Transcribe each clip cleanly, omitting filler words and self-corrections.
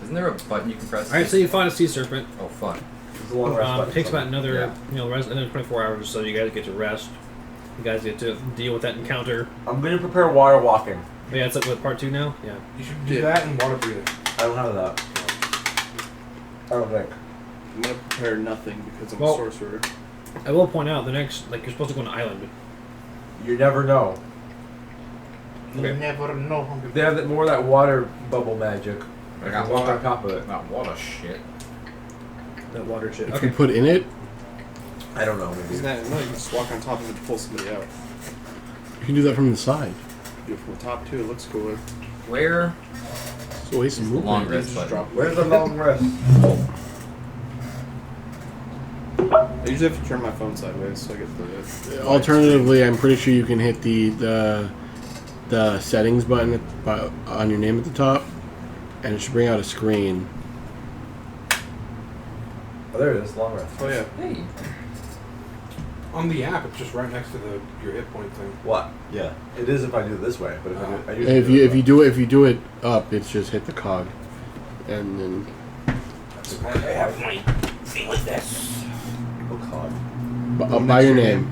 Isn't there a button you can press? Alright, so you find a sea serpent. Oh, fuck. It's a long rest button. It takes about another, another 24 hours, so you guys get to rest. You guys get to deal with that encounter. I'm going to prepare water walking. Oh, yeah, it's like with part 2 now? Yeah. You should do that and water breathing. I don't have that. I don't think. I'm going to prepare nothing because I'm a sorcerer. I will point out, the next, you're supposed to go on an island. You never know. You never know. They have more of that water bubble magic. I got walk water on top of it. Not water shit. That water shit. If you put in it, I don't know. Maybe. Isn't that, no, you can just walk on top of it to pull somebody out. you can do that from the side. Do it from the top too, it looks cooler. Where It's a waste of is the long movement. rest button? Where's the long rest? I usually have to turn my phone sideways so I get the... Alternatively, I'm pretty sure you can hit the settings button on your name at the top, and it should bring out a screen. Oh, there it is. Long rest. Oh yeah. Hey. On the app, it's just right next to your hit point thing. What? Yeah. It is if I do it this way, but if I do And if you do it up, it's just hit the cog, and then I have my thing with this. Oh, God. up by your name.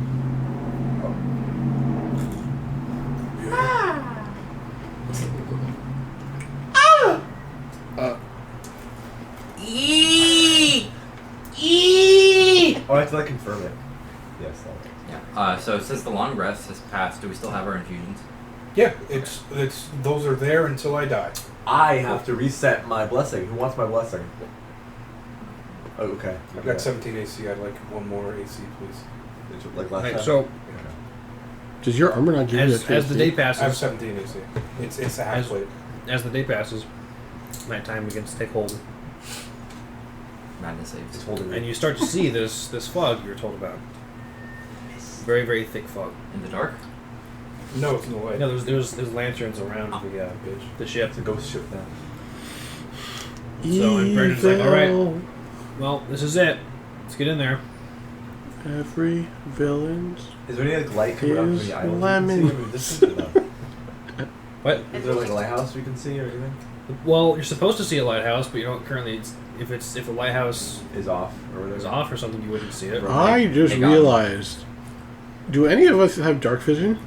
Oh, I have to confirm it. Yes, long rest. Yeah. So since the long rest has passed, do we still have our infusions? Yeah, it's those are there until I die. I have to reset my blessing. Who wants my blessing? Oh, okay. I've got 17 AC. I'd like one more AC, please. Like last Right, time? so Does your armor not give you that? as the day I have passes, 17 AC. It's a half plate. as the day passes, nighttime begins to take hold, Madness saves. It's holding me. and you start to see this fog you were told about. Very, very thick fog. In the dark? No, it's in the way. No, there's lanterns around the ship. It's a ghost ship now. So and Brandon's like, all right, well, this is it. Let's get in there. Every villain's Is there any light coming up from Is the island? lemon. We can see? Or no? What? Is there a lighthouse we can see or anything? Well, you're supposed to see a lighthouse, but you don't currently. If a lighthouse Is off or whatever. is off or something, you wouldn't see it. I just Hang on. realized. Do any of us have dark vision?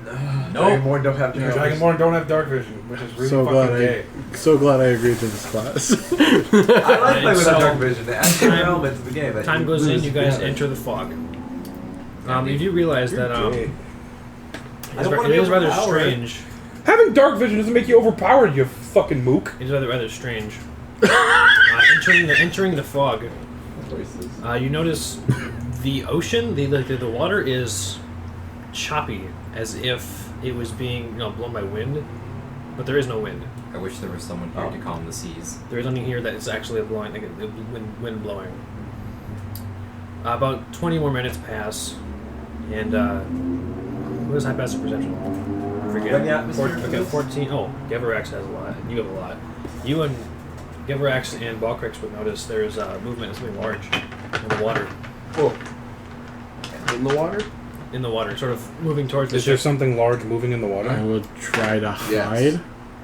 Dragonborn don't have Dragonborn don't have dark vision, which is really So fucking gay. so glad I agreed to this class. I like playing with So, that dark vision. It adds different time- elements to the game. that Time you goes in, lose you if you guys have it. enter the fog. You do realize that Gay. I it don't wanna is be rather overpowered. strange. Having dark vision doesn't make you overpowered, you fucking mook. It is rather strange. Entering the fog, Voices. you notice the ocean, the water is choppy, as if it was being blown by wind, but there is no wind. I wish there was someone here to calm the seas. There is nothing here that is actually blowing, like wind blowing. About 20 more minutes pass, and what is high passive perception? I forget. Run the atmosphere, Okay, please. 14. Oh, Geverax has a lot. You have a lot. You and Geverax and Balkrix would notice there's movement of something large in the water. Cool. In the water? In the water, sort of moving towards the Is there ship. something large moving in the water? I will try to Yes. hide.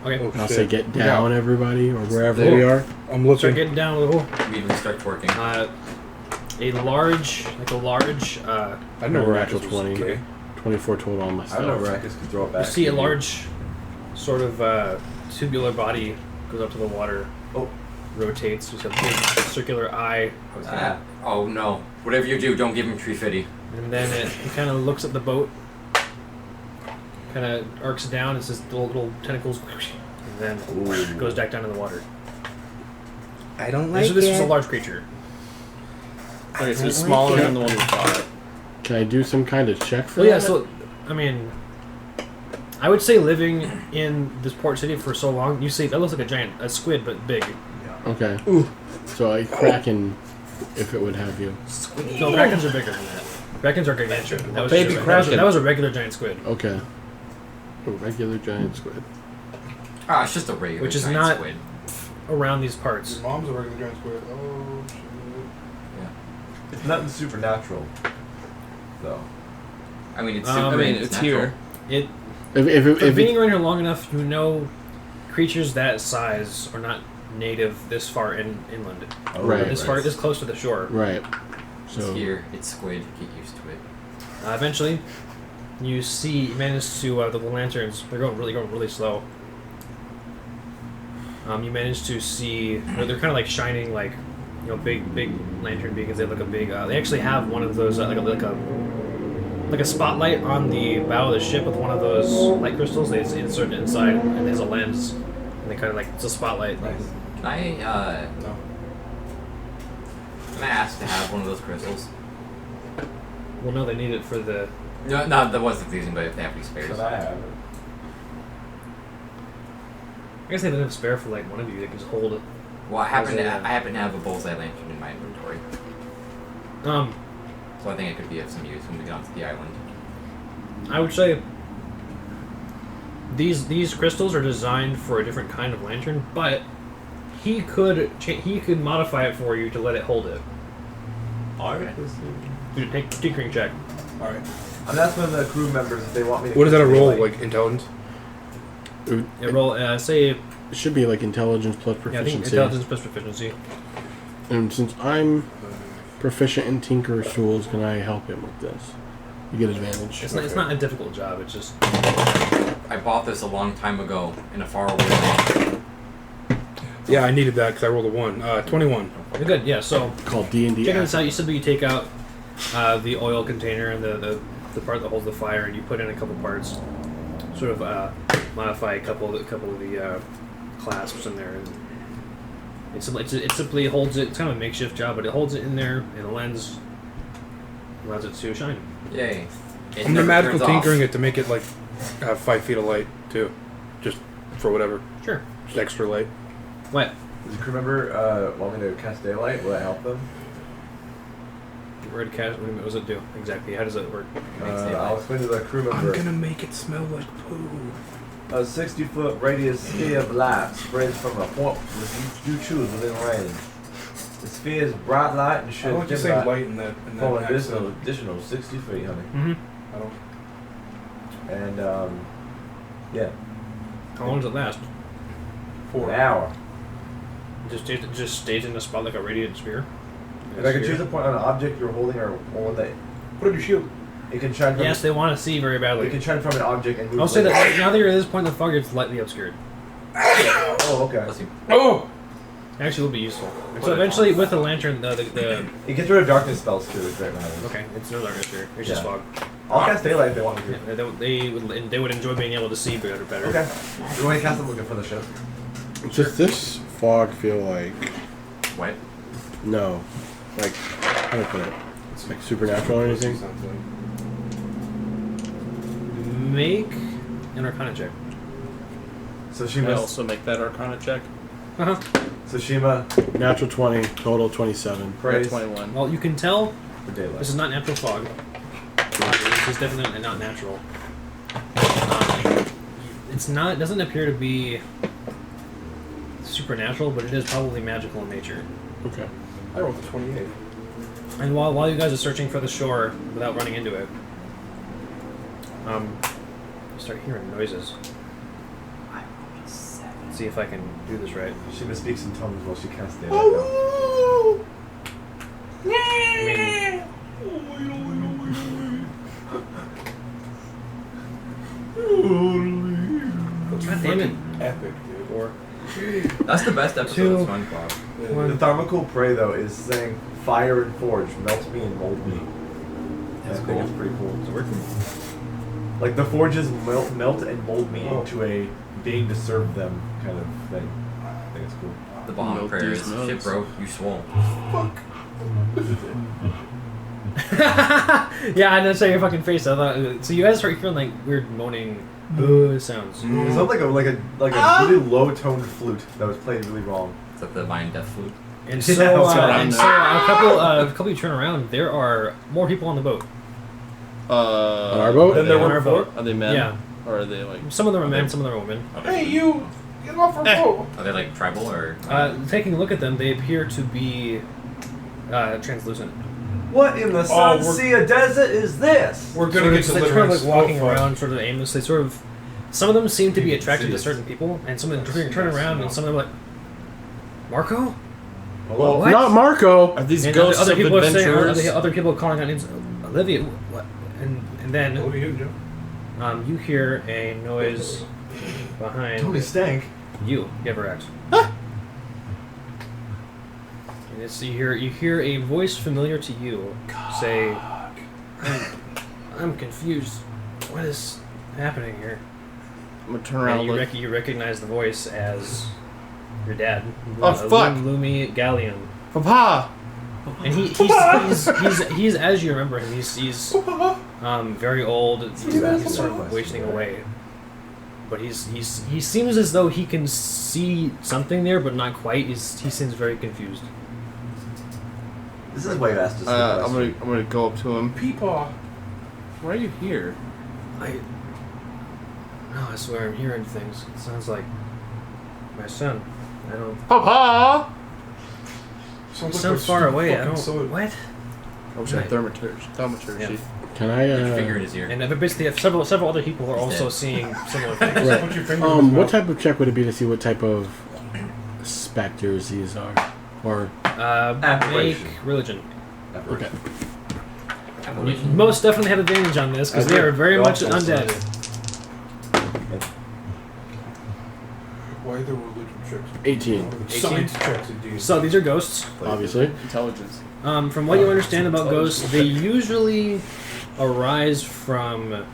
Okay, Oh, I'll shit. say get down, everybody, or wherever Cool. we are. I'm start looking. getting down with the hole. We even start twerking. A large, I know No, where natural Rackles 20. was gay. 24 total on my I don't know stuff. where Rakus could throw it back. you see a large, sort of tubular body goes up to the water. Oh. Rotates. Just a big circular eye. I was gonna, oh no. Whatever you do, don't give him tree fitty. And then it kind of looks at the boat, kind of arcs down. It's just little tentacles, and then goes back down in the water. I don't This was a large creature. Okay, so it's smaller than the one we fought. Can I do some kind of check for Well, yeah. that? So, I mean, I would say living in this port city for so long, you see that looks like a squid, but big. Okay. So a kraken, if it would have you. No, krakens are bigger than that. Krakens are gargantuan. That was Baby just kraken. that was a regular giant squid, Okay. A regular giant squid. Ah, it's just a regular Which is giant not- squid. around these parts. Your mom's a regular giant squid. Oh, shit. It's nothing supernatural, though. I mean, it's. I mean, it's natural. here. It If for being it, around here long enough, you know, creatures that size are not native this far inland. Oh, Right. This close to the shore. Right. It's So here. It's squid. Get used to it. Eventually, you manage to the lanterns. They're going really slow. You manage to see. They're kind of like shining, like big lantern beacons. They look a big. They actually have one of those like a spotlight on the bow of the ship with one of those light crystals. They insert it inside, and there's a lens, and they kind of like it's a spotlight. Nice. Can I No. can I ask to have one of those crystals? Well, no, they need it for the. No, that wasn't confusing, but if they have any spares. Should I have it? I guess they didn't have spare for like one of you. They can just hold it. Well, I happen As a- to have a bullseye lantern in my inventory, so I think it could be of some use when we get onto the island. I would say these crystals are designed for a different kind of lantern, but he could modify it for you to let it hold it. Okay. Dude, take a tinkering check. All right. I'm asking the crew members if they want me to. What is that a roll? Like, Like intelligence? Yeah, roll. Say it should be like intelligence plus I proficiency. think intelligence plus proficiency. And since I'm proficient in Tinker's tools, can I help him with this? You get advantage. It's not a difficult job. It's just I bought this a long time ago in a faraway land. Yeah, I needed that because I rolled a 1. 21. you're good. Yeah. So Called D&D. checking this out, you simply take out the oil container and the part that holds the fire, and you put in a couple parts. Sort of modify a couple of the clasps in there, and it simply holds it. It's kind of a makeshift job, but it holds it in there, and the lens allows it to shine. Yay! It I'm never magical turns off. tinkering it to make it like have 5 feet of light too, just for whatever, Sure. just extra light. What? Does the crew member want me to cast daylight? Will that help them? Red cast. What does it do exactly? How does it work? I'll explain to the crew I'm member. gonna make it smell like poo. A 60-foot radius sphere of light spreads from a point you choose within range. The sphere is bright light and I should don't like you dim saying light light in that for an accent. additional 60 feet, honey. Mm-hmm. I don't. And yeah, How long does it last? 4. an hour. It just stays in the spot like a radiant sphere. If I can choose a point on an object you're holding or one that Put on your shield. it can shine from. Yes, they want to see very It badly. can shine from an object and move. I'll say like- that now that you're at this point in the fog, it's lightly obscured. Oh, okay. Let's see. Oh! Actually, will be useful. What So is eventually, it? with the lantern, the It gets rid of darkness spells too. If that matters. okay, it's no darkness here. It's just Yeah. fog. I'll cast daylight if they want me to. Yeah, they would enjoy being able to see better. Okay. You want to cast them looking for the ship? Does this fog feel like What? no, like how do I put it? It's like supernatural or anything? Sounds like. Make an Arcana check. So she Can I must. also make that Arcana check? Uh-huh. Tsushima Natural 20, total 27. praise 21. Well, you can tell for daylight. this is not natural fog. This is definitely not natural. It's not. It doesn't appear to be supernatural, but it is probably magical in nature. Okay. I rolled a 28. And while you guys are searching for the shore without running into it, you start hearing noises. Let's see if I can do this right. Shima speaks in tongues while she casts daylight. I God damn it. Epic, dude. 4. That's the best episode Two. of SpongeBob. The Tharmacool Prey though is saying fire and forge, melt me and mold me. That's I cool. think it's pretty cool. Is it working? Like the forges melt and mold me into a being to serve them kind of thing. I think it's cool. The bomb Milk prayer these is nuts. ship broke, you swole. Yeah, I didn't say your fucking face. I thought. So you guys start hearing like weird moaning sounds. It sounds like a really low toned flute that was played really wrong. Is that the Divine Death Flute? And Yeah, so, that's what and I'm so a couple you turn around, there are more people on the boat. On our boat? Then there On were our boat. Are they men? Yeah. Or are they like... Some of them are men, some of them are women. Are they, you! Get off our boat! Are they like tribal or? Taking a look at them, they appear to be translucent. What in the we're- Sunseer Desert is this? We're Sort gonna of, get they're deliverance. sort of like walking Oh, fuck. around, sort of aimlessly. Sort of, some of them seem to be You can attracted see to it. certain people, and some of them Yes, turn yes, around, no. and some of them are like, Marco? Hello? What? Not Marco. Are these And ghosts other of people are saying, adventurers? other people are calling out names. Olivia, what? And then What are you doing, Joe? you hear a noise behind Tony Stank. you, Gavarax. And it's you hear a voice familiar to you say, I'm confused. What is happening here? I'm gonna turn around And and look. you recognize the voice as your dad. Oh, fuck. Lumi Galleon. Papa! And he's as you remember him. He's very old. He's sort of wasting away. But he seems as though he can see something there, but not quite. He seems very confused. This is why you asked us. I'm gonna go up to him. Peepaw. Why are you here? I swear I'm hearing things. It sounds like my son. I don't. Papa! You sound far away. I don't. Soda. What? I wish I had thaumaturgy. Yeah. Can I? Put your finger in his ear. And basically, several other people are also seeing similar things. Right. Put your finger in his What mouth. type of check would it be to see what type of specters these are? Or Make Apparition. religion. okay. You most definitely have advantage on this because they are very much undead. Why are there religion checks? 18. Science checks in D&D. So these are ghosts. Obviously. Intelligence. From what you understand about ghosts, they usually arise from,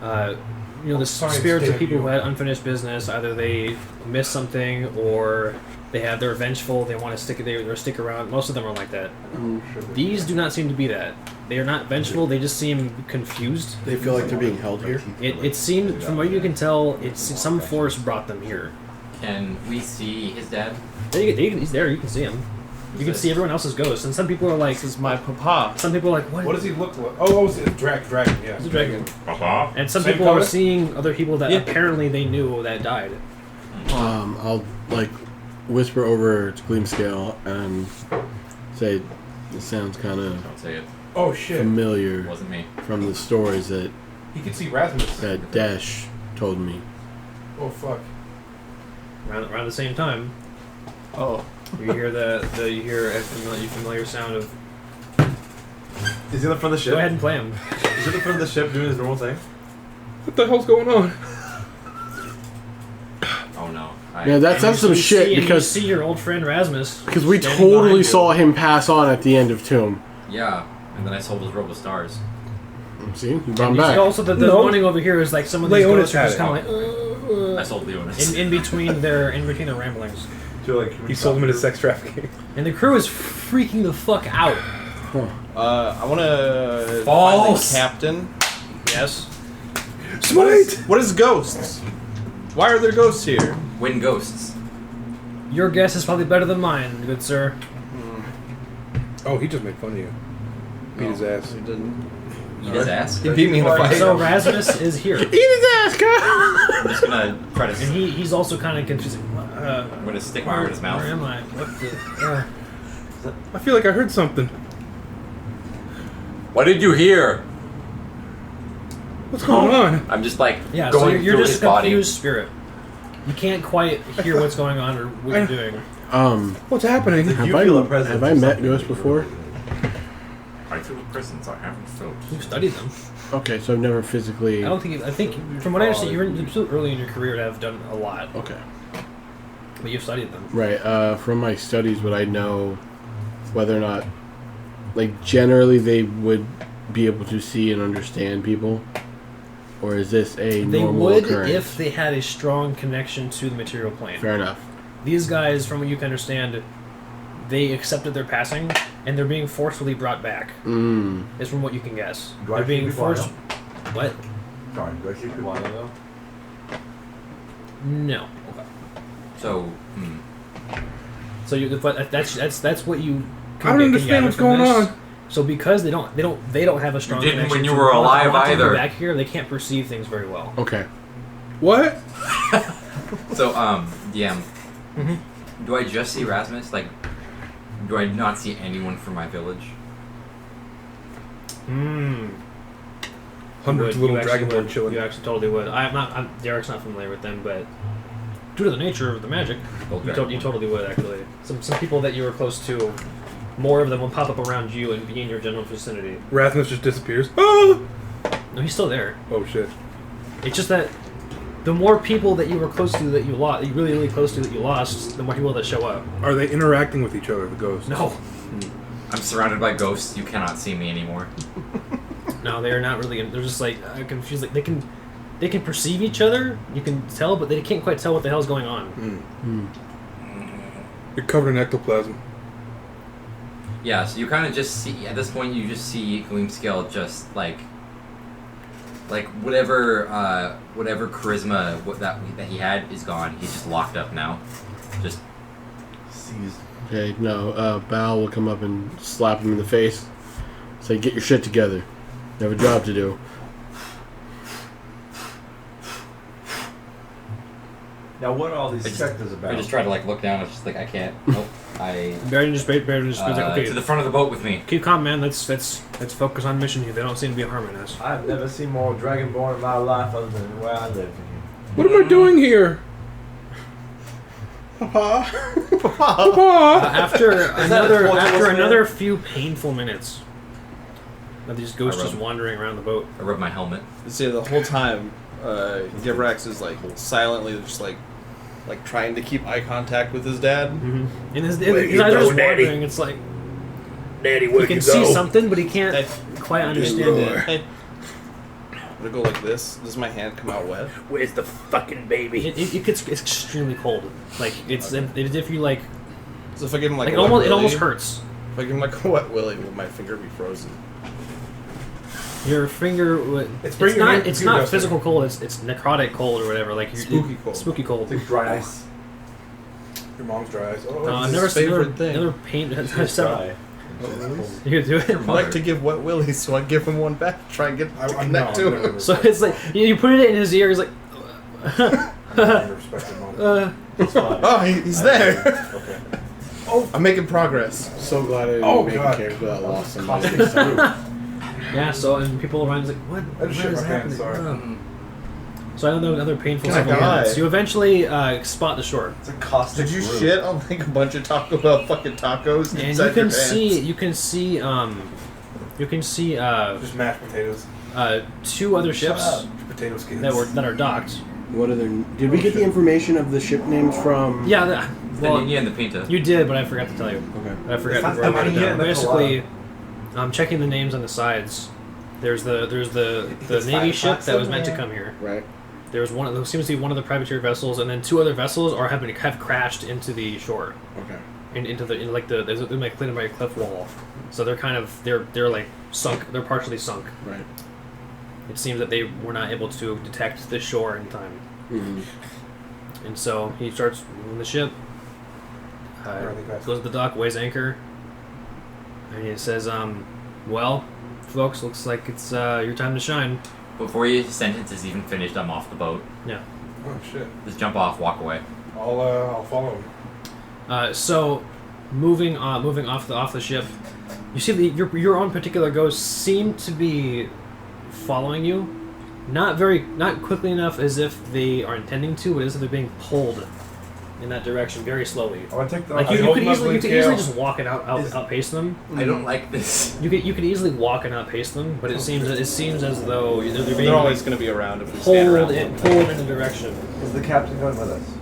the Science spirits of damn people you. who had unfinished business. Either they missed something, or they're vengeful. They want to stick around. Most of them are like that. These do not seem to be that. They are not vengeful. They just seem confused. They feel like they're being held here. It seemed, from what you can tell, it's some force brought them here. Can we see his dad? He's there. You can see him. You can see everyone else's ghosts, and some people are like, This is my papa. some people are like, What does he look like? Oh, it's a dragon, yeah. It's a dragon. Papa. And some Same people color? are seeing other people that Yeah. apparently they knew that died. I'll whisper over to Gleamscale and say, "This sounds kind of Don't say it. Oh, shit. familiar It wasn't me. from the stories that He can see Rasmus. Dash told me." Oh, fuck. Around the same time, Oh. you hear you hear a familiar sound of. Is he in the front of the ship? Go ahead and play him. Is he in the front of the ship doing his normal thing? What the hell's going on? Oh no. Yeah, that's some shit you because see your old friend Rasmus. we standing totally behind you. saw him pass on at the end of Tomb. Yeah, and then I sold his robe of stars. See, you brought him And you see back. also the No. warning over here is like some of these Leonis ghosts are had just it. kind of I like sold Leonis. in between their ramblings, To like, He sold him into sex trafficking. and the crew is freaking the fuck out. I want to False. find the captain. Yes. What is ghosts? Why are there ghosts here? Wind ghosts. Your guess is probably better than mine, good sir. Oh, he just made fun of you. Beat his ass. He didn't. Eat his ass. He beat me in the fight. So Rasmus is here, Eat his ass, girl! I'm just gonna try to. and he's also kind of confused. I'm gonna stick my arm in his mouth. Where am I? What the? I feel like I heard something. What did you hear? What's going on? I'm just like Yeah, so going you're through just his a body. confused spirit. You can't quite hear what's going on or what you're doing. What's happening? Did you Have feel a I presence have I or met something? ghosts before? I feel a presence I haven't felt. You've studied them. Okay, so I've never physically. I think from what I understand, you're still early in your career to have done a lot, Okay. but you've studied them. Right. From my studies, would I know whether or not, like, generally they would be able to see and understand people, or is this a They normal would occurrence? if they had a strong connection to the material plane. Fair enough. These guys, from what you can understand, they accepted their passing, and they're being forcefully brought back. Is from what you can guess. Do I They're being see people I forced. What? Sorry, do I see people I know? No. So, So but that's what you. I don't understand what's going on. So because they don't have a strong You didn't connection when you to were what- alive what they do either. Back here, they can't perceive things very well. Okay. What? so DM. Mhm. Do I just see Rasmus? Like, do I not see anyone from my village? Hundreds of You little actually dragonborn would. chilling. You actually totally would. Derrick's not familiar with them, but due to the nature of the magic, you totally would actually. Some people that you were close to, more of them will pop up around you and be in your general vicinity. Rasmus just disappears. Ah! No, he's still there. Oh shit. It's just that the more people that you were close to that you lost, you really close to that you lost, the more people that show up. Are they interacting with each other, the ghosts? No. I'm surrounded by ghosts. You cannot see me anymore. No, they are not really. They're just like confused. Like they can perceive each other. You can tell, but they can't quite tell what the hell's going on. You're covered in ectoplasm. Yeah, so you kind of just see, at this point, you just see Gleamscale just, like whatever charisma that he had is gone. He's just locked up now. Just Seized. Okay, no, Bal will come up and slap him in the face. Say, get your shit together. You have a job to do. Now, what are all these sectors about? I just try to, like, look down. It's just like, I can't. Nope. Baron just goes like, okay. To the front of the boat with me. Keep calm, man. Let's focus on mission here. They don't seem to be harming us. I've never seen more Dragonborn in my life other than where I live here. What am I doing here? After that another few painful minutes of these ghosts just wandering around the boat. I rub my helmet. See, the whole time, Givrax is like silently just like trying to keep eye contact with his dad. Mm-hmm. And his eyes are just wandering. It's like Daddy, where he can see something, but he can't quite understand it. Hey. I'm gonna go like this. Does my hand come out wet? Where's the fucking baby? It gets extremely cold. Like it's if you like. So if I give him like it a wet almost willy, hurts. If I give him like a wet willy, will my finger be frozen? Your finger. It's not physical cold. It's necrotic cold or whatever. Like Spooky cold. Spooky cold. It's like dry ice. Your mom's dry eyes. Oh, I've his favorite thing. Never paint. It's dry. You do it. I like to give wet willies, so I give him one back. Try and get connect to him. So it's like you put it in his ear. He's like. Oh, he's there. Okay. Oh, I'm making progress. So glad I didn't make a character that lost somebody. Yeah. So and people around is like, what? I just shit my pants. Sorry. So another painful Can I several die? minutes. You eventually spot the shore, It's a caustic Did you brew. shit on like a bunch of Taco Bell fucking tacos and inside your pants? you can see Just mashed potatoes. 2 other ships Potato skins. that are docked. What are their... Did we get the information of the ship names from... Yeah. The Nina and the Pinta. You did, but I forgot to tell you. Okay. I forgot It's to not write it the down. Nina, Basically, I'm checking the names on the sides. There's the Navy ship that was meant to come here. Right. There's one. There seems to be one of the privateer vessels, and then 2 other vessels have crashed into the shore. Okay. They're like cleared by a cliff wall, so they're like sunk. They're partially sunk. Right. It seems that they were not able to detect the shore in time, and so he starts moving the ship. Goes to the dock, weighs anchor, and he says, "Well, folks, looks like it's your time to shine." Before your sentence is even finished, I'm off the boat. Yeah. Oh shit. Just jump off, walk away. I'll follow him. So, moving off the ship, you see your own particular ghosts seem to be following you, not quickly enough as if they are intending to, but as if they're being pulled in that direction very slowly. I want to take the... Like you could easily just walk and outpace them. I don't like this. You could easily walk and outpace them, but it seems as though they're being They're always going to be around if we stand around. pulled in a direction. Is the captain going with us?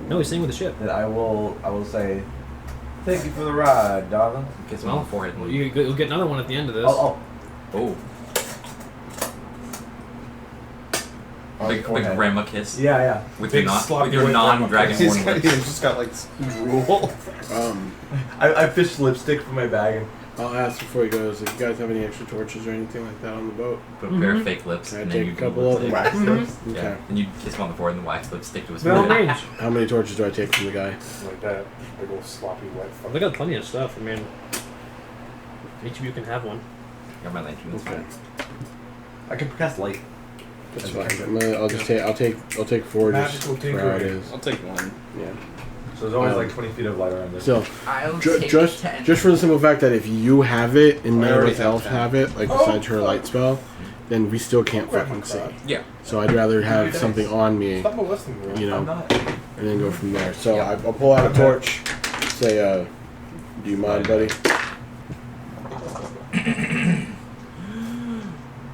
No, he's staying with the ship. Then I will say, thank you for the ride, darling. Kiss me on the forehead. You'll get another one at the end of this. Oh. Big grandma kiss. Yeah. With Big your sloppy your white non-dragonborn He's lips. just got like drool. I fished lipstick from my bag. I'll ask before he goes, if you guys have any extra torches or anything like that on the boat. Put a pair of fake lips. Can I and take then you a couple of them? Wax lips. Yeah. Okay. And you kiss him on the forehead and the wax lips stick to his By all forehead. means. How many torches do I take from the guy? Like that. Big old sloppy wet fuck. They got plenty of stuff. I mean, each of you can have one. Got my lantern. That's Okay. fine. I can cast light. That's fine. I'll take 4 just Magical for how it tinkerer. is. I'll take one. Yeah. So there's always like 20 feet of light around this. Still, I'll take just 10. for the simple fact that if you have it and I none of already us have else 10. have it, like besides her light spell, then we still can't fucking see. Yeah. So I'd rather have something on me. Stop molesting me. You I'm know, not. and then go from there. So Yep. I'll pull out a torch. Say, do you mind, buddy?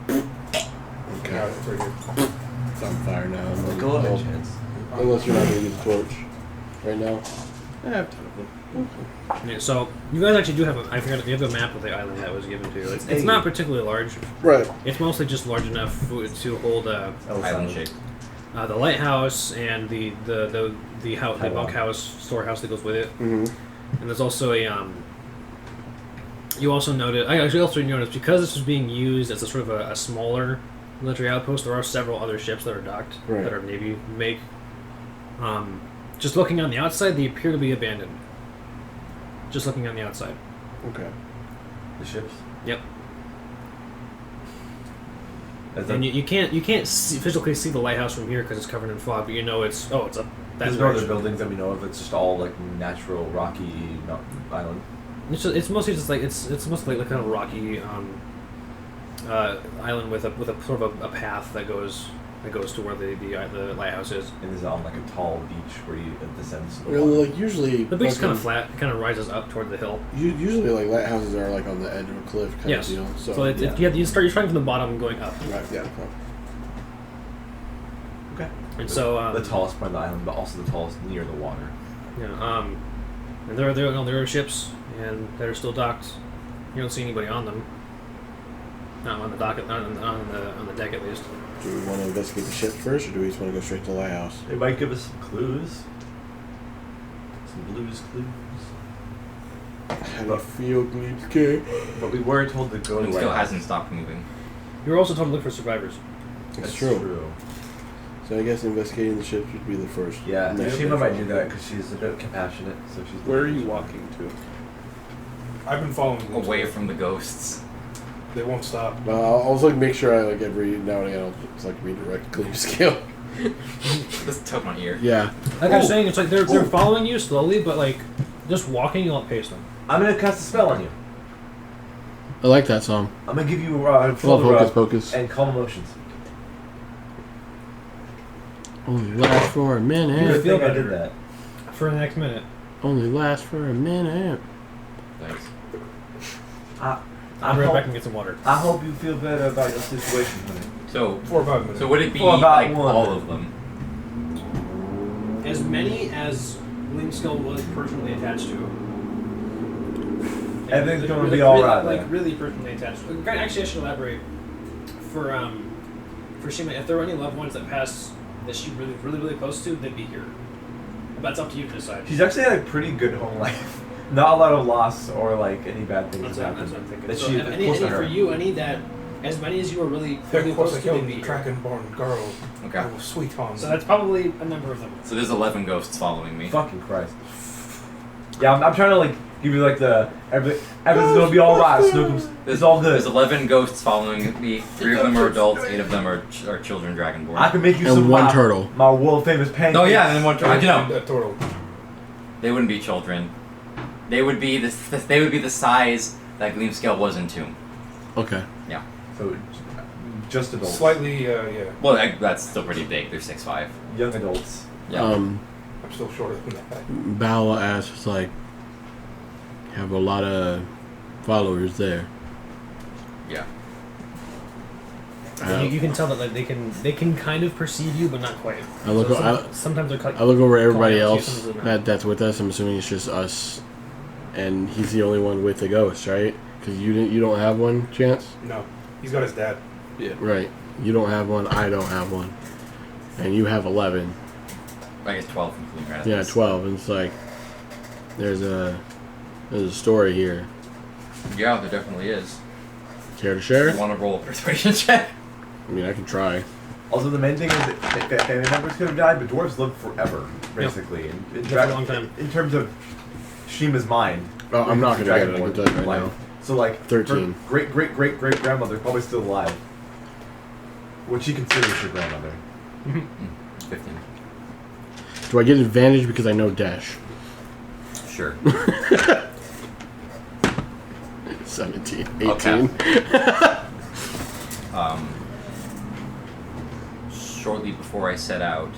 Okay. Yeah, it's right here. It's on fire now. Like a little chance. Unless you're not going to use a torch right now. I have 10 of them. Yeah, so you guys actually do have I forgot you have a map of the island that was given to you. It's not particularly large. Right. It's mostly just large enough to hold Island shape. the lighthouse and the bunkhouse storehouse that goes with it. Mm-hmm. And there's also a you also noted I actually also noticed because this was being used as a sort of a smaller military outpost. There are several other ships that are docked that are Navy make. Just looking on the outside, they appear to be abandoned. Just looking on the outside. Okay. The ships. Yep. And you can't physically see the lighthouse from here because it's covered in fog, but you know it's up that there's no other direction. buildings that we know of. It's just all like natural rocky island. It's mostly just like it's mostly like kind of rocky island with a sort of a path that goes to where the lighthouse is. And it's on like a tall beach where you descend to the Well, water. like usually The beach is kind of flat. It kind of rises up toward the hill. Usually, like lighthouses are like on the edge of a cliff kind Yes. of deal. So, So yeah. you're starting from the bottom and going up. right. Yeah. Okay. And so The tallest part of the island, but also the tallest near the water. yeah, and there are ships and that are still docked. You don't see anybody on them. Not on the dock, on the deck at least. Do we want to investigate the ship first, or do we just want to go straight to the lighthouse? It might give us some clues. Some blues clues. How do you feel, Gleeps K? But we were told to go to It still lighthouse. hasn't stopped moving. You were also told to look for survivors. It's true. So I guess investigating the ships would be the first. Yeah, next Shima might thing. do that because she's a bit compassionate. So she's. Where are you walking to? I've been following them. Away from the ghosts. They won't stop. I'll also make sure I like every now and again I'll just like redirect Gleeps scale. Just tug my ear. Yeah. Like I'm saying, it's like they're following you slowly, but like just walking, you'll outpace them. I'm gonna cast a spell on you. I like that song. I'm gonna give you Well, floater Hocus up Pocus. and calm emotions. Only last for a You minute. would think I better. did that. For the next minute. Only last for a minute. Thanks. I I'll be right hope, back and get some water. I hope you feel better about your situation, honey. So, 4 or 5 minutes. so would it be For about like one. all of them? As many as Linkskill was personally attached to. Everything's gonna be all right Like there. really personally attached. Actually, I should elaborate. For Shima, if there were any loved ones that passed that she really close to, they'd be here. But that's up to you to decide. She's actually had a pretty good home life. Not a lot of loss or like any bad things That's have what happened. I'm thinking. That So she, if any close to for her. you, any that as many as you were really They're close close to, to they'd be the here. Dragonborn girl. Okay. I will sweet on So them. that's probably a number of them. So there's 11 ghosts following me. Fucking Christ. Yeah, I'm trying to like give you like the everything's gonna be all right. Snookums, it's all good. There's 11 ghosts following me. 3 of them are adults. 8 of them are children dragonborn. I can make you And some one my, turtle. My world famous pancakes. Oh yeah, and then one. You know, A turtle. they wouldn't be children. They would be the size that Gleamscale was in Tomb. Okay. Yeah. So just adults. Slightly, yeah. Well, that's still pretty big. They're 6'5". Young adults. Yeah. I'm still shorter than that. Bala asks like, have a lot of followers there. Yeah. You can tell that like they can kind of perceive you, but not quite. I look. Sometimes they're I look over at everybody calling out to you, else sometimes they're not. that's with us. I'm assuming it's just us, and he's the only one with the ghost, right? Because you don't have one, Chance. No, he's got his dad. Yeah. Right. You don't have one. I don't have one, and you have 11. I guess 12 including Raditz. Yeah, 12. And it's like there's a story here. Yeah, there definitely is. Care to share? You want to roll a persuasion check? I mean, I can try. Also, the main thing is that family members could have died, but dwarves live forever, basically. And For a long time. In terms of Shima's mind. Oh, I'm not gonna get it. I can Dragonborn tell you right life. now. So, like, 13. her great grandmother is probably still alive. What she considers her grandmother. 15. Do I get advantage because I know Dash? Sure. 17, 18. Okay. Shortly before I set out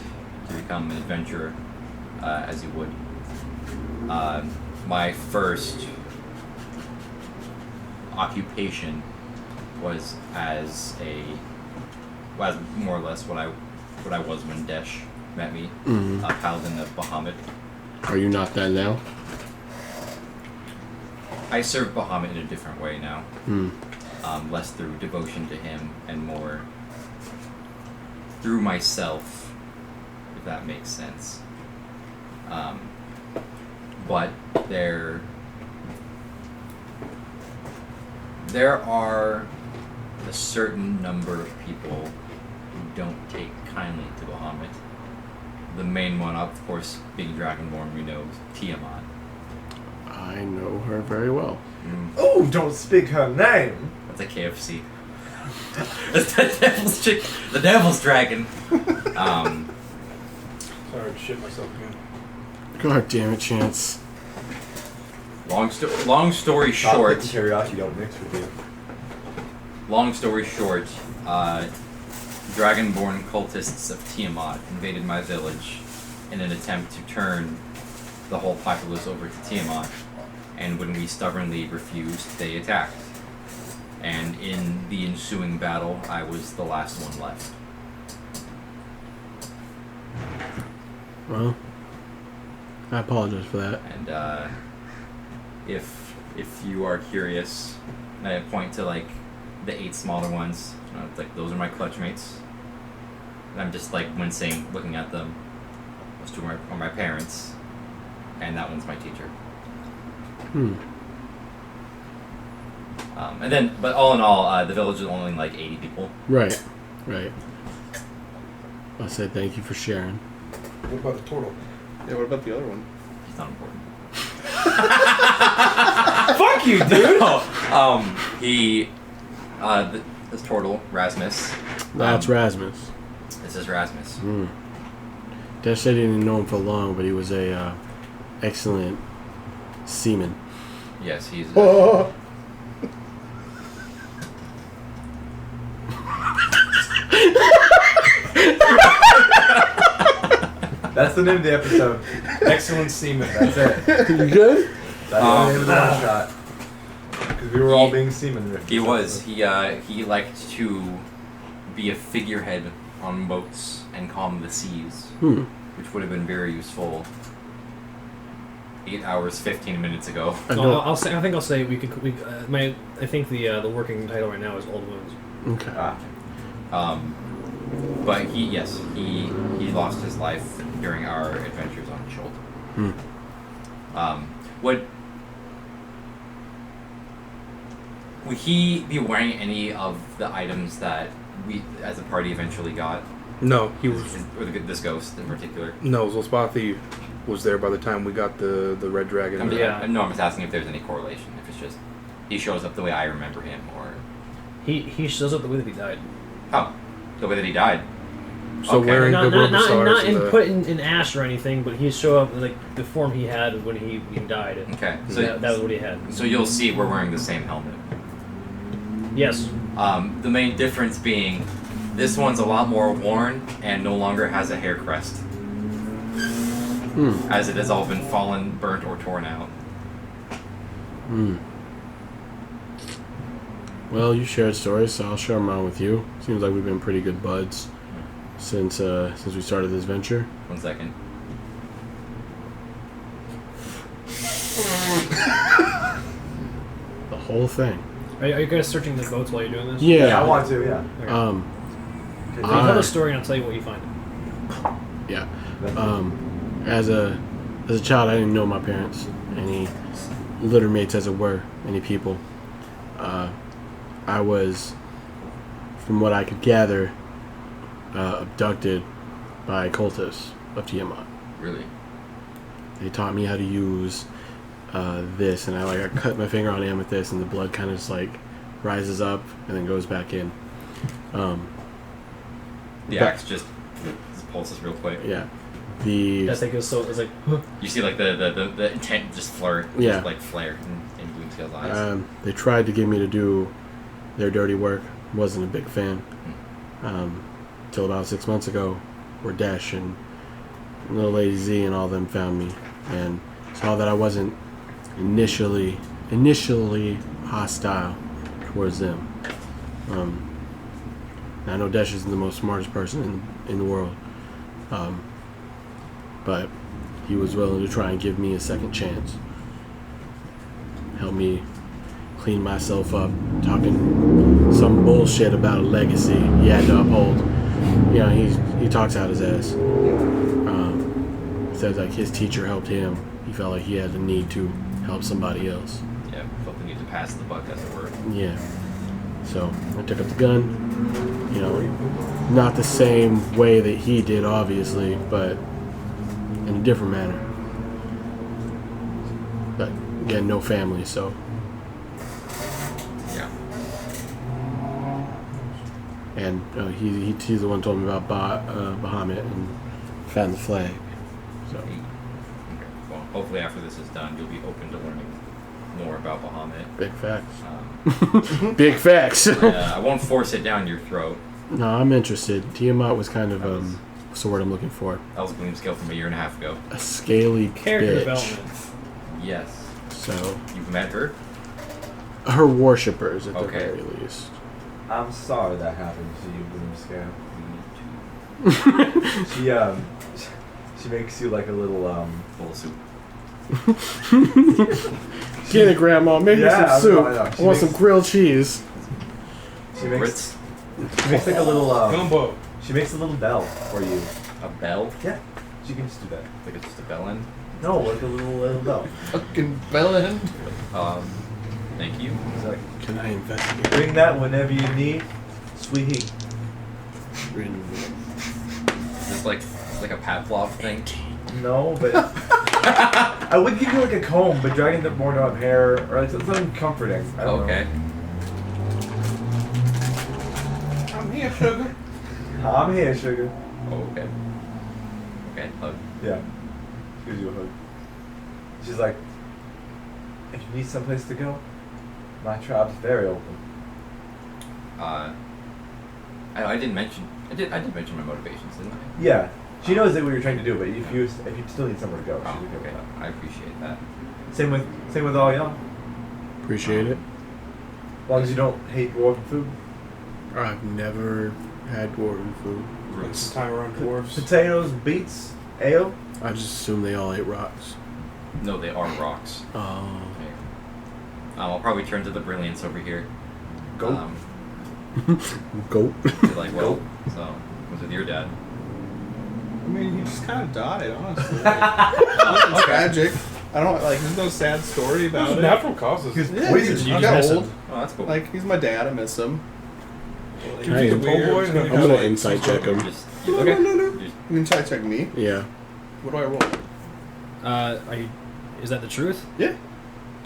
to become an adventurer, as you would. My first occupation was as more or less what I was when Desh met me, Paladin of Bahamut. Are you not that now? I serve Bahamut in a different way now. Less through devotion to him and more through myself, if that makes sense. But there are a certain number of people who don't take kindly to Bahamut. The main one, of course, being Dragonborn, we know Tiamat. I know her very well. Oh, don't speak her name. That's a KFC. That's the devil's chick. The devil's dragon. Sorry to shit myself again. God damn it, Chance. Long story Chocolate short. and teriyaki don't mix with you. Long story short, Dragonborn cultists of Tiamat invaded my village in an attempt to turn the whole populace over to Tiamat, and when we stubbornly refused, they attacked. And in the ensuing battle, I was the last one left. Well, I apologize for that. And if you are curious, I point to like the 8 smaller ones. Like those are my clutch mates. And I'm just like wincing looking at them. Those 2 are my parents, and that one's my teacher. And then, but all in all, the village is only like 80 people. Right. I said thank you for sharing. What about the turtle? Yeah, what about the other one? It's not important. Fuck you, dude! This turtle, Rasmus. That's Rasmus. This is Rasmus. Desh said he didn't know him for long, but he was a excellent seaman. Yes, he's. That's the name of the episode. Excellent seaman. That's it. You good? That's the name of the one shot. Because we were all being seamen. He was. He liked to be a figurehead on boats and calm the seas, which would have been very useful 8 hours, 15 minutes ago. I No, know. I think I'll say we could. I think the working title right now is Old Wounds. Okay. But he lost his life during our adventures on Oneshot. Would he be wearing any of the items that we, as a party, eventually got? No, he was. Or this ghost in particular? No, Zolspathi was there by the time we got the red dragon. I'm Yeah. just asking if there's any correlation. If it's just he shows up the way I remember him, or He shows up the way that he died. oh, the way that he died. So Okay. wearing Not the Robosars and the... put in ash or anything, but he show up like the form he had when he died. Okay, so that was what he had. So you'll see we're wearing the same helmet. Yes. The main difference being, this one's a lot more worn and no longer has a hair crest, as it has all been fallen, burnt, or torn out. Well, you shared stories, so I'll share mine with you. Seems like we've been pretty good buds since we started this venture. 1 second. The whole thing. Are you guys searching the boats while you're doing this? Yeah. I want to, yeah. Okay. Um. I'll tell the story and I'll tell you what you find. Yeah. As a child, I didn't know my parents, any littermates, as it were, any people. I was, from what I could gather, abducted by cultists of Tiamat. Really? They taught me how to use this, and I cut my finger on amethyst, and the blood kind of just like rises up and then goes back in. The axe just pulses real quick. Yeah. The That's like it's like You see like the intent just flare, Yeah. just like flare in Gloomscale's eyes. they tried to get me to do their dirty work. Wasn't a big fan. Till about 6 months ago, where Dash and little lady Z and all them found me and saw that I wasn't initially hostile towards them. I know Desh isn't the most smartest person in the world, but he was willing to try and give me a second chance. Help me clean myself up, talking some bullshit about a legacy he had to uphold. You know, he talks out his ass. Says like his teacher helped him. He felt like he had the need to help somebody else. Yeah, felt the need to pass the buck, as it were. Yeah. So I took up the gun. You know, not the same way that he did, obviously, but in a different manner. But again, no family, so. Yeah. And he's the one who told me about Bahamut and found the flag. So. Okay. Well, hopefully after this is done, you'll be open to learning more about Bahamut. Big facts. Big facts. I won't force it down your throat. No, I'm interested. Tiamat was kind of what's the word I'm looking for? That was a Gleam skill from a year and a half ago. A scaly Character bitch. development. Yes. So You've met her? her worshippers at the Okay. very least. I'm sorry that happened to you, Bloom Scale. Me too. She makes you like a little Full of soup. Get it, Grandma. Make me Yeah, some soup. I know. I want some grilled cheese. she makes Ritz? like a little Gumbo. she makes a little bell for you. A bell? Yeah. She can just do that. Like it's just a bell end? No, like a little bell. Fucking bellend. Thank you. It's like, Can I investigate? bring that whenever you need, sweetie. Is this like a Pavlov thing? No, but I would give you like a comb, but dragging the more to have hair or like something comforting. I don't Okay. I'm here, sugar. know. I'm here, sugar. Oh, okay. Okay, hug. Yeah. She gives you a hug. She's like, if you need someplace to go, my tribe's very open. I did mention my motivations, didn't I? Yeah. She knows that what you're trying to do, but if you still need somewhere to go, she's Oh, okay with okay. that. I appreciate that. Same with all y'all. Appreciate it. As long as you don't hate dwarven food. I've never had dwarven food. Spend some time around dwarves. Potatoes, beets, ale. I just assume they all ate rocks. No, they are rocks. Oh. Okay. I'll probably turn to the brilliance over here. Goat. Goat. Be like, well, so was with your dad? I mean, he just kind of died, honestly. Nothing tragic. I don't like. There's no sad story about There's it. natural causes. Yeah, Poison. he's You got just miss old. Oh, that's cool. Like he's my dad. I miss him. Can I- Tall boy, and then I'm you gonna got, like, insight check him. Just, Okay. okay. You can try to check me. Yeah. What do I roll? Is that the truth? Yeah.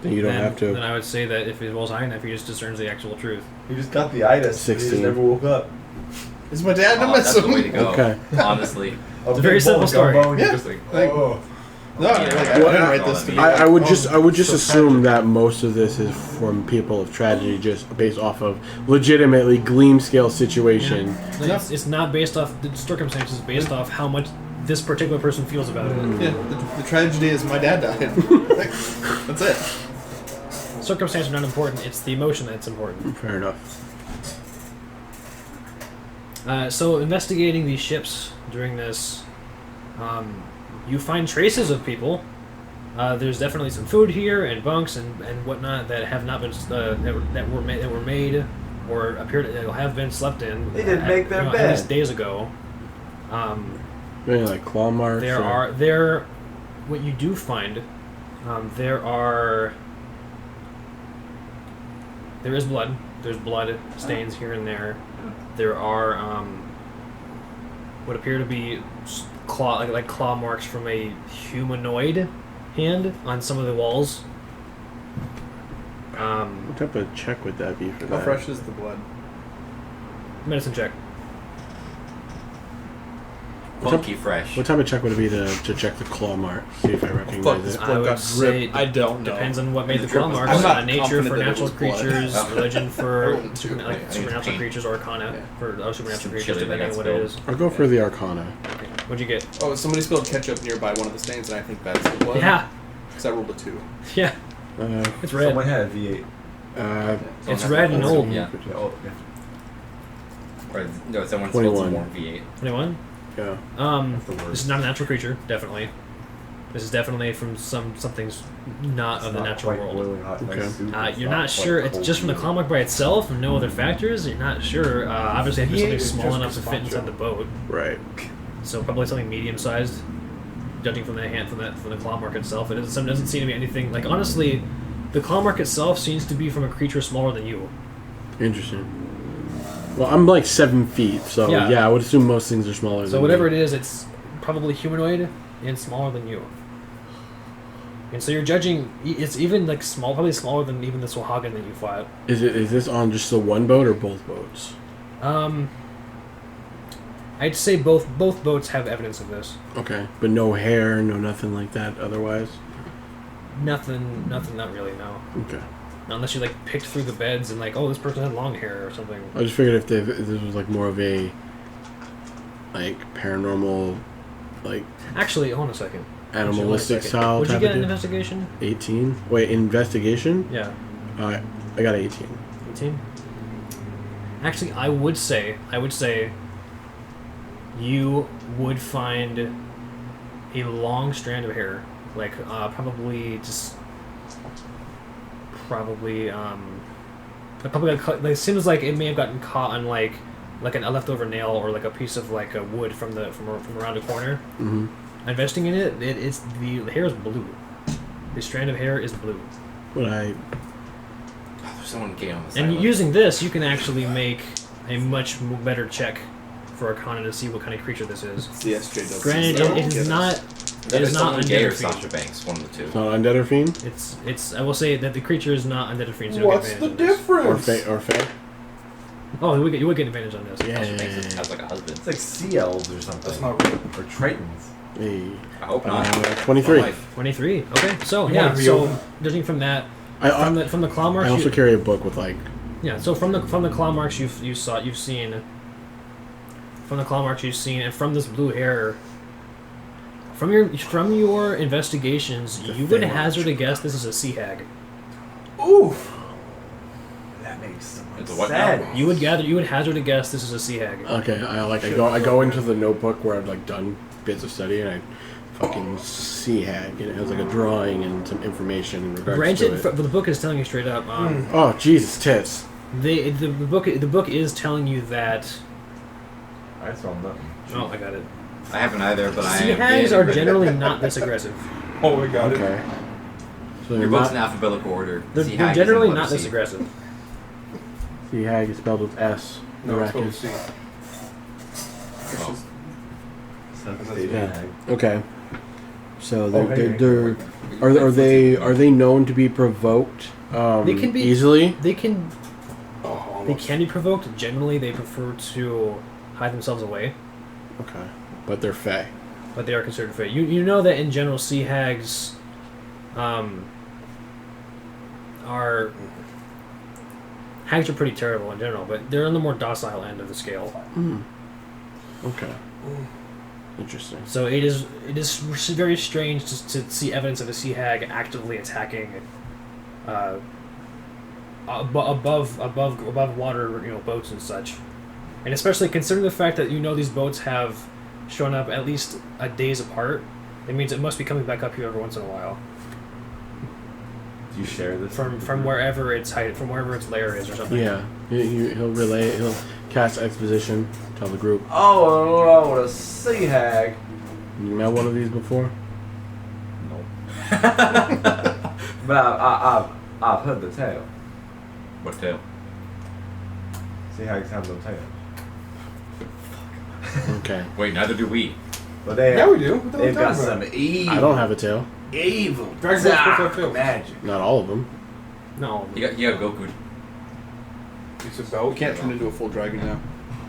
Then you don't then, have to. Then I would say that if he rolls high enough, he just discerns the actual truth. You just got the itis. 16. You just never woke up. Is my dad? I Oh, miss that's the him. way to go. Okay. Honestly. It's a very simple story. Yeah. Just like, Like, oh. No, like, I Well, didn't write this to be. I would just so assume that most of this is from people of tragedy, just based off of legitimately Gleam scale situation. Like, it's not based off the circumstances, based off how much this particular person feels about it. Yeah, the tragedy is my dad died. Like, that's it. Circumstances are not important, it's the emotion that's important. Fair enough. So, investigating these ships during this, you find traces of people. There's definitely some food here and bunks and whatnot that have not been that were made or appear to have been slept in. They didn't make their at bed. least days ago. Maybe like claw marks. What you do find, there is blood. There's blood stains here and there. There are what appear to be claw marks from a humanoid hand on some of the walls. What type of check would that be for How that? fresh is the blood? Medicine check. Funky fresh. What type of check would it be to check the claw mark? See if I recognize Fuck it. this I blood would got say dripped. I don't know. Depends on what made the Drip claw was- marks. I'm not Nature confident for that it natural was blood. creatures, religion for Everyone's supernatural Like, creatures, or arcana yeah. for supernatural Some creatures, chili that depending got on what it spilled. is. I'll go for the Arcana. What'd you get? Oh, somebody spilled ketchup nearby one of the stains, and I think that's the one. Yeah. Because I rolled a 2. Yeah. It's red. Someone had a V8. It's red and old. Yeah. Yeah, oh, yeah. Or no, someone 21. spilled some more V8. 21. Yeah. That's the worst. This is not a natural creature. Definitely. This is definitely from something's not of the natural quite world. boiling hot, nice Okay. soup. It's You're not quite sure. It's cold just from the either. claw mark by itself, and no other factors. You're not sure. Obviously, it has to be V8 is something small just enough to fit inside the boat. Right. So probably something medium-sized, judging from the hand from the claw mark itself. It doesn't seem to be anything like honestly, the claw mark itself seems to be from a creature smaller than you. Interesting. Well, I'm like 7 feet, so Yeah. yeah, I would assume most things are smaller than So whatever me. it is, it's probably humanoid and smaller than you. And so you're judging. It's even like small, probably smaller than even the Swahagan that you fought. Is this on just the one boat or both boats? I'd say both boats have evidence of this. Okay, but no hair, no nothing like that. Otherwise, Nothing, not really. No, okay. unless you like picked through the beds and like, oh, this person had long hair or something. I just figured if this was like more of a like paranormal, like Actually, hold on a second. animalistic Actually, style Would you type get of an deal. investigation? 18. Wait, investigation? Yeah, I got 18. 18. Actually, I would say you would find a long strand of hair, like probably got cut, like, it seems like it may have gotten caught on like a leftover nail or like a piece of like a wood from around a corner. Mm-hmm. Investing in it, the hair is blue. The strand of hair is blue. But I Oh, there's someone gay on the side. And using this, you can actually make a much better check for Arcana to see what kind of creature this is. CSJ. Granted, it is not. It is not gay or undead or Sasha fiend. Banks, one of the two. it's not undead or fiend It's. I will say that the creature is not undead or fiend. So you don't What's get the advantage on this. difference? or fae. Oh, you would get advantage on this. Yeah. Sasha Banks has like a husband. It's like sea elves or something. That's not real. Or tritons. Hey. I hope not. 23. My life. 23. Okay, so You yeah. wanna be So open? judging from that, I from the claw marks, also you, carry a book with like yeah. So from the claw marks you've seen. From the claw marks you've seen, and from this blue hair. From your investigations, The you would thing. hazard a guess this is a sea hag. Oof. That makes so much It's a what now? sense. You would hazard a guess this is a sea hag. okay. I go into the notebook where I've like done bits of study and I fucking sea hag and it has like a drawing and some information in regards Granted, to it. the book is telling you straight up. Oh Jesus tits! The book is telling you that. I saw nothing. Oh, I got it. I haven't either, but I Sea am. hags are generally not this aggressive. Oh my god. Okay. So Your they're book's in not, alphabetical order. They're Sea hag is in generally letter not this C. aggressive. sea hag is spelled with S. No, it's Miraculous. supposed to Oh. State Yeah. hag. Okay. So Oh, they're are they known to be provoked They can be- easily? They can Oh, they almost. can be provoked. Generally, they prefer to hide themselves away, Okay, but they're fae. but they are considered fey. You know that in general, sea hags are hags are pretty terrible in general, but they're on the more docile end of the scale. Okay. Interesting. So it is very strange to see evidence of a sea hag actively attacking above water, boats and such, and especially considering the fact that these boats have shown up at least a days apart. It means it must be coming back up here every once in a while Do you share this? from wherever its lair is or something. Yeah, he'll cast exposition. Tell the group. Oh, a sea hag. You met one of these before? No. But I've heard the tale. What tail? Sea hags have no tail. Okay. Wait, neither do we. But they Yeah, we do. What the hell are you they've got talking some about? evil. I don't have a tail. evil. Dragon Ball's supposed to have dark tails. magic. Not all of them. No. You got Goku. It's a belt. We can't turn into a full dragon now.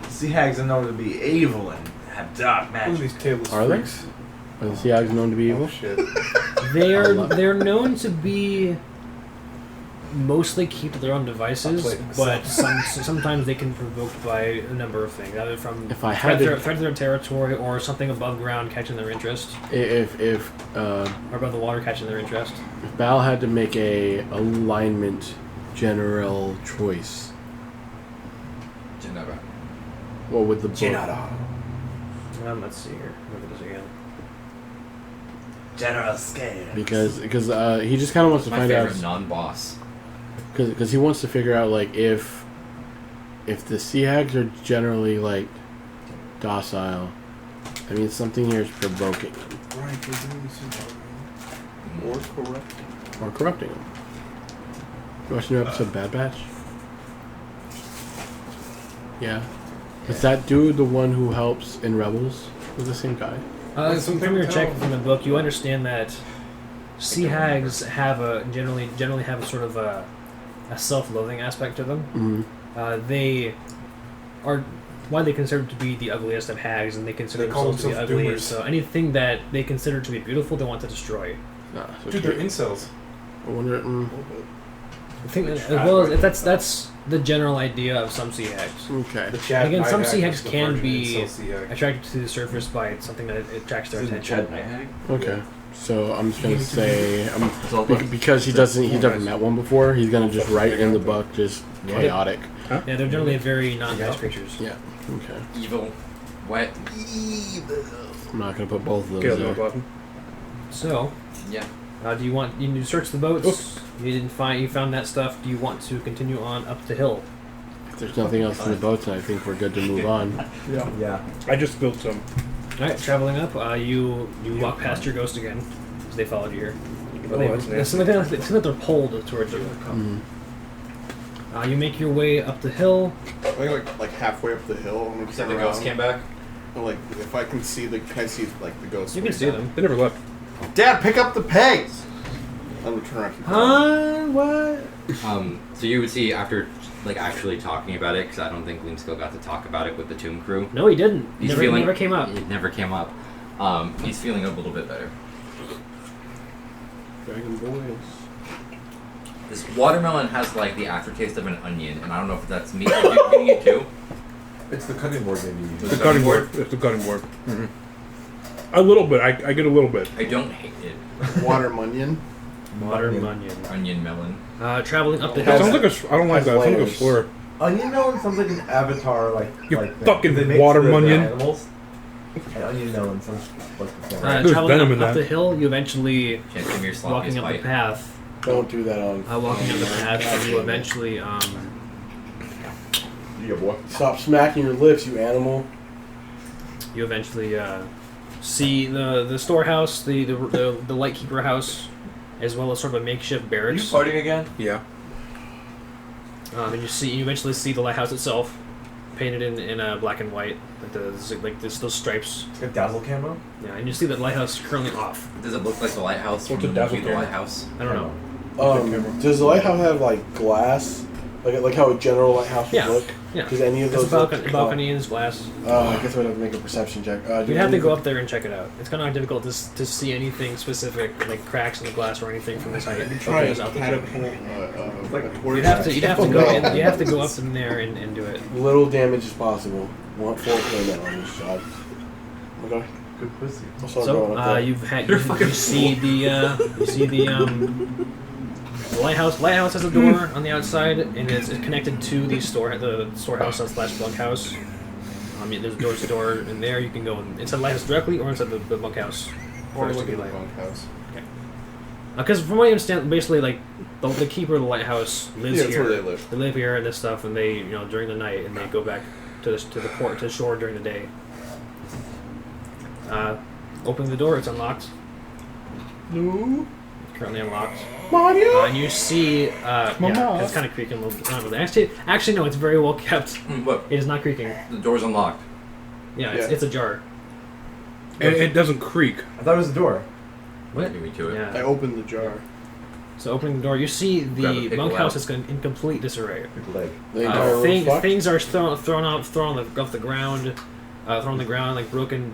Sea hags are known to be evil and have dark Look at magic. these tailless Are they? freaks. Are the sea hags known to be evil? Oh shit. They're known to be mostly keep to their own devices, I'll play but sometimes they can be provoked by a number of things, either from If I had to- threat to their territory or something above ground catching their interest, If or above the water catching their interest. if Bal had to make a alignment general choice, Genera. what would the book? Let's see here. Look at this again. General scale. Because he just kind of wants to My find favorite out. non-boss. Because he wants to figure out like if the sea hags are generally like docile, I mean something here is provoking them Right, we're doing this Or corrupt. or corrupting them. You watch a new episode of Bad Batch? Yeah. Is that dude the one who helps in Rebels? Was the same guy? From your check from the book, you understand that sea hags have generally have a sort of a self-loathing aspect to them. Mm-hmm. They are widely considered to be the ugliest of hags, and they consider They call themselves to be themselves ugly. doomers. So anything that they consider to be beautiful, they want to destroy. Nah, so Dude, they're incels. I wonder. I think as well as that's the general idea of some sea hags. Okay. The Chad Again, some Night sea Hag hags is the can version be incel sea hag. attracted to the surface by something that attracts their attention. Okay. So I'm just gonna say all because he never met one before. He's gonna just write in the book just chaotic. Yeah, they're generally very non-nice creatures. Yeah. Okay. Evil. Wet. Evil. I'm not gonna put both of those Kill there. the button. So, Yeah. do you want you search the boats? You found that stuff. Do you want to continue on up the hill? If there's nothing else in the boats, then I think we're good to move on. Yeah. I just built some. All right, traveling up. You walk past your ghost again. Because they followed you here. that's It nasty. seems like they're pulled towards you. Mhm. You make your way up the hill. I think like halfway up the hill. I'm gonna Except turn the ghost around. came back. And, like if I can see can I see like the ghost? You can see them. They never left. Dad, pick up the pegs. I'm gonna turn around. and keep going. What? So you would see after actually talking about it, because I don't think Liamskill got to talk about it with the Tomb crew. No, he didn't. He's Never, feeling, never came up. It never came up. He's feeling a little bit better. Dragon Boys. This watermelon has like the aftertaste of an onion, and I don't know if that's me. Are you getting it too? It's the cutting board maybe. The cutting board. It's the cutting board. A little bit. I get a little bit. I don't hate it. Watermunion. Watermunion. Onion melon. Traveling up the It hill. sounds like a. I don't like Has that. It sounds like a layers. slur. Onion melon sounds like an avatar, like You like fucking they make water the onion. animals. And onion melon sounds like the same. There's Traveling venom in up the that. hill, you eventually Can't give me your sloppiest walking up the bite. path. Don't do that on. Walking up the path, and you eventually Yeah, boy. Stop smacking your lips, you animal. see the storehouse, the lightkeeper house, as well as sort of a makeshift Are you barracks. farting again? Yeah. And you eventually see the lighthouse itself, painted in black and white, those stripes. It's got dazzle camo. Yeah, and you see the lighthouse currently off. Does it look like the lighthouse What's from a the movie dazzle The camera? Lighthouse? I don't know. Does the lighthouse have like glass, like how a general lighthouse would Yeah. look? Yeah. Does any of It's a those look? balcony and it's glass. I guess we'd have to make a perception check. You'd have to go up there and check it out. It's kind of difficult to see anything specific, like cracks in the glass or anything from this height. Try Because and out the catapult like a torch. You'd have to go in, you have to go up in there and do it. Little damage as possible. Want 4 payment on this shot. Okay. Good pussy. I'll start going So up there. you see the lighthouse. Lighthouse has a door on the outside, and it's connected to the storehouse / bunkhouse. There's a door in there. You can go inside the lighthouse directly, or inside the bunkhouse. Or First look to at be the light. bunkhouse. Because from what I understand, basically like the keeper of the lighthouse lives Yeah, that's here. where they live. They live here and this stuff, and they during the night, and they go back to the port to the shore during the day. Opening the door, it's unlocked. No. Currently unlocked. Mario. And you see, Mama. it's kind of creaking a little bit. Actually, no, it's very well kept. Look, It is not creaking. the door's unlocked. Yeah, Yeah. it's ajar. And it doesn't creak. I thought it was the door. What? Give me to it. Yeah. I opened the jar. So opening the door, you see Grab a the pickle bunkhouse out. is in complete disarray. Good leg. The entire room fucked? Things are thrown off the ground, thrown on the ground like broken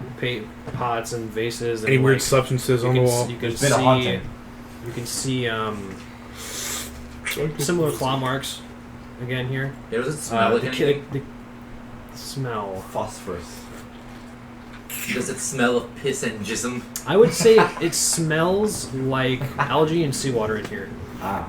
pots and vases. And Any weird like, substances you on the can wall. You can It's been a haunting. see. You can see similar claw marks again here. Yeah, does it smell like anything? the smell. Phosphorus. Does it smell of piss and jism? I would say it smells like algae and seawater in here. Ah.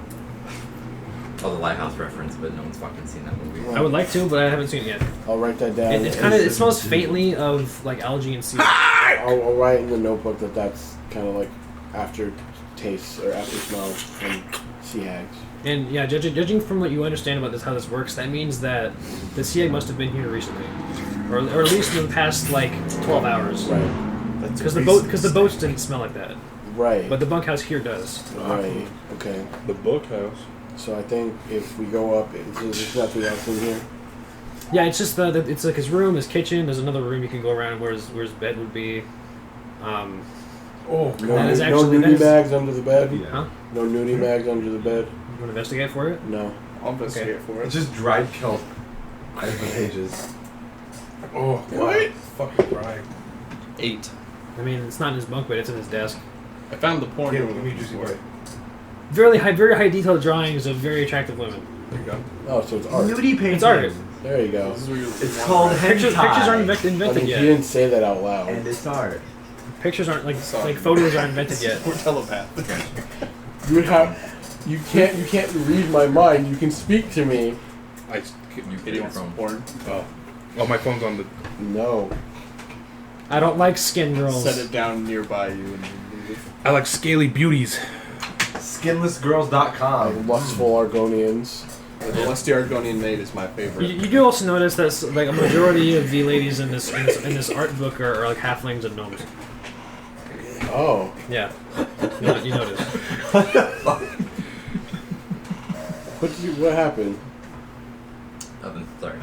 Oh, the Lighthouse reference, but no one's fucking seen that movie. I would like to, but I haven't seen it yet. I'll write that down. It kind of it smells faintly of like algae and seawater. I'll write in the notebook that's kind of like after taste or after smell from sea hags. And yeah, judging from what you understand about this, how this works, that means that the sea egg must have been here recently, or at least in the past like 12 hours. Right. Because the boats didn't smell like that, Right. but the bunkhouse here does. Right. Okay. The book house. So I think if we go up, there's nothing else in here. Yeah, it's just it's like his room, his kitchen. There's another room you can go around where his bed would be. Oh, No, That is no actually- that nudie is- bags under the bed. Huh? No nudie bags under the bed. You want to investigate for it? No. I'll investigate for It's it. just dried kelp. Out of the pages. oh, What? Fucking right. 8. I mean, it's not in his bunk bed; it's in his desk. I found the porn. Give me juicy boy. Very high detailed drawings of very attractive women. There you go. Oh, so it's art. Nudie painting. It's art. There you go. This is where you It's called Pictures hentai. aren't I invented mean, yet. he didn't say that out loud. And it's art. Pictures aren't like Sorry. photos aren't invented yet. We're telepathic. You can't read my mind. You can speak to me. I. You He get it wants some from. porn. Oh, my phone's on the. No. I don't like skin girls. Set it down nearby you and I like scaly beauties. Skinlessgirls.com. Lustful Argonians. the Lusty Argonian maid is my favorite. You do also notice that like a majority of the ladies in this art book are like halflings and gnomes. Oh. Yeah, you notice. What happened? Nothing. Sorry.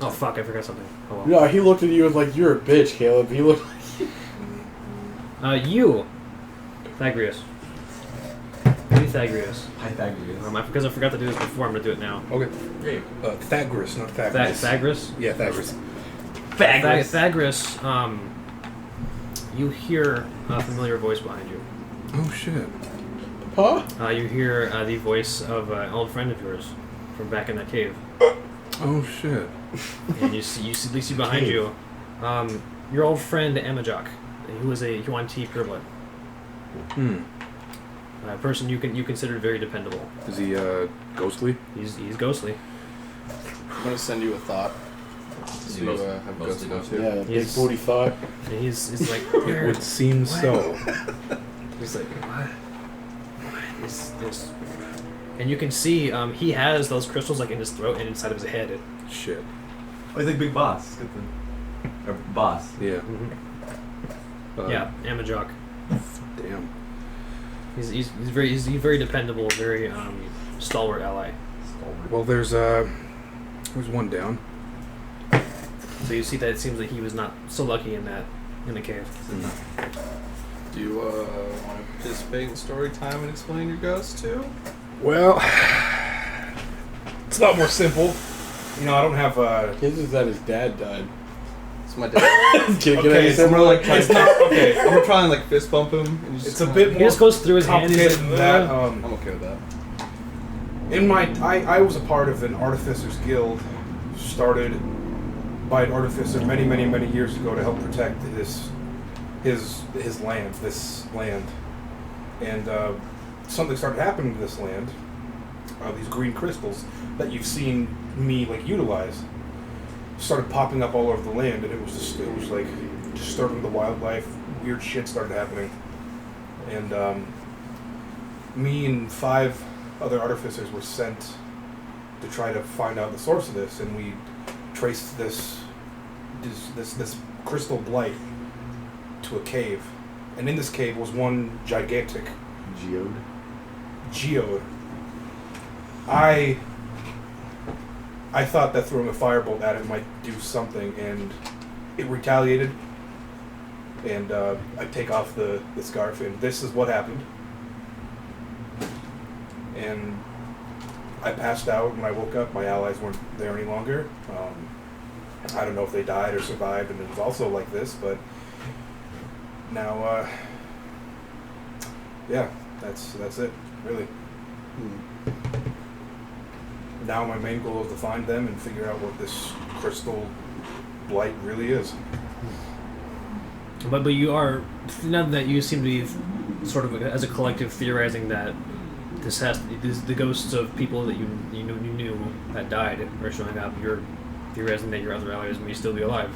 Oh fuck! I forgot something. Oh well. No, he looked at you and was like, "You're a bitch, Caleb." He looked. You, Pythagoras. Pythagoras. Pythagoras. Because I forgot to do this before, I'm gonna do it now. Okay. Hey. Pythagoras, not Pythagoras. Pythagoras. Yeah, Pythagoras. Pythagoras. You hear a familiar voice behind you. Oh shit. Huh? You hear the voice of an old friend of yours from back in that cave, Oh shit. and you see behind you your old friend Amajok, who was a Yuan-Ti pureblood, a person you considered very dependable. Is he ghostly? He's ghostly. I'm gonna send you a thought. So you have Mostly ghost ghostly. Yeah, big He's- booty thought. And he's like, It would seem so. he's like, what is this? And you can see he has those crystals like in his throat and inside of his head. Shit. Oh, he's like Big Boss. Good thing. Or Boss. Yeah. Yeah, Amajok. Damn. He's very dependable, very stalwart ally. Well, there's one down. So you see that it seems like he was not so lucky in the cave. Do you want to participate in story time and explain your ghost too? Well, it's a lot more simple. You know, I don't have His is that his dad died. It's my dad. Can Okay, I it's say I'm gonna like try. It's not okay. I'm gonna try and like fist bump him. And he's It's just a kinda- bit He more just goes through his hand. complicated He's than like, that. I'm okay with that. In my, I was a part of an artificers guild, started by an artificer many years ago to help protect his land, this land, and something started happening to this land. These green crystals that you've seen me like utilize started popping up all over the land, and it was like disturbing the wildlife. Weird shit started happening, and me and 5 other artificers were sent to try to find out the source of this, and we traced this crystal blight to a cave, and in this cave was one gigantic geode. I thought that throwing a firebolt at it might do something, and it retaliated. And I take off the scarf, and this is what happened. And I passed out. When I woke up, my allies weren't there any longer. I don't know if they died or survived, and it was also like this, but now, yeah, That's it, really. Now my main goal is to find them and figure out what this crystal blight really is. But you are, now that you seem to be sort of as a collective theorizing that the ghosts of people that you knew that died are showing up. You're theorizing that your other allies may still be alive.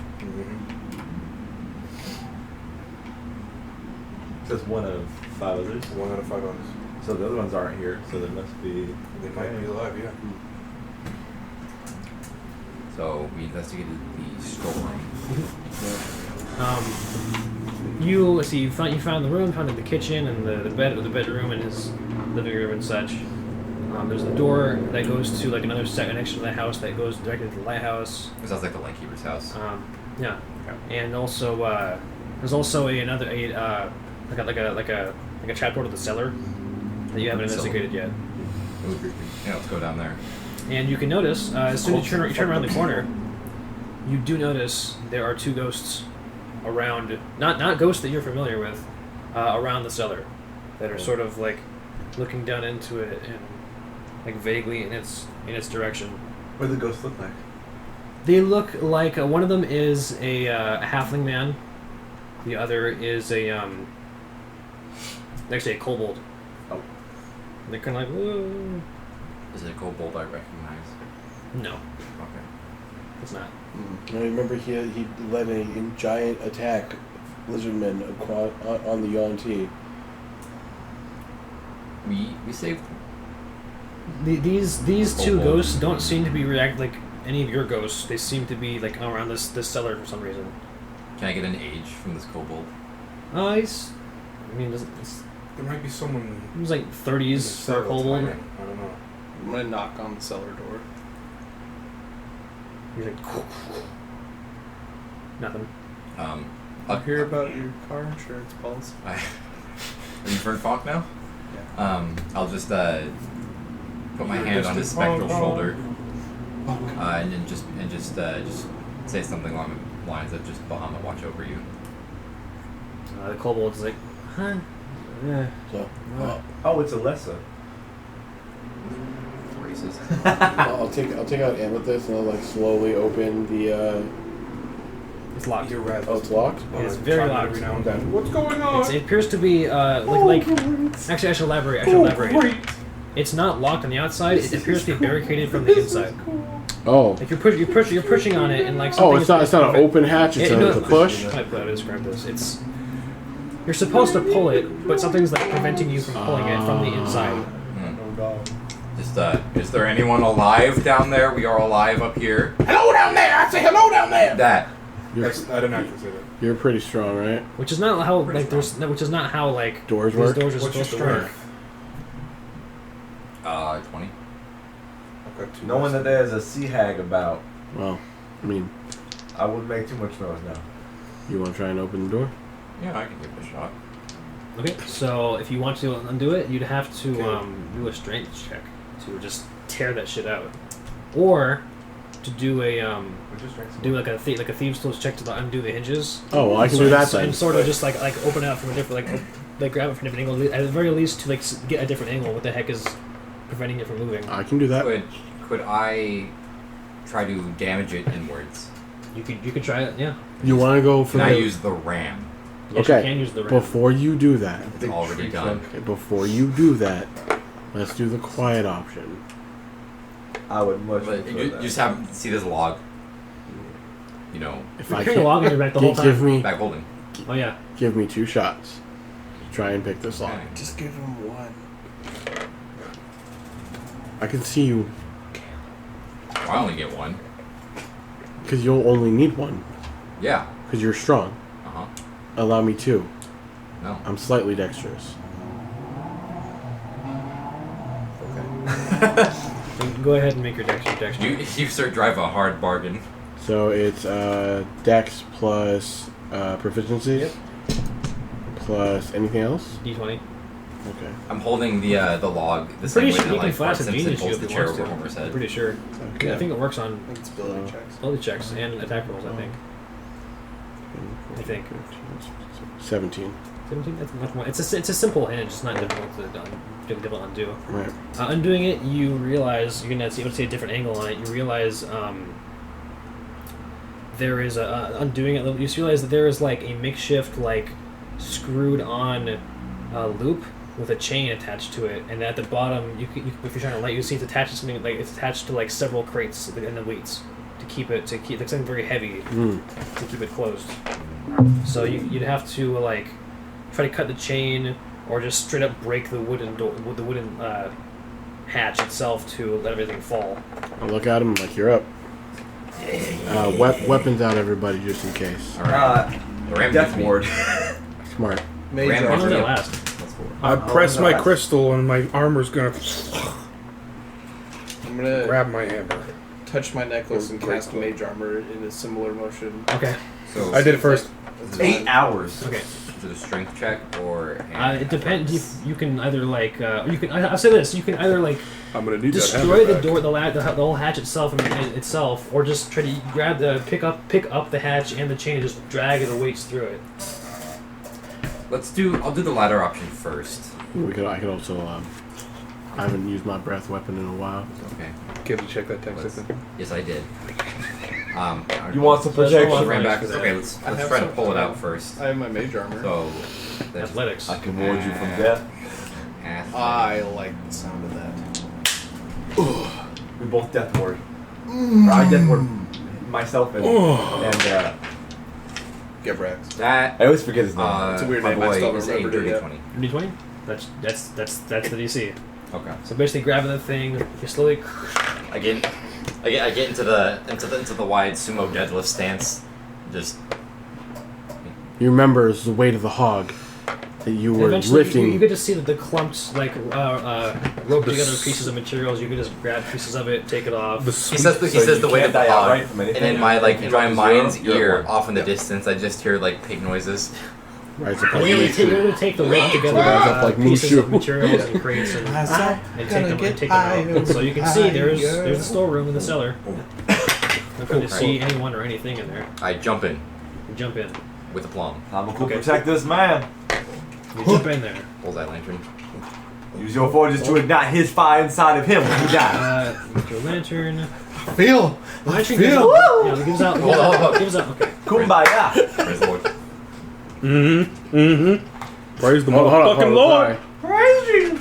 So it's 1 of 5 others. 1 out of 5 others. So the other ones aren't here, so there must be... They might be alive, yeah. So we investigated the storeroom. You found the room, found the kitchen and the bedroom and his living room and such. There's a door that goes to like another section of the house that goes directly to the lighthouse. It sounds like the lightkeeper's house. Yeah, and also there's also another trapdoor to the cellar that you haven't investigated yet. Yeah, let's go down there. And you can notice as soon as you turn around the corner, you do notice there are 2 ghosts around, not ghosts that you're familiar with, around the cellar, that are sort of like looking down into it and like vaguely in its direction. What do the ghosts look like? They look like one of them is a halfling man, the other is actually a kobold. Oh, they're kind of like, whoa. Is it a kobold I recognize? No, Okay. it's not. I remember he led a giant attack, lizardmen on the Yuan-Ti. We saved them. These 2 Kobold. ghosts don't seem to be react like any of your ghosts. They seem to be like around this cellar for some reason. Can I get an age from this kobold? There might be someone... He's like 30s for a kobold. I don't know. I'm gonna knock on the cellar door. He's like, nothing. I'll hear about your car insurance policy. Are you Vern Falk now? Yeah. I'll just put my hand on his spectral shoulder, and then just say something along the lines of just Bahama watch over you. The kobold's like, huh? Yeah. So, oh, it's a lesser. Racist. I'll take out Amethyst and I'll like slowly open the. It's locked. You're right. Oh, it's locked. It's very locked. Every now and then. What's going on? It appears to be actually, I should elaborate. It's not locked on the outside. It appears to be barricaded from the inside. Oh. Like you're pushing on it, and like Oh, something. it's not an open hatch. It's a push. How do I describe this? It's you're supposed to pull it, but something's like preventing you from pulling it from the inside. Is there anyone alive down there? We are alive up here. Hello down there! I say hello down there! That. I didn't actually say that. You're pretty strong, right? Which is not how which is not how like Doors these work? doors are What's your supposed to work. strength? 20. I've got 2 Knowing that there's a sea hag about, Well, I mean, I wouldn't make too much noise now. you want to try and open the door? Yeah, I can give it a shot. Okay, so if you want to undo it, you'd have to do a strength check to just tear that shit out, or to do a like a thieves' tools check to undo the hinges. Oh, well, I can do that then. And sort of just like open it up from a different like grab it from a different angle. At the very least, to like get a different angle. What the heck is preventing it from moving? I can do that. Could I try to damage it inwards? You could try it. Yeah. You want to go for Can I the... use the ram? Yes, Okay, you can use the ram. Before you do that, It's already done. okay, before you do that, let's do the quiet option. I would much But prefer you that. just have see this log. You know, If You're I carrying a log in your back the whole give time. me back holding. Oh yeah. 2 shots. Try and pick this lock. Okay. Just give him one. I can see you Well, I only get one. because you'll only need one Yeah. because you're strong. Uh-huh. Allow me 2. No. I'm slightly dexterous. Go ahead and make your dex check. You sir drive a hard bargain. So it's dex plus proficiency. Yep. Plus anything else? D20. Okay. I'm holding the log the Pretty same way sure that you can like Bart flash a Simpson genius holds shield the if you chair want over to. Homer's I'm head. pretty sure. Okay. I think it works on I think it's ability checks. ability checks and attack rolls. I think. I think. 17. 17? That's much more. It's a simple hinge. It's not difficult to undo. Right. Undoing it, you realize you're gonna see a different angle on it. You realize there is undoing it. You just realize that there is like a makeshift like screwed on loop with a chain attached to it, and at the bottom, you if you're trying to light, you see it's attached to something like it's attached to like several crates and the weights to keep like something very heavy to keep it closed. So you'd have to like try to cut the chain or just straight up break the wooden hatch itself to let everything fall. I look at him like, you're up. Weapons out, everybody, just in case. Death ward. Smart. Major Ram How long Major. does that Yeah. last? I press my crystal and my armor's gonna I'm gonna grab my hammer. touch my necklace and cast mage armor in a similar motion. Okay. So I did it first. Is it 8 hours. Okay. Is it a strength check or? It depends. You can either like I'll say this. You can either like I'm gonna need destroy that the hammer door, the whole hatch itself, or just try to pick up the hatch and the chain and just drag the weights through it. I'll do the latter option first. I could also. I haven't used my breath weapon in a while. Okay. back. Can you check that text? I think. Yes, I did. You want some protection? Ram back. Okay, let's try to pull it out first. I have my mage armor. So that's Athletics. I can ward you from death. I like the sound of that. We both death ward. Or I death ward myself and Get wrecked. That I always forget his name. It's a weird my name, I boy still is a remembered it dirty yet. 20. D20? That's the DC. Okay. So basically grabbing the thing, you slowly I get into the wide sumo deadlift stance. Just You remember it's the weight of the hog that you were eventually lifting. you could just see that the clumps like rope together pieces of materials, you could just grab pieces of it, take it off. The he sweet, says the you weight can't of the die hog, outright from and anything. in my You drop a mind's zero, you're ear, at one. off in the distance, I just hear like pig noises. Right, You're going to take the rope together Up like pieces Mushu. of materials and crates and take them out. So you can see there's a storeroom in the cellar. Not going to see anyone or anything in there. I jump in You jump in. with aplomb. I'm gonna Okay. protect this man. You jump in there. Bullseye lantern. Use your forges to ignite his fire inside of him when he dies. With your lantern. Feel! The lantern feel- gives out. Hold on. Gives out. Okay. Kumbaya. Praise the Lord. Praise the Hold on, motherfucking Lord. Praise you.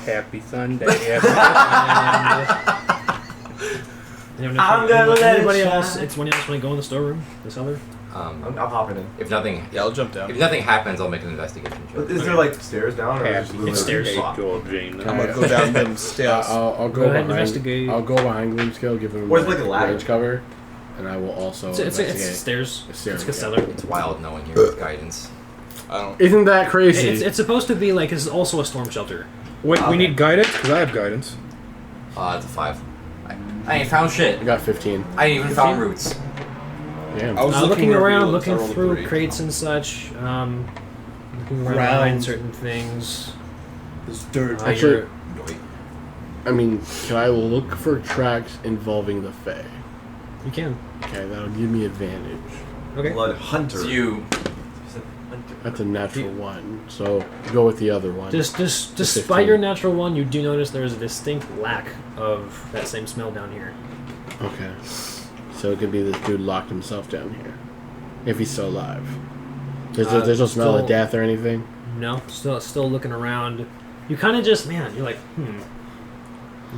Happy Sunday. I'm gonna let it Anybody else? shine. It's one else want to go in the storeroom, the cellar. I'm hopping in. If nothing happens, I'll make an investigation check. Is there like stairs down or is it Happy just stairs. Sunday, Jane. I'm gonna go down them stairs. I'll Go go ahead and behind. investigate. I'll go behind Gloomscale, give him Or it's like a ladder. range cover, and I will also It's investigate. stairs. It's stairs, It's a yeah. cellar. It's wild knowing your guidance. I don't. Isn't that crazy? It's supposed to be like it's also a storm shelter. Wait, Okay. we need guidance? Because I have guidance. It's a 5. I ain't found shit. I got 15. I ain't even found roots. Damn. I was Looking where around, we looked, I looking rolled a through 3. crates and such. Looking around Round. behind certain things. There's dirt. Actually- You're- I mean, can I look for tracks involving the Fae? you can. Okay, that'll give me advantage. Okay. blood hunter? So you That's a natural one, so go with the other one. Just The despite 15. your natural one, you do notice there is a distinct lack of that same smell down here. Okay. So it could be this dude locked himself down here. If he's still alive. There's no smell of still- death or anything? No, still looking around. You kind of just, man, you're like,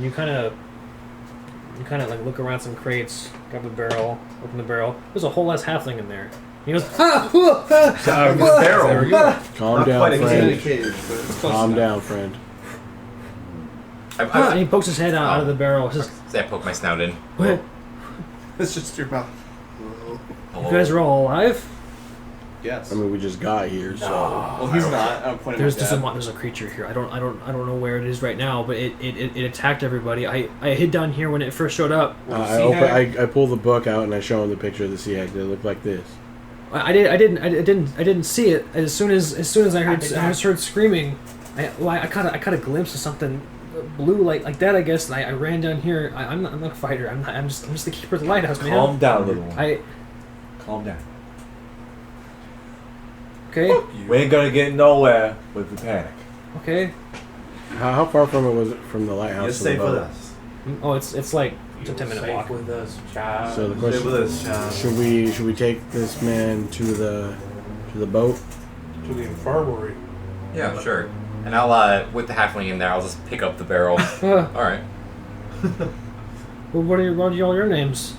You kind of like look around some crates, grab a barrel, open the barrel. There's a whole ass halfling in there. He goes, Barrel. Calm Not down, quite a It's in a friend. cave, but it's close Calm enough. down, friend. and he pokes his head out of the barrel. He says, I poke my snout in. "What? It's just your mouth. You guys are all alive?" Yes. I mean, we just got here, so... Well, he's not. I'm pointing There's at there's a creature here. I don't know where it is right now, but it attacked everybody. I hid down here when it first showed up. I pull the book out and I show him the picture of the sea hag. They look like this. I didn't see it as soon as I heard screaming. I caught a glimpse of something blue like that, I guess. And I ran down here. I'm not a fighter. I'm just the keeper of the lighthouse, man. Calm down, little one. Calm down. Okay. We ain't gonna get nowhere with the panic. Okay. How far from it was it from the lighthouse? You're to the safe with boat? us. Oh, it's like it's a 10-minute walk. with us, child. So the Stay with question: us, child. should we take this man to the boat? To the infirmary. Yeah, sure. And I'll, with the halfling in there, I'll just pick up the barrel. Alright. Well, what are all your names?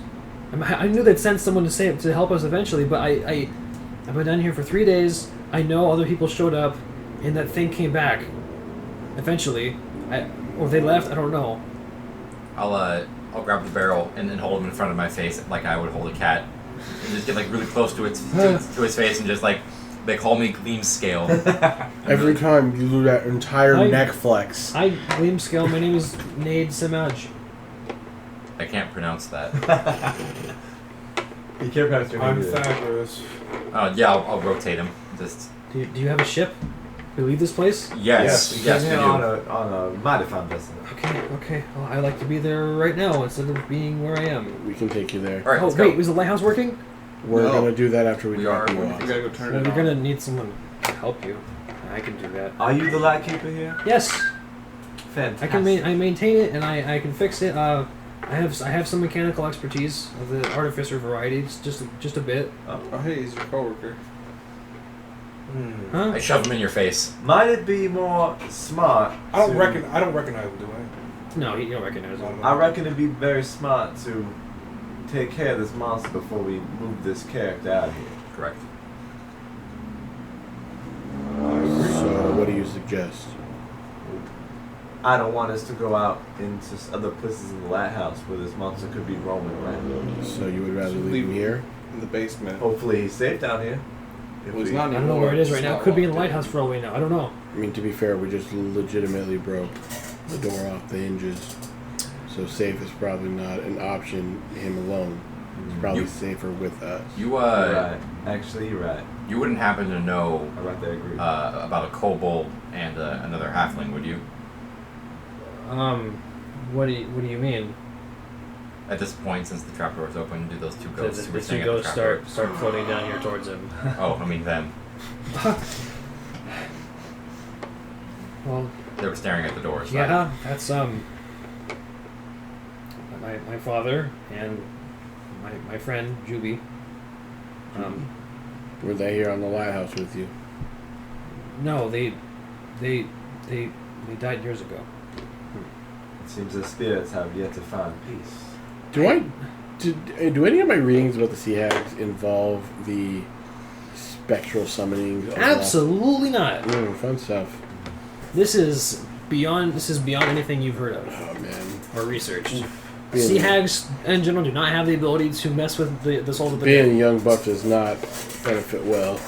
I knew they'd send someone to help us eventually, but I've been down here for 3 days. I know other people showed up, and that thing came back. Eventually, or they left. I don't know. I'll grab the barrel and then hold him in front of my face like I would hold a cat, and just get like really close to his face and just like they call me Gleam Scale. Every time you do that entire neck flex. Hi, Gleam Scale. My name is Nade Samaj. I can't pronounce that. You can't pronounce your I'm name either. Pythagoras. Yeah, I'll rotate him. Just Do you have a ship? We leave this place? yes, we yes, came we here do. on a mighty fine vessel. Okay. Well, I like to be there right now instead of being where I am. We can take you there. All right, Oh let's wait, go. was the lighthouse working? We're No. gonna do that after we We drop are. you We off. gotta go turn Well, it you're on. gonna need someone to help you. I can do that. Are you the light keeper here? Yes, Fantastic. I maintain it and I can fix it. I have some mechanical expertise of the artificer variety. It's just a bit. Oh, hey, he's your coworker. Huh? I shove him in your face. Might it be more smart? I don't to- recognize him, do I? No, you don't recognize him. I reckon it'd be very smart to take care of this monster before we move this character out of here. Correct. So what do you suggest? I don't want us to go out into other places in the lighthouse where this monster could be roaming around. So you would rather Should leave leave him here? In the basement. Hopefully he's safe down here. If Well, he's we- not I don't know where it is right now. It could be in the lighthouse for all we know. I don't know. I mean, to be fair, we just legitimately broke the door off the hinges. So safe is probably not an option. Him alone. It's probably You- safer with us. You You're right. Actually, you're right. you wouldn't happen to know I right there agree. about a kobold and another halfling, would you? What do you mean? At this point, since the trapdoor is open, do those two The, ghosts who were two staying at the ghosts trapdoor? start floating down here towards him. Oh, I mean them. Well, They were staring at the doors. yeah, that's my father and my friend Juby. Were they here on the lighthouse with you? No, they died years ago. It seems the spirits have yet to find peace. Do any of my readings about the sea hags involve the spectral summoning? Absolutely not. Fun stuff. This is beyond anything you've heard of Oh man. or researched. Being- Sea hags in general do not have the ability to mess with the souls of the Being dead. young buff does not benefit well.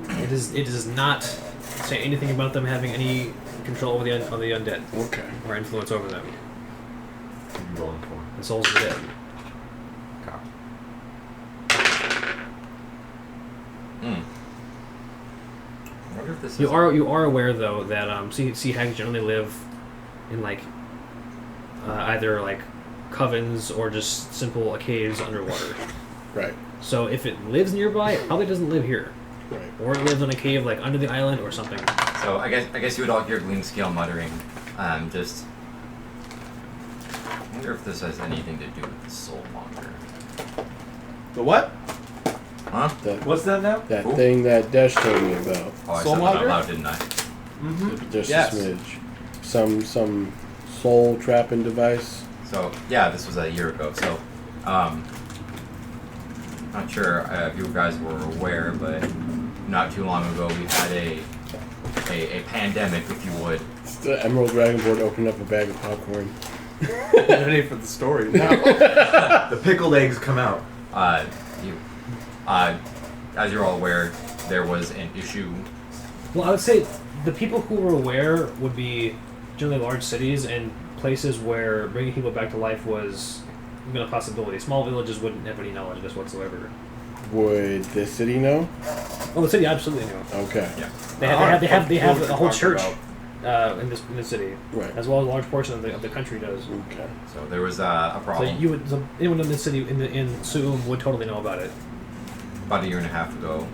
It does not say anything about them having any control over the undead Okay. or influence over them. What are you rolling for? The souls of the dead. I wonder if this You is are aware though that sea hags generally live in like either like covens or just simple caves underwater. Right. So if it lives nearby, it probably doesn't live here, Right. or it lives on a cave like under the island or something. So I guess you would all hear Gleam Scale muttering. Just. I wonder if this has anything to do with the Soulmonger. The what? Huh? What's that now? That Ooh. thing that Desh told me about. Oh, I said that out Soulmonger? loud, didn't I? Just Yes. a smidge. Some soul trapping device. So yeah, this was a year ago. So, not sure if you guys were aware, but not too long ago we had a pandemic, if you would. The Emerald Dragonborn opened up a bag of popcorn. Ready for the story now. The pickled eggs come out. As you're all aware, there was an issue. Well, I would say the people who were aware would be generally large cities and places where bringing people back to life was even a possibility. Small villages wouldn't have any knowledge of this whatsoever. Would this city know? Oh, the city absolutely knew. Okay. Yeah. They have a whole church. in this city, Right. as well as a large portion of the country does. Okay. So there was a So problem anyone in the city in Suum would totally know about it. about a year and a half ago,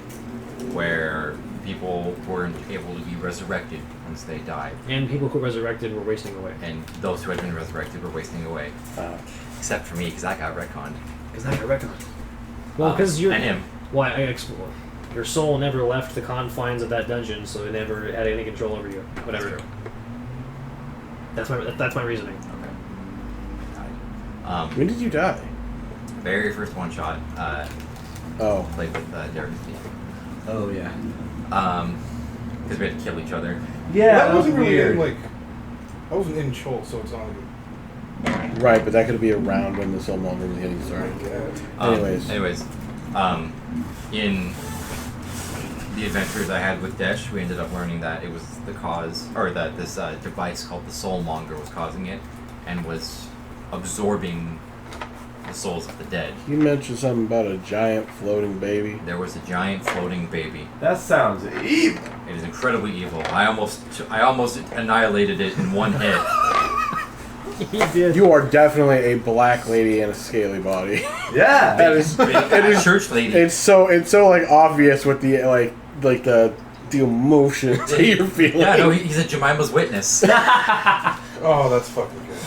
where people weren't able to be resurrected once they died, And people who resurrected were wasting away. and those who had been resurrected were wasting away. Except for me, because I got retconned. Because I recognize. Well, because you're and him. Why your soul never left the confines of that dungeon, so it never had any control over you. Whatever. That's my reasoning. Okay. When did you die? Very first one shot. Oh. Played with Derrick. Oh yeah. Because we had to kill each other. Yeah, that that was wasn't really weird. in, I wasn't in Chol, so it's not like Right, but that could be around when the Soulmonger was getting started. Anyways. In the adventures I had with Desh, we ended up learning that it was the cause, or that this device called the Soulmonger was causing it, and was absorbing the souls of the dead. You mentioned something about a giant floating baby. There was a giant floating baby. That sounds evil. It is incredibly evil. I almost annihilated it in one hit. He did. You are definitely a black lady in a scaly body. Yeah. That is. It is church lady. It's so like obvious with the like the emotion that you're feeling. Yeah, no, he's a Jemima's witness. oh, that's fucking good.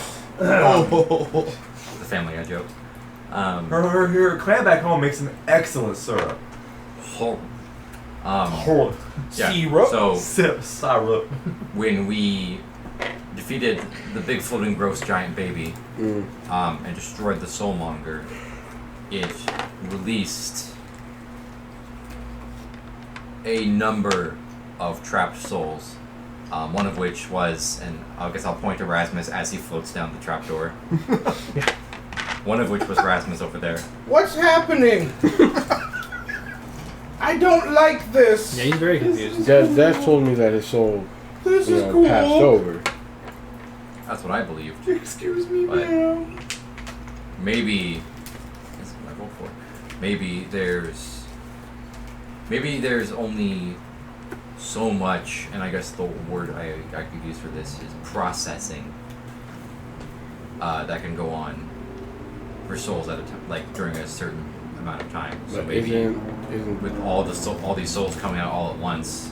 The Family Guy joke. Her clan back home makes some excellent syrup. Yeah, Syrup? so Syrup. when we defeated the big floating gross giant baby and destroyed the Soulmonger, it released a number of trapped souls, one of which was, and I guess I'll point to Rasmus as he floats down the trapdoor. One of which was Rasmus over there. What's happening? I don't like this. Yeah, he's very confused. Dad told me that his soul, This is cool. passed over. That's what I believed. Excuse me, But- ma'am. Maybe that's what I vote for. Maybe there's only so much, and I guess the word I could use for this is processing, that can go on for souls at a time, like during a certain amount of time. So But maybe isn't with all these souls coming out all at once.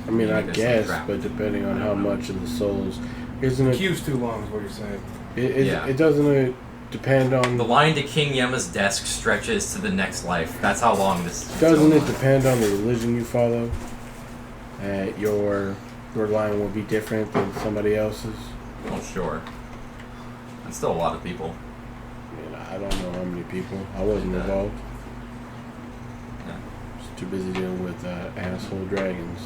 I mean, I Maybe there's guess, some crap. but depending on how much of the souls, isn't it? Queue's too long, is what you're saying. Yeah. It doesn't depend on. The line to King Yema's desk stretches to the next life. That's how long this. Doesn't goes it on. depend on the religion you follow? Your line will be different than somebody else's. Well, sure. And still a lot of people. I mean, I don't know how many people. I wasn't involved. Yeah. Just too busy dealing with asshole dragons.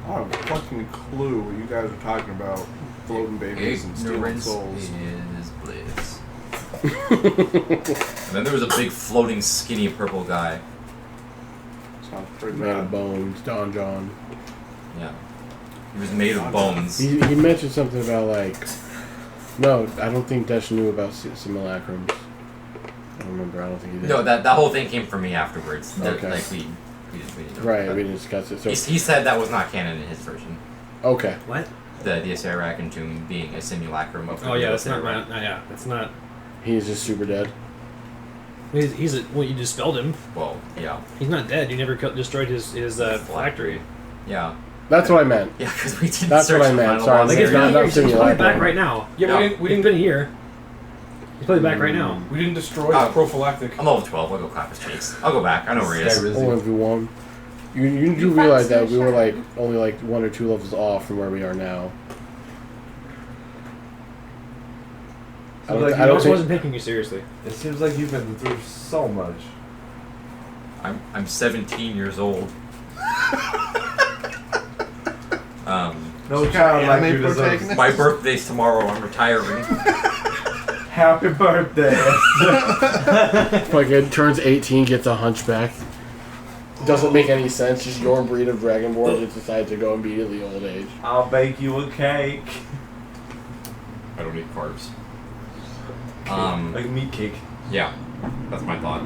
I don't have a fucking clue what you guys are talking about. Floating babies and stealing Ignorance souls. is bliss. And then there was a big floating skinny purple guy. Sounds pretty Man of bad. bones, Don John. Yeah. He was made of bones. He mentioned something about like. No, I don't think Desh knew about simulacrums. I don't remember. I don't think he did. No, that whole thing came from me afterwards. Okay. Like we didn't know Right, about we that. didn't discuss it. So He said that was not canon in his version. okay. What? The Asarakan tomb being a simulacrum of the Oh yeah, real that's not Asarakan. right. Yeah, that's not. He's just super dead. Well, you dispelled him. Well, yeah. He's not dead. You never destroyed his phylactery. Yeah. Yeah, what I meant. Yeah, because we didn't That's search what I the meant, final sorry. boss Like, Like it's area. not he's probably simulacrum. back right now. Yeah, No. we He's didn't. been here. He's probably back right now. We didn't destroy Oh. the prophylactic. I'm level 12. I'll go clap his cheeks. I'll go back. I know where he is. OMV1. You do realize that we were like only like 1 or 2 levels off from where we are now. I So, don't, like, I I don't just think. wasn't taking you seriously. It seems like you've been through so much. I'm 17 years old. No child like you anime deserves. protagonist? My birthday's tomorrow. I'm retiring. Happy birthday. Fucking turns 18, gets a hunchback. Doesn't make any sense. Just your breed of dragonborn just decides to go immediately old age. I'll bake you a cake. I don't eat carbs. Like meat cake. Yeah, that's my thought.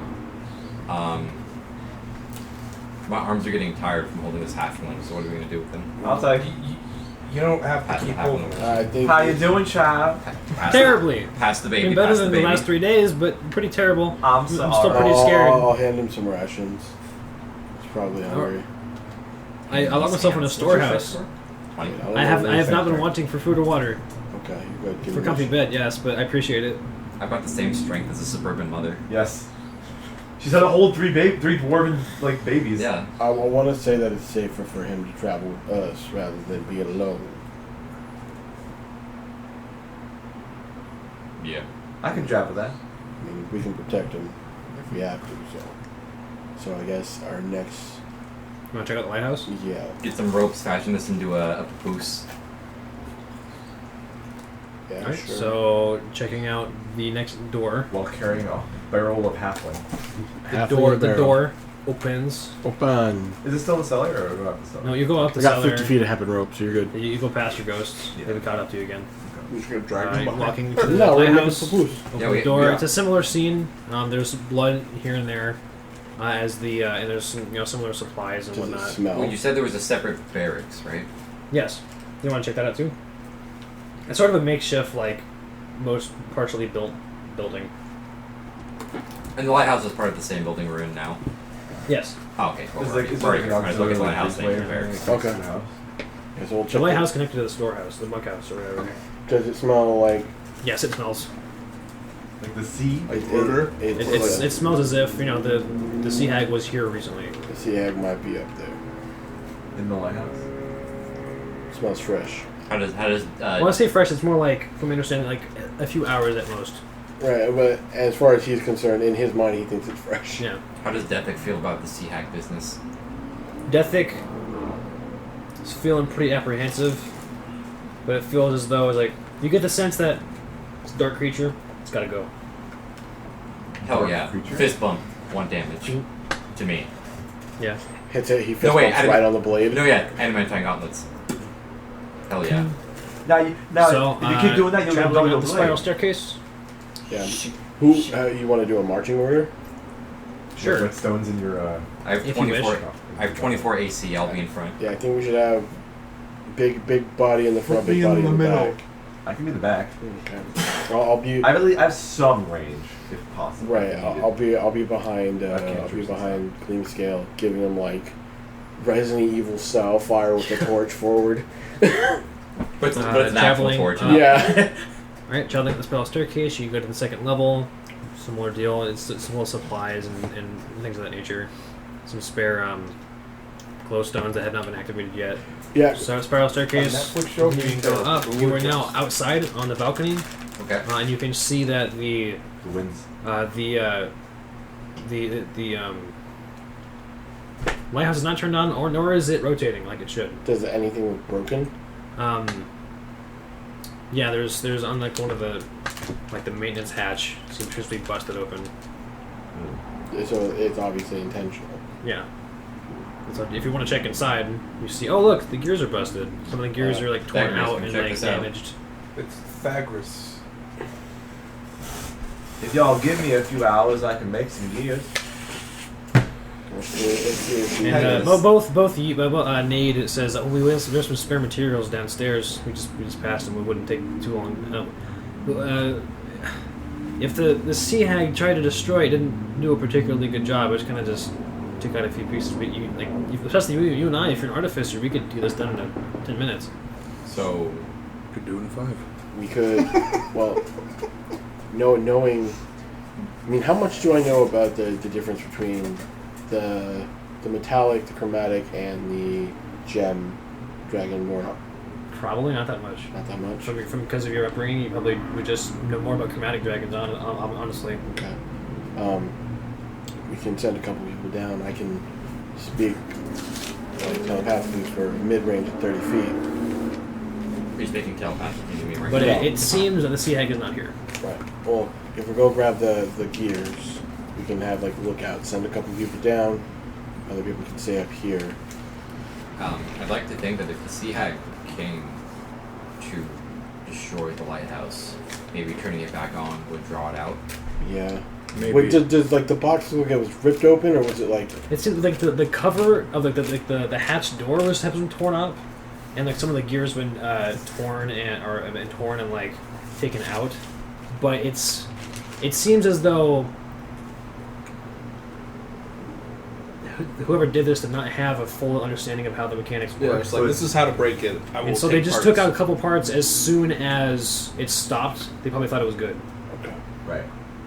My arms are getting tired from holding this halfling, so what are we gonna do with them? I'll take. You don't have to keep holding it. I think. How you doing, child? Terribly. Pass the baby. Been better pass than the the baby. last 3 days, but pretty terrible. I'm still sorry. pretty scared. I'll hand him some rations. He's probably hungry. I locked myself in a storehouse. 20. I have not been wanting for food or water. Okay, you're good. Give For me comfy this. bed, yes, but I appreciate it. I've got the same strength as a suburban mother. Yes. She's had to hold three dwarven like babies. Yeah. I want to say that it's safer for him to travel with us rather than be alone. Yeah. I can drive with that. I mean, we can protect him if we have to. So I guess our next, You want to check out the lighthouse? yeah. Get some ropes, fashion this into a papoose. Yeah, Alright, sure. so checking out the next door. While carrying a barrel of halfling. The door opens. Open. Is it still in the cellar or go out the cellar? No, you go up the I got cellar. 50 feet of happen rope, so you're good. You go past your ghosts. Yeah. They haven't caught up to you again. We're just gonna drag Walking to the No, we're making lighthouse. papoose. Open Yeah, the door. yeah. It's a similar scene. There's blood here and there, as the and there's some similar supplies and Does it whatnot. smell? Well, you said there was a separate barracks, right? Yes, you want to check that out too. It's sort of a makeshift, like most partially built building. And the lighthouse is part of the same building we're in now. Yes, Oh, okay. Cool. It's We're like it's already- like an might as well get the auxiliary lighthouse gateway thing or there. something. Okay. It's house. Yeah, so we'll the check lighthouse connected to the storehouse, the bunkhouse or whatever. Does it smell like Yes, it smells. Like the sea. It smells as if the sea hag was here recently. The sea hag might be up there. In the lighthouse. It smells fresh. How does When I say fresh, it's more like, from my understanding, like a few hours at most. Right, but as far as he's concerned, in his mind, he thinks it's fresh. Yeah. how does Derrick feel about the sea hag business? Dethic is feeling pretty apprehensive, but it feels as though it's like you get the sense that it's a dark creature. It's got to go. Hell Dark yeah. creature. Fist bump, 1 damage to me. Yeah. Hits it, he fist No, wait, bumps right on the blade. No, yeah, adamantine gauntlets. Hell yeah. Now, So if you keep doing that, you'll get traveling double up the blade. spiral staircase. Yeah. Who? You want to do a marching order? Sure. Red stones in your. I have If you 24. wish. I have 24 AC. I'll be in front. Yeah, I think we should have big body in the front, Put me big body in in the the middle. back. I can be the back. Okay. I'll be I have some range, if possible. right. I'll be behind. I can't I'll be choose behind Clean Scale, giving him like Resident Evil style fire with the torch forward. But it's an actual traveling torch. up. Yeah. Alright, traveling up the spiral staircase, you go to the second level. Similar deal. It's some little supplies and things of that nature. Some spare glow stones that have not been activated yet. Yeah. So spiral staircase. Netflix show? You can go up. You are now outside on the balcony, Okay. and you can see that the The winds. lighthouse is not turned on, nor is it rotating like it should. Does anything look broken? Yeah, there's on like one of the the maintenance hatch seems to be busted open. So it's obviously intentional. Yeah. So if you want to check inside, you see, oh look, the gears are busted. Some of the gears are like torn Thagris, out come and check like this out. damaged. It's Thagris. If y'all give me a few hours, I can make some gears. Let's see if we- And both Nade says, oh, there's some spare materials downstairs. We just passed them. We wouldn't take too long. If the sea hag tried to destroy it, didn't do a particularly good job. It was kind of just took out a few pieces. But especially you and I, if you're an artificer, we could do this done in 10 minutes. So, Could do it in 5. We could, well, knowing. I mean, how much do I know about the difference between the metallic, the chromatic, and the gem dragonborn? Probably not that much. Not that much. From because of your upbringing, you probably would just know more about chromatic dragons. Honestly. Okay. We can send a couple people down. I can speak telepathically for mid-range at 30 feet. you're speaking telepathically to me right But now. it seems that the sea hag is not here. Right. Well, if we go grab the gears, we can have like a lookout. Send a couple people down. Other people can stay up here. I'd like to think that if the sea hag came to destroy the lighthouse, maybe turning it back on would draw it out. Yeah. Maybe. Wait, does like the box look like it was ripped open, or was it like? It seems like the cover of the hatch door was have been torn up, and like some of the gears been torn and like taken out, but it seems as though whoever did this did not have a full understanding of how the mechanics Yeah, work. it's like, this is how to break it. I will And so take they just parts. took out a couple parts as soon as it stopped. They probably thought it was good. Okay. Right.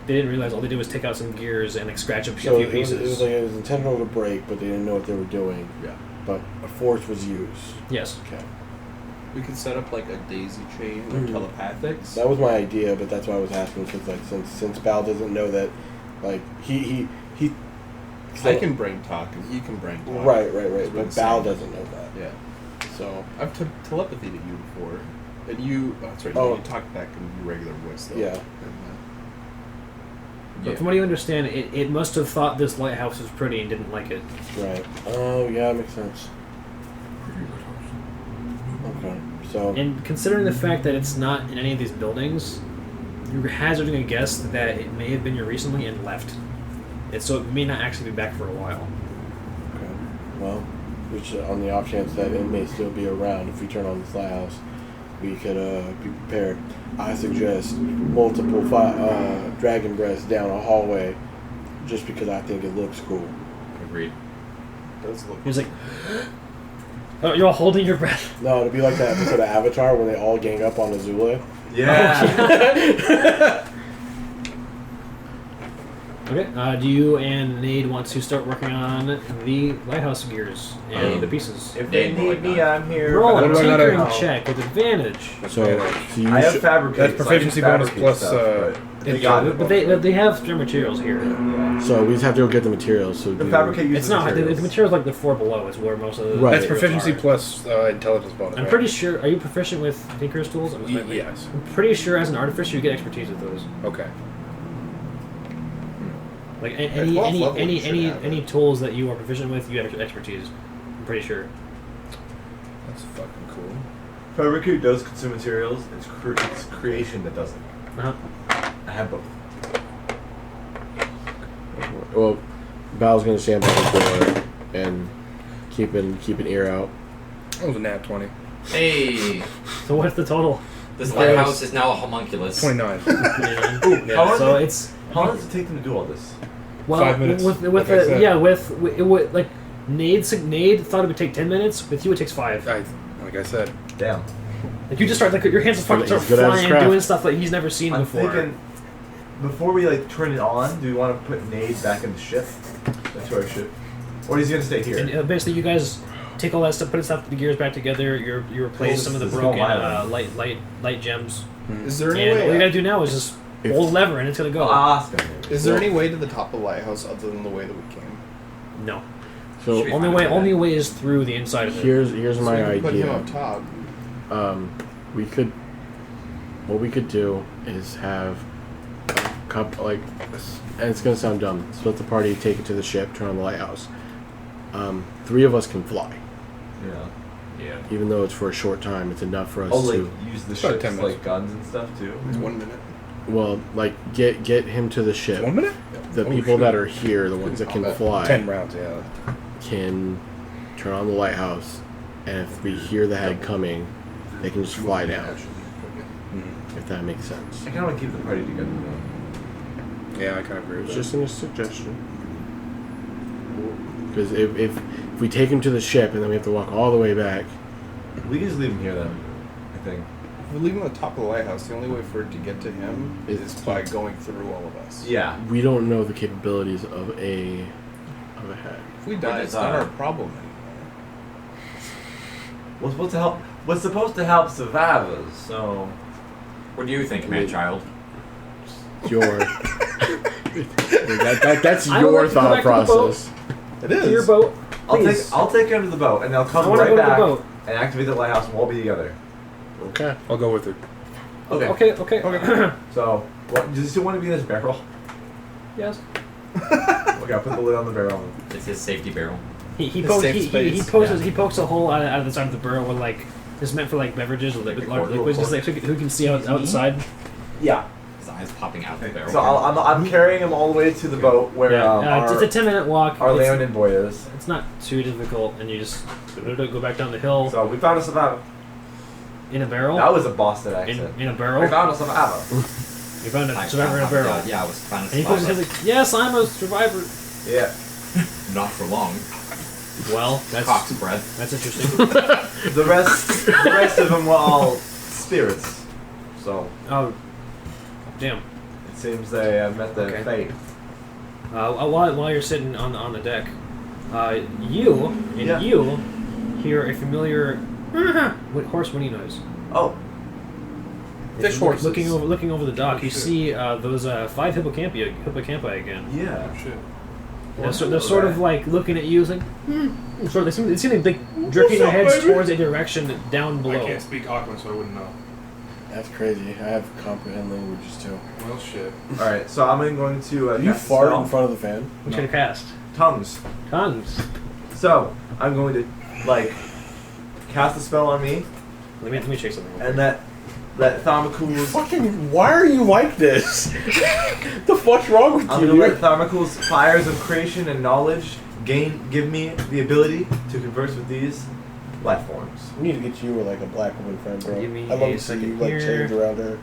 They didn't realize all they did was take out some gears and like scratch a So few it was pieces. like it was intentional to break, but they didn't know what they were doing. Yeah. But a force was used. Yes. Okay. We could set up like a daisy chain or Mhm. telepathics. That was my idea, but that's why I was asking because like since Bal doesn't know that, like he. I can brain talk and he can brain talk. Right. It's But insane. Bal doesn't know that. Yeah. So I've telepathied at you before. And you... Oh, that's right. Oh. You talked back in your regular voice, though. Yeah. But from what you understand, it must have thought this lighthouse was pretty and didn't like it. right. Oh yeah, makes sense. Okay. So And considering the fact that it's not in any of these buildings, you're hazarding a guess that it may have been here recently and left. And so it may not actually be back for a while. okay. Well, which on the off chance that it may still be around, if we turn on this lighthouse, we could be prepared. I suggest multiple dragon breaths down a hallway, just because I think it looks cool. Agreed. It does look... He was like, oh, you're all holding your breath. No, it'd be like that episode of Avatar when they all gang up on Azula. Yeah. Okay, do you and Nade want to start working on the lighthouse gears and the pieces? If they Name need me, like I'm here. Roll but a I don't not tinkering know. check with advantage. So you I have should- fabricate. That's so I proficiency can bonus fabricate plus, stuff, but they got it. But they have their materials here. Yeah. So we just have to go get the materials. So The do- fabricate uses It's not materials. the materials like the floor below is where most of the Right. That's materials proficiency are. plus intelligence bonus. I'm right? pretty sure. Are you proficient with Tinker's tools? Yes. I'm pretty sure as an artificer you get expertise with those. Okay. Like At 12th level, you should have any it. tools that you are proficient with, you have expertise. I'm pretty sure. That's fucking cool. Fabricate does consume materials. It's creation that doesn't. Uh-huh. I have both. Well, Bal's gonna stand by the door and keep an ear out. That was a nat 20. Hey, So what's the total? this lighthouse is now a homunculus. 29. Yeah, how long so did- it's How long does it take them to do all this? well 5 minutes, with like I said. it would like Nade thought it would take 10 minutes. With you, it takes 5. Like I said. Damn. Like you just start like your hands will fucking start He's good at his flying, craft. doing stuff like he's never seen I'm before. thinking, before we like turn it on, do we want to put Nade back in the ship? That's where I should. Or is he gonna stay here? And basically, you guys take all that stuff, put the gears back together. You replace some of the This is broken all mine. light gems. Is there any And all you way... gotta do now is just If- pull the lever and it's gonna go. I'll ask him. Maybe. Is there any way to the top of the lighthouse other than the way that we came? No, So Should be only fine way with only that. way is through the inside of it. here's my so we could put him idea. up top. We could. What we could do is have a couple and it's gonna sound dumb. Split the party, take it to the ship, turn on the lighthouse. 3 of us can fly, Yeah. Yeah. even though it's for a short time. It's enough for us Oh, like to. use the About ships 10 minutes. like guns and stuff too. It's 1 minute. Well, like get him to the ship. 1 minute? The Oh, people shit. that are here, the ones that can Combat. fly, 10 rounds, yeah. can turn on the lighthouse, and if we hear the head coming, they can just fly down. If that makes sense. I kind of want to keep the party together though. Yeah, I kind of agree with It's that. just a suggestion. Because if we take him to the ship and then we have to walk all the way back, We can just leave him here then. I think. If we leave him on the top of the lighthouse, the only way for it to get to him is by going through all of us. Yeah. we don't know the capabilities of a head. If we die, it's not our problem anymore. What's supposed to help survivors? So. What do you think, man child? Your that's I would your like to go thought back to the boat. process. It To your boat, please. I'll take him to the boat and they'll I come wanna right go to the back boat. and activate the lighthouse and we'll all be together. Okay. I'll go with her. Okay. Okay. So, what, does he still want to be in this barrel? Yes. Okay, I'll put the lid on the barrel. It's his safety barrel. He The pokes safe he space. pokes he pokes a hole out of the side of the barrel where like it's meant for like beverages or Like liquid, the cork, liquids, just like who can see outside. Yeah. his eyes popping out the barrel. So I'm carrying him all the way to the boat where it's a 10-minute walk. our It's- Leonin boy is. It's not too difficult, and you just go back down the hill So we found a survivor. in a barrel. That was a Boston accent. In a We barrel. found a survivor. You found a survivor in a barrel. Yeah, I was finding And he puts his survivor. hands like, yes, I'm a survivor. Yeah. Not for long. Well, Cock's breath. that's interesting. The rest of them were all spirits. So Oh, damn. it seems they met their Okay. fate. While you're sitting on the deck, you hear a familiar horse whinny noise. Oh, Fish horses. Looking over the dock, you see those 5 hippocampi again. yeah. Shit. They're sort of like looking at you, like, sort of. They seem like jerking their heads towards a direction down I below. can't speak Auckland, so I wouldn't know. That's crazy. I have comprehend languages too. Well, shit. All right, so I'm going to. You cast a fart spell. in front of the fan. What kind of cast? Tongues. Tongues. So I'm going to cast a spell on me, Let me check something. and that Tharmacool's. Fucking, why are you like this? The fuck's wrong with I'm you? gonna let Tharmacool's fires of creation and knowledge give me the ability to converse with these life forms. We need to get you like a black woman friend, bro. Give me I love a to see you second like here. change around her.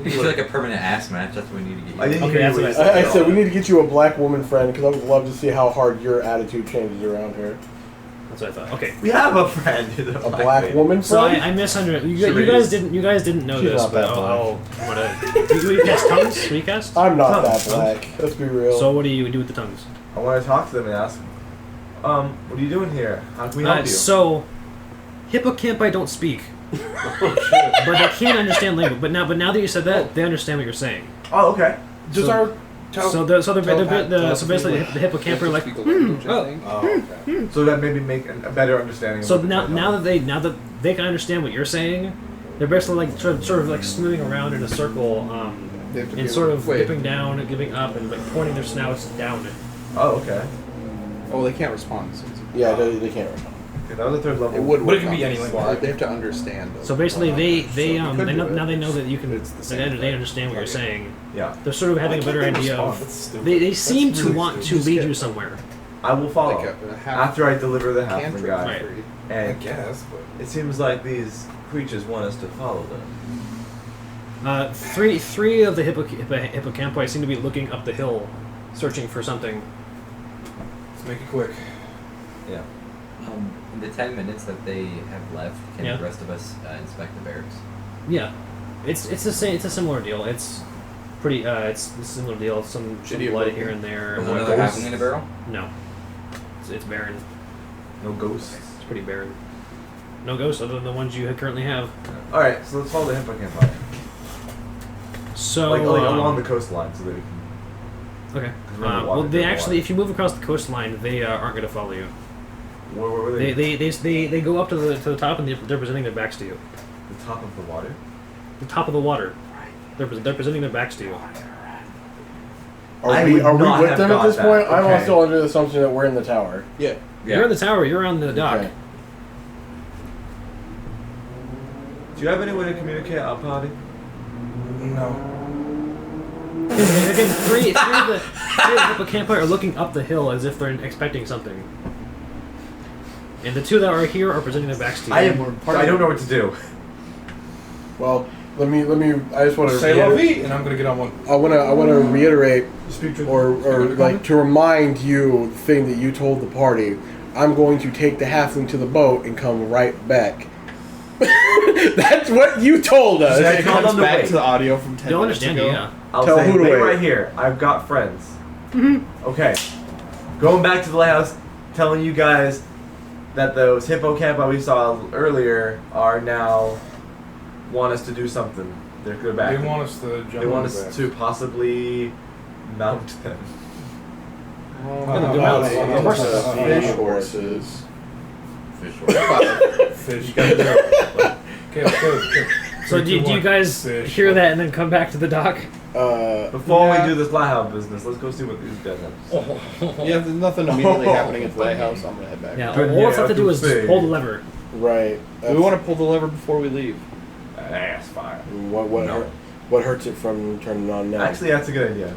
You feel like a permanent ass match. That's what we need to get you. I didn't Okay, hear that's you what when I you I said we need to get you a black woman friend because I would love to see how hard your attitude changes around her. That's what I thought. Okay. We have a friend. A black lady. woman So friend? I misunderstood. You Charades. guys didn't know She's this, not but that I'm gonna. You cast tongues? What do you cast? I'm not Tongues. that black. Let's be real. So what do you do with the tongues? I want to talk to them and ask, what are you doing here? How can we help you? So, hippocampi don't speak, but they can understand language. But now that you said that, they understand what you're saying. Oh, okay. Does So- our So basically the hippocampi are like. Oh, okay. So that maybe make a better understanding. Of So what now that they can understand what you're saying, they're basically like sort of like smoothing around in a circle, They have to be and able sort to- of wait. dipping down and giving up and like pointing their snouts down. Oh, okay. Oh, they can't respond. So yeah, they can't respond. Okay, that was a third level. it would. But it work can on be any this. language. They have to understand. So basically, they could do it. now they know that you can. It's the same They understand what you're saying. Yeah, They're sort of having a better idea of. They seem to want to lead you somewhere. I will follow Like a half after I deliver the halfling cantrip. guy. Right. I And guess, but it seems like these creatures want us to follow them. Three of the hippocampi seem to be looking up the hill, searching for something. let's make it quick. Yeah. In the 10 minutes that they have left, can Yeah. the rest of us inspect the barracks? Yeah, it's the same. It's a similar deal. It's pretty. It's a similar deal. Some Shitty blood looking. here and there. Is No another ghosts. halfling in a barrel? No, it's barren. No ghosts. It's pretty barren. No ghosts other than the ones you currently have. All right, so let's follow the hippocampi. So Like along the coastline, so that we can. Okay. 'Cause we're in the Well, water, they they're in the actually, water. if you move across the coastline, they aren't going to follow you. Where were they? They go up to the top and they're presenting their backs to you. The top of the water. The top of the water. They're presenting their backs to you. Are I we would not with have them at got this that. point? I'm Okay. also under the assumption that we're in the tower. Yeah. You're in the tower. You're on the dock. Okay. Do you have any way to communicate our party? No. Again, three of the hippocampi are looking up the hill as if they're expecting something. And the two that are here are presenting their backs to you. I don't know what to do. Well, let me. I just want to. Say la vie, and I'm gonna get on one. I want to reiterate, Speak to or like to remind you the thing that you told the party. I'm going to take the halfling to the boat and come right back. That's what you told us. Zach, It Tell comes them to back wait. to the audio from 10 They'll minutes understand ago. you, yeah. I'll Tell say, who to wait wait. right here. I've got friends. Okay. Going back to the lighthouse, telling you guys that those hippocampi we saw earlier are now want us to do something. They're back. They want us to jump. They want us to possibly mount them. Fish horses. Fish. Okay. So do you guys hear that and then come back to the dock? Before we do this lighthouse business, let's go see what these guys have. Yeah, there's nothing immediately happening at the lighthouse. I'm gonna head back. Yeah. Good, All it's yeah, have to do is just see. pull the lever. Right. Do we want to pull the lever before we leave? That's fire. What What hurts it from turning on now? Actually, that's a good idea.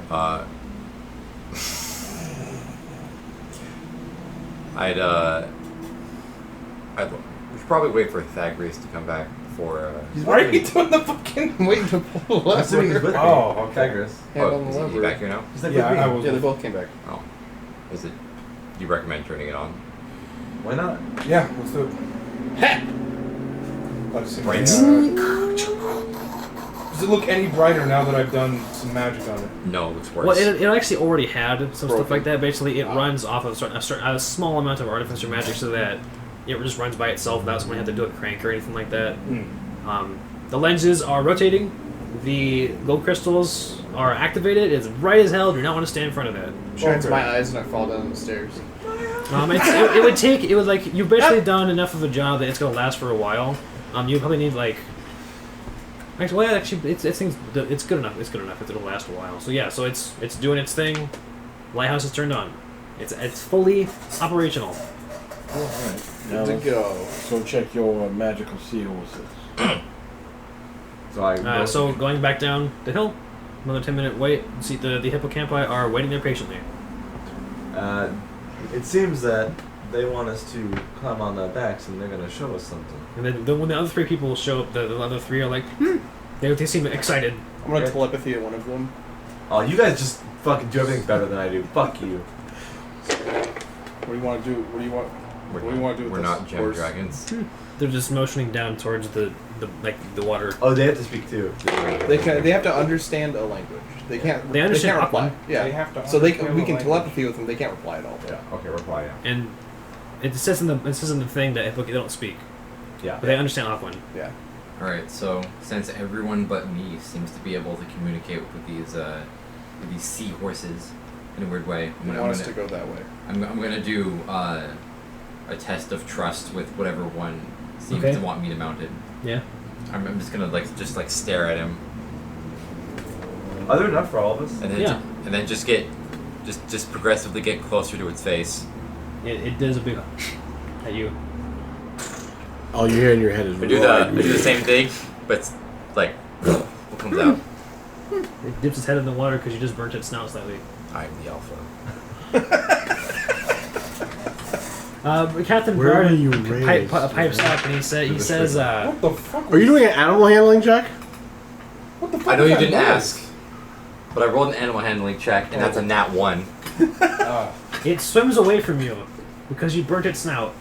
We should probably wait for Thagrius to come back before. Why are you doing the fucking waiting to pull the I'm assuming he's lever? with me. Oh, okay. Tigris. Handle the is he lever. back here now? He's like Yeah, with me. I was. Yeah, they both came back. Oh, is it? Do you recommend turning it on? Why not? Yeah, let's do it. Let's see. Right. Does it look any brighter now that I've done some magic on it? No, it looks worse. Well, it actually already had some stuff Broken. like that. Basically, it runs off of a small amount of artificer magic, so that it just runs by itself without someone having to do a crank or anything like that. The lenses are rotating. The glow crystals are activated. It's bright as hell. Do not want to stand in front of that. Shines my eyes and I fall down the stairs. It would like you've basically done enough of a job that it's gonna last for a while. You probably need like. Actually, it's good enough. It's good enough. It'll last a while. So yeah, so it's doing its thing. Lighthouse is turned on. It's fully operational. Alright. Good to go. So check your magical seals. So going back down the hill, another 10-minute wait. See the hippocampi are waiting there patiently. It seems that they want us to climb on their backs and they're going to show us something. And then when the other three people show up, the other three are like, they seem excited. I'm gonna telepathy at one of them. Oh, you guys just fucking do everything better than I do. Fuck you. What do you want to do? What do you want? What do you want to do with We're this not gem horse? dragons. They're just motioning down towards the water. Oh, they have to speak too. They have to understand a language. They can't. They understand can't reply. Aquan. Yeah. They have to So we understand can the language. telepathy with them. They can't reply at all. Yeah. Okay, reply. Yeah. And it says in the thing that they don't speak, Yeah. but they understand Aquan. Yeah. All right. So since everyone but me seems to be able to communicate with these seahorses in a weird way, They want us to go that way. I'm gonna do a test of trust with whatever one seems Okay. to want me to mount it. Yeah. I'm just gonna stare at him Are there enough for all of us? and then Yeah. and then just progressively get closer to its face. It does a big at you. All you hear in your head is I do the same thing, but it's like what comes out? It dips its head in the water because you just burnt its snout slightly. I'm the alpha. Captain Where were Brard you raised? pipes up and he says, What the fuck? Are you doing an animal handling check? What the fuck? I know is you that didn't noise? ask, but I rolled an animal handling check, and that's a nat 1. it swims away from you because you burnt its snout.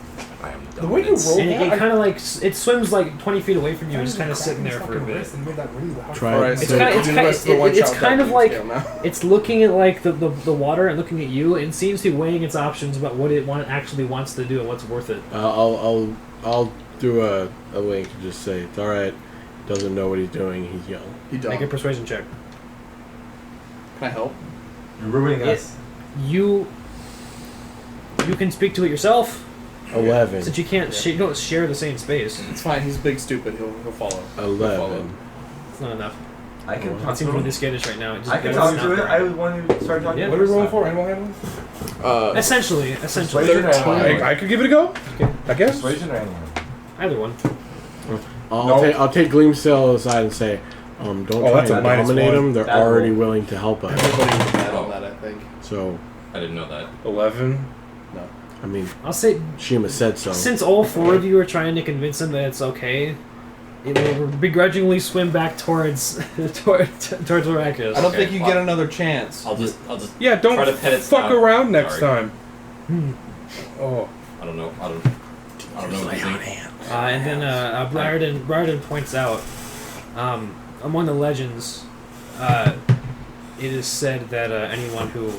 I am The way you dominant. roll And that, it kind of like it swims like 20 feet away from you, just kind of Fucking sitting there for a fucking bit. wrist and made that ring loud. Try Alright, It's so kinda- do the rest of the one it's shot kind of that like- scale now. It's looking at like the water and looking at you, and seems to be weighing its options about what it actually wants to do and what's worth it. I'll do a link and just say it's all right. Doesn't know what he's doing. He's young. He Make a don't. persuasion check. Can I help? You're ruining It- us. You can speak to it yourself, 11. since you can't. You don't share the same space. It's fine. He's big, stupid. He'll follow. 11. It's not enough. I can It talk seems to really it. skittish right now. It just I can it's talk not to it. right. I was one who started talking. Yeah. What are we rolling for? Animal handling? Essentially. Persuasion or animal handling? I could give it a go. I guess. Persuasion or animal handling? Either one. I'll take Gleamsail aside and say, don't try that's and a minus dominate one. them. They're That already roll. willing to help us. Everybody was mad on that, I think. So, I didn't know that. 11. I mean, I'll say Shima said so. since all four of you are trying to convince him that it's okay, it will begrudgingly swim back towards towards Arrakis. I don't Okay. think you get another chance. I'll just Yeah, don't Try to pet its fuck snout. around next Sorry. time. Oh. I don't know. I don't know. What you think. And then Briarden points out, among the legends, it is said that anyone who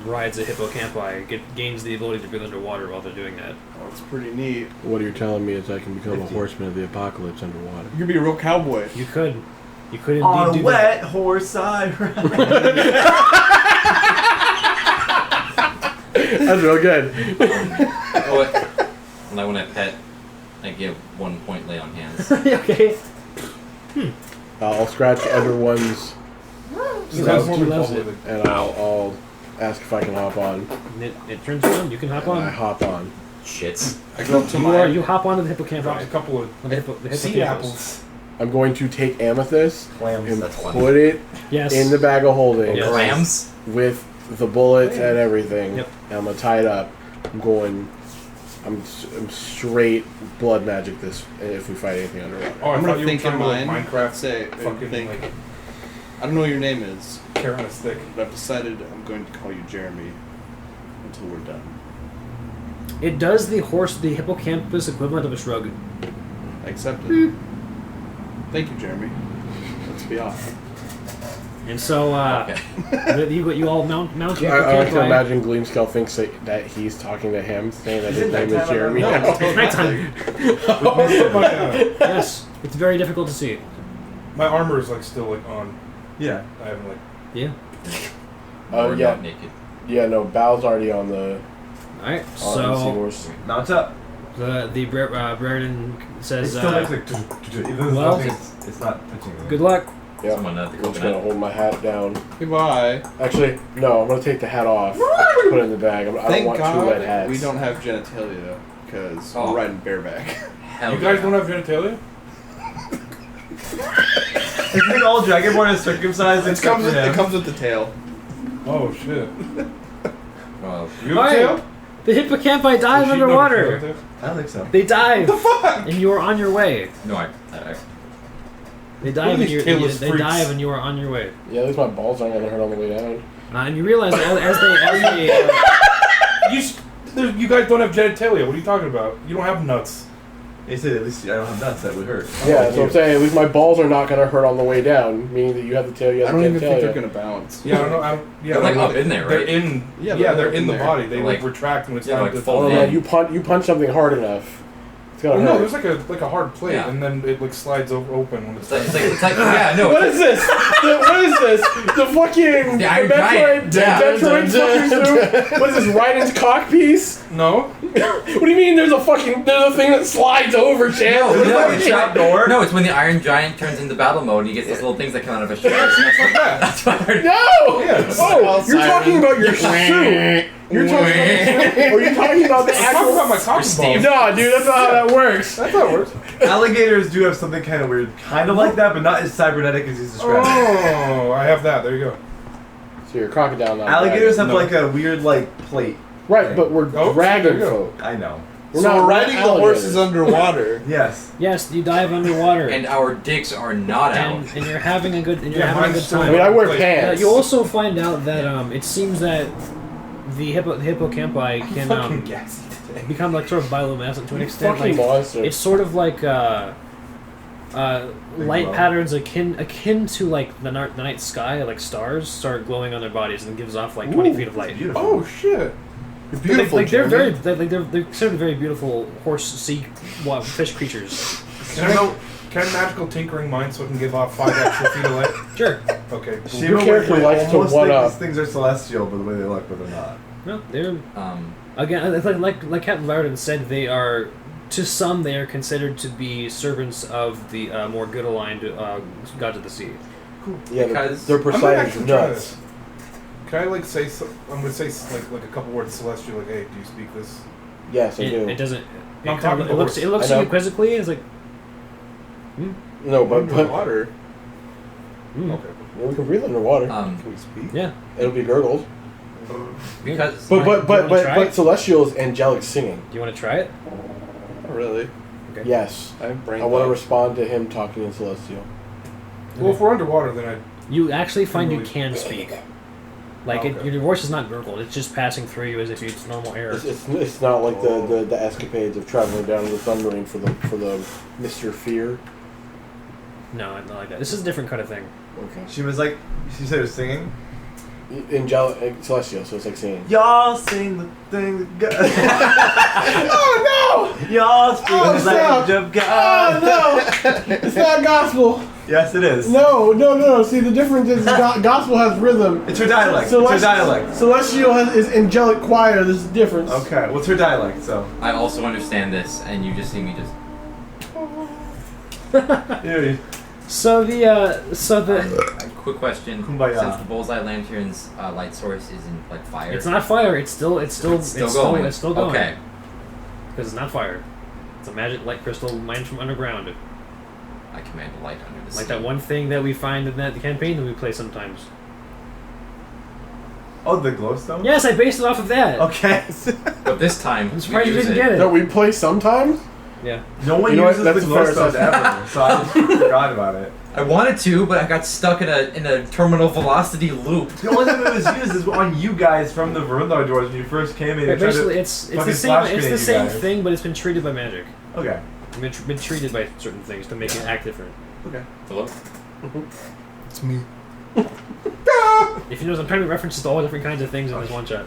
rides a hippocampi gains the ability to breathe underwater while they're doing that. Oh, it's pretty neat. What you're telling me is I can become a 50. horseman of the apocalypse underwater. You could be a real cowboy. You could indeed On do a wet horse I ride. That's real good. When I pet, I give 1 point lay on hands. that. Okay. I'll scratch everyone's He loves it. and I'll ask if I can hop on. And it turns around. You can hop And I on. hop on. Shits. I go up to You hop onto the hippocampi. Drops a couple of The seed hippocampus. apples. I'm going to take amethyst Clams. and That's funny. put it Yes. in the bag of holding Yes. Clams? with the bullets and everything. Yep. And I'm gonna tie it up. I'm straight blood magic this if we fight anything underwater. Oh, I I'm thought gonna you were think in trying to like mine. Minecraft Say, fucking think. like I don't know what your name is, carrot on a stick. but I've decided I'm going to call you Jeremy until we're done. It does the hippocampus equivalent of a shrug. I accept it. Thank you, Jeremy. Let's be off. And so, Okay. you all mount your I like to hippocampus. imagine Gleamskull thinks that he's talking to him, saying that his name is Jeremy. No, now. it's Nighttime. Yes, it's very difficult to see. My armor is like still like on. Yeah. I haven't like. Yeah. Oh We're yeah, not naked. yeah. No, Bal's already on the Alright, the so seahorse. Mount up. Brereton It says, still looks like. Even though well, it's not touching anything. good luck. Yeah, Someone at the I'm just gonna coconut. hold my hat down. Goodbye. Actually, no, I'm gonna take the hat off, put it in the bag. I don't Thank want two God red hats. we don't have genitalia because Oh. we're riding bareback. Hell You guys yeah. don't have genitalia? I think all Dragonborn is circumcised It except comes, for with, him. it comes with the tail. Oh shit. Well, You have a Alright. tail? The hippocampi dive Does she know if you underwater. have a tail? I don't think so. They dive. The fuck? And you are on your way. no, I They What dive are and these you're, tailless they freaks? dive and you are on your way. Yeah, at least my balls aren't gonna hurt on the way down. And you realize that as they You guys don't have genitalia. What are you talking about? You don't have nuts. They said at least I don't have nuts that would hurt. Yeah, that's what I'm saying. At least my balls are not gonna hurt on the way down, meaning that you have the tail. You I have don't the even think tail. they're gonna bounce. Yeah, I don't know. Yeah, They're like they're up in there, They're right? in. Yeah, Yeah, they're they're in the there. body. They They're like like- retract when it's yeah, time like to. fold Oh in. man, you punch something hard enough. It's gonna No, hurt. there's like a hard plate, Yeah. and then it like slides open when it's. it's like yeah, no. What it's is this? What is this? The fucking The Iron Metroid, Giant. Yeah. Metroid fucking suit? What is this? Raiden's cock piece? No. What do you mean? There's a thing that slides over, Chan. There's like a trap door. No, it's when the Iron Giant turns into battle mode and he gets those little things that come out of his shirt. That's what I heard. No! Yeah. Oh, you're talking about your suit. You're talking about, or you're talking about the I'm talking about actual. my cotton Steve. balls. No, dude, that's not how that works. That's how it works. Alligators do have something kind of weird, kind of like that, but not as cybernetic as he's describing. Oh, I have that. There you go. So you're a crocodile now. Alligators have No. like a weird like plate. Right, but we're Oh, dragon there you go. folk. I know. We're So not we're riding the alligators. horses underwater. Yes. yes, you dive underwater. And our dicks are not out. and you're having a good Yeah, having a mine's good still- I time. mean, I wear Like, pants. You also find out that it seems that the hippocampi can Fucking gassy today. become like sort of bioluminescent to an extent. fucking Like monster. it's sort of like light glow. patterns akin to like the night sky, like stars start glowing on their bodies and gives off like 20 feet of light. Beautiful. Oh shit. You're beautiful, Like they're Jeremy. they're considered very beautiful fish creatures. Can magical tinkering mine so it can give off 5 extra feet of light? Sure. Okay. Cool. Shima character would likes to almost one think up. these things are celestial, but the way they look, but they're not. No, they're Um, again it's like Captain Larden said. They are to some they are considered to be servants of the more good aligned gods of the sea. Yeah, because- they're I might Poseidon's actually try nuts. this. Can I like say? I'm gonna say like a couple words celestial. Like, hey, do you speak this? Yes, I do. It doesn't. I'm It, talking it to looks. horse. It looks I at you know. quizzically. It's like. No, but Underwater. Okay. we can breathe underwater. um, Can we speak? Yeah. It'll be gurgled. because But Do you wanna try it? celestial is angelic singing. Do you want to try it? Not really. Okay. Yes, I have brain I want to fog. respond to him talking in celestial. Well, if we're underwater, then You actually find you Really? can speak. Like Okay. your voice is not gurgled. It's just passing through you as if it's normal air. It's not like the escapades of traveling down to the submarine for the Mr. Fear. No, not like that. This is a different kind of thing. Okay. She was like, she said it was singing. Angelic celestial, so it's like singing. Y'all sing the thing that God. Oh no! Y'all speak Oh, the stop. language of God. no! It's not gospel. Yes, it is. No. See, the difference is gospel has rhythm. It's her dialect. It's her dialect. Celestial is angelic choir. There's a difference. Okay, what's her dialect? So. I also understand this, and you just see me just. Yeah. So the Quick question: Kumbaya. since the bullseye lantern's light source isn't like fire, it's not fire. It's still It's still going. Okay. Because it's not fire. It's a magic light crystal mined from underground. I command light under the sea. Like that one thing that we find in that campaign that we play sometimes. Oh, the glowstone? Yes, I based it off of that. Okay. But this time, I'm surprised you we use didn't it. get it. That we play sometimes? Yeah. No one You know what? uses the That's a fair glowstones assessment. ever, so I just forgot about it. I wanted to, but I got stuck in a terminal velocity loop. The only time it was used is on you guys from the Verundar doors when you first came in. Right, and tried basically, to it's fucking the slash same. It's grenade the you same guys. thing, but it's been treated by magic. Okay. Been treated by certain things to make it act different. Okay. Hello? It's me. If you notice, I'm trying to references to all different kinds of things in this one shot.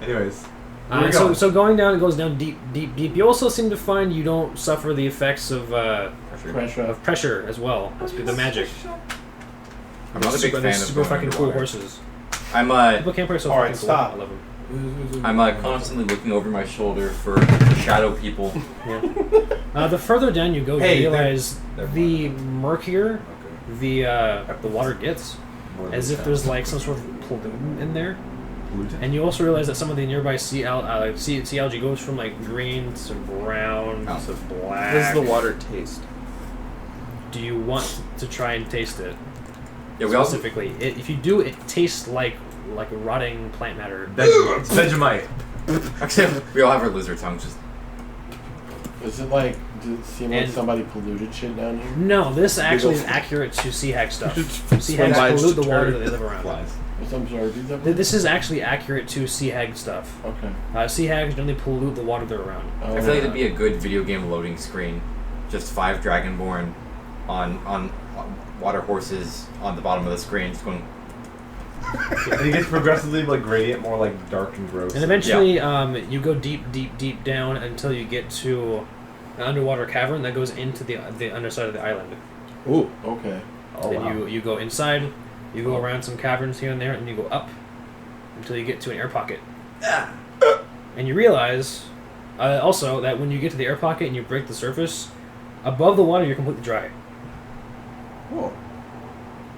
Anyways. Where we So going? so going down, it goes down deep, deep, deep. You also seem to find you don't suffer the effects of Pressure. pressure as well. That's the magic. I'm not a big They're fan of super going fucking cool underwater. horses. I'm People can't play so Alright, fucking stop. cool. I love them. I'm constantly looking over my shoulder for shadow people. Yeah. The further down you go, Hey, you realize they're the murkier the water gets, as if there's like some sort of pollutant in there. And you also realize that some of the nearby sea algae goes from like green to brown to black. How does the water taste? Do you want to try and taste it? Yeah, we also Specifically, if you do, it tastes like rotting plant matter. It's Vegemite. actually we all have our lizard tongues. Just Is it like, does it seem like And- somebody polluted shit down here? No, this actually is accurate to sea hag stuff. Sea hags Slides pollute to the water turd. that they live around. I'm sorry, repeat that. This is actually accurate to sea hag stuff. Okay. Sea hags generally pollute the water they're around. Oh, I feel like it'd be a good video game loading screen. Just 5 Dragonborn on water horses on the bottom of the screen, just going. And it gets progressively like gradient, more like dark and gross. And eventually, you go deep, deep, deep down until you get to an underwater cavern that goes into the underside of the island. Ooh, okay. Oh, Then wow. you go inside, you go around some caverns here and there, and you go up until you get to an air pocket. And you realize also that when you get to the air pocket and you break the surface, above the water you're completely dry. Cool.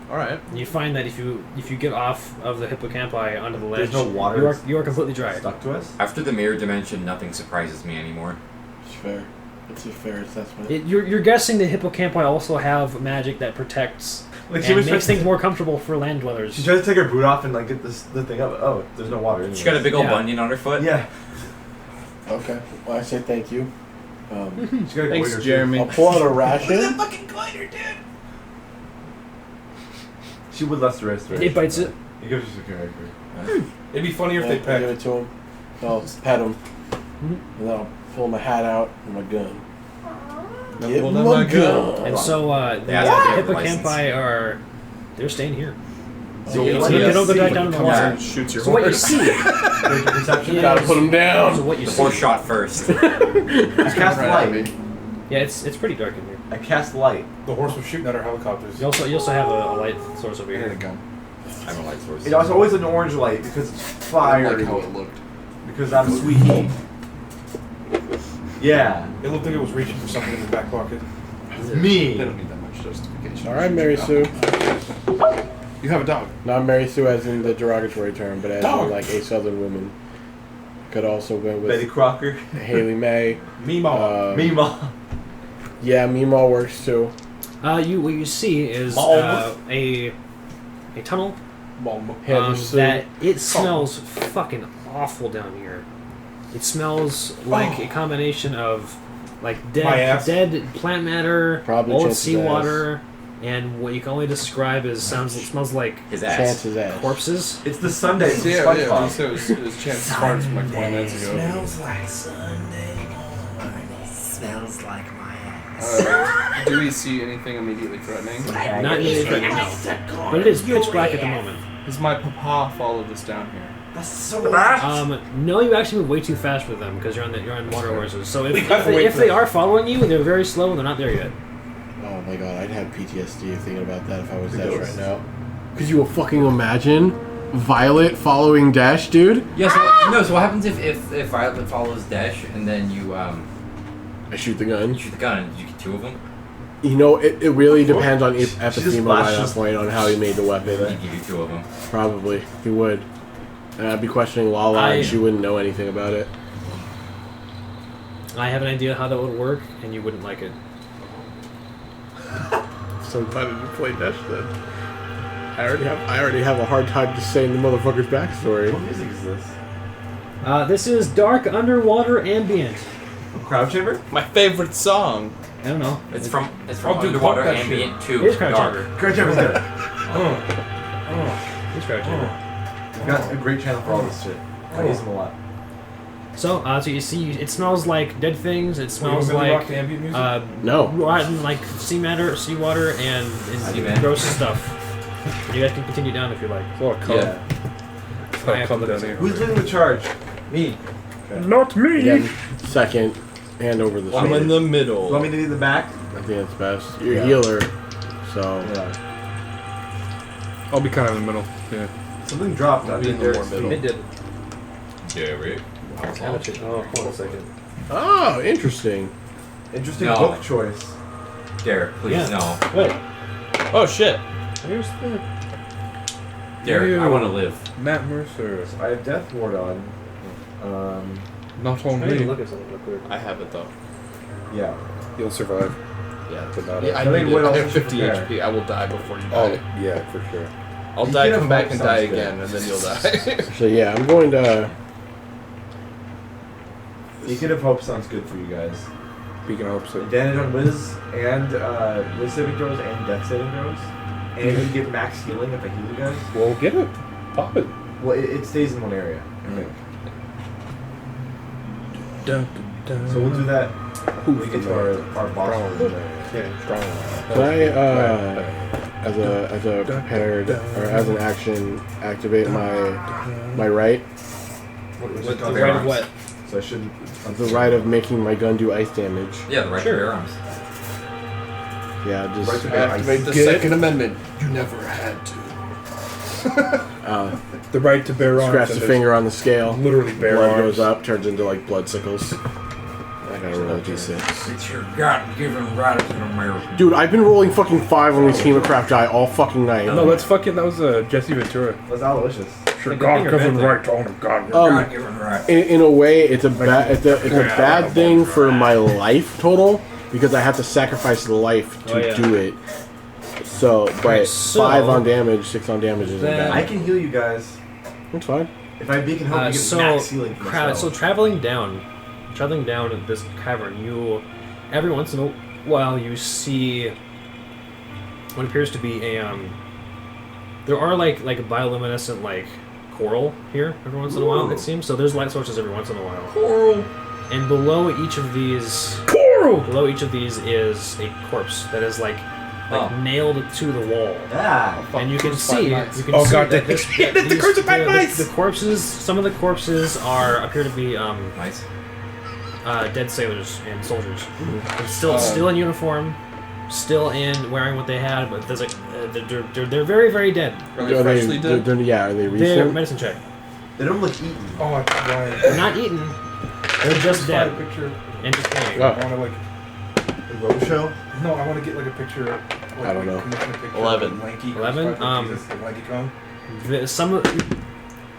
All right. And you find that if you get off of the hippocampi onto the ledge, There's no water you are completely dry. stuck to us. After the mirror dimension, nothing surprises me anymore. It's fair. It's a fair assessment. You're guessing the hippocampi also have magic that protects Like and makes things more comfortable for land dwellers. She tried to take her boot off and like get the thing up. Oh, there's no water. She got a big old Yeah. bunion on her foot. Yeah. Okay. Well, I say thank you. She got a Thanks, goiter, too. Jeremy. I'll pull out a ration. fucking glider, dude. She would less the rest. It bites it. He gives us a character. It'd be funnier if Yeah, they I'll pecked. give it to him. I'll pet him. And then I'll pull my hat out and my gun. Give pulled him out my my gun. gun. And so They asked if you have a hippocampi they're staying here. So Yeah, what so do they you don't go see? back down in the Comes water. and shoots your So what you horse. see, Break your perception. Yeah. Gotta put him so down. what you The see, horse shot first. I cast light. yeah, it's pretty dark in here. I cast light. The horse was shooting at our helicopters. You also have a light source over I had a here. gun. I'm a light source. It was always an orange light because it's I fire. like how it looked. Because I'm sweet heat. Yeah. It looked like it was reaching for something in the back pocket. They Me. don't need that much justification. All right, Mary Sue. You have a dog. Not Mary Sue as in the derogatory term, but as Dog. in like a southern woman. Could also win Betty with Crocker. Haley May. Meemaw. Meemaw. Yeah, Meemaw works too. What you see is Mom. a tunnel Heather Sue. that it smells fucking awful down here. It smells like a combination of like My ass. dead plant matter, Probably old Chance's seawater, and what you can only describe as it smells like His ass. Chance's ass. corpses. It's the Sunday from Yeah, SpongeBob. we said it was Chance's farts from like 20 minutes ago. like Sunday morning. Smells like my ass. Do we see anything immediately threatening? Not immediately, no. But it is pitch black at the moment. Has my papa followed us down here? That's so bad. No, you actually move way too fast with them because you're on water horses. So We if gotta wait if for they them. are following you, they're very slow and they're not there yet. Oh my god, I'd have PTSD thinking about that if I was Dash Ridiculous. right now. Could you fucking imagine Violet following Dash, dude? Yeah, so what happens if Violet follows Dash and then you I shoot the gun. shoot the gun and you get 2 of them? You know, it really depends on just Epithema by that flashes- point on how he made the weapon. He'd give you 2 of them. Probably. He would. And I'd be questioning Lala and she wouldn't know anything about it. I have an idea how that would work, and you wouldn't like it. So glad I didn't play Dash then. I already have a hard time just saying the motherfucker's backstory. What music is this? This is dark underwater ambient. Crowd Chamber? My favorite song. I don't know. It's from I'll do Underwater that Ambient It 2 is Crowd Dark. Chamber. Crowd Chamber's good. It's Crowd Chamber. We've got a great channel for all this shit. I use them a lot. So, so you see, it smells like dead things. It smells Really rock like the ambient music? No. rotten, like seawater, and Sea man. gross stuff. You guys can continue down if you like. Oh, come. Yeah. I have to Come look down at here. Who's leading the charge? Me. Not me. Again, second, hand over the I'm shoulder. in the You middle. want me to do the back? I think that's best. You're Yeah. a healer, so Yeah. I'll be kind of in the middle. Yeah. Something dropped I'll on be in the Derrick's more middle. feet. did. Derrick. Oh, hold on a second. oh, interesting. Interesting No. book choice. Derrick, please Yeah. no. Wait, Oh shit. here's the. Derrick, I Ew. want to live. Matt Mercer. I have Death Ward on. Not on I need to me. look at something real quick. I have it though. Yeah. You'll survive. Yeah. But not Yeah, I I think need what it. I else have you should 50 prepare? HP. I will die before you Oh, die. yeah, for sure. I'll You die, get a come back, hope and sounds die good. again, and then you'll die. So yeah, I'm going to. Beacon of Hope sounds good for you guys. Beacon of Hope. So. Advantage on Wiz and Wiz saving throws and Death saving throws. And you get max healing if I heal you guys. Well, get it. Pop it. Well, it stays in one area, I think. Dun, dun, So we'll do that when we Who's get the to man? our boss. Strong. Yeah, strong. Can I, as a prepared or as an action, activate my right? What With on the the right of what? So I shouldn't. The right of making my gun do ice damage. Yeah, the right Sure. to bear arms. Yeah, Right just to bear ice. Activate the Get it? Second Amendment. You never had to. The right to bear arms. scratch the and finger on the scale. Literally bear Blood arms. goes up, turns into like blood sickles. I gotta roll a d6. It's your God-given right as an American. Dude, I've been rolling fucking 5 on these Hemocraft die all fucking night. No, that's fucking. That was Jesse Ventura. That's Aloysius. Sure, Good God thing you're given bent there. right to own a gun. God-given right. In a way, it's a bad thing for my life total because I have to sacrifice life to Oh, yeah. do it. So, but Right, so- 5 on damage, 6 on damage isn't Then- bad. I can heal you guys. That's fine. If I Beacon Hope, you get So, max healing from so spell. traveling down this cavern, you every once in a while you see what appears to be a there are like bioluminescent like coral here every once in a while, it seems. So there's light sources every once in a while. Coral. And below each of these is a corpse that is like nailed to the wall. Ah. And you can see, you can Oh, see God, that the- the crucified mice! The corpses, some of the corpses appear to be Nice. dead sailors and soldiers. Still in uniform, still in wearing what they had, but there's like they're very very dead. Are they freshly dead? Yeah, are they They're recent? medicine check. They don't look eaten. Oh, I tried. They're not eaten. They're just Find dead a picture. and decaying. Oh. I want to like. The roadshow? No, I want to get like a picture. Like, I don't know. commission a picture 11. Of lanky 11? crucified Jesus, the lanky cone. Some of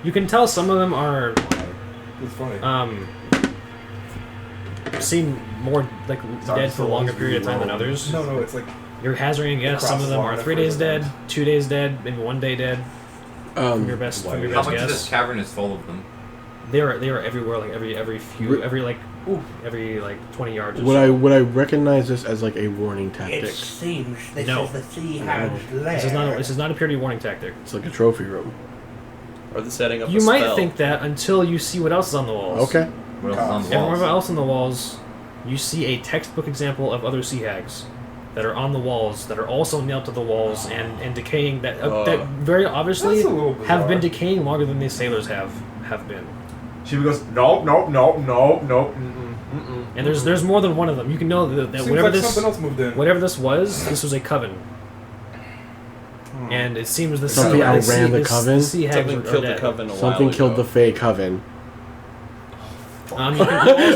you can tell some of them are It's funny. seem more like dead for a longer period of time than others. No, it's like You're hazarding a guess. Some of them are 3 days dead, 2 days dead, maybe 1 day dead. From your best How guess. much of this cavern is full of them? They are everywhere. Like every 20 yards. Or Would so. I recognize this as like a warning tactic? It seems this No. is the sea hound's lair. This is not a purity warning tactic. It's like a trophy room. Or the setting up You a might spell. think that until you see what else is on the walls. Okay. What else is on the Everywhere walls? else on the walls, you see a textbook example of other sea hags that are on the walls that are also nailed to the walls and decaying that very obviously That's a little have been bizarre. decaying longer than these sailors have been. Shiva goes, nope. Mm-mm. And there's more than one of them. You can know that seems whatever like this something else moved in. whatever this was a coven. And it seems the Something sea, outran the coven? The sea hags Something are killed dead. the coven a Something while killed ago. the Fey Coven. You can,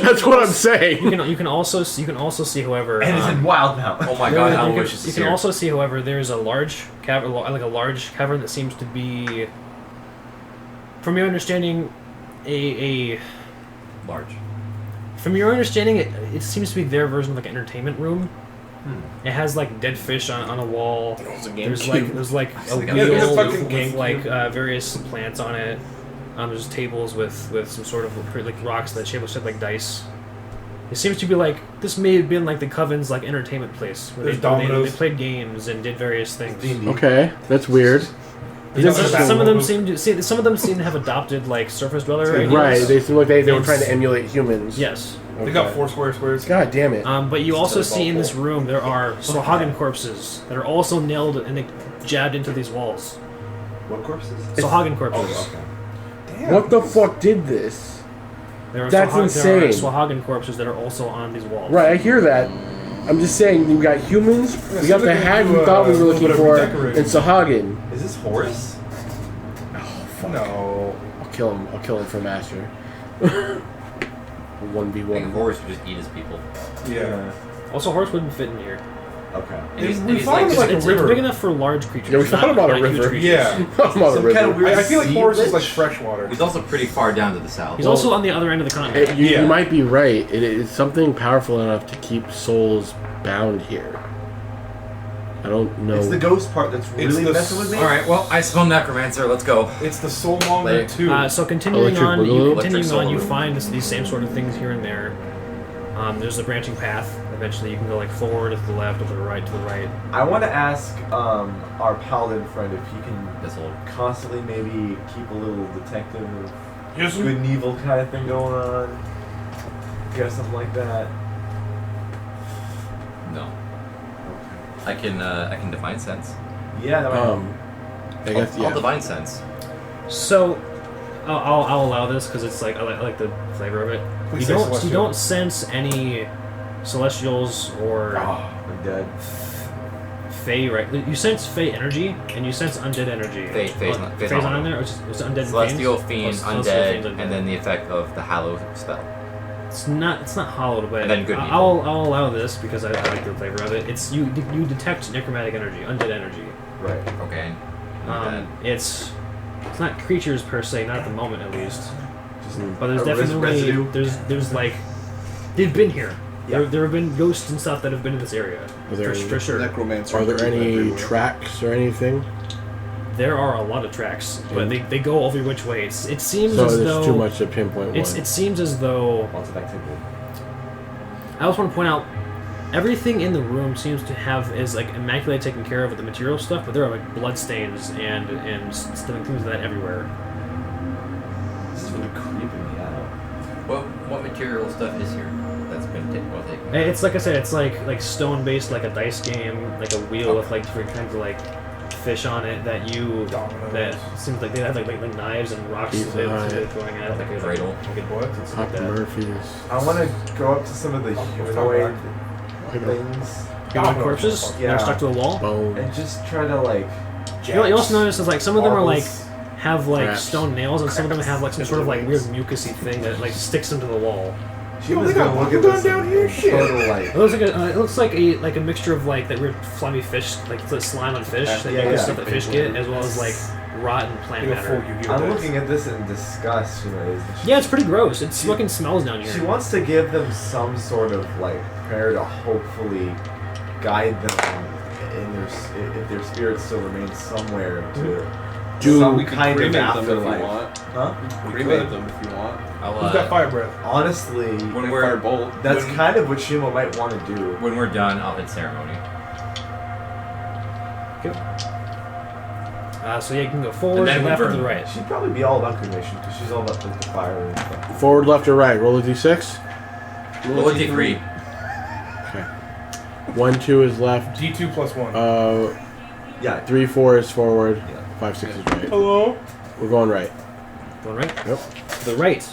That's what I'm saying. you can also see, however, And it's in wild now. Oh my God! How you wishes can, is you can here. also see, however, there's a large cavern, like a large cavern that seems to be, from your understanding, a large. from your understanding, it seems to be their version of like an entertainment room, It has like dead fish on a wall. There's like a like a wheel fucking with like various plants on it. There's tables with some sort of like rocks that shape like dice. It seems to be like this may have been like the Coven's like entertainment place where There's they dominoes. played games and did various things. Okay, that's weird. Some of them seem to have adopted like surface dweller ideas. Right, they seem like they were Yes. trying to emulate humans. Yes. They got 4 squares. God damn it. But you also see in this room there are Swahagan corpses that are also nailed and jabbed into these walls. What corpses? Swahagan corpses. Oh, okay. Damn. What the fuck did this? There are That's There are insane. Swahagan corpses that are also on these walls. Right, I hear that. I'm just saying, we got humans, Yeah, we so got we the can hag do, we thought we a were little looking bit of for, redecorating. and Swahagan. Is this Horus? No. I'll kill him for master. Like 1v1. Horus would just eat his people. Yeah. Also, horse wouldn't fit in here. Okay. And he's, We and he's found like, like a It's river. big enough for large creatures. Yeah, we not thought about a huge river. creatures. Yeah. I'm on a Some river. kind of weird I feel like sea Horus is lich? like freshwater. he's also pretty far down to the south. He's also on the other end of the continent. You Yeah. might be right. It's something powerful enough to keep souls bound here. I don't know. It's the ghost part that's really the messing with me. All right, well, I spell necromancer. Let's go. It's the Soulmonger Like- too. So continuing Electric on, Boogaloo? you Electric find these same sort of things here and there. There's a branching path. Eventually, you can go like forward to the left, or to the right, to the right. I want to ask our paladin friend if he can This old. constantly maybe keep a little detective of Yes, good and evil kind of thing going on. You got something like that? No. I can divine sense. Yeah, that might help. I guess I'll yeah. divine sense. So, I'll allow this because it's like I like the flavor of it. Please You say don't celestial. sense any celestials or I'm dead. Fey, right? You sense Fey energy and you sense undead energy. Fey's Fey's not not on in there. Or it's undead. Celestial fiends? fiend, Oh, Celestial undead, fiends, and then the effect of the hallow spell. It's not hollowed, but And then good and I'll allow this because I like the flavor of it. It's you detect necromantic energy, undead energy. Right. Okay. Undead. It's not creatures per se, not at the moment at least. Just But there's a definitely residue. there's like they've been here. Yeah. There have been ghosts and stuff that have been in this area Are there for sure. Necromancer. Are there any everywhere. tracks or anything? There are a lot of tracks, but they go every which way. It seems So as there's though too much to pinpoint it one. seems as though Lots of activity. I also want to point out everything in the room seems to have is like immaculately taken care of with the material stuff, but there are like blood stains and stuff and things like that everywhere. This is really creeping me out. What material stuff is here that's been taken? It's like I said, it's like stone based, like a dice game, like a wheel with like different kinds of like fish on it that Dominoes. that seems like they have like knives and rocks Pizza that Hut. they're throwing at it, like a Cradle. like a what? It's like Papa that. Murphy's. I want to go up to some of the humanoid things Human corpses that Yeah. are stuck to the wall. Bone. and just try to like. You also notice is like some of them are like marbles. have like Craps. stone nails, and some of them have like some sort of like weird mucusy thing that like sticks into the wall. She Yo, was they got gonna look at Bakugan this down and here? Shit. total like. It looks like a mixture of like that weird slimy fish, like the slime on fish, that Yeah, mucus yeah. stuff that fish get, as well as like rotten plant Like a full matter. Yu-Gi-Oh! I'm dice. looking at this in disgust. You know. Yeah, it's pretty gross. It fucking smells down here. She wants to give them some sort of like prayer to hopefully guide them in their if their spirit still remains somewhere to Do some We can kind of cremate them if afterlife. you want. Huh? We cremate them if you want. I'll, Who's got fire breath? Honestly, when Fire we're bolt. that's when- kind of what Shimo might want to do. when we're done, I'll hit ceremony. So yeah, you can go forward, And then left, or we to the burn. right. She'd probably be all about cremation because she's all about like, the fire and stuff. Forward, left, or right? Roll a d6. Roll a d3. Okay. 1, 2 is left. D2 plus 1. Yeah. 3, 4 is forward. Yeah. 5, 6 is right. Hello? We're going right. Going right. Yep. To the right.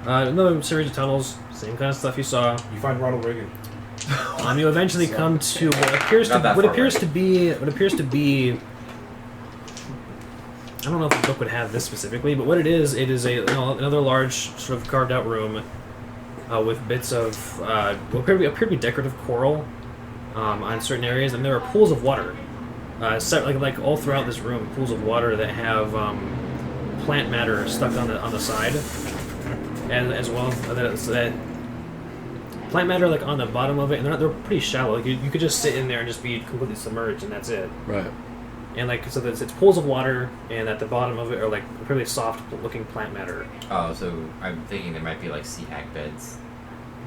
Another series of tunnels, same kind of stuff you saw. You find Ronald Reagan. You eventually come to what appears to Not that what far appears right. to be what appears to be. I don't know if the book would have this specifically, but what it is another large sort of carved out room with bits of what appear to be decorative coral on certain areas, and there are pools of water, set like all throughout this room, pools of water that have plant matter stuck on the side, and as well that plant matter like on the bottom of it, and they're pretty shallow. Like you could just sit in there and just be completely submerged, and that's it. Right. And like so, it's pools of water, and at the bottom of it are like really soft-looking plant matter. Oh, so I'm thinking there might be like sea hag beds.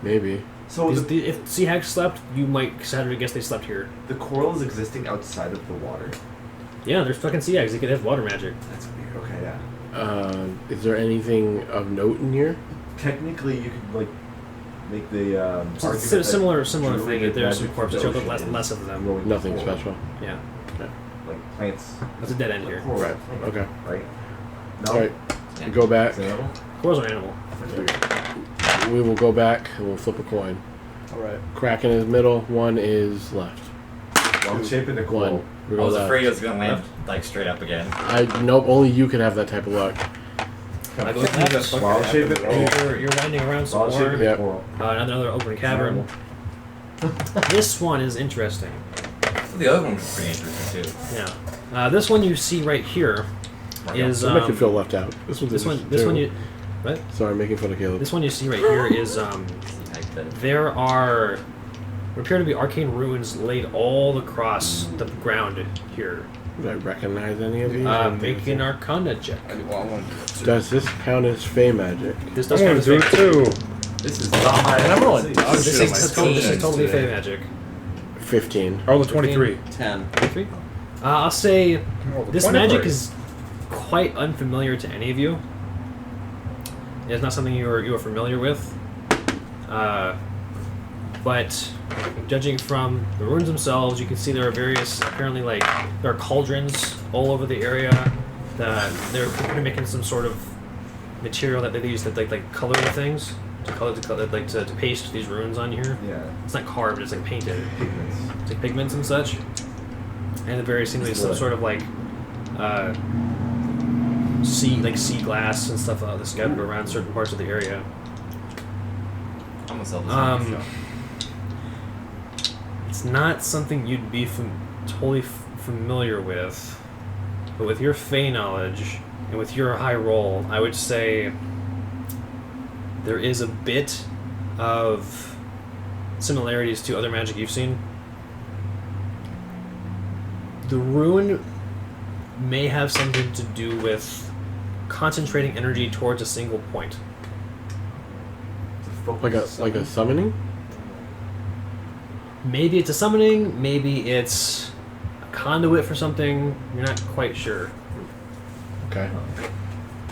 Maybe. So If sea hags slept, you might hazard to guess they slept here. the coral is existing outside of the water. Yeah, there's fucking sea hags. They could have water magic. That's weird. Okay, yeah. Is there anything of note in here? Technically, you could like make the It's argument a that similar druid thing. There's some magic corpses, for but the less ocean less is of them. growing Nothing coral. special. Yeah, Like plants. that's a dead end here. Coral, Right. Okay. Right. No. All right. We go back. Is it animal? Coral's an animal. We will go back and we'll flip a coin. All right. Crack in the middle. One is left. Wrong shape in the coral. One. We I go was left. afraid it was gonna land like straight up again. Nope. Only you can have that type of luck. I go left. Wild shape in You're winding around some Wild shape more. in Yep. the coral. Another open cavern. This one is interesting. The other one was pretty interesting too. Yeah. This one you see right here is Don't make you feel left out. This one's this one. interesting, This too. one you. What? Sorry, I'm making fun of Caleb. This one you see right here is Sea hag bed. there appear to be arcane ruins laid all across the ground here. Do I recognize any of these? Make an Arcana check. I want to do it too. Does this count as Fey magic? This I does want count to as do it Fey. too. This is not my. I'm rolling This dog is- shit on my This is totally today. Fey magic. 15. Oh, the 23. 10. 23? I'll say Oh, the this 23. magic is quite unfamiliar to any of you. It's not something you are familiar with. But judging from the ruins themselves, you can see there are various, apparently like, there are cauldrons all over the area. They're making some sort of material that they use that like color the things. To paste these runes on here. Yeah. It's not carved, it's like painted. Pigments. It's like pigments and such. And the very seemingly some sort of like sea glass and stuff that's scattered around certain parts of the area. Almost all this Um, It's not something you'd be totally familiar with, but with your Fey knowledge and with your high roll, I would say there is a bit of similarities to other magic you've seen. The rune may have something to do with concentrating energy towards a single point. Like a summoning? Maybe it's a summoning, maybe it's a conduit for something, you're not quite sure. Okay.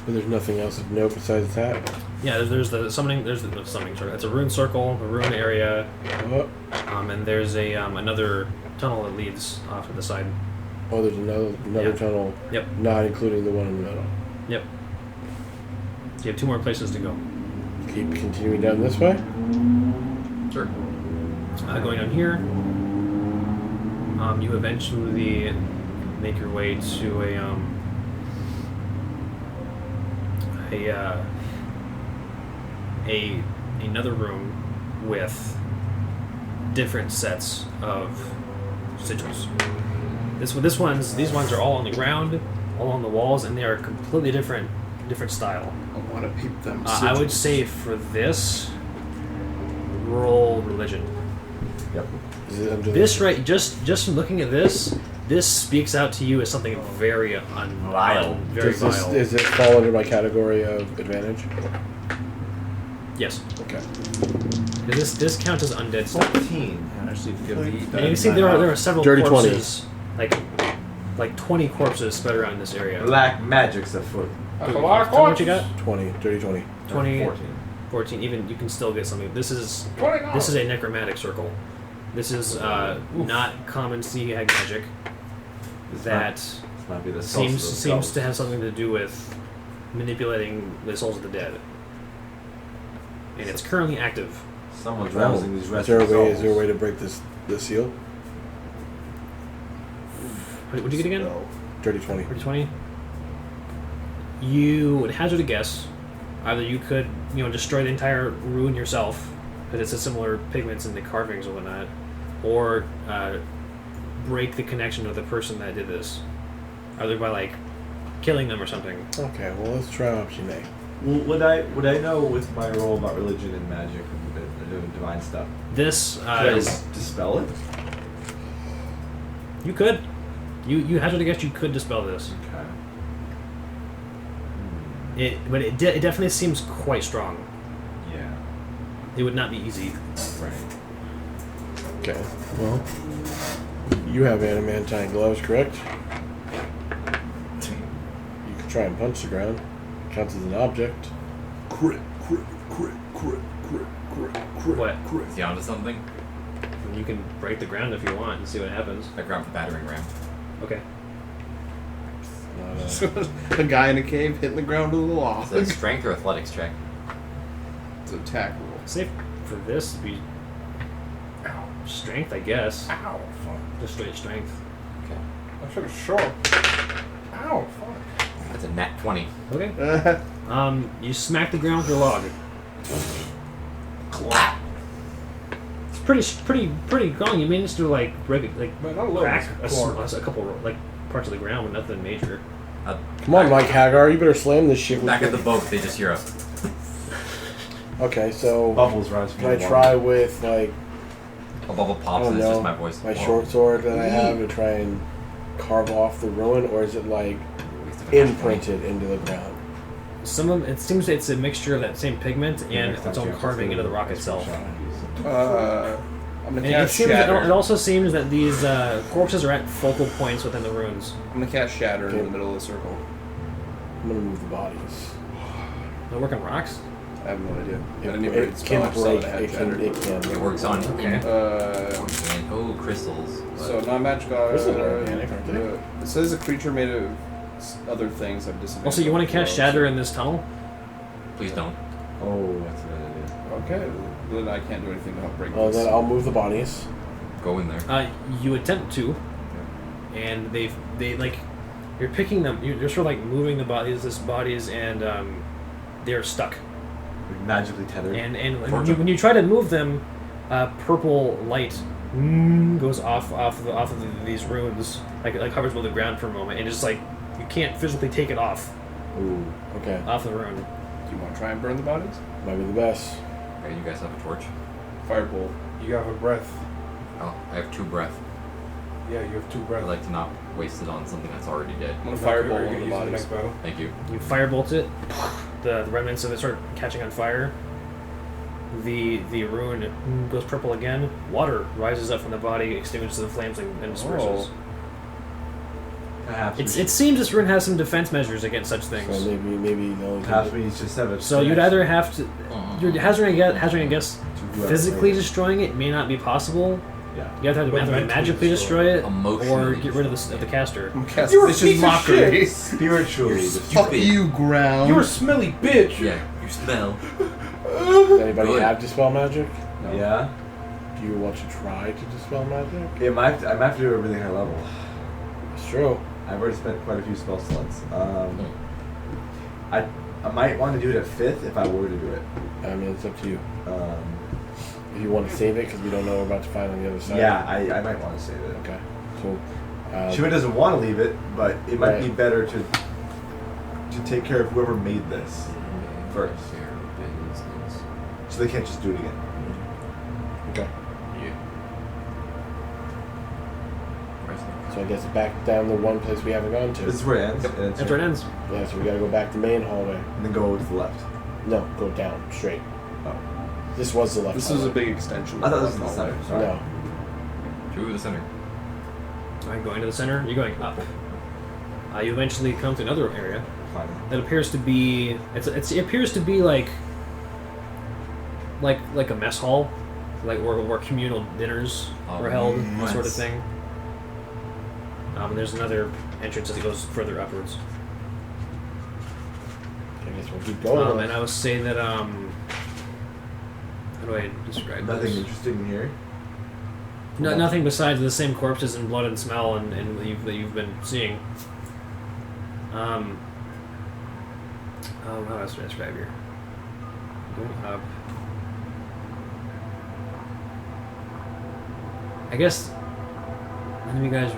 But there's nothing else of note besides that? Yeah, there's the summoning, sorry, it's a rune circle, a rune area, Oh, and there's another tunnel that leads off to the side. oh there's another Yeah. tunnel. Yep. Not including the one in the middle. Yep. So you have 2 more places to go. Keep continuing down this way? Sure. Going down here, you eventually make your way to another room with different sets of sigils. These ones are all on the ground, all on the walls, and they are completely different style. I want to peep them. I would say for this, roll religion. Yep. Is it under This right, just from looking at this speaks out to you as something very Vile. very Does this, vile. is it fall under my category of advantage? Yes, Okay. because this counts as undead stuff. 14. Actually, give me And you can see there are several Dirty corpses, like 20 corpses spread around this area. Black magic's afoot. That's a lot of Tell me what you coins. got? 20. Dirty 20. 20, 14. 14. Even you can still get something. This is $20. a necromantic circle. This is not common sea hag magic. This might be the Seems to have something to do with manipulating the souls of the dead, and it's currently active. Someone's rousing these Is restless there a way? souls. Is there a way to break this seal? What would you get again? Dirty 20. 20. You would hazard a guess. Either you could, destroy the entire ruin yourself, because it's a similar pigments and the carvings and whatnot, or break the connection with the person that did this, either by killing them or something. Okay, well let's try option A. Well, would I know with my role about religion and magic divine stuff. This Should I is dispel it? you could. You hazard to guess you could dispel this. Okay. But it definitely seems quite strong. Yeah. It would not be easy. Right. Okay. Well, you have adamantine gloves, correct? You can try and punch the ground. Counts as an object. Crit, crit, crit, crit, crit, crit, crit. What? Crit. Is he onto something? And you can break the ground if you want and see what happens. I grabbed the battering ram. Okay. Not A guy in a cave hitting the ground with a log. Is it a strength or athletics check? It's an attack roll. Safe for this to be strength, I guess. Ow, fuck. Just straight strength. Okay. I should have shot. Ow, fuck. That's a nat 20. Okay. You smack the ground with your log. Clap! It's pretty strong. You managed to break it, Man, I love crack this corner. a couple parts of the ground, but nothing major. Come on, Mike Hagar, you better slam this shit with Back at your- the boat, they just hear us. Okay, so Bubbles rise from can I the try water. with like A bubble I pops don't and it's know just my voice. my Whoa. short sword that I have to try and carve off the ruin, or is it like Waste of a nat 20. imprinted into the ground? Some of it seems it's a mixture of that same pigment and Next time its own you have carving to into the rock extra itself. shot. I'm gonna And cast Shatter. it also seems that these corpses are at focal points within the ruins. I'm gonna cast Shatter in Okay. the middle of the circle. I'm gonna move the bodies. They work on rocks. I have no idea. It, I didn't even read it the spell. I can just saw break. that it had It Shatter. can. It works on Okay. and crystals. So non-magical. This is organic, aren't they? It says a creature made of other things have disadvantage. Also, you want to cast on Shatter throws. in this tunnel? Please don't. Oh, that's a good idea. Okay, then I can't do anything to help break Oh, this. then I'll move the bodies. Go in there. You attempt to, and they you're picking them. You're sort of like moving the bodies, and they're stuck. Like magically tethered. And when you try to move them, purple light goes off of these runes, like hovers above the ground for a moment, and just like you can't physically take it off Ooh. Okay, the rune. Do you want to try and burn the bodies? might be the best. Okay, you guys have a torch? Firebolt. You have a breath. Oh, I have 2 breath. Yeah, you have 2 I'd breath. like to not waste it on something that's already dead. I'm gonna Are firebolt you one gonna of the use it in bodies. next battle? Thank you. You firebolt it. The remnants of it start catching on fire. The rune goes purple again. Water rises up from the body, extinguishes the flames, and disperses. Perhaps It seems this rune has some defense measures against such things. So maybe they'll. perhaps we just have a. So you'd either have to. You're hazarding a guess. to whoever Physically made it. destroying it may not be possible. Yeah. You have to But magically destroy it, or Emotionally get rid of the caster. I'm casting You're a this piece is of mockery. shit. Spiritually. Fuck you, ground. You're a smelly bitch. Yeah, you smell. Does anybody Good. have dispel magic? No. Yeah. Do you want to try to dispel magic? I might have to do a really high level. It's true. I've already spent quite a few spell slots. I might want to do it at 5th if I were to do it. I mean, it's up to you. Um, If you want to save it, because we don't know what we're about to find on the other side. yeah, I might want to save it. Okay. So. Shua doesn't want to leave it, but it might Right. be better to take care of whoever made this first, so they can't just do it again. Okay. Yeah. So I guess back down the one place we haven't gone to. This is where it ends. Yep. And it's That's where it ends. Yeah, so we gotta go back to the main hallway. And then go to the left. No, go down, straight. Oh. This was the left This is a hallway. big extension. I thought this of was the hallway. center. Sorry. No. To the center. I'm going to the center. You're going up. You eventually come to another area Fine. that appears to be. It appears to be like a mess hall, like where communal dinners Oh, were held, that sort of nice. thing. And there's another entrance as it goes further upwards. I guess we'll keep going. And I would say that how do I describe Nothing this? interesting here. No, nothing besides the same corpses and blood and smell and that you've been seeing. How else do I describe here? Going up. I guess none of you guys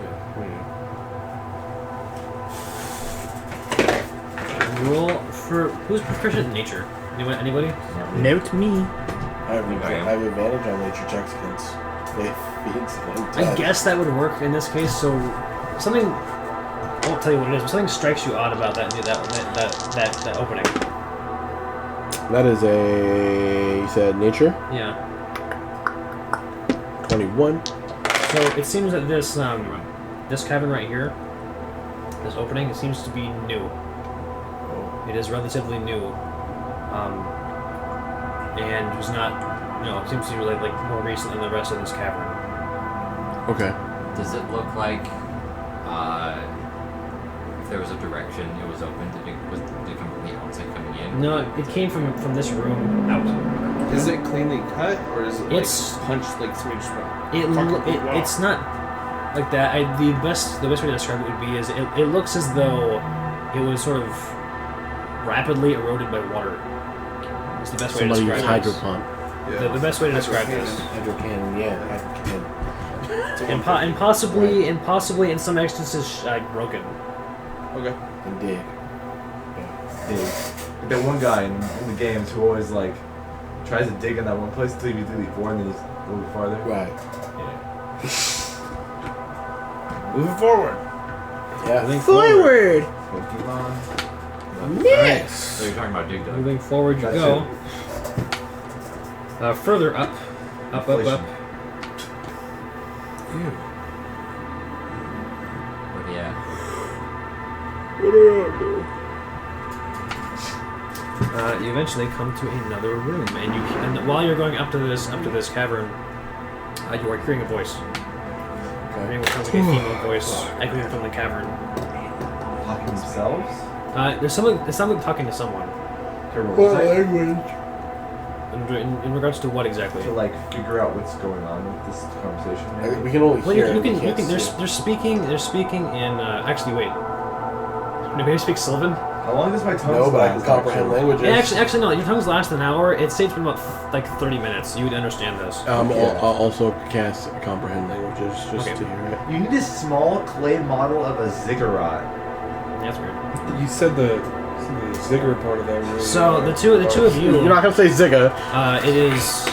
roll for who's proficient in nature? Anybody? Note me. I have advantage on nature checks against feats. I guess that would work in this case. So something, I won't tell you what it is, but something strikes you odd about that opening. That is you said nature? Yeah. 21. So it seems that this cavern right here, this opening, it seems to be new. It is relatively new, and was not, it seems to be like more recent than the rest of this cavern. Okay. Does it look like if there was a direction it was open? Did it come from the outside coming in? No, it came from this room out. Is it cleanly cut, or is it like It's- punched like somebody just went? It's not like that. The best way to describe it would be is it looks as though it was sort of rapidly eroded by water. It's the best way to Somebody describe used it. hydro pump. The best way to describe this. Hydro cannon, yeah. Hydro cannon. And possibly in some instances broken. Okay. And dig. Dig. That one guy in the games who always like tries to dig in that one place until you do the 4 and then he's a little bit farther. Right. Moving forward. Yeah. Moving forward. Pokemon. Yes. So you're talking about Dig Dug. Moving forward you That's go. Further up. Up. Inflation. Where they at? You eventually come to another room, and while you're going up to this cavern, you are hearing a voice. Hearing what sounds like a female voice echoing from the cavern. Talking themselves? It sounds like talking to someone. language? In regards to what exactly? To like figure out what's going on with this conversation. Maybe? We can only Well, hear you it, we can. can't see They're speaking in. Actually, wait. Nobody speaks Sylvan. How long does my tongue No, but I last, can comprehend actually? languages. Actually, no. Your tongues last an hour. It stays for about 30 minutes. You would understand this. I'll also cast comprehend languages just Okay. to hear it. You need a small clay model of a ziggurat. That's weird. You said the ziggurat part of that room. So the two of you. You're not gonna say Zigga. It is.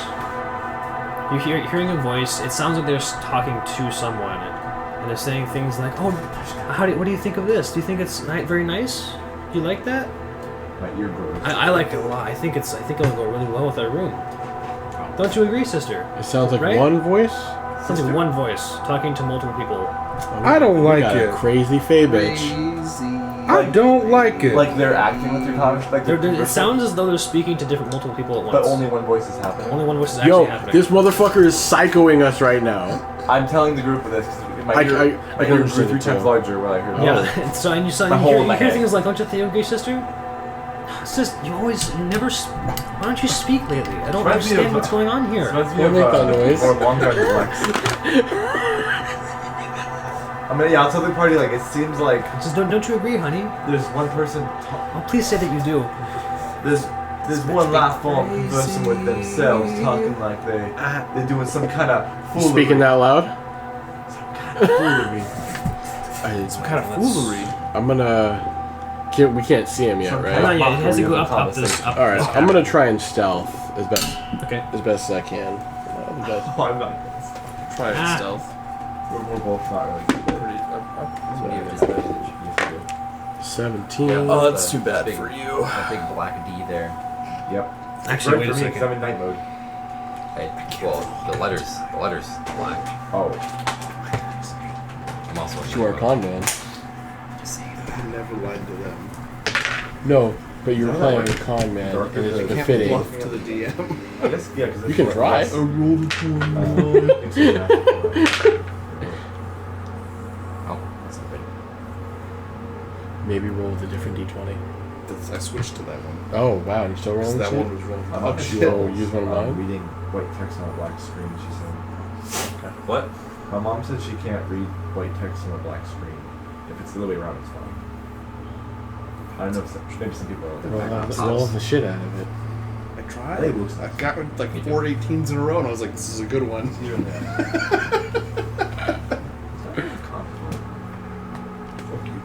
You're hearing a voice. It sounds like they're talking to someone, and they're saying things like, "Oh, what do you think of this? Do you think it's very nice? Do you like that? My ear grows. I like it a lot. I think it'll go really well with our room. Don't you agree, sister? It sounds like Right? one voice. Sounds like one voice talking to multiple people. I don't like got it. A crazy fey bitch. Crazy. I don't like it. Like they're acting with their conversation. Like It sounds as though they're speaking to multiple people at once. But only one voice is happening. Only one voice is actually Yo, happening. this motherfucker is psychoing us right now. I'm telling the group of this because my I ear can grew understand 3 it times too. larger when I heard it. Yeah, and so you My hole in my hear head. things like, "Don't you think, okay, sister? Sis, you never. Why don't you speak lately? I don't Reminds me understand of, what's going on here." Reminds me Don't make that of noise. or Long Garden Flex. I mean, yeah, I'll tell the party like it seems like Just don't you agree, honey? there's one person. Oh, please say that you do. There's one life form conversing with themselves, talking like they're doing some kind of foolery. Speaking that loud. Foolery. Some kind of foolery. I'm gonna. We can't see him yet, Some right? kind Not of yet. It has to go mockery of up this. Up All right, this I'm cavern. gonna try and stealth as best Okay. as I can. Oh, I'm not. Try it Ah. stealth. We're both not really good. Pretty, What do you have disadvantage? 17. Oh, that's too bad Big- for you. That big black D there. Yep. Actually, Right wait a for me, 'cause second. I'm in night mode. Hey, well, the letters black. Oh. I'm also. You are a con man. I never lied to them. No, but you're Is that playing like a con man, darker and it's than- Can't befitting. bluff to the DM. I guess yeah, because You can try. Oh, that's not good. Maybe roll with a different d20. I switched to that one. Oh wow, you're still rolling That shit? one was rolling. I'm Oh, not shit. sure. Use one of mine? Reading white text on a black screen, she said. What? My mom said she can't read white text on a black screen. If it's the other way around, it's fine. I don't know if maybe some people are Roll the shit out of it. I tried. Hey, looks I got like 4 18s in a row, and I was like, "This is a good one." Even that. Fuck you.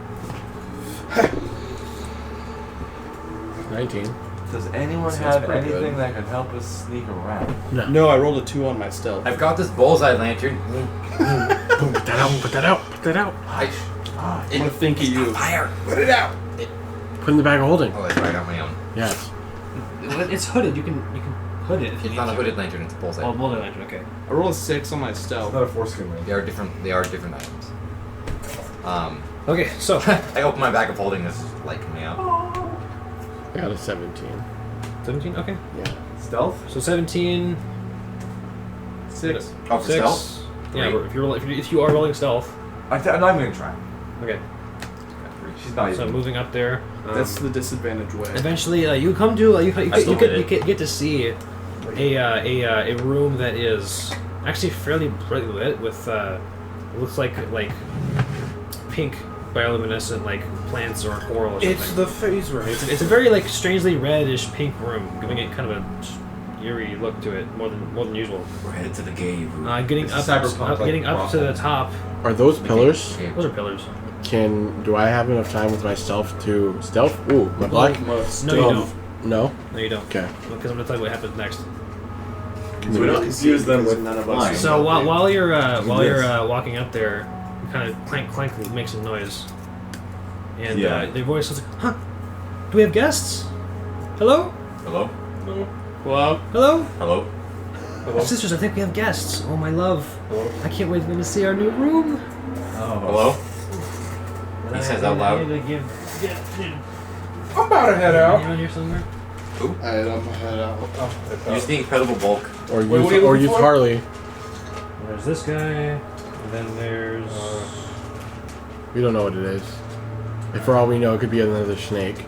19. Does anyone Sounds have pretty anything good. that could help us sneak around? No, I rolled a 2 on my stealth. I've got this bullseye lantern. Boom, put that out. Put that out. Put that out. I'm gonna think of you. Fire! Put it out! Put in the bag of holding. Oh, that's right, on my own. Yes. It's hooded. You can hood it if you It's need not a to. hooded lantern, it's a bullseye. Oh, bullet lantern. Okay. I rolled a 6 on my It's stealth. not a foreskin ring. They are different items. Okay. So I open my bag of holding, this is like me out. I got a 17. 17. Okay. Yeah. Stealth? So 17. 6. Oh, for 6. stealth? Yeah. Three. If you are rolling stealth. I'm not even gonna try. Okay. She's not So even. moving up there. That's the disadvantage way. Eventually, you come to you I still did it. get to see a room that is actually fairly brightly lit with looks like pink bioluminescent like plants or coral or something. It's the phase room. It's a very like strangely reddish pink room, giving it kind of a eerie look to it more than usual. We're headed to the cave. Getting It's up, cyberpunk, like getting up to the top. Are those pillars? Those are pillars. Do I have enough time with my stealth to stealth? Ooh, my black. No, you Um, don't. No. No, you don't. Okay. Because I'm gonna tell you what happens next. So we don't confuse them with none of us. flying. So while you're Yes. walking up there, you kind of clank make some noise, and Yeah. their voice is like, "Huh? Do we have guests? Hello? Hello? Well, Hello? Hello? Sisters, I think we have guests. Oh my love, I can't wait for them to see our new room." Oh. Hello? He says out loud. I'm about to head out. Around here somewhere. Alright, I'm gonna head out. Use the incredible bulk. Or Wait, what are you use looking for? Harley. There's this guy, and then there's. We don't know what it is. And for all we know, it could be another snake.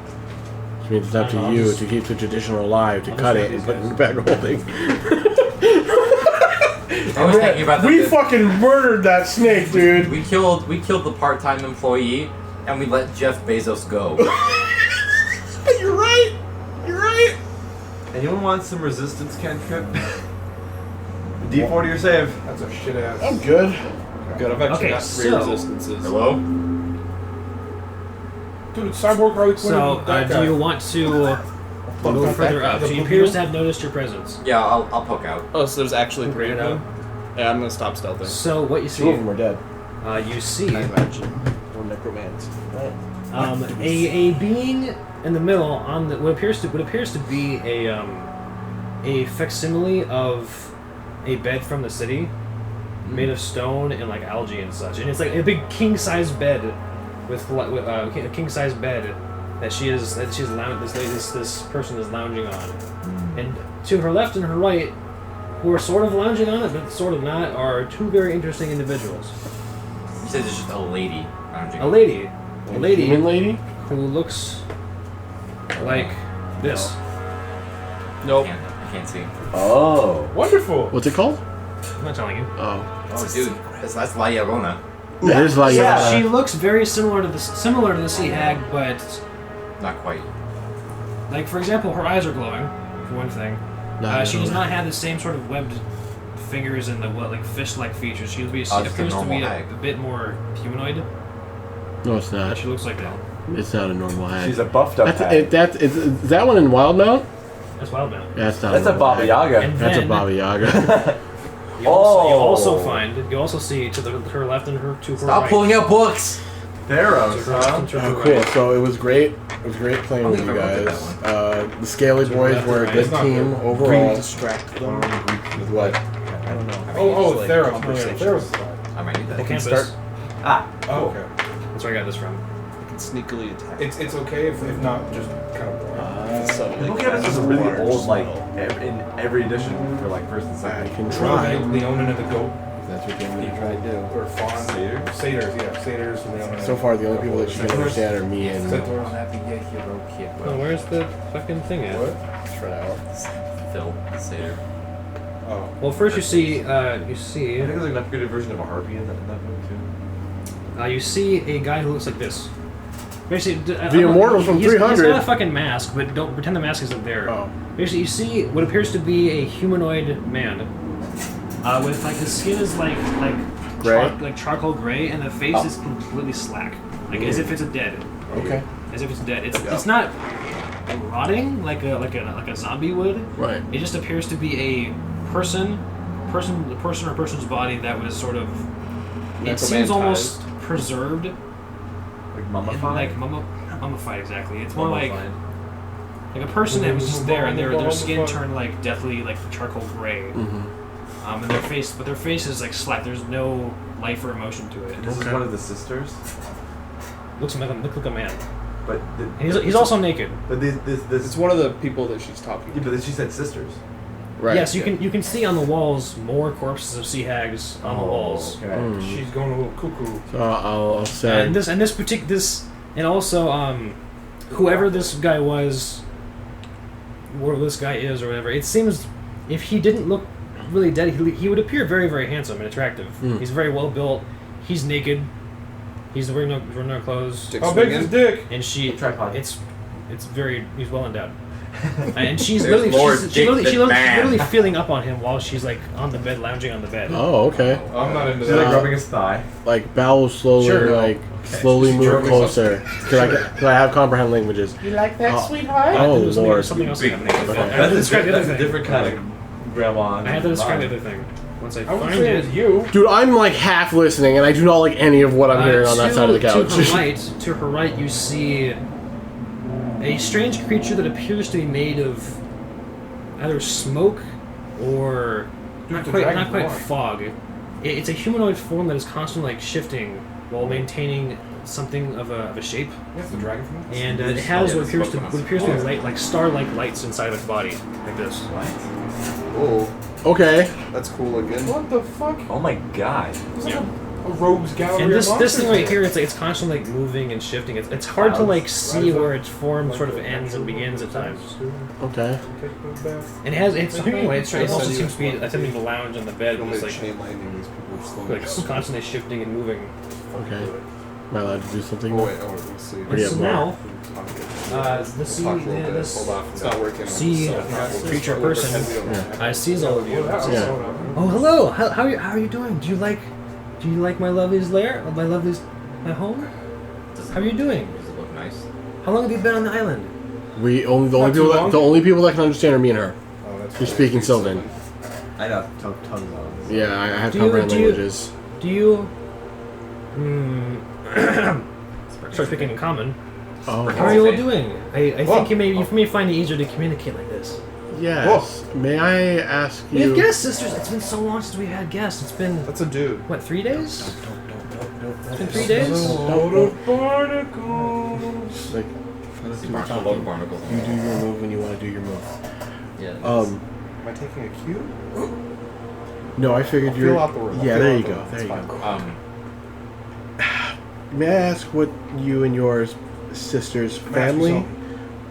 Which means it's up to I'll you just- to keep the tradition alive, to I'll cut just it and grab put it in these the bag of holding. I was thinking about We the fucking murdered that snake, dude. we killed the part-time employee and we let Jeff Bezos go. You're right. You're right. Anyone want some resistance cantrip? D40 or save. That's a shit ass. I'm good. Good, I've actually Okay, got 3 so- resistances. Hello? Dude, Cyborg Harley Quinn. So, that do guy. you want to go further up? She appears to have noticed your presence. Yeah, I'll poke out. Oh, so there's actually 3 Bring of it them? Yeah, I'm gonna stop stealthing. So what you Two of see? them are dead. You see. I imagine. Or necromancy. A being in the middle on what appears to be a facsimile of a bed from the city, made of stone and like algae and such, and it's like a big king size bed with a king size bed that she's this person is lounging on, and to her left and her right, who are sort of lounging on it but sort of not, are 2 very interesting individuals. You said it's just a lady. A lady Human lady? who looks like this. Nope. I can't see. Oh. Wonderful. What's it called? I'm not telling you. Oh. Oh, dude, that's La Llorona. It is like She looks very similar to the sea hag, but Not quite. like for example, her eyes are glowing. For one thing, she does not have the same sort of webbed fingers and the fish-like features. She just appears a to be normal a hag. bit more humanoid. No, it's not. She looks like that. It's not a normal hag. She's a buffed up hag. Is that one in Wildmount? That's wild man. That's not. That's a normal Baba hag. Yaga. And That's a then Baba Yaga. You also see to her left and her to her Stop right. pulling out books! Theros, To her left huh? and to her Oh, right. cool. So it was great. It was great playing I with think you I looked at guys. that The Scaly To Boys left were a and good right. Not team good. overall. Distract them. With what? I don't know. Oh, Like, Theros. conversations. Theros is fine. I might need Full that. campus. start- Ah. Oh, okay. That's where I got this from. I can sneakily attack. It's okay if not just kind of boring. Suddenly Book Campus is a really large old, like, spell. in every edition for like first and I second. can Okay, try. Leonin and the goat. If that's what you want me to try to do. Or Fawn. Satyr? Satyrs, yeah. Satyrs and Leonin. So far, the only people that she can understand are me and Centaurs. Oh, where's the fucking thing at? What? Phil, the satyr. Oh. Well, first you see I think there's like an upgraded version of a harpy in that movie too. you see a guy who looks like this. Basically, The Immortal from he's 300. got a fucking mask, but don't pretend the mask isn't there. Oh. Basically, you see what appears to be a humanoid man, with like the skin is like Gray? charcoal gray, and the face is completely slack, like as if it's dead. Okay. As if it's dead. It's not rotting like a zombie would. Right. It just appears to be a person or person's body that was sort of. It seems almost preserved. Like mummified? Like mummified, exactly. It's more like a person that was just there, and their skin turned like deathly, like charcoal gray. Mm-hmm. And their face is like slack. There's no life or emotion to it. This is one of the sisters? Looks like a man. But He's also naked. But this It's one of the people that she's talking yeah, to. but she said sisters. Right. Yes, you can see on the walls more corpses of sea hags on the walls. Okay. Mm. She's going a little cuckoo. So I'll say. And also whoever this guy was, or this guy is, or whatever. It seems if he didn't look really dead, he would appear very, very handsome and attractive. Mm. He's very well built. He's naked. He's wearing no clothes. Dick How big is his swinging. dick? And she, Tripod. it's very. He's well endowed. And she's There's literally, more she's dick literally than man. literally feeling up on him while she's like on the bed, lounging on the bed. Oh, okay. I'm not into She's like that. rubbing his thigh. Like Bal will slowly, Sure. slowly She's move jerking closer. Cause I have comprehend languages. You like that, Oh. sweetheart? Oh There's Lord. something else Big happening. nigga. I had to describe the other That's a thing. different kind of grandma. I had to describe the other thing. Once I I would find say it. it's you. Dude, I'm like half listening, and I do not like any of what I'm hearing on that side of the couch. To her right, you see a strange creature that appears to be made of either smoke or not the quite dragon's fog. It's a humanoid form that is constantly like shifting while maintaining something of a shape, That's the dragon from it. and it has what appears to be light, like star-like lights inside of its body, like this. Oh, Okay. that's cool looking. What the fuck? Oh my god. It's like a rogues gallery. And of this monsters thing right here. here, it's constantly like moving and shifting. It's hard to like see where its form sort of ends and begins at times. Okay. And it's humanoid. It also seems to be attempting to lounge on the bed, Don't just make like chain lightning. These people are slow. like constantly shifting and moving. Okay. Am I allowed to do something? Oh wait, let's see. What do you So have now, Let's the sea, talk a little bit. this Hold on, it's not working. sea creature person sees all of you. Yeah. Oh, hello. How are you doing? Do you like my lovely's lair? My home? How are you doing? Does it look nice? How long have you been on the island? The only Not too long. people that can understand are me and her. Oh, that's You're speaking Sylvan. I know. Tongues on this. Yeah, I have Do you- comprehend do you- languages. Do you? Start speaking in common. Oh. How are you all doing? I think you may find it easier to communicate like this. Yes. May I ask We have you? guests, sisters. It's been so long since we've had guests. It's been That's a dude. what, 3 days? It's been 3 days. Load of barnacles. Like, See, Barnacle, love Barnacle. you do your move when you want to do your move. Yeah. Am I taking a cue? No, I figured I'll you're. fill out the room. I'll Yeah, fill there out you the go. room. There It's you fine. go. May I ask what you and your sister's family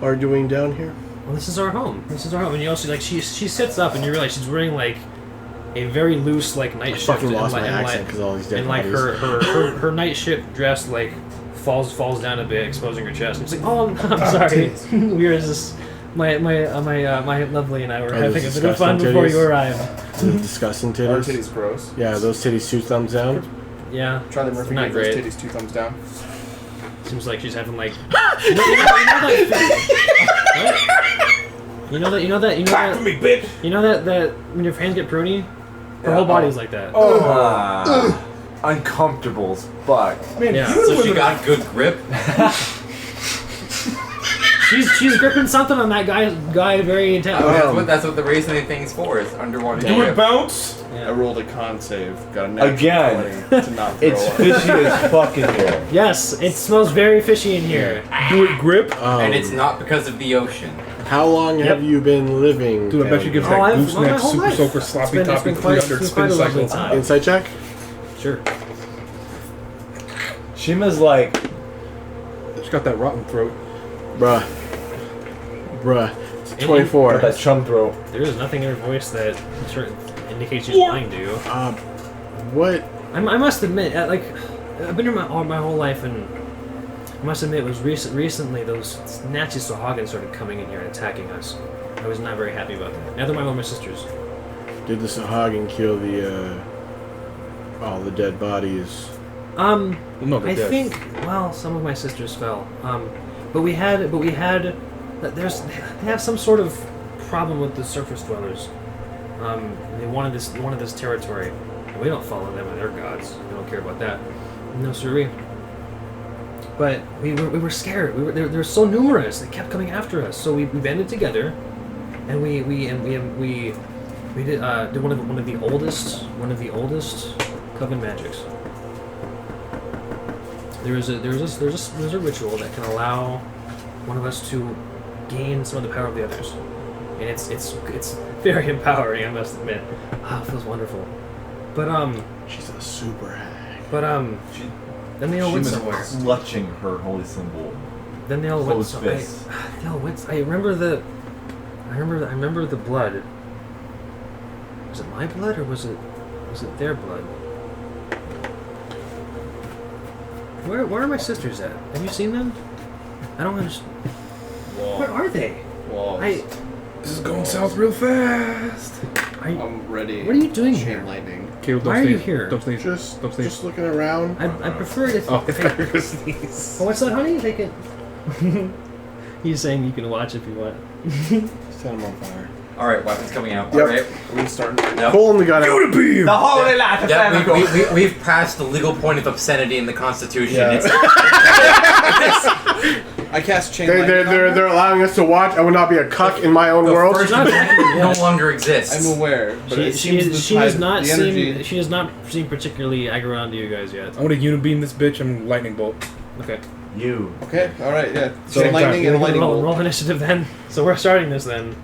are doing down here? Well, this is our home. This is our home. And you also like she sits up and you realize she's wearing like a very loose like night I shift fucking and, lost like, my and, accent like, because all these dead and like bodies. her night shift dress like falls down a bit, exposing her chest. And she's like, "Oh, I'm sorry. We were just my lovely and I were Are those having a bit of fun disgusting before titties? you arrived." The disgusting Our titties. titties gross. Yeah, those titties 2 thumbs down. Yeah, Charlie Murphy Not gave those great. titties 2 thumbs down. seems like she's having like you know Back to me, bitch. that when your hands get pruny, her whole body's like that. Uncomfortable as fuck. Man, Yeah. you So she live got good grip. She's gripping something on that guy very intense. That's what the raisin thing's for. It's underwater do it grip. bounce. I rolled a con save. Got a natural Again. 20 to not throw It's up. fishy as fuck in here. Yes, it smells very fishy in here. Do it grip. And it's not because of the ocean. How long have you been living? Dude, I bet you gives Oh, that my gooseneck whole super life. soaker It's sloppy been topping quite 300 a spin lovely cycles. time. Insight check? Sure. Shima's like, She's got that rotten throat. Bruh. It's 24. got that chum throat. There is nothing in her voice that sort of indicates she's lying to you. What? I must admit, like, I've been here my whole life, and I must admit, it was recently those Nazi Sahagins started coming in here and attacking us. I was not very happy about that. Neither my sisters. Did the Sahagin kill the, all the dead bodies? No, they're I dead. think, well, some of my sisters fell. But we had that they have some sort of problem with the surface dwellers. They wanted this territory. And we don't follow them and their gods. We don't care about that. No, sirree. But we were scared. They were so numerous. They kept coming after us. So we banded together, and we did one of the oldest coven magics. There's a ritual that can allow one of us to gain some of the power of the others, and it's very empowering. I must admit, it feels wonderful. But She's a super hag. But then they all went somewhere. Clutching her holy symbol. Then they all went Closed somewhere. fists. I remember the blood. Was it my blood or was it their blood? Where are my sisters at? Have you seen them? I don't understand. Where are they? Walls. This is going south real fast. I'm ready. What are you doing Chain here? lightning. Caleb, don't Why are sneeze. you here? Don't sneeze. Just Don't sneeze. just looking around. I prefer it if. Oh, I thought you were gonna sneeze. Oh, what's that, honey? Take it. He's saying you can watch if you want. Set him on fire. All right, weapons coming out. Yep. All right. Are we starting? Yep. Pulling the gun out. The holy light of Yeah, we've passed the legal point of obscenity in the Constitution. Yeah. I cast chain They're, lightning. they're, they're, they're allowing us to watch. I would not be a cuck in my own The world. First Not Amendment no yet. longer exists. I'm aware, but it seems the she does tide- not the energy. seem. She does not seem particularly aggro on to you guys yet. I want to unibeam this bitch and lightning bolt. Okay. You. Okay, all right, yeah. So Chain lightning and a lightning roll, bolt. roll initiative then. So we're starting this then.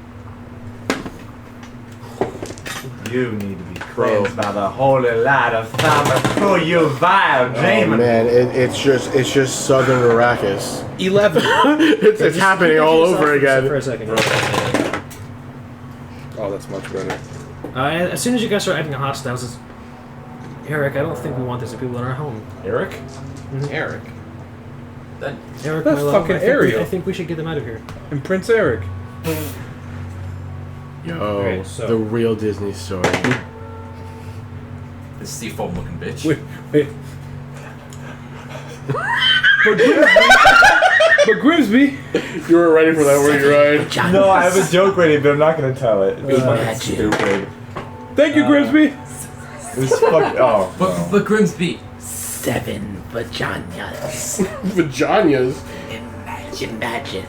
You need to be cleansed by the holy light of Thomas for you vile Oh demon. man, it's just Southern Arrakis. 11. It's happening all over again. For a second. Oh, that's much better. As soon as you guys start acting hostile, says, Eric, I don't think we want this to people in our home. Eric? Eric. Then Eric, That's my love, fucking I think Ariel. I think we should get them out of here. And Prince Eric. Yo, Okay, so- the real Disney story. this seafoam looking bitch. Wait. But Grimsby. You were ready for that, were you, Ryan? No, I have a joke ready, but I'm not gonna tell it. It's fucking stupid. Thank you, Grimsby. It was fucking. Oh. But Grimsby. 7 vaginas. Vaginas. Imagine.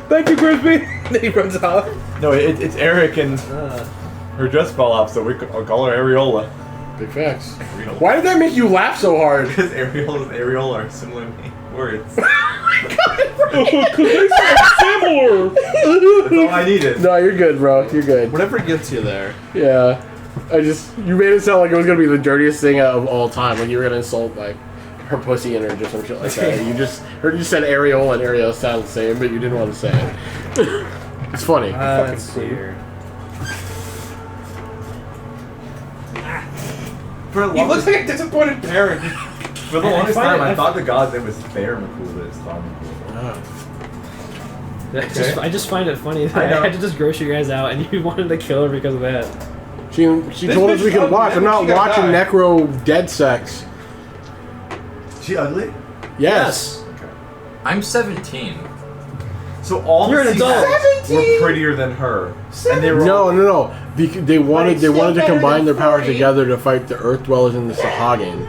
Thank you, Grimsby. Then he runs out. No, it's Eric and her dress fell off, so I'll call her Areola. Big facts. Why did that make you laugh so hard? Because Areola and Areola are similar words. Because they sound similar. That's all I needed. No, you're good, bro. You're good. Whatever gets you there. Yeah. You made it sound like it was gonna be the dirtiest thing of all time. Like you were gonna insult like her pussy in her or some shit like that. You just heard you said Areola and Areola sound the same, but you didn't want to say it. It's funny. Let's see here. For the He looks longest, like a disappointed parent. for the I longest find time, it- I thought the god's name was Fairmakul, but it's Thaumakul. I just find it funny that I I, know. had to just gross you guys out and you wanted to kill her because of that. She This told us bitch we is could ugly, watch. I'm man. not She gotta watching die. necro dead sex. She ugly? Yes. I'm 17. So all You're the an seasons adult. were prettier than her. And they were all, No. They wanted still to better combine their than powers 40. together to fight the Earth Dwellers and the Sahagin.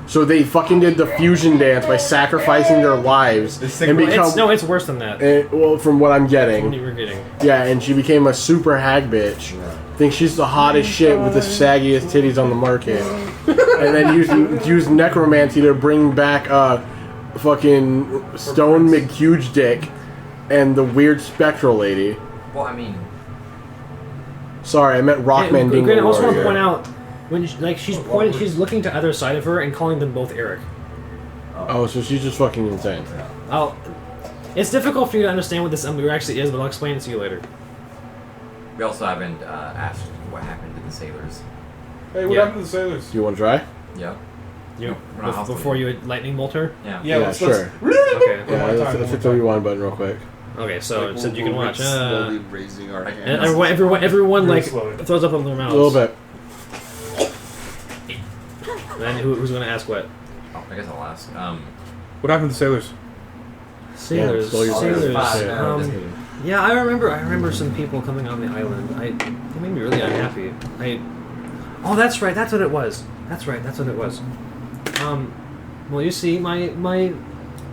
So they fucking did the fusion dance by sacrificing their lives The and single- become. It's worse than that. Well, from what I'm What getting, you were getting. yeah, and she became a super hag bitch. Think she's the hottest shit with the saggiest titties on the market, and then used necromancy to bring back fucking Stone McHuge Dick and the weird spectral lady. Well, I mean, Sorry, I meant Rockman Dingo I also want to Warrior. point out when she's looking to either side of her and calling them both Eric. Oh, so she's just fucking insane. It's difficult for you to understand what this actually is, but I'll explain it to you later. we also haven't asked what happened to the sailors. Hey, what Yeah. happened to the sailors? Do you want to try? Yeah. You We're not hostile. before you lightning bolt her. Yeah. Yeah, Yeah, let's sure. Okay. Yeah, One let's time, hit the rewind button real quick. Okay. So Like, so you can we're watch. slowly raising our And hands. And everyone Really like slowly. throws up on their mouths. A little bit. And who's going to ask what? Oh, I guess I'll ask. What happened to the sailors? Sailors. stole your Sailors. sailors. Yeah, I remember some people coming on the island. They made me really unhappy. Oh, that's right. That's what it was. That's what it was. Well, you see, my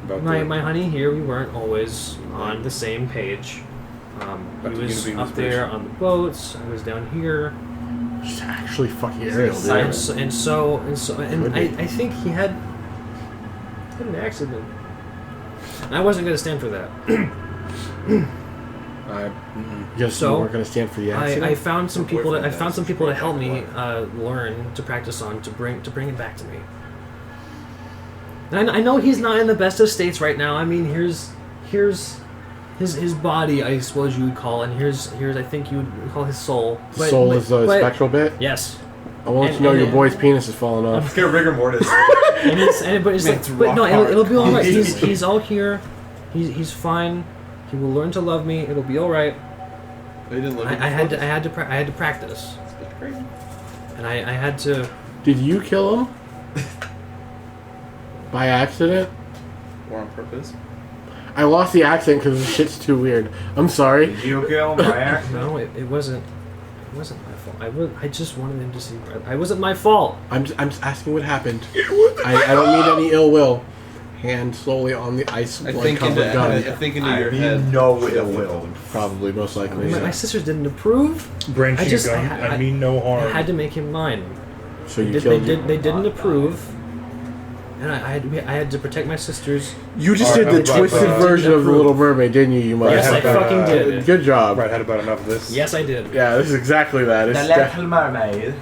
honey here, we weren't always on the same page. He was up there on the boats. I was down here. She's actually fucking Ariel, dude. I think he had an accident. And I wasn't going to stand for that. Just So, you weren't going to stand for the accident? I found some people to help me learn to practice on to bring it back to me. And I know he's not in the best of states right now. I mean, here's his body, I suppose you would call, and here's I think you would call his soul. Soul is the spectral bit? Yes. I want you to know your boy's penis is falling off. Let's get rigor mortis. It'll be all right. He's all here. He's fine. He will learn to love me. It'll be all right. They didn't look. I had to practice. And I had to. Did you kill him? By accident? Or on purpose? I lost the accent because the shit's too weird. I'm sorry. Did you kill him by accident? No, it wasn't. It wasn't my fault. I just wanted him to see. I wasn't my fault. I'm just asking what happened. I don't mean any ill will. Hand slowly on the ice blood covered gun. I think into your head. No ill will. Probably, most likely. My sisters didn't approve. Branching a gun, I mean no harm. I had to make him mine. So you killed They didn't approve. And I had to protect my sisters. You just did the twisted version of The Little Mermaid, didn't you? You Yes, I fucking did. Good job. Right, had about enough of this. Yes, I did. Yeah, this is exactly that. It's The Little Mermaid.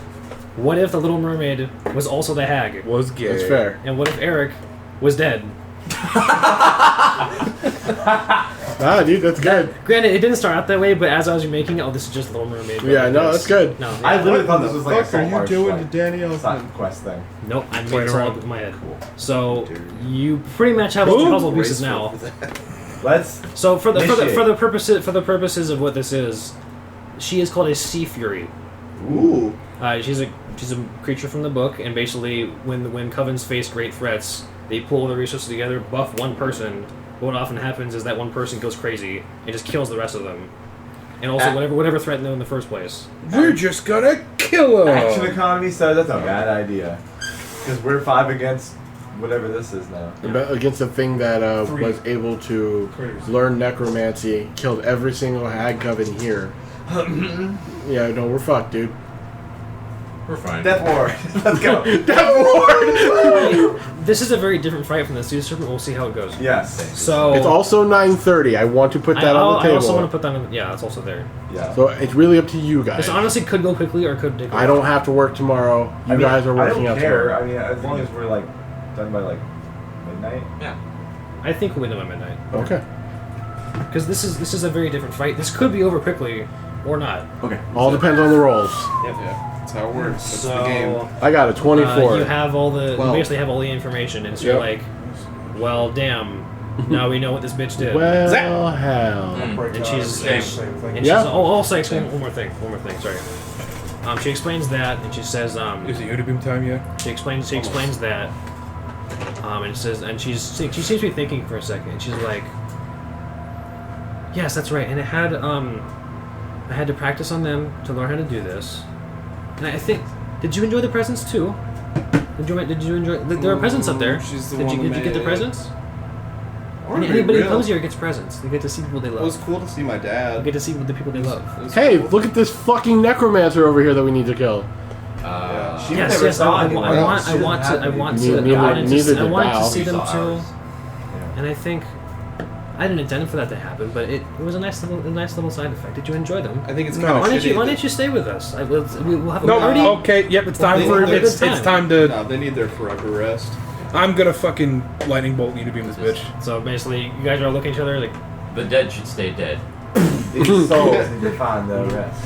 What if the Little Mermaid was also the hag? Was gay. That's fair. And what if Eric was dead? Ah, dude, that's good. Granted, it didn't start out that way, but as I was making it, this is just Little Mermaid. Yeah, no, that's good. No, I literally thought this was like a What are you Salt doing Marsh, to Danny side quest thing. nope, I made Playing it all around. up in my head. So you pretty much have all the puzzle pieces now. Let's. So for the Initiate. purposes of what this is, she is called a sea fury. Ooh. She's a creature from the book, and basically when covens face great threats, they pull all the resources together, buff one person. What often happens is that one person goes crazy and just kills the rest of them, and also whatever threatened them in the first place. We're just gonna kill him. Action economy says that's a bad idea. Because we're 5 against whatever this is now. Against a thing that was able to learn necromancy, killed every single hag coven here. Yeah, no, we're fucked, dude. We're fine. Death Ward. Let's go. Death Ward! This is a very different fight from the Sea Serpent. We'll see how it goes. Yes. So It's also 9:30. I want to put that on the table. I also want to put that on. Yeah, it's also there. Yeah. So it's really up to you guys. This honestly could go quickly or could take. I don't have to work tomorrow. You guys are working I out don't care. tomorrow. I mean, as long as we're like done by like midnight. Yeah. I think we'll win by midnight. Okay. Because this is a very different fight. This could be over quickly or not. Okay. All depends on the rolls. Yeah. That's how it works. That's So the game. I got a 24. you have all the. Well. You basically have all the information, and so you're like, well, damn. Now we know what this bitch did. Well, hell. And she's Same. and Yeah. she's also explain one more thing. Sorry. She explains that, and she says Is it Unibeam time yet? she explains that, and it says, and she seems to be thinking for a second, and she's like, yes, that's right, and I had to practice on them to learn how to do this, and I think, did you enjoy the presents too? Did you enjoy? There are presents up there. She's the Did one you that get the made- presents? Or to be Anybody who real, comes here gets presents. They get to see people they It was love. cool to see my They dad. get to see the people they love. It was Hey, cool. look at this fucking necromancer over here that we need to kill. She Yes, never yes, saw I anyone want else. She to doesn't wanted Neither to did see Val. them Saw too, ours. and I think I didn't intend for that to happen, but it was a nice little side effect. Did you enjoy them? I think it's No. kind of Why shitty. don't you stay with us? We'll have a No. party. Okay. Yep. It's time They- for they- it's time to. No, they need their forever rest. I'm gonna fucking lightning bolt Unibeam this bitch. So basically, you guys are looking at each other like, The dead should stay dead. These souls need to find the rest.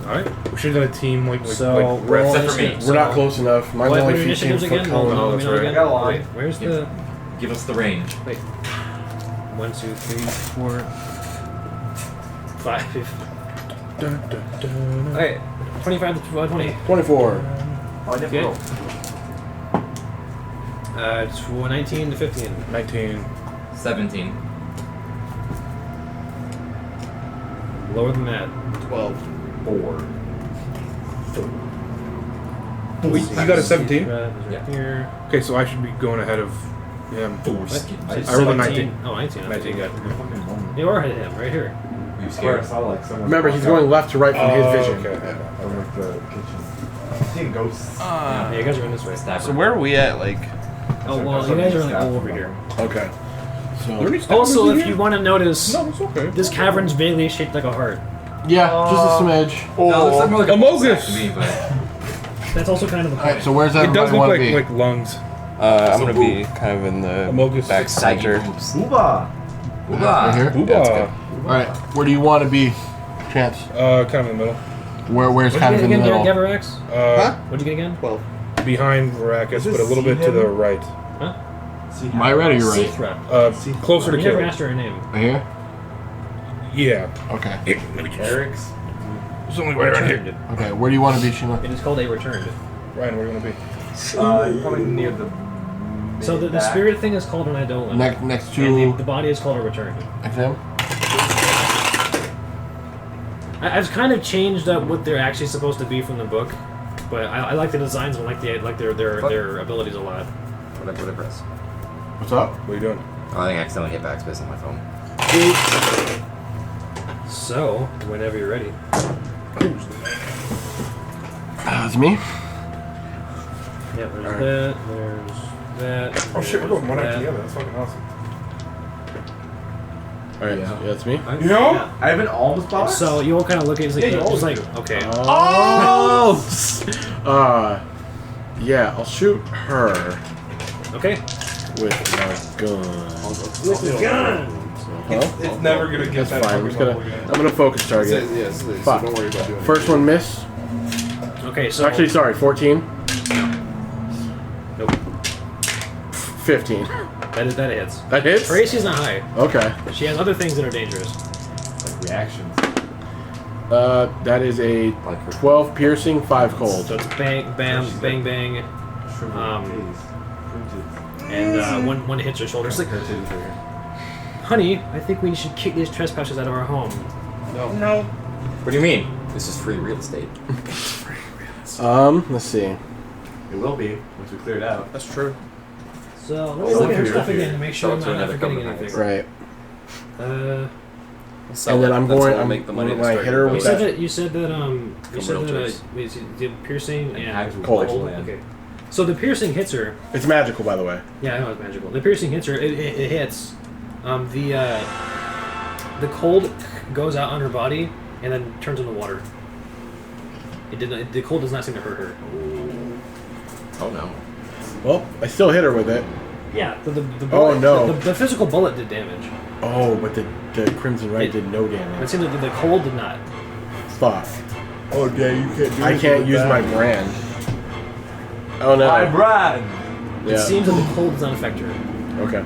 All right. We should have done a team like so like roll ref. Except for me. initiative. We're not close enough. Mine's What only are 15 initiatives foot again? cone. Let me know again. I got a line. Wait, where's Give- the? Give us the range. Wait. 1, 2, 3, 4, 5. Dun, dun, dun. Okay, 25 to 20. 24. Oh, I didn't Okay. roll. It's 19 to 15. 19. 17. Lower than that. 12. 4. Wait, you got a 17? Right here. Okay, so I should be going ahead of him. What? I rolled a 19. Oh, 19. 19, good. You are ahead of him, right here. You I scared? saw like someone. Remember, he's going left to right from his vision. Okay. Over like the kitchen. Seeing ghosts. Yeah, you guys are in this way. So where are we at? Like, Oh, well, you guys are like all over here. Okay. There So any statues Also, in if here? you want to notice, No, it's okay. this cavern's vaguely shaped like a heart. yeah, just a smidge. No, it looks like more like a Amogus. to me, but That's also kind of the All right, point. so where's It does everybody look want to like, be? like lungs. I'm gonna be kind of in the Amogus. back saggy center. boobs. Booba! Right here. Booba. All right, where do you want to be, Chance? Kind of in the middle. Where's What'd kind you of get in the again, middle? Gavarax? Huh? What'd you get again? 12. Behind Veracus, but a little bit to the right. Am I right or you right? Sithra. Closer to You never Kaleb. asked her her name. Right here. Yeah. Okay. Eric's. Something right around here. Returned. Okay, where do you want to be, Sheila? It is called a returned. Ryan, where are you gonna be? Probably near the. So the back. spirit thing is called an Eidolon. Next And to the body is called a returned. next to him. I've kind of changed up what they're actually supposed to be from the book, but I like the designs and like their abilities a lot. what I press. What's up? What are you doing? Oh, I think I accidentally hit backspace on my phone. So, whenever you're ready. It's me. Yeah, there's Alright. that. Oh shit, we're going one that. after the other. That's fucking awesome. All right, yeah, that's me. You know? I have an alms box? So you all kind of look at it, Yeah, you it's always like, do. okay. Oh. Yeah, I'll shoot her Okay. with my gun. With his gun! Huh? It's never gonna get That's that fine. I'm fucking just gonna. level again. I'm gonna focus target. So Fuck. don't worry about doing it. First one miss. Okay, so. Actually, sorry, 14. Nope. 15. That hits. That hits. Her AC is not high. Okay. She has other things that are dangerous. Like reactions. That is a 12 piercing, 5 cold. So it's bang, bam, bang, bang, Shriveled Um, face. and one hits her shoulder. It's like, honey, I think we should kick these trespassers out of our home. No. What do you mean? This is free real estate. Let's see. It will be once we clear it out. That's true. So let's Oh, look at her okay, stuff okay. again to make sure So I'm it's not another forgetting cover anything. Right. Sell And then it. I'm That's going- how we'll I'm- make the money to when I start hit her your with You business. said that. You said that. Commercial You did piercing and actual cold. Okay. So the piercing hits her. It's magical, by the way. Yeah, I know it's magical. The piercing hits her. It hits. The cold goes out on her body and then turns into water. It did not, the cold does not seem to hurt her. Oh no. Well, I still hit her with it. Yeah. The Oh, bullet, no. The physical bullet did damage. Oh, but the Crimson Right did no It damage. seemed that the cold did not. Fuck. Oh, yeah, you can't do I can't use my brand. Oh no. My brand! It Yeah. seems that the cold does not affect her. Okay.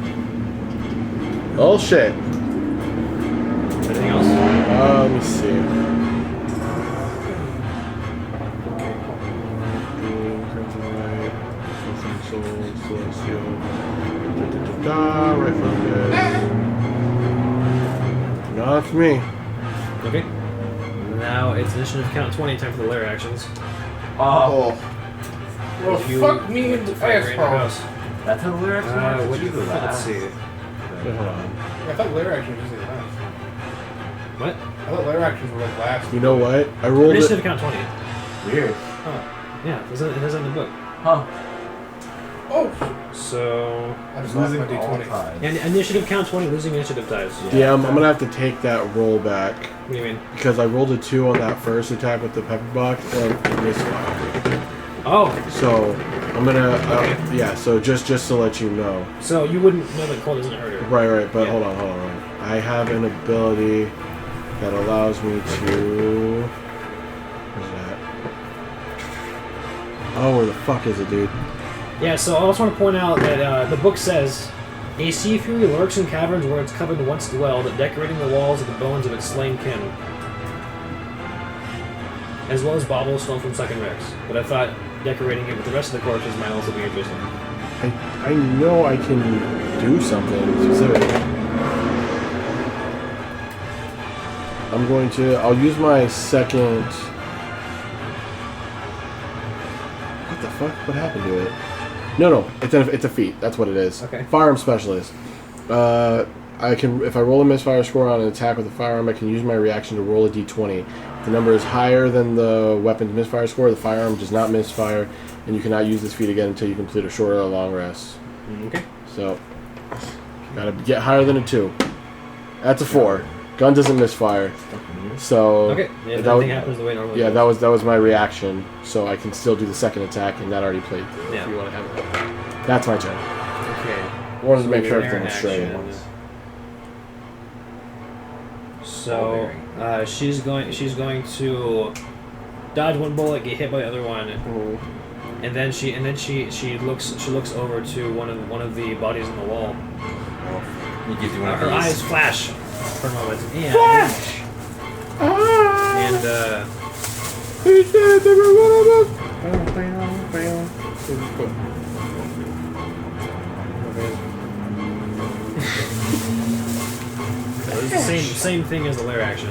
Oh shit. Anything else? Let me see. Right focus. Not for me. Okay. Now it's initiative count 20. Time for the lair actions. Oh, Well, If you- fuck me in the Fire ass in your house. that's how the lyrics work. What do you Jesus, Let's see. Wait, hold on. I thought lair actions was usually last. What? I thought lair actions were like last. You know what? I rolled Initiative it. count 20. Weird. Yeah, it has in the book. Huh. Oh! So. I just lost Losing my all D20. time. And initiative count 20, losing initiative dies. Yeah, I'm gonna have to take that roll back What do you mean? because I rolled a 2 on that first attack with the pepper box and it missed. Oh, So I'm gonna. Okay. Yeah. So just to let you know. so you wouldn't know that cold doesn't hurt her. Right. But Yeah. hold on. I have an ability that allows me to. Where's that? Oh, where the fuck is it, dude? Yeah, so I also want to point out that the book says, a sea fury lurks in caverns where its covered once dwelled, decorating the walls with the bones of its slain kin, as well as baubles stolen from second wrecks. But I thought decorating it with the rest of the corpses might also be interesting. I know I can do something specific. I'll use my second. What the fuck? What happened to it? No, it's a feat. That's what it is. Okay. Firearm specialist. I can, if I roll a misfire score on an attack with a firearm, I can use my reaction to roll a d20. If the number is higher than the weapon's misfire score, the firearm does not misfire, and you cannot use this feat again until you complete a short or a long rest. Okay. So, gotta get higher than a 2. That's a 4. Gun doesn't misfire. So Okay. Yeah, if that everything was- happens the way it normally yeah, does. that was my reaction. So I can still do the second attack, and that already played through. Yeah. If you want to have it. That's my turn. Okay. Wanted to make sure Lair everything was straight. action. So she's going to dodge one bullet, get hit by the other one, and then she looks over to one of the bodies on the wall. He gives you one of Her these. eyes flash for a moment. And, Flash! And He said they were one of us. it's the same thing as the lair action.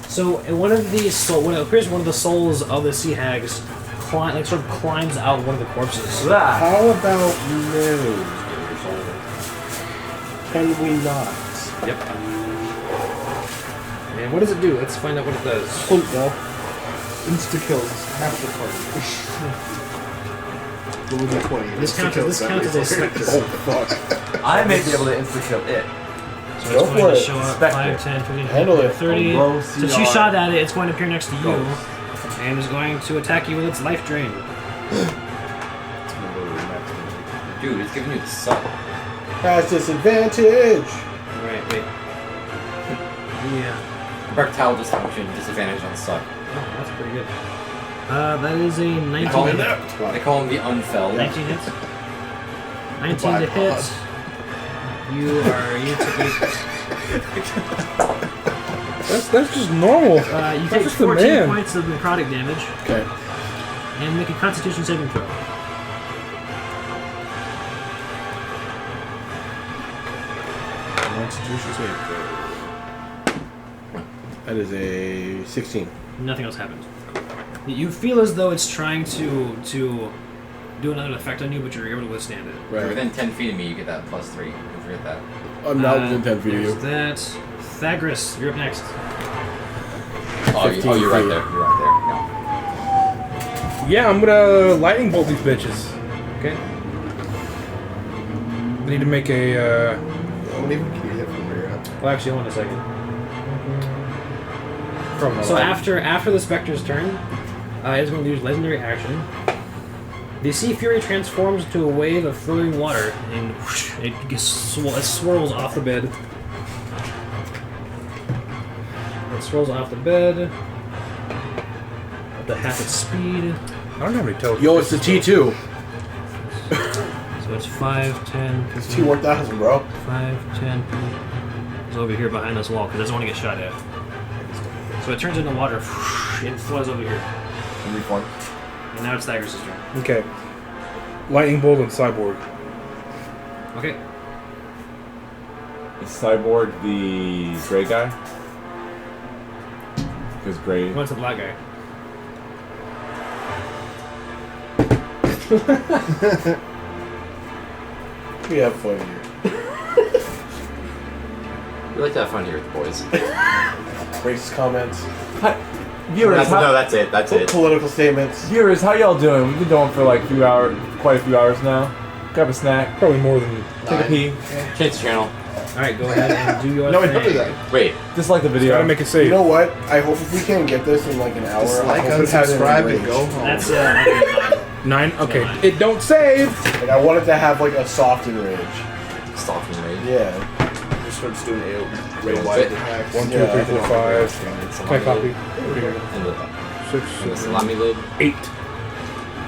So one of the one of the souls of the sea hags sort of climbs out one of the corpses. How about no? Can we not? Yep. And what does it do? Let's find out what it does. Insta kills half the party. Roll d20. This counts as a specter. Oh fuck! I may be able to insta-kill it. So Go it's going for to it. show up Spectre. 5, 10, 15, Handle it. 30. Low Since CR. you shot at it, it's going to appear next to you. Ghost. And is going to attack you with its life drain. Dude, it's giving you the suck. Has disadvantage. Alright, wait. Yeah. Erectile dysfunction, disadvantage on suck. Oh, that's pretty good. That is a 19 They call him, hit. they call him the unfell. 19 hits. 19 to hit. You That's just normal. you take just a 14 man. points of necrotic damage Okay. and make a Constitution saving throw. Constitution save. That is a 16. Nothing else happens. You feel as though it's trying to do another effect on you, but you're able to withstand it. If you're within 10 feet of me, you get that +3. Don't forget that. I'm not within 10 feet of you. There's that. Thagris, you're up next. Oh, 15 you're right feet. there. You're right Yeah, I'm gonna lightning bolt these bitches. Okay. I need to make a. I don't even get hit from where you're at. Well, actually, hold on a second. From So after the Spectre's turn, it's going to use legendary action. The Sea Fury transforms to a wave of flowing water, and whoosh, it swirls off the bed. It swirls off the bed at the half its speed. I don't have any toes. Yo, it's the T2. So it's 5, 10, It's 15, T1000, bro. 5, 10. It's over here behind this wall because it doesn't want to get shot at. So it turns into water. Whoosh, it flows over here. And reform. And now it's Thagris' turn. Okay. Lightning bolt and cyborg. Okay. Is Cyborg the gray guy? Because gray. What's the black guy? We have fun here. We like to have fun here with the boys. Racist comments, Viewers, That's it. That's it. political statements. viewers, how y'all doing? We've been going for like quite a few hours now. Grab a snack, Probably more than. take a pee, Change the channel. Alright, go ahead and do your No, thing. don't do that. Wait. dislike the video. Gotta make it safe. You know what? I hope if we can get this in like an hour, Just I like, hope it has it in unsubscribe, and range. go home. That's 9? Okay. Nine. It don't save! Like I want it to have like a softened range. Stalking raid. Yeah. Just starts doing a Wait, wide wait. attacks. 1, 2, Yeah, 3, 4, 5. Can I copy? And the, 6, and the 7, salami lid. 8.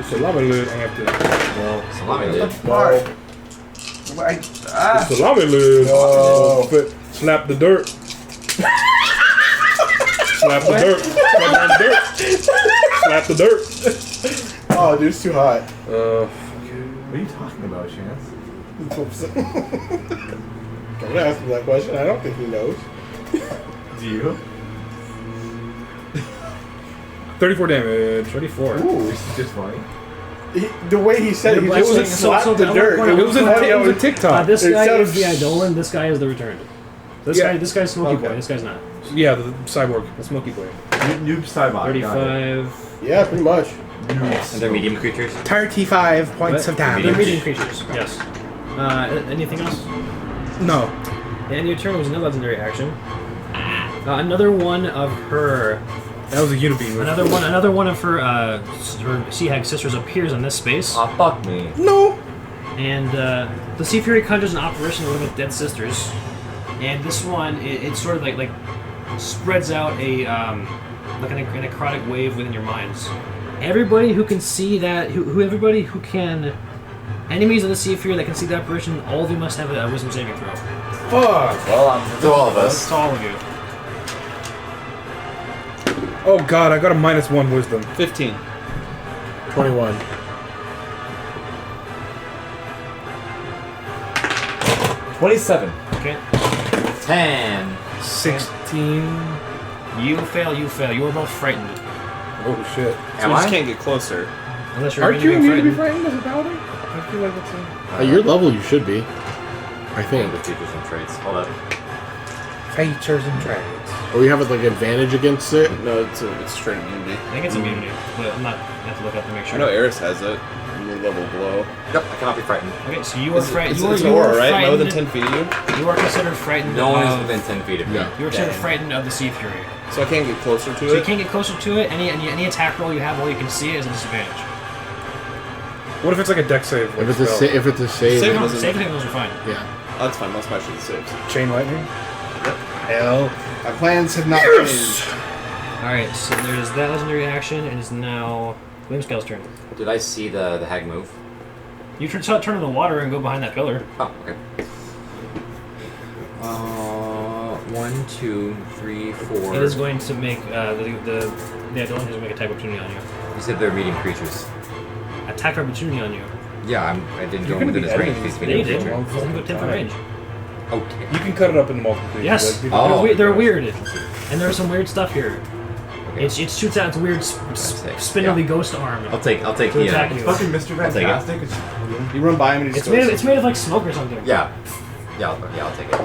It's a lava lid. I have to. Salami lid. No. Salami lid. No. Slap the dirt. Slap the dirt. Slap on the dirt. Slap the dirt. Oh, dude, it's too hot. What are you talking about, Chance? Don't ask him that question. I don't think he knows. Do you? 34 damage. 34. Ooh. This is just funny. The way he said it, he Yeah, just but like slapped so the the dirt. other It was a TikTok. This It guy sounded- is the Eidolon, this guy is the Returned. This guy's Smoky Okay. Boy, this guy's not. Yeah, the cyborg. The Smoky Boy. Noob Cybot. 35. Yeah, pretty much. And they're medium creatures. 35 points What? of damage. They're medium creatures, yes. Anything else? No. And your turn was another legendary action. Another one of her. That was a Unibeam move. Another one of her Sea Hag sisters appears in this space. Aw, fuck me. No. And the Sea Fury conjures an apparition of one of its dead sisters. And this one, it sort of like spreads out a like a necrotic wave within your minds. Everybody who can see that, everybody who can, enemies of the Sea Fury that can see the apparition, all of you must have a wisdom saving throw. Fuck. Well, to all of us. It's all of you. Oh god, I got a -1 wisdom. 15. 21. 27. Okay. 10. 16. You fail. You are both frightened. Oh shit. So we just can't get closer. Unless you're Aren't you being need to be frightened. frightened as a paladin? I feel like that's a... At your level, you should be. I think. The features and traits. Hold up. Features and traits. Or you have like advantage against it. No, it's straight immunity. I think it's immunity, but I'm not. I have to look up to make I sure. know Eris has it. Your level below. Yep, I cannot be frightened. Okay, so you are frightened. It's an aura, right? No within 10 feet of you? You are considered frightened. No one is of, within 10 feet of me. Yeah. You are considered frightened of the Sea Fury. So I can't get closer to So you it? can't get closer to it. Any attack roll you have, all you can see is a disadvantage. What if it's like a deck save? Like If it's a spell? if it's a save, Save No, doesn't- saving throws are fine. yeah. Oh, that's fine. I'll smash with the saves. Chain lightning? Hell. My plans have not changed. Alright, so there's that legendary action, and it's now Whimscale's turn. Did I see the hag move? You turn in the water and go behind that pillar. Oh, okay. 1, 2, 3, 4. It is going to make the Eidolon is going to make attack opportunity on you. You said they're medium creatures. Attack opportunity on you. Yeah, I didn't You're go gonna within be his range. editing He's this medium They did. creature. It's only got 10 foot range. Okay. You can cut it up into multiple pieces. Yes. Like, people- Oh. They're weird. And there's some weird stuff here. Okay. It shoots out its weird spindly ghost arm. I'll take To the attack you. Fucking Mr. I'll take it. Fantastic. You run by him and he just It's made of like smoke or something. Yeah. Yeah, I'll take it.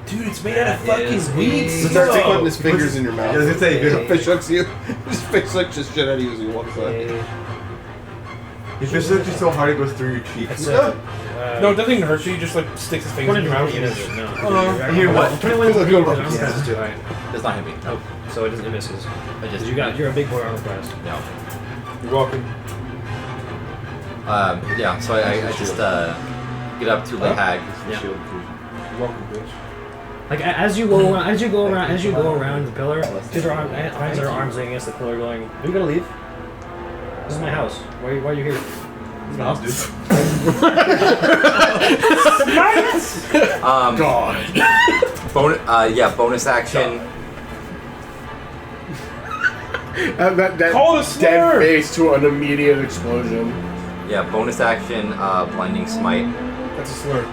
Dude, it's made out of That is fucking weed. a- He starts putting his fingers in your mouth. Yeah, I was gonna say, good. Fish hooks you. His fish hooks just shit out of you as he walks up. Your fish looks just so hard it goes through your cheeks. It's No, it doesn't even hurt you. He just like sticks his fingers in your mouth. And you're what? 21 is Yeah. too high. Does not hit me. No. So it misses. I just You're a big boy armor class. No. You're welcome. Yeah, so I just get up to the hag. Yeah. You're welcome, bitch. Like as you go around the pillar, just her hands are arms against the pillar, going, "Are you gonna leave? This is my house. Why are you here?" Smells, dude. God. Bonus action. That Call it a dead slur! face to an immediate explosion. Yeah, bonus action. Blinding smite. That's a slur.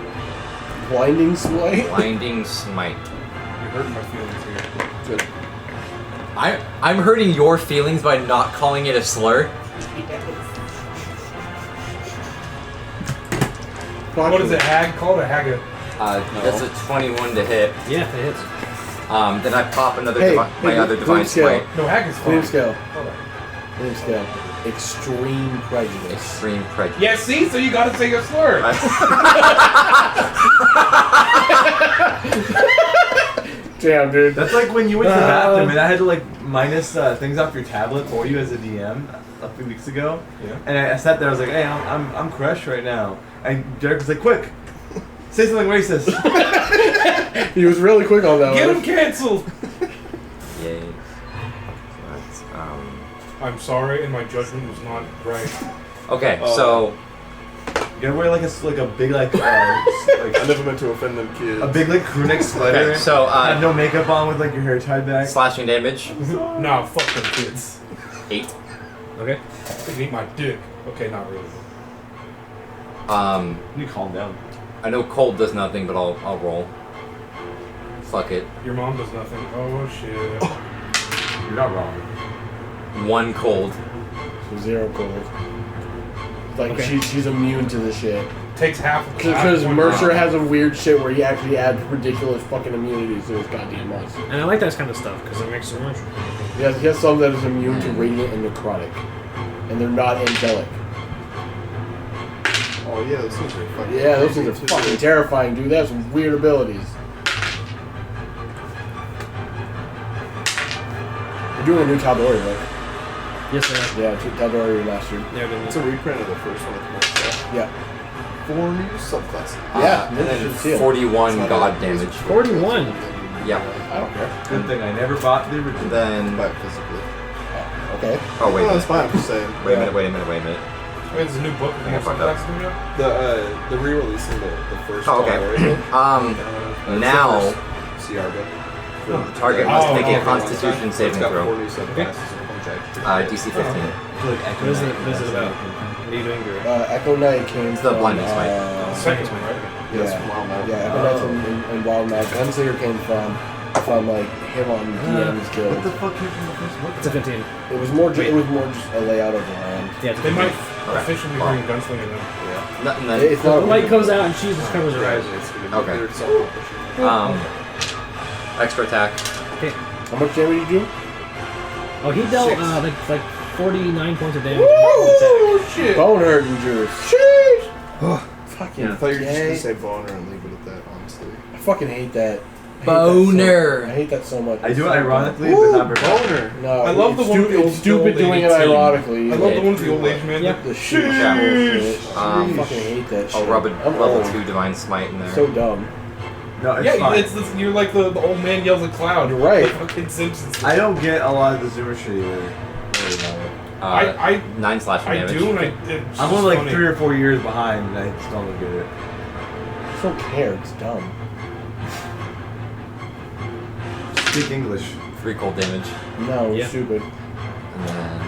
Blinding smite. Blinding smite. You're hurting my feelings here. Good. I'm hurting your feelings by not calling it a slur. What is it, hag? Call it a hagga. That's a 21 to hit. Yeah, it hits. Then I pop another Hey, my other flame divine scale. smite. No, hag is Flame fine. scale. Hold on. Flame scale. Extreme prejudice. Extreme prejudice. Yeah, see? So you gotta say a slur. Damn, dude. That's like when you went to the bathroom and I had to like minus things off your tablet for you as a DM a few weeks ago. Yeah. And I sat there, I was like, hey, I'm crushed right now. And Derrick was like, quick, say something racist. He was really quick on that Get one. him canceled. Yay. That's, I'm sorry, and my judgment was not right. okay, so You gotta wear like a big like I never meant to offend them kids. a big like crew neck sweater. Okay, so have no makeup on with like your hair tied back. slashing damage. Nah, fuck them kids. 8. Okay. They can eat my dick. Okay, not really. You calm down. I know cold does nothing, but I'll roll. Fuck it. Your mom does nothing. Oh shit. You're not wrong. 1 cold. So 0 cold. Like Okay. she's immune to the shit. Takes half of Because one Mercer round. has a weird shit where he actually adds ridiculous fucking immunities to his goddamn monster. And I like that kind of stuff because it makes it much. He has some that is immune to radiant and necrotic. And they're not angelic. Oh yeah, those things are fucking. Yeah, those things are crazy, too. fucking terrifying, dude. They have some weird abilities. We're doing a new Tal'Dorei, right? Yes, sir. Yeah, Tal'Dorei remastered. There it It's is. a reprint of the first one. Yeah. 4 new subclasses. Yeah, And you then should see it. 41 god damage. 41. Yeah. I don't care. Good thing I never bought the original. Then. But physically. Okay. Oh, wait a No, it's minute. fine. I'm just saying. Wait a minute. Wait, there's a new book. I fucked up. The re-releasing the first. Oh, okay. Now CR book. the target must Oh, make a okay. Constitution It's saving got throw. 4 new subclasses and a bunch of extra. DC 15. What is it about? What are you doing, Derrick? Echo Knight came It's the from... blinding smite. Second one, right? Yeah, it's Yeah. from Wild Magic. Yeah, Echo Knight's in Wild Magic. Gunslinger came from like him on DM's Guild. What the fuck came from the first one? It's a 15. It was more just a layout of the land. Yeah, it's a They 15. might officially Well. bring Gunslinger then. Nothing then. It's not The light comes out and she just covers her eyes. Okay. Extra attack. Okay. How much damage did you do? Oh, he dealt 6. like 49 points of damage. shit! Bone hurting juice. Sheesh! Fucking I thought you were just gay. gonna say boner and leave it at that, honestly. I fucking hate that. I Boner. hate that so much. I do it ironically, but not professionally. Boner! No, I love the it's one with the old- It's stupid the old doing it lady team. ironically. I love the one with the old age man. Yep. The shit. Yeah. bullshit. I Um, fucking hate that shit. I'll rub a I'm level old. 2 Divine Smite in there. So dumb. No, it's Yeah, fine. it's you're like the old man yells at cloud. You're right. Like fucking Simpsons. I don't get a lot of the Zoomer shit either. Really, 9 slashing I damage. do, and it's I'm just only like funny. 3 or 4 years behind, and I still don't get it. I just don't care. It's dumb. Speak English. 3 cold damage. No, it's Yeah. stupid. And then.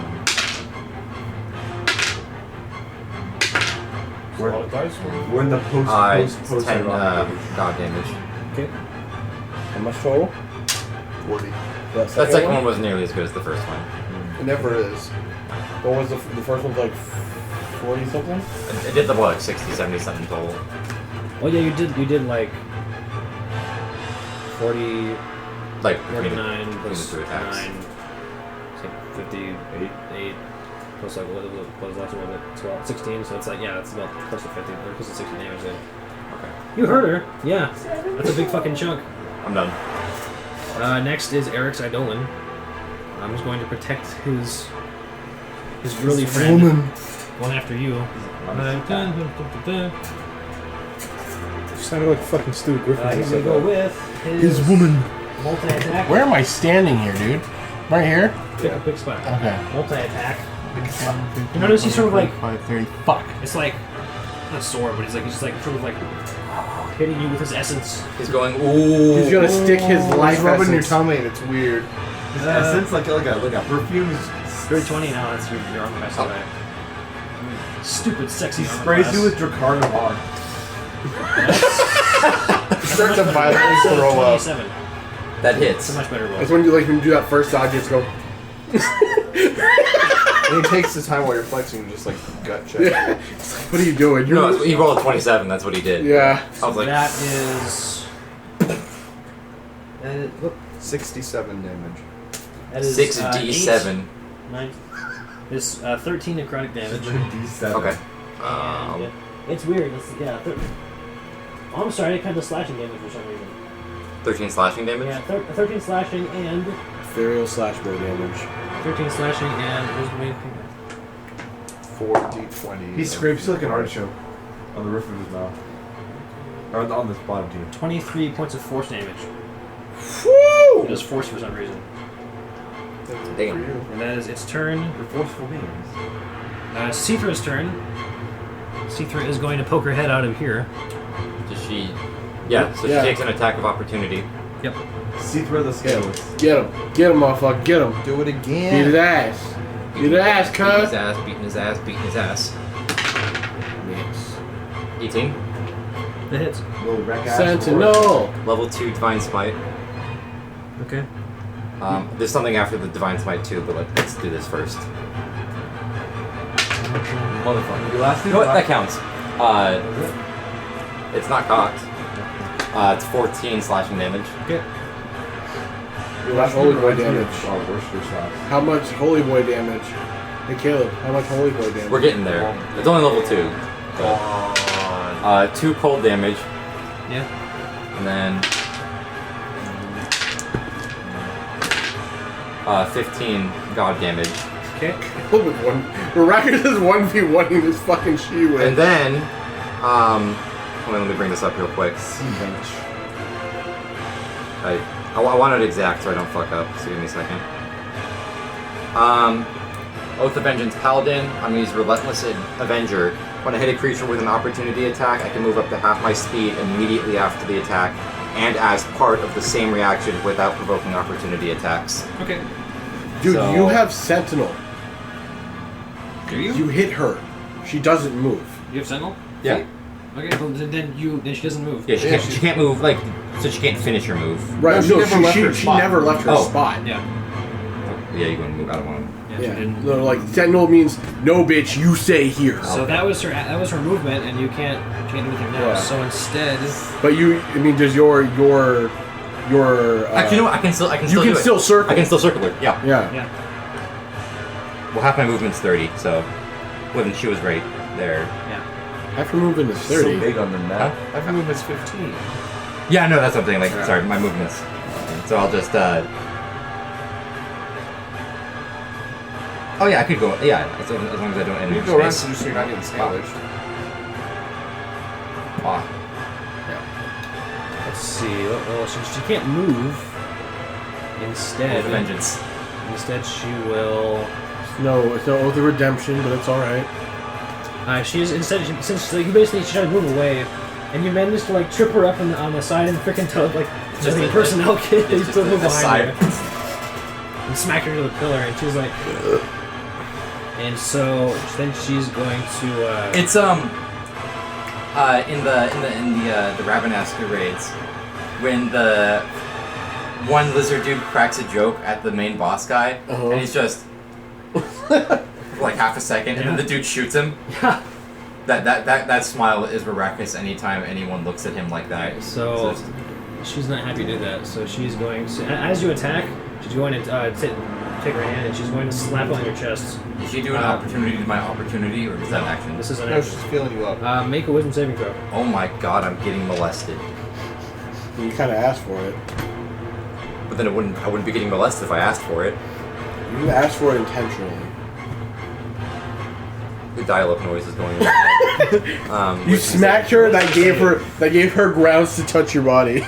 A lot of dice rolls. We're in the post 10 ironic. god damage. Okay. How much total? 40. That That second one wasn't nearly as good as the first one. It never is. What was the first one's like 40 something? I did the what, like 60, 70 something total. Oh yeah, you did like 40, Like, 49 between the plus 2 attacks. 9, it's like 58 plus like what was the last one? Like 12, 16. So it's like yeah, it's about close to 50, or close to 60 damage. Then. Okay. You heard her. Yeah, that's a big fucking chunk. I'm done. Next is Eric's Eidolon. I'm just going to protect his girly friend. Going after you. Sounded like fucking Stu Griffin. He's gonna go with his woman. multi-attack. Where am I standing here, dude? Right here? Pick a quick spot. Okay. Multi-attack. You notice he's sort of like 530. Fuck. it's like not a sword, but he's just like sort of like hitting you with his essence. He's going, ooh. He's gonna stick his life He's rubbing your essence. tummy and it's weird. His essence, like a perfume. You're 20 now. That's your armor class away. Stupid, sexy He armor sprays class. you with Dracarno bar. Start to violently throw up. 27. That It's hits. a much better roll. That's when you do that first dodge, you just go. And he takes the time while you're flexing and just like gut check. Yeah. It's like, what are you doing? You're No, he rolled a 27, that's what he did. yeah. I was like, That is. 67 damage. That is 6d7. 9. It's 13 necrotic damage. D7. Okay. And it's weird. Yeah. Oh, I'm sorry. I kind of slashing damage for some reason. 13 slashing damage? Yeah, 13 slashing and Ethereal slash bow damage. 13 slashing and where's the main thing? 4d20. He scrapes you like an artichoke on the roof of his mouth. Or on this bottom team. 23 points of force damage. Woo! It does force for some reason. Damn. And that is its turn. You're forceful beings. Sithra's turn. Sithra is going to poke her head out of here. Does she? Yeah. So Yeah. she takes an attack of opportunity. Yep. See through the scales. Get him, motherfucker, get him. Do it Beat again. his ass. Beat his ass, Beating cuz. his ass. Beating his ass. Beating his ass. Yes. 18. That hits. Little wreck ass Sentinel. Level 2 Divine Smite. Okay. There's something after the Divine Smite too, but let's do this first. Motherfucker. You last You know what? That counts. It's not cocked. It's 14 slashing damage. Okay. How much holy boy damage? Oh, Worcester sauce. How much holy boy damage? Hey Caleb, how much holy boy damage? We're getting there. It's only level 2. So, 2 cold damage, Yeah. and then 15 god damage. Okay. With one. Miraculous is 1v1ing this fucking she with. And then, hold on, let me bring this up real quick. I want it exact so I don't fuck up, so give me a second. Oath of Vengeance Paladin. I'm going to use Relentless Avenger. When I hit a creature with an opportunity attack, I can move up to half my speed immediately after the attack, and as part of the same reaction without provoking opportunity attacks. Okay. Dude, So- you have Sentinel. Do you? You hit her. She doesn't move. You have Sentinel? Yeah. Okay. Well, then she doesn't move. Yeah, she can't move, like, so she can't finish her move. Right, No, no, she never left her she spot. never left her Oh. spot. Yeah. Yeah, you're going to move out of one. Yeah. She Yeah. didn't. No, like Sentinel means no bitch, you stay here. So that was her movement, and you can't change anything now. Yeah. So instead, But you, I mean, does your Actually, you know what? I can still you do can it. still circle. I can still circle her. Yeah. Yeah. yeah. Well, half my movement's 30, so when she was right there. Half your movement is So 30. big on the map. I have movement's 15. Yeah, no, that's something. Like, sorry, my movement's. So I'll just. Oh yeah, I could go. Yeah, as long as I don't enter You can go around space. so just so you're not getting salvaged. Ah, Let's see. Well, she can't move. Instead, Oath of Vengeance. she will. It's no Oath of Redemption, but it's alright. Since you basically she tried to move away, and you managed to like trip her up on the side and freaking tug like just a personnel kit. It's just a side. And smack her to the pillar, and she's like. And so then she's going to. It's in the Ravenasker raids, when the one lizard dude cracks a joke at the main boss guy, and he's just for like half a second, and then the dude shoots him. Yeah. That smile is miraculous anytime anyone looks at him like that. So she's not happy to do that. So she's going to, as you attack, she's going to take her hand and she's going to slap on your chest. Did she do an opportunity to my opportunity, or is that an action? This is an No, action. she's feeling you up. Make a wisdom saving throw. Oh my god, I'm getting molested. You kind of asked for it. But then I wouldn't be getting molested if I asked for it. You asked for it intentionally. The dial-up noise is going on. You smacked her. That gave her grounds to touch your body.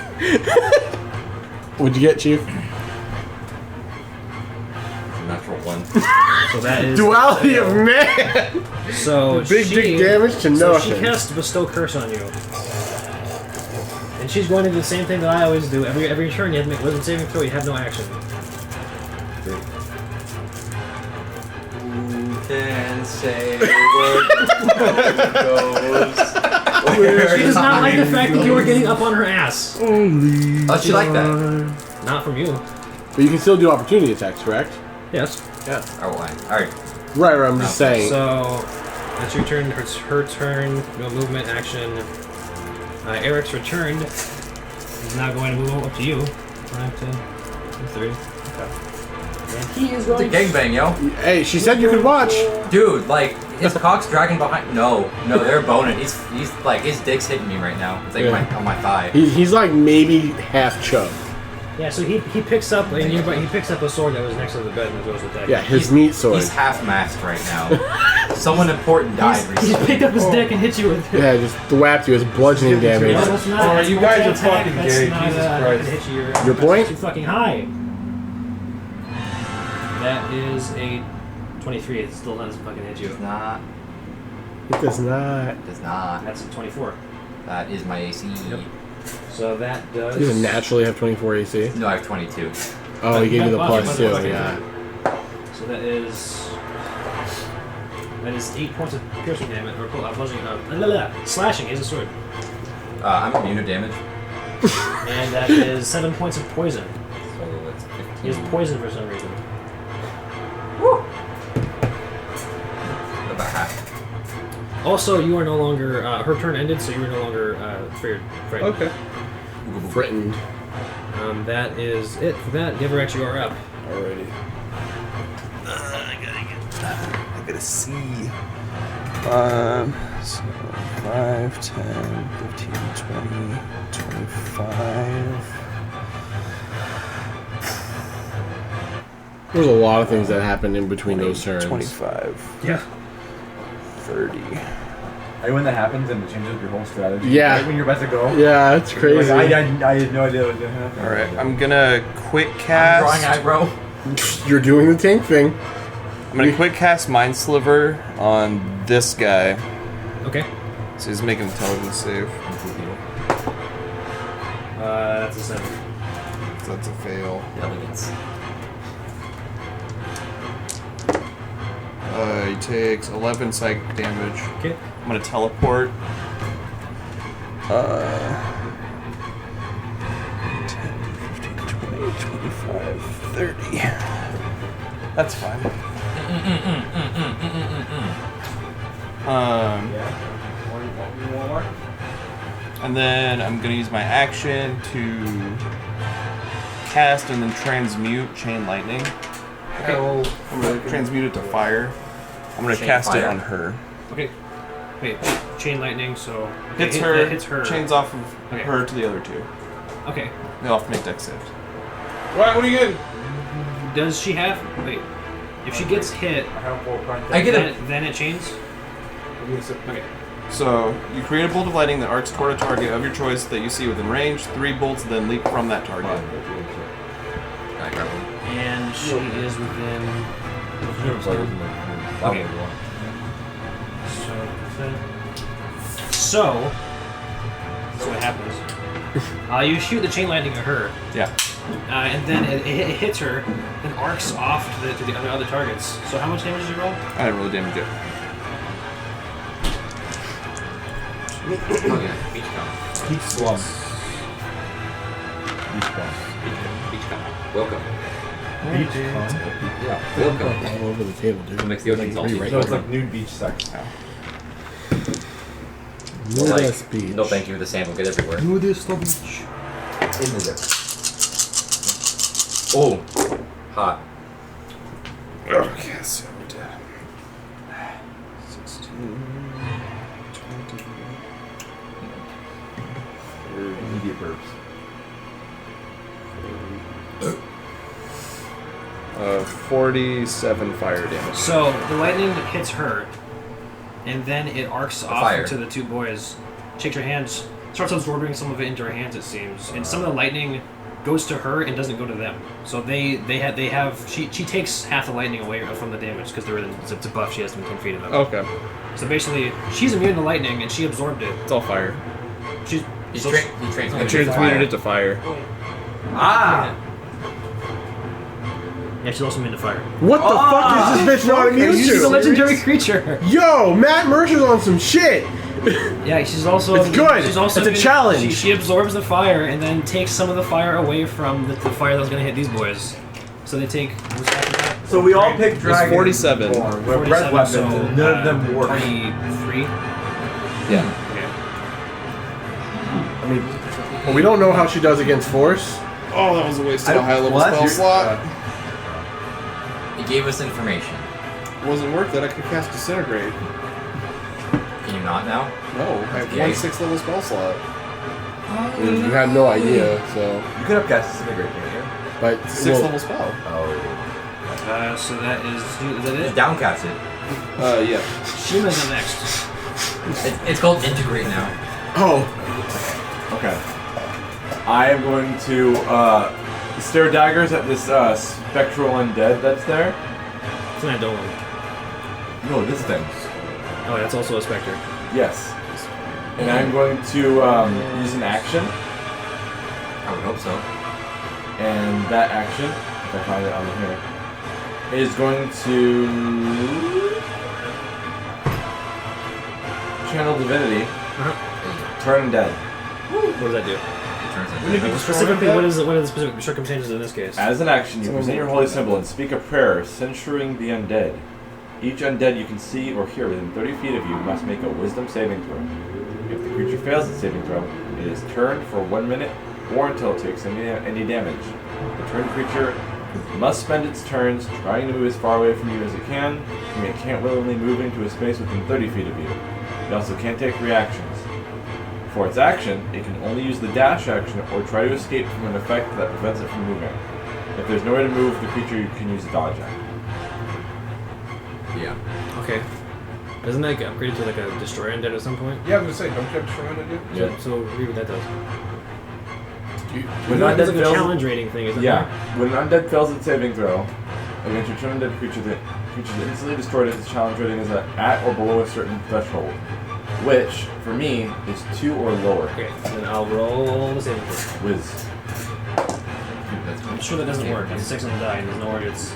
What'd you get, Chief? Natural one. So that is Duality of man. So Big dick damage to So nothing. she casts Bestow Curse on you. And she's going to do the same thing that I always do. Every turn you have to make a wisdom saving throw, you have no action. Who can say where She does not like the fact that you were getting up on her ass. Oh, she like that. Not from you. But you can still do opportunity attacks, correct? Yes. Yeah. Oh, why? Alright. Right, I'm just saying. So that's your turn. It's her turn. No movement action. Eric's returned. He's now going to move up to you. 5, 10, 30. Okay. And he is It's a going. gangbang, yo. Hey, she said you could watch. Dude, like, his cock's dragging behind. No, they're boning. He's like, his dick's hitting me right now. It's like Yeah. on my thigh. He's like maybe half chub. Yeah. So he picks up and he picks up a sword that was next to the bed and goes with that. Yeah, his He's- meat sword. He's half-masked right now. Someone important died He's recently. picked up his dick and hit you with it. Yeah, just thwapped you as bludgeoning damage. No, that's not. Oh, that's you not guys an are attack, fucking that's gay, not, Jesus I Christ. can hit you. Your point? Too fucking high. That is a 23. It still doesn't fucking hit you. Not. It does not. It does not. That's a 24. That is my AC. Yep. So that does. You doesn't naturally have 24 AC. No, I have 22. Oh, he gave you the Well, plus yeah, 2. yeah. Yeah. So that is 8 points of piercing damage, or slashing is a sword. I'm immune to damage. And that is 7 points of poison. So that's 15. He has poison for some reason. About half. Also, you are no longer. Her turn ended, so you are no longer feared. Frightened. Okay. Frightened. That is it for that. Derrick, you are up. Alrighty. I gotta see. So 5, 10, 15, 20, 25. There's a lot of things that happened in between those turns. 25. Yeah. 30. Like when that happens and it changes your whole strategy. Yeah. Right when you're about to go. Yeah, it's crazy. Like, I had no idea what was going to happen. Alright, I'm gonna quick I'm cast. drawing eyebrow. You're doing the tank thing. I'm gonna quick cast Mind Sliver on this guy. Okay. So he's making an intelligence save. That's a 7. So that's a fail. Elegance. He takes 11 psychic damage. Okay. I'm gonna teleport. 10, 15, 20, 25, 30. That's fine. And then I'm gonna use my action to cast and then transmute Chain Lightning. Okay. I'm gonna transmute it to fire. I'm gonna Chain cast it fire? on her. Okay. Wait, chain lightning, so... Hits it her, hits her. chains off of Okay. her to the other two. Okay. They all have to make dex saves. What are you getting? Does she have... Wait. If she gets hit, I get a. then it chains? Okay. So, you create a bolt of lightning that arcs toward a target of your choice that you see within range. 3 bolts then leap from that target. I grab one. And she is within... Okay. So what happens. You shoot the chain lightning at her, Yeah. and then it hits her and arcs off to the other targets. So how much damage did you roll? I didn't roll damage yet. Oh yeah, beach come. Peach slum. Beach come. Welcome. Beach Yeah, welcome. All over the table, dude. It makes the ocean salty. So it's like nude beach sex. No Like, less beach. no thank you, the sand will get everywhere. Do this the beach. In the dip. Oh, hot. Okay, so we did 16, 20, Immediate burps. 47 fire damage. So the lightning hits her, and then it arcs off fire. to the two boys. Shakes her hands, starts absorbing some of it into her hands, it seems, and some of the lightning goes to her and doesn't go to them. So they have she takes half the lightning away from the damage because it's a buff. She has to be 10 feet of them. Okay, So basically, she's immune to lightning and she absorbed it. it's all fire. She's He so- transmuted I it to transmuted fire. it to fire. Ah! Yeah, she's also immune to fire. What the fuck is this bitch not immune She's a to? legendary creature. Yo, Matt Mercer's on some shit. Yeah, she's also. It's good. She's also It's a challenge. She absorbs the fire and then takes some of the fire away from the fire that was going to hit these boys. So they take. What's after that? So we all picked dragons. 47. form. We have red 47, weapons, so, and none of them work. 23. Yeah. I mean, well, we don't know how she does against force. Oh, that was a waste of a high level well, that's spell your- slot. He gave us information. Wasn't worth it. I could cast Disintegrate. Can you not now? No, I have Okay. one 6th level spell slot. You had no idea, so. You could have cast Disintegrate, can't you? But 6th level spell. Oh. So that is that Just it? downcast it. Yeah. Shima's up next. It's called integrate now. oh, Okay. I am going to stare daggers at this spectral undead that's there. It's an Edolan. No, this thing. Oh, that's also a specter. Yes. And I'm going to use an action, I would hope so. and that action, if I find it on here, is going to channel divinity, turn undead. What does that do? It turns Wouldn't it be into Specifically, what are the specific circumstances in this case? As an action, you present your holy symbol and speak a prayer censuring the undead. Each undead you can see or hear within 30 feet of you must make a wisdom saving throw. If the creature fails its saving throw, it is turned for 1 minute or until it takes any damage. The turned creature must spend its turns trying to move as far away from you as it can, and it can't willingly move into a space within 30 feet of you. It also can't take reactions. For its action, it can only use the dash action or try to escape from an effect that prevents it from moving. If there's no way to move, the creature can use a dodge action. Yeah. Okay. Doesn't that get upgraded to like a destroy undead at some point? Yeah, I was gonna say, don't you have destroy undead? Yeah. So read what that does. When There's undead like a fails, challenge rating thing, isn't yeah, when an undead fails its saving throw against your turn undead creature, the creature is instantly destroyed if its challenge rating is at or below a certain threshold, which for me is 2 or lower. there? Okay, then I'll roll the saving throw. Whiz. I'm sure that doesn't work. It's 6 on the die, and there's no way this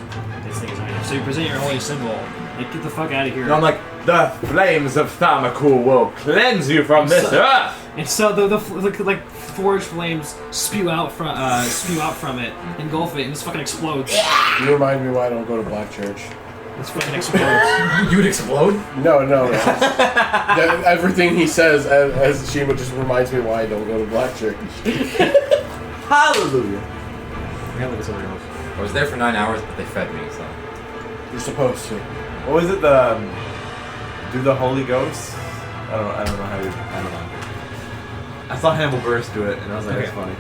thing is hiding. So you present your holy symbol. Like, get the fuck out of here. And I'm like, the flames of Thamakul will cleanse you from this earth. And so the like forged flames spew out from it, engulf it, and this fucking explodes. You remind me why I don't go to Black Church. This fucking explodes. You would explode? No. Everything he says as Shima just reminds me why I don't go to Black Church. Hallelujah. Yeah, look at something else. I was there for 9 hours, but they fed me, so. You're supposed to. What was it? Do the Holy Ghost? I don't know how you. I don't know. I saw Hannibal Buress do it, and I was like, Okay. that's funny.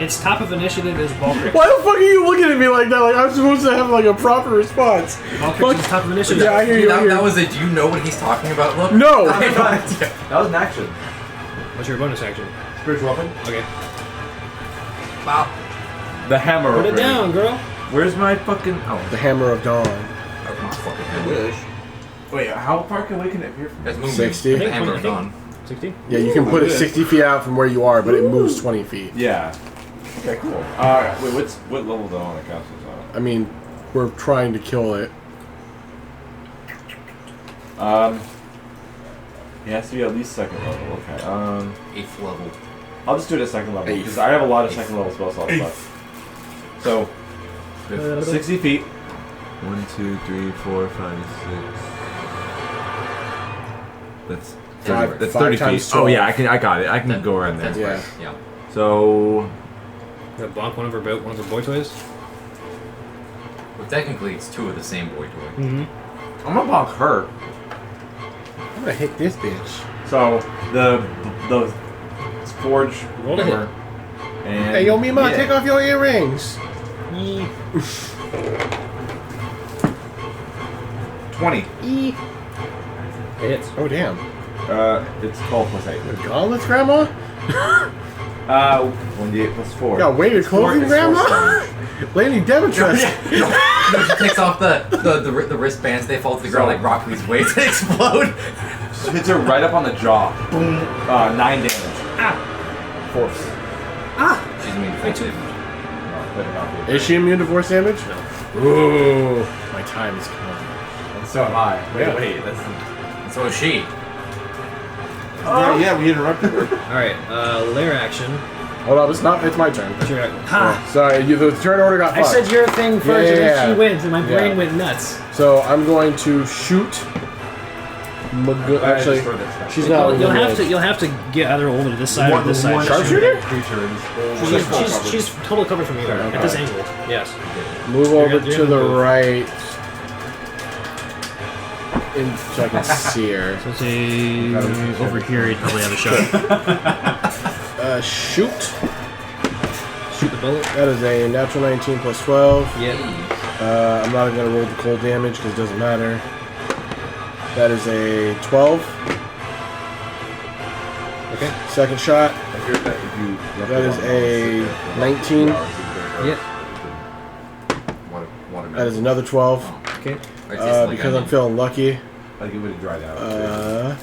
Its top of initiative is Balcrix. Why the fuck are you looking at me like that? Like I'm supposed to have like a proper response. Balcrix is top of initiative. Yeah, I hear you. That was it. Do you know what he's talking about? Look. No. I have no idea. That was an action. What's your bonus action? Spiritual weapon. Okay. Wow. The hammer. Put it over down, girl. Where's my fucking? Oh, The Hammer of Dawn. I wish. wait. How far can we appear from? That's moving. 60. The hammer of dawn. 60? Yeah, you can put it 60 feet out from where you are, but it moves 20 feet. Yeah. Okay, cool. Wait, what level the on the castle is on? I mean, we're trying to kill it. It has to be at least second level. Okay. 8th level. I'll just do it at second level because Eighth. I have a lot of second level spell slots left. So, 60 feet. 1, 2, 3, 4, 5, 6. That's 30, that's 30 times feet. 12. Oh yeah, I got it. I can go around there. That's Yeah. right. Yeah. So That bonk one of her boy toys? Well, technically, it's 2 of the same boy toy. Mm-hmm. I'm gonna bonk her. I'm gonna hit this bitch. So the forge Roll to hit. hammer. And Hey, yo, Mima, yeah. take off your earrings. 20. It hits. Oh, damn. It's 12 plus 8. Gauntlets, Grandma? 1d8 plus 4. You got weighted clothing, It's four Grandma? damage. Lady Demetress. No, she takes off the wristbands. They fall to the ground like Rock Lee's weights. They explode. Just hits her right up on the jaw. Boom. 9 damage. Force. She's immune to force damage. No, better not be. Is she immune to force damage? No. Ooh, my time is come. And so am I. Yeah. Wait, that's. And so is she. Yeah, we interrupted her. Alright, lair action. Hold on, it's my turn. What's your action? Ha! Sorry, the turn order got I fucked. said your thing first, and Yeah. then she wins, and my brain Yeah. went nuts. So I'm going to shoot. Actually, she's not. You'll have to get either over to this side or this side. Sharpshooter? She's totally covered from you at this angle. Yes. Move over You're to gonna the move. right. So I can see her. So say over here, you'd probably have a shot. Shoot. Shoot the bullet. That is a natural 19 plus 12. Yeah. I'm not going to roll the cold damage because it doesn't matter. That is a 12. Okay. Second shot. That is a 19. Yeah. What That is another 12. Okay. Or it tastes like because I'm onion. feeling lucky. Like it would have dried out. That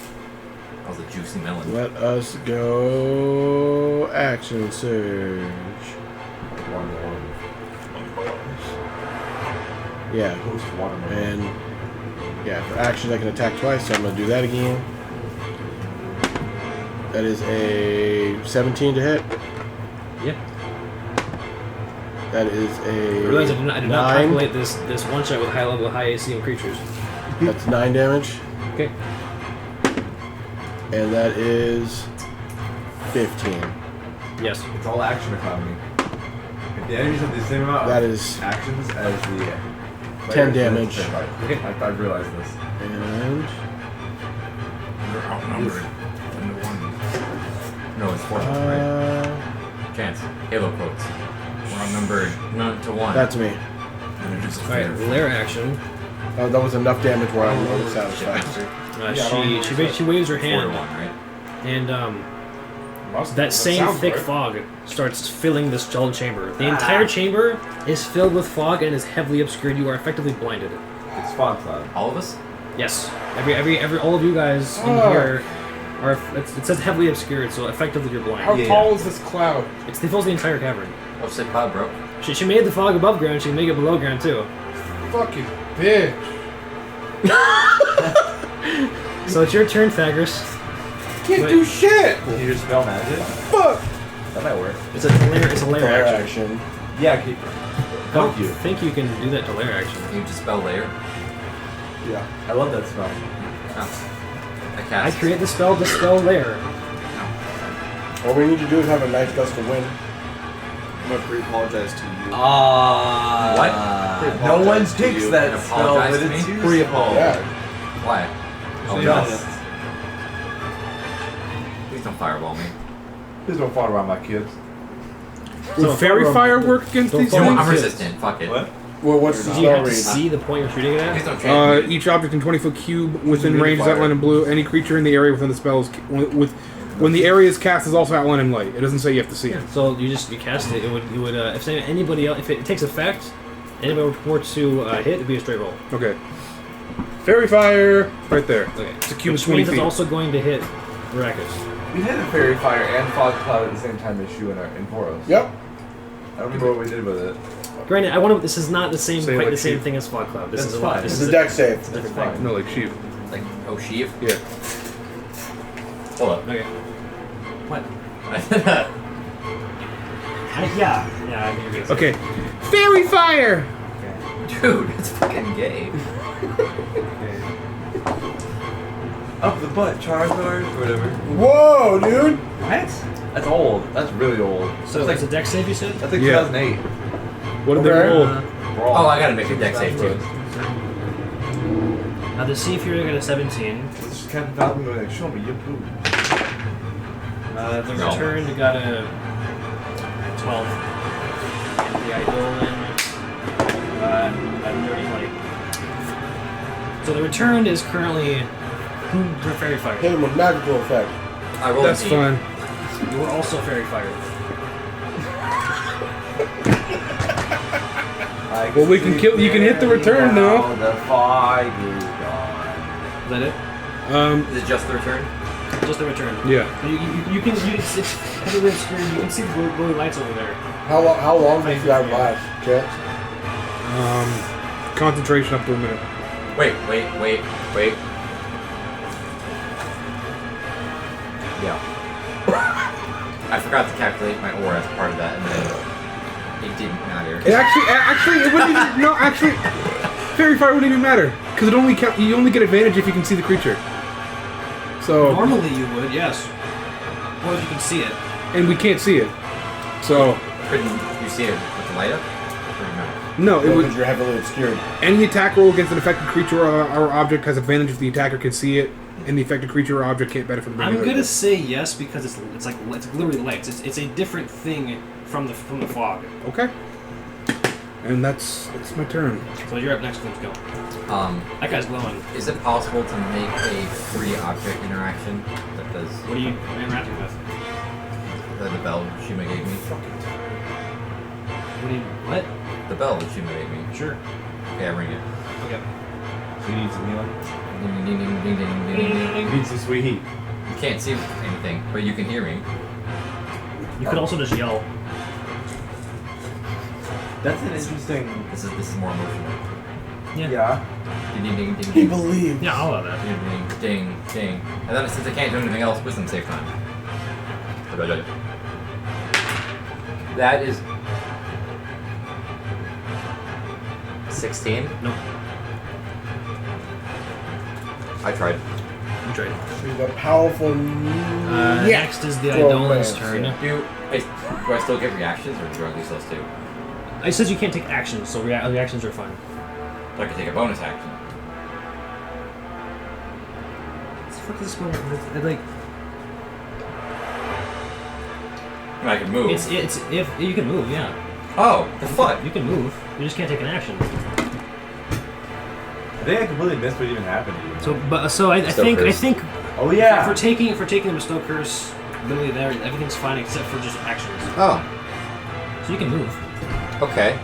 was a juicy melon. Let us go action surge. Watermelon. Yeah. Post watermelon. And yeah, for action I can attack twice, so I'm gonna do that again. That is a 17 to hit. Yeah. That is I a realize I did not 9. populate this one shot with high level, high AC creatures. That's 9 damage. Okay. And that is 15. Yes. It's all action economy. If the enemies have the same amount That of is actions as the 10 players, then it's damage. the same fight. Okay. I realized this. And You're outnumbered. 10-1. No, it's 4 right? Chance. Halo quotes. We're outnumbered 9-1. that's me. Alright, lair action. That was enough damage where I'm really satisfied. She waves her 4-1, hand, right? and that same sounds thick right. fog starts filling this dull chamber. The entire chamber is filled with fog and is heavily obscured. You are effectively blinded. It's fog cloud. All of us? Yes, all of you guys in here are. It says heavily obscured, so effectively you're blind. How tall is this cloud? It fills the entire cavern. Oh, sick cloud, bro. She made the fog above ground. She can make it below ground too. Fucking bitch. So it's your turn, Fagris. Can't do shit. Can you just spell magic? Fuck. That might work. It's a lair action. Yeah, keep. I Fuck don't you. think you can do that to lair action. Can you just spell layer? Yeah. I love that spell. Oh. I I cast. create the spell to spell lair. All we need to do is have a nice gust of wind. I'm gonna pre-apologize to you. What? No one picks that And spell, apologize but to it's me? useful. Yeah. Why? Oh, Please. dust. Please don't fireball me. Please don't fall around my kids. Will fairy fire work against Don't these fall No, on things? I'm kids. resistant. Fuck it. What? Well, what's the Do you have spell to read? see the point you're shooting it Please at? don't change me. Each object in 20-foot cube within Humidify. range is outlined in blue. Any creature in the area within the spell is when the area is cast is also outlined in light. It doesn't say you have to see it. So you cast it. It would if anybody else, if it takes effect, anybody were to hit, it'd be a straight roll. Okay. Fairy fire, right there. Okay. It's a cube of Which 20 means feet. it's also going to hit Rakus. We had a fairy fire and fog cloud at the same time as Shu in Boros. Yep. I don't remember what we did with it. Granted, this is not the same Say quite like the same sheep. thing as Fog Cloud. This That's is fine. This It's is a deck save. It's a different That's thing. No, like sheep. Like, oh, sheep? Yeah. Hold up. Okay. What? Yeah. I think you're gonna say. Okay. Fairy fire! Dude, it's fucking gay. Up the butt, Charizard, or whatever. Whoa, dude! What? That's old. That's really old. So that's it's a deck save, you said? That's like Yeah. 2008. What did they Okay. roll? Oh, I gotta make a deck save too. Now the sea fury got a 17. It's just Captain Falcon going like, show me your poop. The No. return got a 12. And the Eidolon a dirty 20. So the return is currently fairy fire. Hit him with magical effect. I rolled That's a D. fine. You were also fairy fired. Well, we can kill. You can hit the return now. The fire is gone. Is that it? Is it just the return? Just the return. Yeah. You can it's heavily obscured. You can see the glowing lights over there. How long does that last, Chance? Concentration up to a minute. Wait. Yeah. I forgot to calculate my aura as part of that, and then it didn't matter. It actually, it wouldn't even. No, actually, fairy fire wouldn't even matter because it only you only get advantage if you can see the creature. So Normally you would, yes. Or if you can see it. and we can't see it. So Couldn't you see it with the light up? Or no? no, it would. Because you're heavily obscured. Any attack roll against an affected creature or object has advantage if the attacker can see it, and the affected creature or object can't benefit from it. I'm gonna say yes because it's literally lights. It's a different thing from the fog. Okay. And that's my turn. So you're up next. Let's go. That guy's glowing. Is it possible to make a free object interaction that does What are you interacting with? the bell Shima gave me? What? The bell that Shima gave me. Sure. Okay, I ring it. Okay. You need some healing? Ding, ding, ding, ding, ding, ding, ding, ding. You need some sweet heat. You can't see anything, but you can hear me. You could also just yell. That's an interesting. This is more emotional. Yeah. Ding, ding, ding, ding, He ding. believes. Yeah, I'll allow that. Ding, ding, ding, ding. And then since I can't do anything else, wisdom save time. That is 16. Nope. I tried. You tried. He's a powerful. Next is the Throw Eidolon's lance, turn. yeah. Do I still get reactions, or do I lose those two? I said you can't take actions, so reactions are fine. So I can take a bonus action. What the fuck is this going on? Like, I can move. it's if you can move, yeah. Oh, the fuck! You can move. You just can't take an action. I think I completely missed what even happened to you. So I think Oh yeah. for taking the Bestow Curse ability there, everything's fine except for just actions. Oh, So you can move. okay.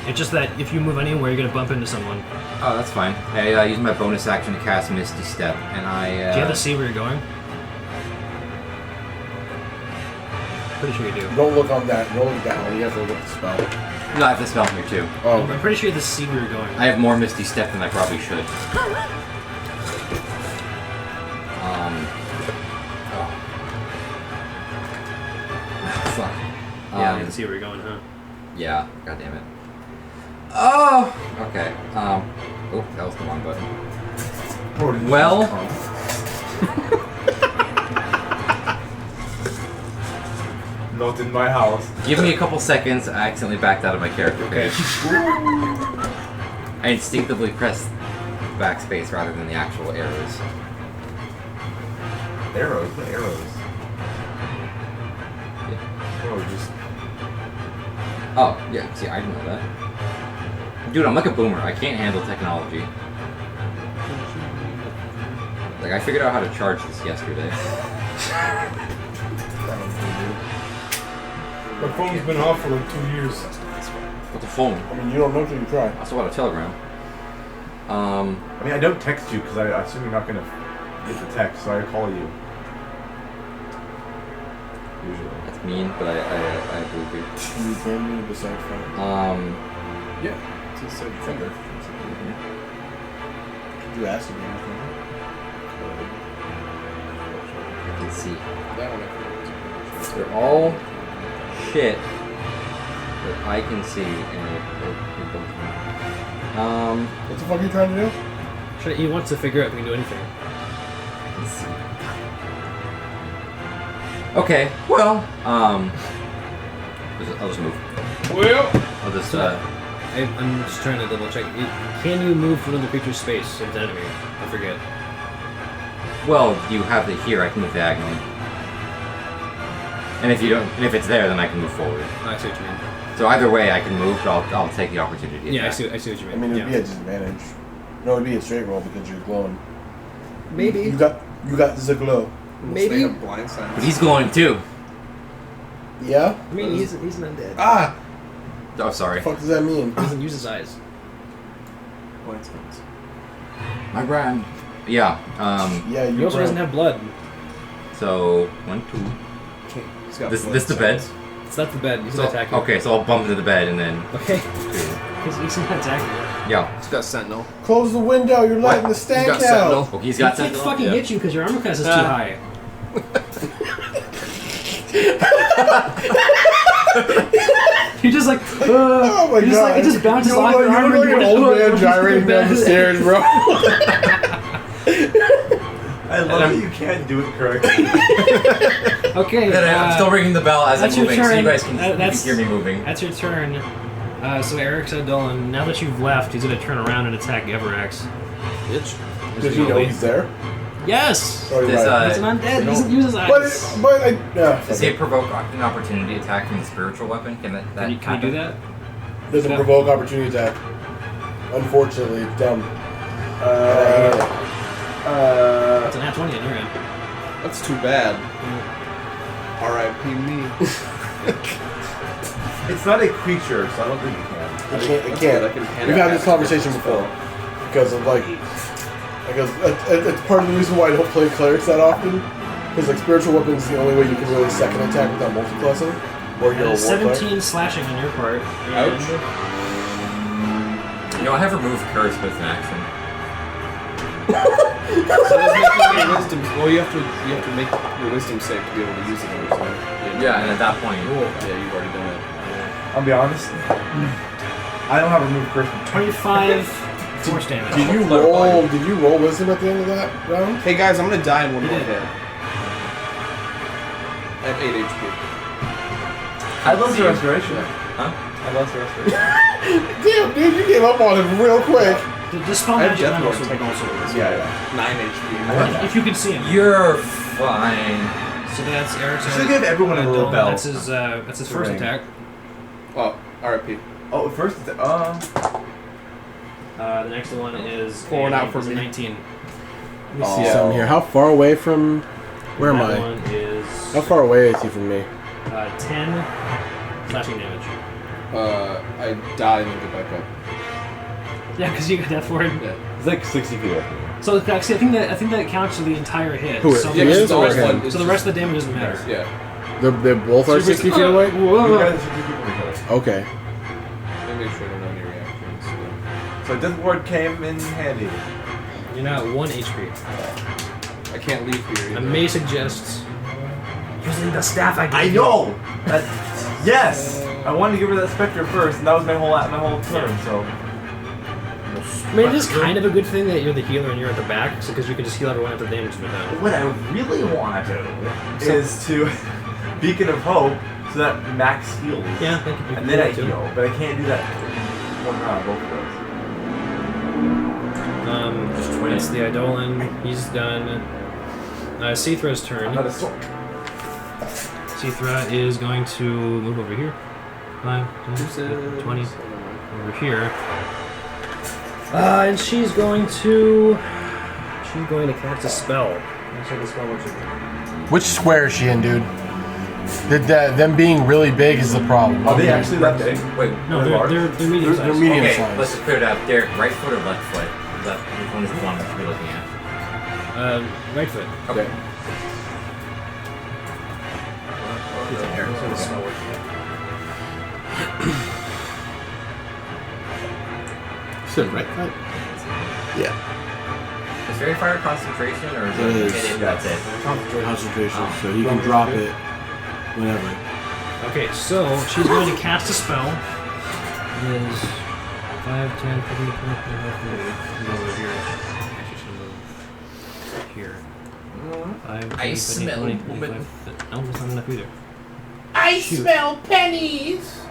It's just that if you move anywhere, you're gonna bump into someone. Oh, that's fine. I use my bonus action to cast Misty Step, and I. Do you have to see where you're going? Pretty sure you do. Don't look on that. Roll it down. You have to look at the spell. No, I have to spell here too. Oh, I'm pretty sure you have to see where you're going. I have more Misty Step than I probably should. Fuck. Yeah, you have to see where you're going, huh? Yeah. God damn it. Oh. Okay. Oh, that was the wrong button. Well. Not in my house. Give me a couple seconds. I accidentally backed out of my character page. I instinctively pressed backspace rather than the actual arrows. Arrows? What arrows? Oh, just. Oh, yeah, see, I didn't know that. Dude, I'm like a boomer. I can't handle technology. Like, I figured out how to charge this yesterday. My phone's been off for like 2 years. What's a phone? I mean, you don't know till you try. I also got a telegram. I mean, I don't text you because I assume you're not gonna get the text, so I call you. Usually. That's mean, but I believe you. Can you bring me beside phone? Yeah, it's a same finger. You asked me anything. I can see. That one I They're all shit that I can see, and it bugs me. What the fuck are you trying to do? He wants to figure out if we can do anything. Let's see. Okay, well, I'll just move. Well, I'll just, I'm just trying to double check. Can you move from another creature's space if it's an enemy? I forget. well, you have it here, I can move diagonally. And if you don't, and if it's there, then I can move forward. Oh, I see what you mean. So either way, I can move, but I'll take the opportunity. Yeah, I attack. see what you mean. I mean, it'd yeah. be a disadvantage. No, it'd be a straight roll because you're glowing. Maybe. You got the glow. They have blind signs. But he's glowing too. Yeah? I mean, he's an undead. Ah! Oh, sorry. What the fuck does that mean? He doesn't use his eyes. Blind signs. My brand. Yeah. Yeah, He also doesn't have blood. So 1, 2. He's got This blind the bed. signs. It's not the bed. He's So, not attacking. okay, so I'll bump into the bed and then. Okay. 2. He's not attacking. Yeah. He's got sentinel. Close the window, you're letting the He's stank got out. sentinel. Oh, he's He got can't sentinel? fucking Yeah. hit you because your armor class is too high. You're just like, Oh my you're just god. like, it just bounces you off look, your you armor. look like an and old you man gyrating down the stairs, bro. I love that you can't do it correctly. Okay. I'm still ringing the bell as I'm that's your moving, so you turn. guys can, That's- hear me moving. That's your turn. So Eric's at Dolan. Now that you've left, he's gonna turn around and attack Everax. Bitch. Does he know he's there? Yes! Sorry, Does, right. He's an undead. He doesn't use his eyes. But I. Does he provoke an opportunity attack from the spiritual weapon? Can that Can you happen? do that? Doesn't Yeah. provoke opportunity attack. Unfortunately, it's dumb. It's an nat 20 on your end. That's too bad. R.I.P. me. It's not a creature, so I don't think you can. It can't. I can hand We've out had this half conversation the before. because of like it's part of the reason why I don't play clerics that often. Because like spiritual weapons is the only way you can really second attack without multi-classing. Or you're a war 17 cleric. slashing on your part. Ouch. You know, I have removed curse, but it's an action. So does making your wisdom. Well, you have to make your wisdom save to be able to use it. Yeah, and at that point, Yeah, you've already done it. I'll be honest. I don't have removed curse. 25 force damage. Did you roll wisdom at the end of that round? Hey guys, I'm gonna die in one You more did. hit. At 8 HP. I love the restoration. Huh? I love the restoration. Damn, dude, you gave up on him real quick. The spell I have magic Death can Ward also work. Yeah. 9 HP. If you can see him. you're fine. So that's Eric's. Should give everyone a little bell. That's his first Ring. attack. Oh, RIP. Oh, first. The next one is Pouring out for me. 19. Let me see something here. How far away from... Where am that I? one is How far away is he from me? 10 slashing damage. I die and then get back up. Yeah, because you got that for it. Yeah. It's like 60 feet away. So actually, I think that counts for the entire hit. Who, so he the, is the or rest, him? so the rest of the damage doesn't matter. Yeah. They both are 60 feet away? You guys should keep people together. Okay. Let me make sure I don't know any reactions. So Death Ward came in handy. You're now at 1 HP. I can't leave here. I either. may suggest using the staff I gave I you. know. Yes. I wanted to give her that spectre first, and that was my whole turn. So. I mean, it is kind of a good thing that you're the healer and you're at the back, because you can just heal everyone after the damage has been done. What I really want to do is to Beacon of Hope so that Max heals. Yeah, that could be And then I cool, too. heal, but I can't do that one round, both of those. Just 20. It's the Eidolon. He's done. Sithra's turn. I'm not a soul. Sithra is going to move over here. 5, 10, 20. Over here. And she's going to cast a spell. Let's see what the spell works with. Which square is she in, dude? Them being really big is the problem. Are they actually that big? Wait, No, they're medium They're sized. medium okay, size. let's just clear it up. Derrick, right foot or left foot? Left. Which one is the one that you're looking at? Right foot. Okay. Let's see what the spell works with. Sit right foot? Yeah. Is Fairy Fire concentration or is It it is. hit it, that's it? Concentration, so you can drop it whenever. Okay, so she's going to cast a spell. It is 5, 10, 15, 20, 25, 30. Over here. Actually, she'll move here. 5, 10, I 15, smell 20, woman. 25, no, that's not enough either. I Shoot. smell pennies.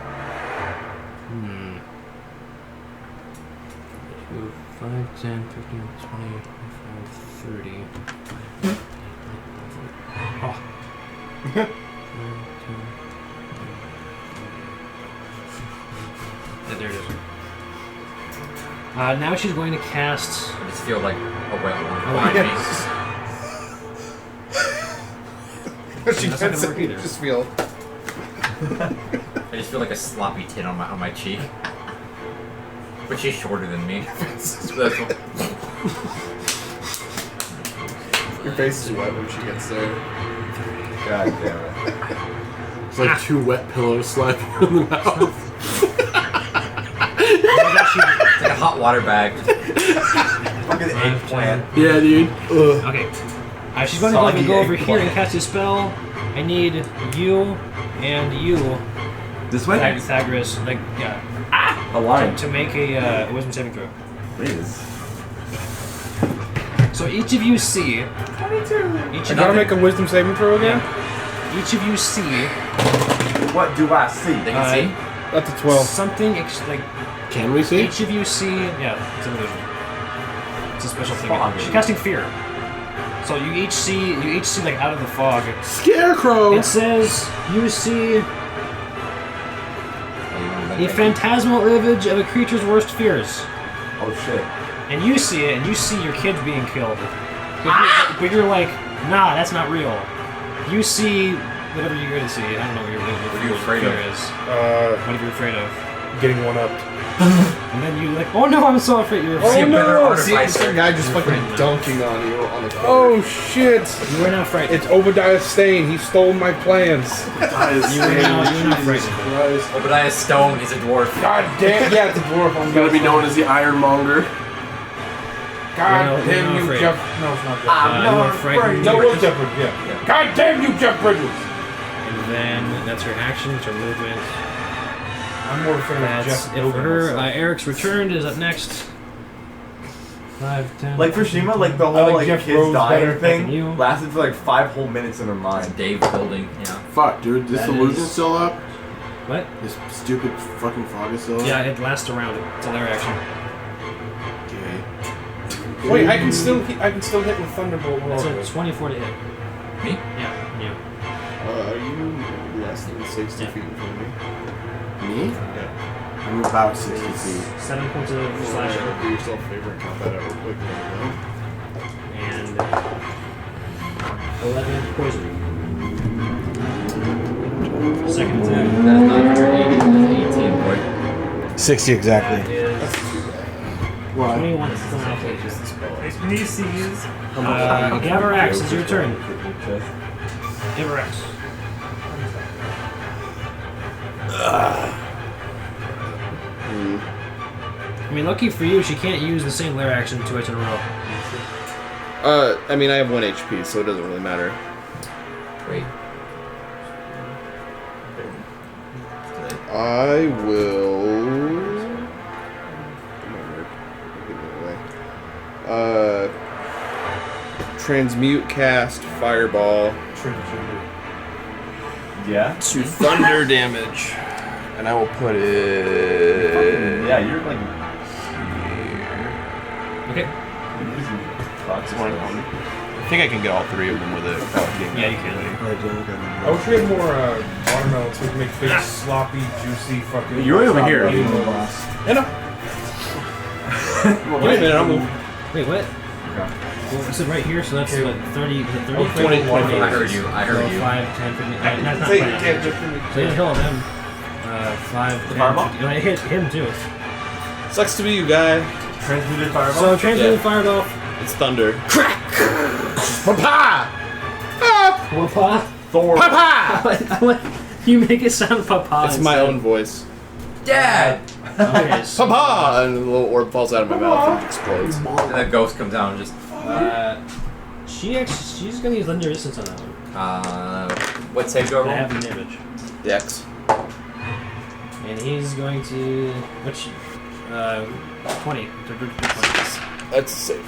5, 10, 15, 20, 25, 30. Oh. 5, 10. Yeah, there it is. Now she's going to cast. I just feel like a wet one Oh, behind me. She That's not gets gonna work it. either. Just feel. I just feel like a sloppy tit on my cheek. But she's shorter than me. So that's what, Your face is wet when she gets there. God damn it. It's like 2 wet pillows slapping you in the mouth. it's like a hot water bag. Look at the eggplant. Yeah, dude. Ugh. Okay. She's going to Soggy go over here and eggplant. cast a spell. I need you and you, This way? Pythagoras, like, yeah, A line. to make a wisdom saving throw. Please. So each of you see. Each I of gotta you, make a wisdom saving throw again? each of you see What do I see? They can see. That's a 12. something like Can we see? each of you see. Yeah, it's an illusion. It's a special thing. Fog. She's casting fear. So you each see like out of the fog. Scarecrow! It says you see a phantasmal image of a creature's worst fears. Oh shit. And you see it, and you see your kids being killed. But you're like, nah, that's not real. You see whatever you're going to see. I don't know what What are you afraid fear of? is. What are you afraid of? getting one up. And then you like, oh no, I'm so afraid you're. Oh, See a better no! artificer. See some guy just fucking dunking on you on the corner. Oh shit! You are now frightened. It's Obadiah Stane. He stole my plans. You are now frightened. Obadiah Stone is a dwarf. God damn! Yeah, it's a dwarf. I'm Gonna be known as the Ironmonger. God You're damn not you, afraid. Jeff. No, it's not Jeff. You are frightened. No, it's Jeff Bridges. Yeah. God damn you, Jeff Bridges. And then that's her action, it's her movement. I'm more afraid of That's Jeff it for her. myself. Eric's returned is up next. 5, 10. Like for Shima, like the I whole like like Jeff kids Rose dying better. thing You. lasted for like 5 whole minutes in her mind. Dave building, yeah. Fuck, dude. This That illusion is- still up? What? This stupid fucking fog is still up? Yeah, it lasts around. It's a layer action. Okay. Wait, I can still hit with Thunderbolt. That's Roar. a 24 to hit. Me? Yeah, yeah. Are you less than 60 Yeah. feet from me? Me? I'm about 60 feet. 7 points of slashing. Do yourself a favor and count that out real quick. And 11 poison. Second attack. That is 980, that's 18, boy. 60 exactly. That is 21. It's still not poison. Nieces. Gavarax, it's your turn. Gavarax. I mean, lucky for you, she can't use the same lair action twice in a row. I mean, I have 1 HP, so it doesn't really matter. Wait. I will. Transmute, cast, fireball Yeah. To thunder damage. And I will put it. Yeah, you're like. Okay. I think I can get all 3 of them with it without getting. Yeah, you can. I wish we had more watermelon so we can make big, sloppy, juicy fucking. You're way over here. I know. Wait a minute, I'll move. Wait, what? Well, is it right here? So that's what, 30, is it 30? Oh, 20. I heard you, I heard you. 5, 10, 15. That's not Say quite it, accurate. So you kill him. 5, 10, fireball? 15. I hit him too. Sucks to be you, guy. Transmuted fireball. So transmuted Yeah. fireball. It's thunder. Papa! Thor. You make it sound papa. It's my own voice. Dad! Okay, so, Papa! And a little orb falls out of my mouth and explodes. And that ghost comes down and just. she's gonna use Thunder Resistance on that one. What save do I I roll? have the damage. Dex. And he's going to. Which. 20. That's safe.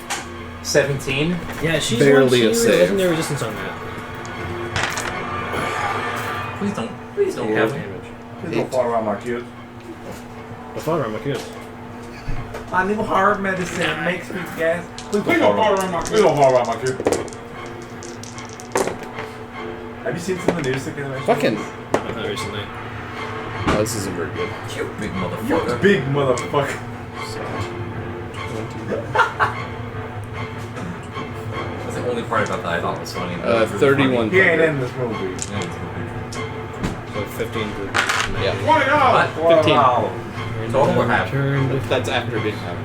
17. Yeah, she's Barely going to a use save. Legendary Resistance on that. Please don't have damage. Please don't fall around my cubes. The far around my kids. My little hard medicine makes me gas. Please Please don't fall around my Please don't fall around my cube. Have you seen some of the news that came Fucking. Not recently. Oh, this isn't very good. You big You motherfucker. big motherfucker. That's the only part about that I thought was funny. 31. He ain't in this movie. So 15 to. Yeah. What? 15. Total or half? Turned. That's after being out.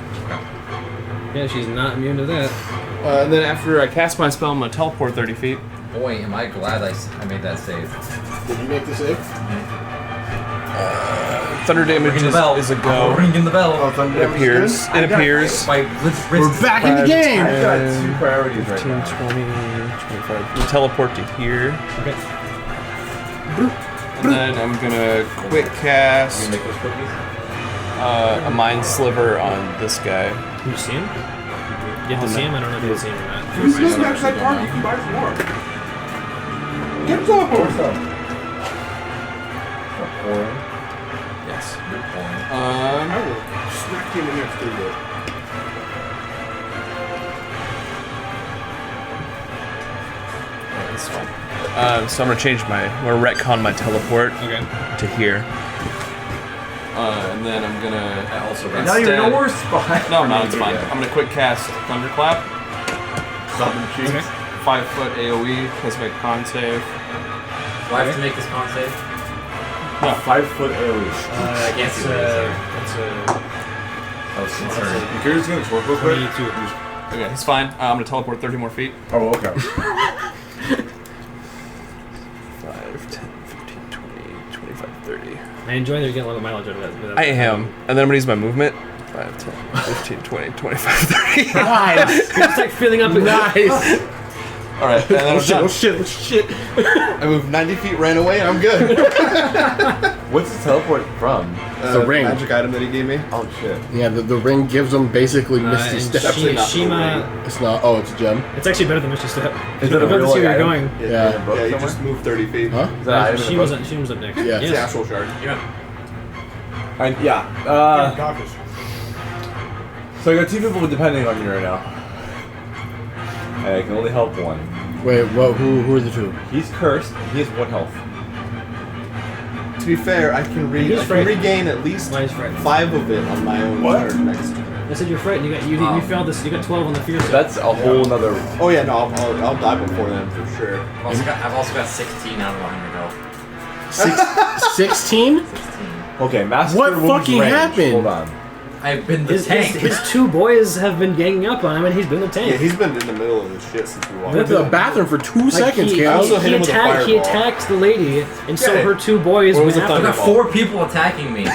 Yeah, she's not immune to that. And then after I cast my spell, I'm going to teleport 30 feet. Boy, am I glad I made that save. Did you make the save? Thunder damage Ringing the bell. is a go. Ringing the bell. Oh, thunder It damage appears. again? It appears. We're back in the game! I've got 2 priorities right 15, now. 20, 25. We'll teleport to here. Okay. And then I'm going to quick cast You make those cookies? a mind sliver on this guy. Can you see him? You have to see him? I don't know if you can see him or not. If you see him outside park, you can buy some more. Get some Pour more. some. Pouring. Yes, you're pouring. I will smack you in the next 3 days. That's fine. So I'm going to change my, I'm going to retcon my teleport to here. And then I'm going to I also And now you're in the worst spot. No, it's fine. I'm going to quick cast Thunderclap. Something cheeks. 5 foot AoE, plus my con save. Do I have to make this con save? A 5 foot area. I can't see what it is here. That's I was concerned. You care just gonna twerk real quick? 22. Okay, it's fine. I'm gonna teleport 30 more feet. Oh, okay. 5, 10, 15, 20, 25, 30. I enjoy that you're getting a lot of mileage out of that. I am. And then I'm gonna use my movement. 5, 10, 15, 20, 25, 30. Nice. You're just like filling up. Nice. Alright, and then I'm done. Oh shit. I moved 90 feet, ran away, and I'm good. What's the teleport from? The ring. Magic item that he gave me. Oh shit. Yeah, the ring gives them basically Misty and Step. Actually not Shima. It's not. Oh, it's a gem. It's actually better than Misty Step. Is it a I'm about to real see where you're item? going. Yeah. Yeah, you just moved 30 feet. Huh? Is that item in the She book? was up next. Yeah. It's the actual shard. Yeah. Cautious. So I got 2 people depending on you right now. And I can only help one. Wait, what? Who are the 2? He's cursed. He has 1 health. To be fair, I can He's frightened. regain at least Why is frightened? 5 of it on my own turn next turn. I said you're frightened. You failed this. You got 12 on the fear set. That's a whole nother. Oh yeah, no, I'll die before then for sure. I've also got 16 out of 100 health. 16? 16. Okay, Master What Wound's fucking range. happened? Hold on. I've been the His tank. 2 boys have been ganging up on him, and he's been the tank. Yeah, he's been in the middle of this shit since we walked Went to the bathroom for 2 seconds, I Caleb. also hit him with a He fireball. attacked the lady, and so Yeah. her 2 boys What was went the after I've her. got 4 people attacking me.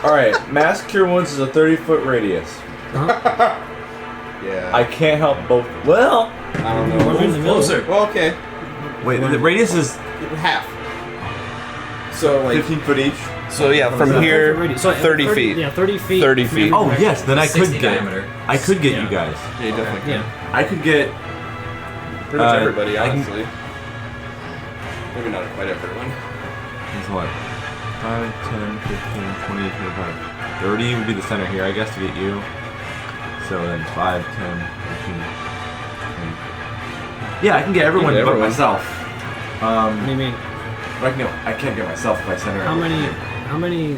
Alright, Mass Cure Wounds is a 30-foot radius. Yeah. I can't help both. Well, I don't We're know. in the middle. Closer. Well, okay. wait, the radius is Half. So like 15 foot each. So yeah, from here, So 30 feet. Yeah, 30 feet. 30 feet. Oh yes, then I 60 could get. diameter. I could get Yeah. you guys. Yeah, you definitely can. Yeah. I could get. Pretty much everybody, I can- honestly. Maybe not quite everyone. Here's what? 5, 10, 15, 20, 25. 30 would be the center here, I guess, to get you. So then 5, 10, 15, 20. Yeah, I can get everyone You can get but everyone. myself. What do you mean? I can't get myself if I center How everyone. many?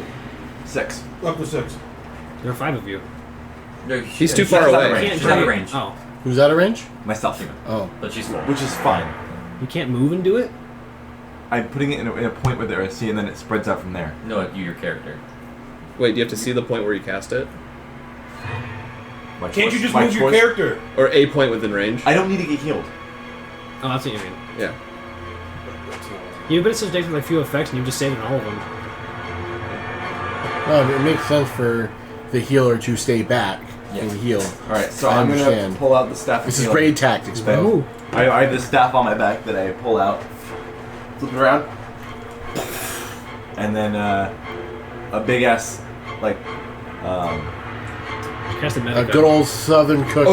6. Up to 6. There are 5 of you. No, He's too she's far out of away. range. Can't She's out of drag- range. Oh, Who's out of range? Myself. Oh. But she's 4. Which is fine. you can't move and do it. I'm putting it in a point where there I see, and then it spreads out from there. No, your character. Wait, do you have to see the point where you cast it? My Can't choice- you just my move your choice- character? Or a point within range? I don't need to get healed. Oh, that's what you mean. Yeah. You've been subjected to a few effects, and you've just saved on all of them. No, it makes sense for the healer to stay back Yeah. and heal. Alright, so I I'm gonna understand. pull out the staff. This of is healing. raid tactics, bro. Ooh. I have this staff on my back that I pull out, flip it around, and then a big ass Cast a A medic. good old southern cooked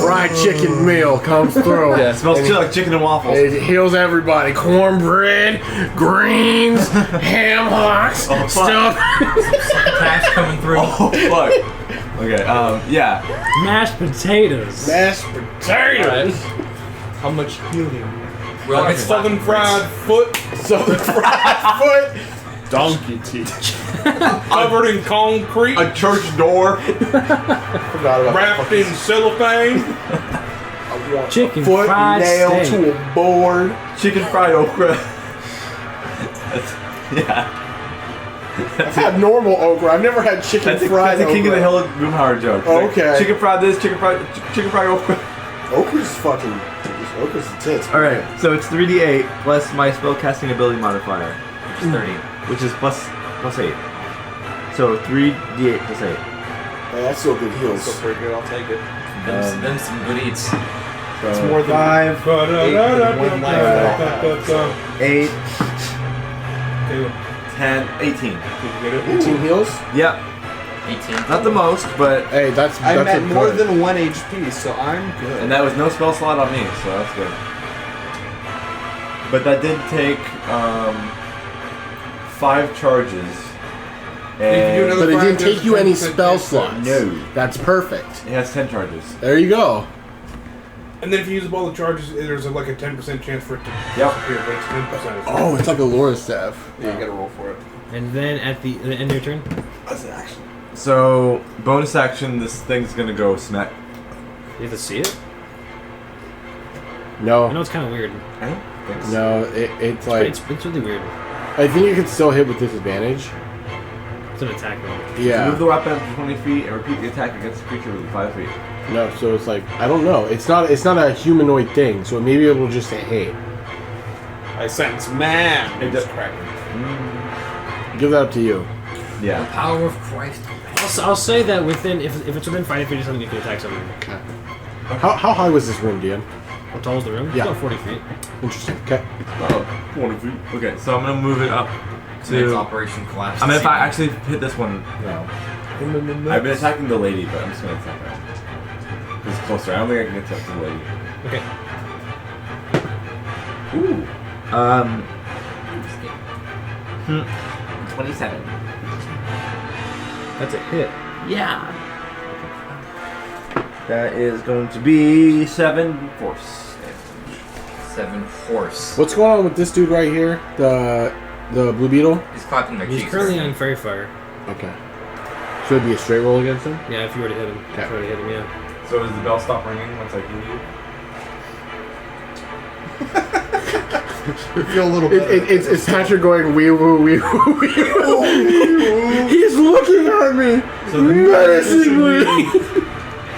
fried chicken meal comes through. Yeah. it smells And too like chicken and waffles. It heals everybody. Cornbread, greens, ham hocks, Oh, fuck. stuff. Cash coming through. Oh fuck. Okay. Yeah. Mashed potatoes. Mashed potatoes. How much healing? We're all getting Southern laughing fried foot Southern fried foot. Donkey teeth. covered in concrete, A church door. Forgot about wrapped in cellophane. Chicken foot fried nailed steak. to a board. Chicken fried okra. Yeah. I've had normal okra. I've never had chicken That's a fried okra. King of the Hill Boomhauer joke. It's Oh, like, okay. Chicken fried this, chicken fried okra. Okra's fucking. Okra's the tits. Alright, so it's 3d8 plus my spellcasting ability modifier, Which is 30. which is plus 8. So 3d8 plus 8. Hey, that's still good heals. So pretty good, I'll take it. Them some good eats. So It's more than 5, 8, Caleb. 10, 18. 18 heals? Yep. 18. Not the most, but Hey, that's I'm a at more good. than 1 HP, so I'm good. and that was no spell slot on me, so that's good. But that did take 5 charges. And But it didn't take you any spell slots. No. That's perfect. it has 10 charges. There you go. And then if you use up all the charges, there's like a 10% chance for it to Yep. disappear, but it's 10%. Oh, it's like a lore staff. Yeah, you gotta roll for it. And then at the end of your turn, That's an action. So, bonus action, this thing's gonna go smack. you have to see it. I know No, it's kind of weird. I don't think so. no, it's like It's really weird. I think you can still hit with disadvantage. It's an attack roll. Yeah. Move the weapon up to 20 feet and repeat the attack against the creature within 5 feet. No, so it's like I don't know. It's not a humanoid thing, so maybe it will just say hey. I sense man. It does crack. Give that up to you. Yeah. Power of Christ. I'll say that within if it's within 5 feet or something, you can attack something. Okay. How high was this room, Dion? How tall is the room? Yeah. It's about 40 feet. Interesting. Okay. 20 feet. Okay, so I'm gonna move it up Tonight's to. Operation Collapse. I mean, if I the ceiling. actually hit this one, no. I've been attacking the lady, but I'm just gonna attack her. It's closer. I don't think I can get to the lady. Okay. Ooh. 27. That's a hit. Yeah. That is going to be 7 force. 7 horse. What's going on with this dude right here? The blue beetle? He's clapping their He's cheeks. currently on fairy fire. Okay. So it'd be a straight roll against him? Yeah, if you were to hit him. Okay. If you were to hit him, yeah. So does the bell stop ringing once I heal you? I feel a little better. It's Patrick going wee woo wee woo wee woo. He's looking at me So menacingly.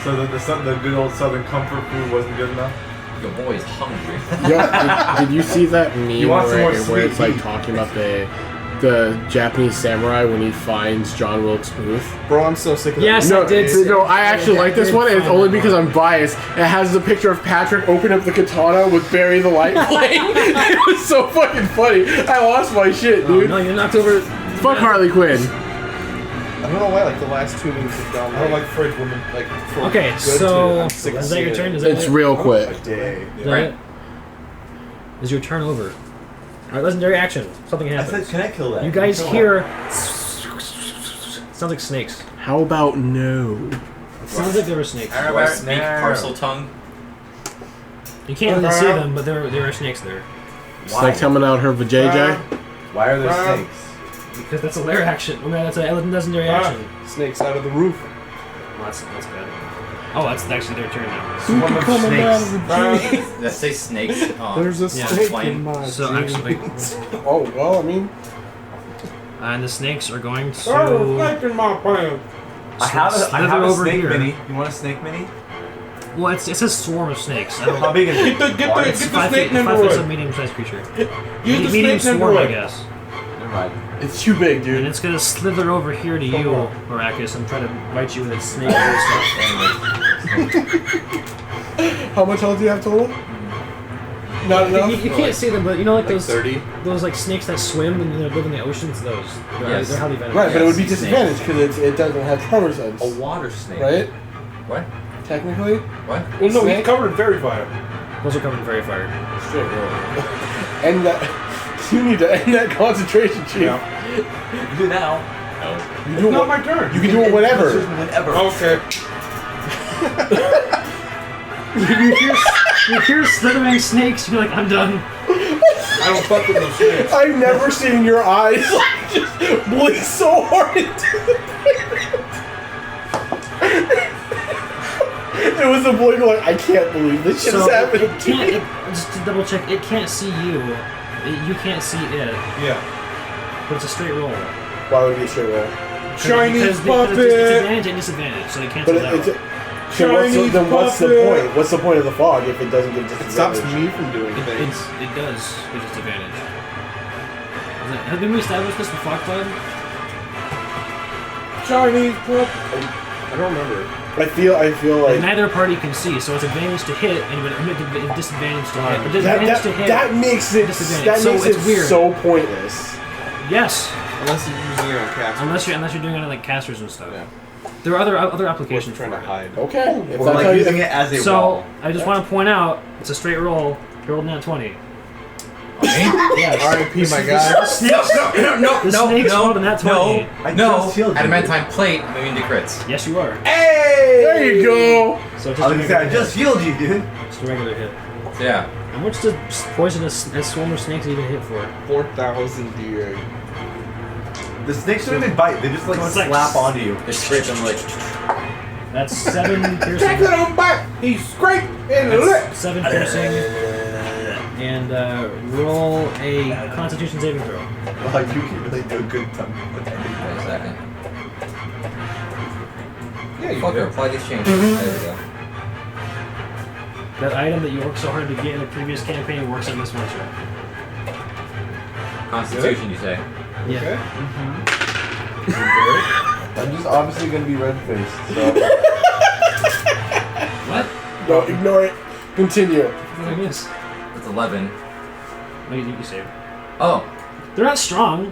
So the good old Southern comfort food wasn't good enough? Your boy's hungry. Yeah, did you see that meme You want some more where it's sweet like tea? talking about the Japanese samurai when he finds John Wilkes Booth? Bro, I'm so sick of Yes, that. No, I did. no, I actually like this one, and it's only because I'm biased. It has the picture of Patrick open up the katana with Barry the Light playing. It was so fucking funny. I lost my shit, Oh, dude. no, you're knocked over. Fuck Harley Quinn. I don't know why, like, the last 2 moves have gone, I don't like fridge women. like from Okay, good so to I'm sick of is that your seeing turn? it. Is that It's it? real quick. A day. Is that it? Is your turn over? Alright, legendary action. Something I happens. said, can I kill that? You guys Kill hear. Sounds like snakes. How about no? Sounds like there were snakes. Do I speak parcel tongue? You can't really see them, but there are snakes there. Snakes coming out her vajayjay? Why are there snakes? Because that's a lair action. I mean, that's a legendary action. Snakes out of the roof. Well, that's bad. Oh, that's actually their turn now. Swarm of snakes. Let's say snakes. There's a yeah, snake flame. in my So jeans. actually, Oh, well, I mean... and the snakes are going Oh, to. snake in my pants. I have slither a over snake here. mini. You want a snake mini? Well, it says swarm of snakes. I don't How big is it? Get It's the 5 snake feet. 5 number foot's a one. medium-sized creature. Use the Medium snake swarm, I number guess. Never mind. It's too big, And dude. it's gonna slither over here to you, Maracus, and try to bite you with its snake stuff. How much health do you have total? Not enough? You can't see them, but you know, like those 30. those like snakes that swim and they live in the oceans. Those, Yes. they're highly venomous. Right, but it would be Snakes. disadvantaged because it doesn't have tremor sense. A water snake. Right? What? Technically? What? Well, no, Snake? he's covered in fairy fire. Those are coming very far. Straight roll. End that. You need to end that concentration, Chief. You do now. You It's do not it. my turn. You can do it whenever. Whenever. Okay. You hear slithering snakes. You're like, I'm done. I don't fuck with no snakes. I've never seen your eyes like just blink so hard into the It was a blink like, I can't believe this shit is happening. It can't. Just to double check, it can't see you. You can't see it. Yeah. But it's a straight roll. Why would it be a straight roll? Chinese Because puppet. it's advantage and disadvantage, so they cancel But that it's out. so what's the puppet. point? What's the point of the fog if it doesn't give It stops disadvantage? me from doing things. It does give disadvantage. Have we established this with Fog Cloud? Chinese puppet. I don't remember. I feel like Neither party can see, so it's advantage to hit and disadvantage to hit. But disadvantage to hit. that makes it Disadvantage. So it's weird. so pointless. Yes, Unless you're using it on cast. unless you're doing it on like casters and stuff. Yeah. There are other I applications was trying for to it. hide. Okay. If Or that's like how you- using it as a So wall. I just want to point out, it's a straight roll. You rolled nat 20. Yes. R.I.P. my guy. The snakes, the snakes rolled a nat 20. No. Adamantine plate, moving to crits. Yes, you are. Hey! There you go. So just I was gonna say, I just healed you, dude. just a regular hit. So yeah. How much does poisonous swarm of snakes even hit for? 4,000 DA. The snakes don't even bite, they just like So it's like slap onto you. They scrape them like. That's 7 piercing. Tackle on back. He's scraped in the That's lips. 7 piercing. and roll a Constitution saving throw. Wow, you can really do a good time. Wait a second. Yeah, you Fucker, do. apply the exchange. There we go. That item that you worked so hard to get in the previous campaign works on this one shot. Constitution, you say? Yeah. I'm just obviously gonna be red-faced, so... What? No, ignore it. Continue. What did I miss? It's 11. Oh, you saved. Oh, They're not strong.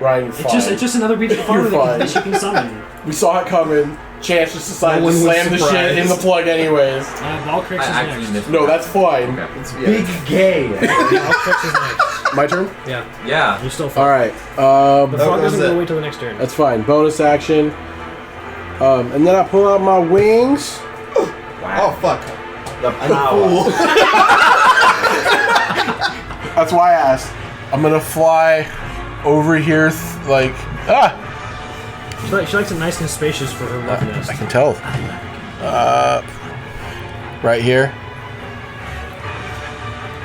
Ryan, you're It's fine. just another beat of the farm You're fine. that you can summon. We saw it coming. Chance just decided No to one was slam the shit surprised. in the plug anyways. Balcrix I is actually next. missed. No, that's fine. Okay. It's, Big gay! Balcrix is next. My turn? Yeah. Yeah. You're still fine. Alright. The frog goes doesn't it. go wait till the next turn. That's fine. Bonus action. And then I pull out my wings. Oh, fuck. The power. That's why I asked. I'm gonna fly over here, She likes it nice and spacious for her love nest. I can tell. Right here.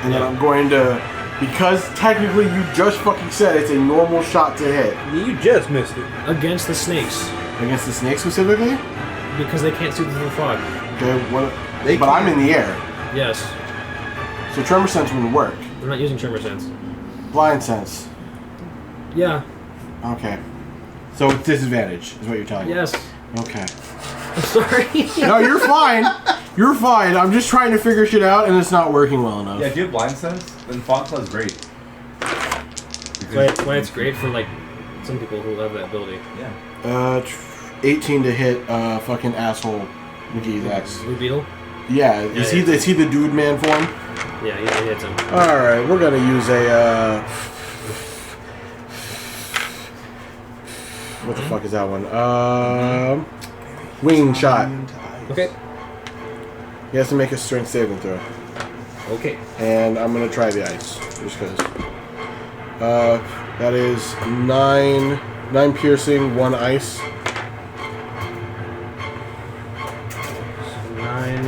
And then I'm going to, because technically you just fucking said it's a normal shot to hit. You just missed it. Against the snakes. Against the snake specifically? Because they can't see through the fog. Okay, what? But I'm in the air. Yes. So tremor sense wouldn't work. We're not using tremor sense. Blind sense. Yeah. Okay. So it's disadvantage, is what you're telling me. Yes. Okay. I'm sorry. No, you're fine. You're fine. I'm just trying to figure shit out, and it's not working well enough. Yeah, if you have blind sense, then fog cloud's great. Why it's great for like some people who have that ability. Yeah. 18 to hit fucking asshole McGee's ex. Blue Beetle? Yeah, is he the dude man form? Yeah, he hits him. Alright, we're gonna use a what the fuck is that one? Wing shot. Okay. He has to make a strength saving throw. Okay. And I'm gonna try the ice, just cause. That is 9 piercing, 1 ice. So 9.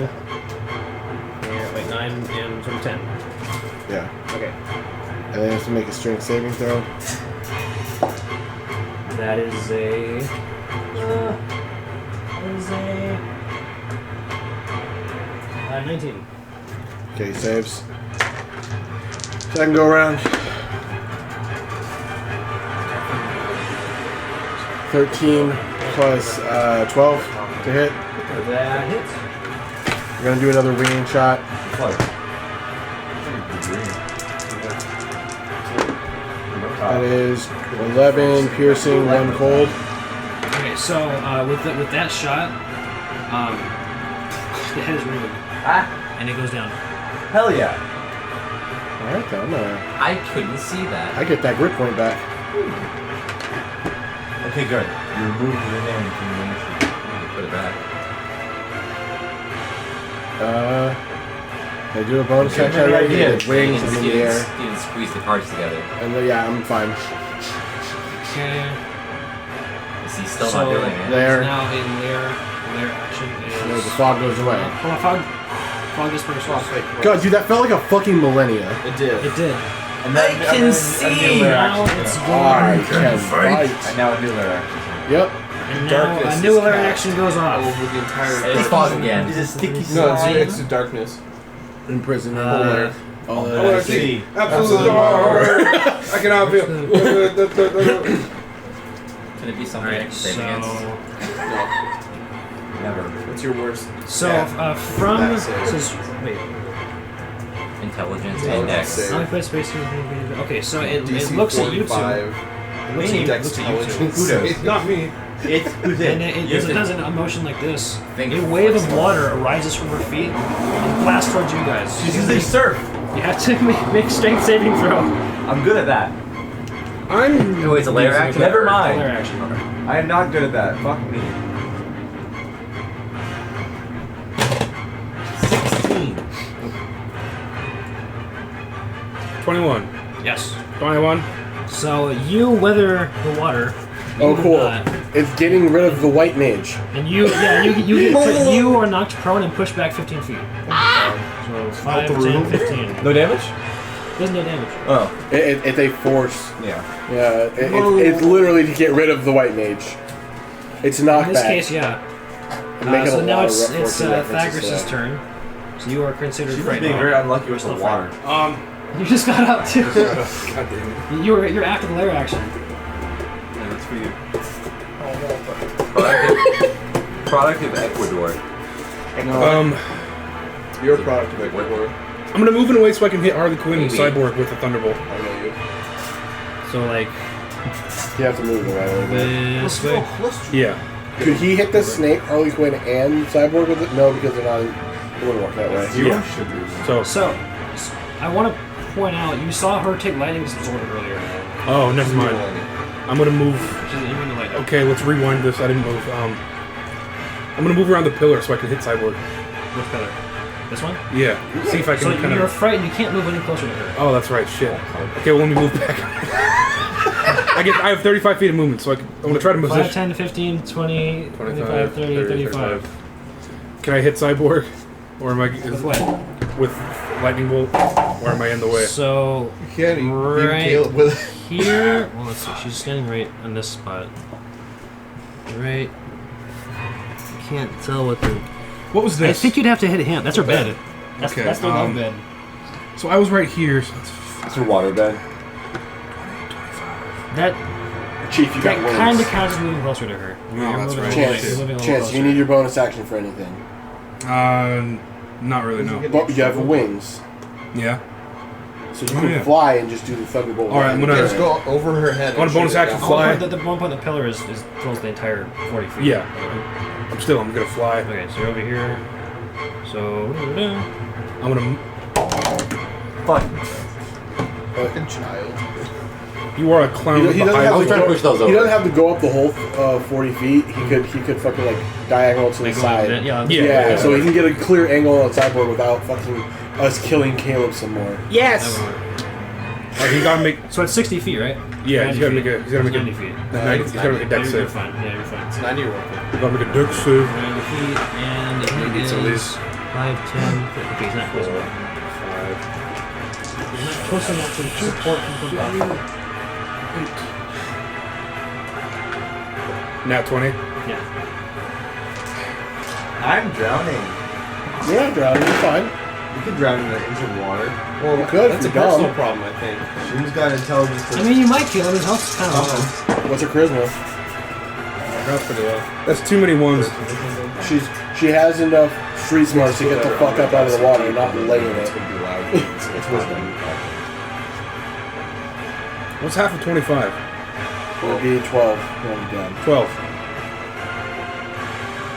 Yeah, wait, 9 and from 10. Yeah. Okay. And then he has to make a strength saving throw. That is a. 19. Okay, he saves. Second go around. 13 plus 12 to hit. That hits. We're gonna do another winging shot. That is 11 piercing, 1 cold. Okay, so with that shot, the head is removed. And it goes down. Hell yeah. Alright then, I couldn't see that. I get that grip point back. Okay, good. You removed your name from the initiative. Put it back. I do a bonus Okay, action. I good already idea. did wings and in the air. You didn't squeeze the cards together. And then, yeah, I'm fine. Okay. Is he still not doing it? There. Now in their action No, is. the fog goes away. Hold on, fog disperses. God, dude, that felt like a fucking millennia. It did. It did. And then, I can see! Now it's I going. can fight. And now a new layer. Yep. And now Darkness a new is alert cast action goes off. over the entire. It's fog again. It's a sticky No, slime. it's the darkness. Imprisoned in Uh, there. All that I I see. see. Absolutely. I cannot feel. Can it be something I Alright, can save so. against? Never. What's your worst? So, Yeah. from. That save. Says, wait. Intelligence Yeah, index. save. Not quite space. Okay, so it DC looks at you two. 45. It looks at you Dex two. intelligence. Who knows? It's not me. It's who's And it? it does a motion like this. Think A wave of flexible. water arises from her feet and blasts towards you guys. She's using surf. You have to make a strength saving throw. I'm good at that. I'm. Oh, it's a layer action? Never Layer mind. action. I am not good at that. Fuck me. 16. 21. Yes. 21. So you weather the water. Oh, You, cool. It's getting rid of the white mage. and you are knocked prone and pushed back 15 feet. So 5, the 10, room. 15. No damage? Doesn't do damage. Oh. It's a force. Yeah. Yeah, it's literally to get rid of the white mage. It's knockback. In this case, yeah. So now it's Thagris's Thagris's turn. So you are considered She was frightened. being very unlucky with the water. You just got out too. God damn it. You're after the lair action. Yeah, that's for you. Product of Ecuador. You're a product of Ecuador. I'm gonna move it away so I can hit Harley Quinn and Maybe. Cyborg with the Thunderbolt. I know you. So like You have to move the right way. this way. Yeah. Could he hit the snake, Harley Quinn, and Cyborg with it? No, because they're not. It wouldn't work that way. So. So I want to point out you saw her take lightning disorder earlier. Oh, never mind. I'm gonna move. She's immune to lightning. Okay, let's rewind this. I didn't move. I'm gonna move around the pillar so I can hit Cyborg. Which pillar? This one? Yeah. See if I So can kind you're of. frightened. You can't move any closer to her. Oh, that's right. Shit. Okay, well, let me move back. I have 35 feet of movement, so I'm gonna try to move 5, this. 10, 15, 20, 25, 30, 35. Can I hit Cyborg, or am I With what? with lightning bolt, or am I in the way? So You can't even right Kaleb with it. here. Well, let's see. She's standing right on this spot. Right. I can't tell what the. What was I this? think you'd have to hit him. That's her bed. That's, Okay, that's the love um, bed. So I was right here. So It's your water bed. That Chief, you got that wings. kind of counts as moving closer to her. Oh, that's right. Chance, You're moving a little Chance, closer. you need your bonus action for anything. Not really. No. But you have wings, Yeah. so you can yeah. fly and just do the thunderbolt. All right, I'm gonna- Just go over her head. I want a bonus action Oh, fly. the one point the pillar is fills the entire 40 feet. Yeah. I'm gonna fly. Okay, so you're over here. So I'm gonna. Fuck. Fucking child. You are a clown. He with doesn't the have high- to trying to go. push those He over. doesn't have to go up the whole 40 feet. He could fucking like diagonal to the make a side. little bit. Yeah. Yeah, so he can get a clear angle on the sideboard without fucking us killing Kaleb some more. Yes. He gotta make. So it's 60 feet, right? Yeah, he's gotta 90 make a. He's gotta make 90 a. feet. He's gotta make a deck You're save. fine. Yeah, you're fine. It's 90 roll. He's gotta make a deck save. 90 feet, and it Need some of is these. 5, 10, 50. Okay, he's not close enough. He's not close enough to support from above. Nat 20. Yeah. I'm drowning. You're not drowning. You're fine. You could drown in the inch of water. Well, You could, that's a if you're dumb. personal problem, I think. She's got intelligence. I mean, you might kill him. His health's kind of low. What's her charisma? That's pretty well. That's too many ones. She has enough street smarts to get the fuck up out of the water, not laying It's it. gonna be loud. It's wisdom. What's half of 25? It would be 12 when I'm done. 12.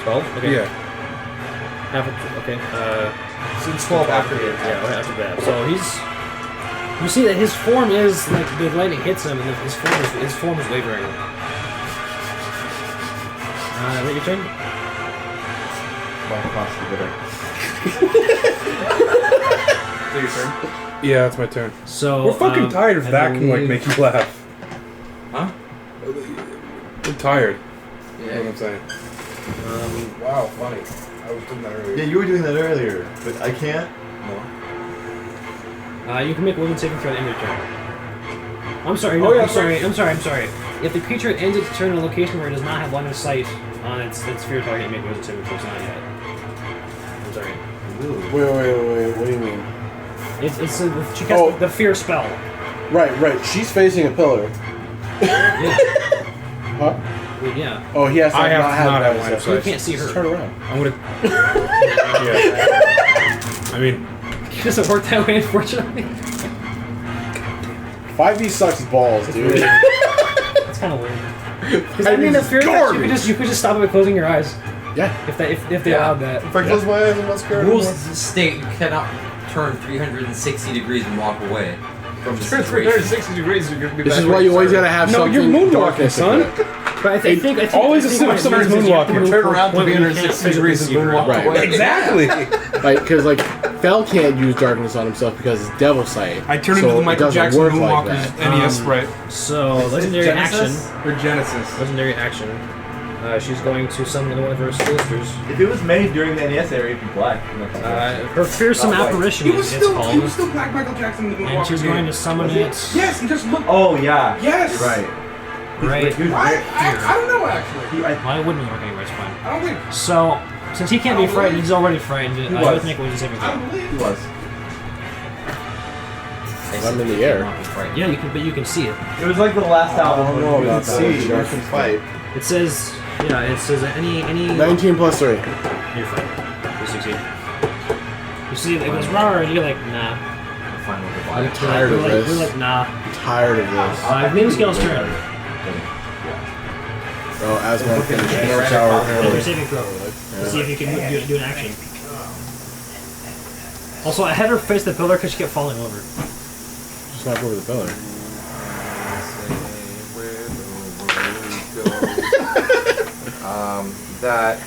12? Okay. Yeah. Half of, okay. Since 12 after the Yeah, right after that. So he's. You see that his form is like the lightning hits him, and his form is wavering. Wait, your turn. So your turn. Yeah, that's my turn. So We're fucking tired of I that can like believe- make you laugh. Huh? We're tired. Yeah. You know what I'm saying? Wow, funny. I was doing that earlier. Yeah, you were doing that earlier, but I can't. You can make a wisdom saving throw at the end of your turn. I'm sorry. No, Oh, yeah, I'm sorry. If the creature ends its turn in a location where it does not have line of sight on its sphere target, make a wisdom saving throw. It's not yet. I'm sorry. Wait. What do you mean? It's she casts the fear spell. Right. She's facing a pillar. Yeah. Huh? Well, yeah. Oh, he has to I have not to have not have that line of stuff. So you sight. can't see her. Just turn around. I'm gonna. Yeah. I mean, It doesn't work that way, unfortunately. 5e sucks balls, dude. That's kind of weird. Because I mean, the fear effect, you could just stop it by closing your eyes. Yeah. If they allowed that. If I close my eyes, I'm not scared Rules anymore. state you cannot turn 360 degrees and walk away from the Turn situation. 360 degrees, you're gonna be This back is where why you always gotta have no, something. you're moonwalking, darkness son. equipped. But I think always I think assume what it somebody's means is you have to moonwalking. move Turn to a around to point where you 360 can't degrees and physically see her. moonwalk Right. away. exactly. Like, because like Fel can't use darkness on himself because it's devil sight. I turn so into the it Michael doesn't Jackson work like Moonwalker's that. NES sprite. So legendary action. Or Genesis. Legendary action. She's going to summon one of her sisters. If it was made during the NES era, it'd be black. Her fearsome Not white. apparition He was it's still called. Black Michael Jackson in the And she's going to summon it. Yes, and just look. Oh yeah. Yes. You're right. Right. He was I very- don't know actually. Why wouldn't he work anywhere? It's fine. I don't think. So, since he can't be frightened, he's already frightened. I was. would make a wisdom saving I throw. don't believe. He was. I'm in the air. Yeah, you can, but you can see it. It was like the last album. when no, we you got can that. see. You can fight. It says, it says any. 19 plus 3. You're fine. You succeed. You see, it goes rawr, and you're like, nah. I'm tired of this. You're like, nah. I'm tired of this. Name scale's turn. Oh, as my finish. Make your Tower. saving throw. To see if you can do an action. Also, I had her face the pillar because she kept falling over. Just knock over the pillar. That.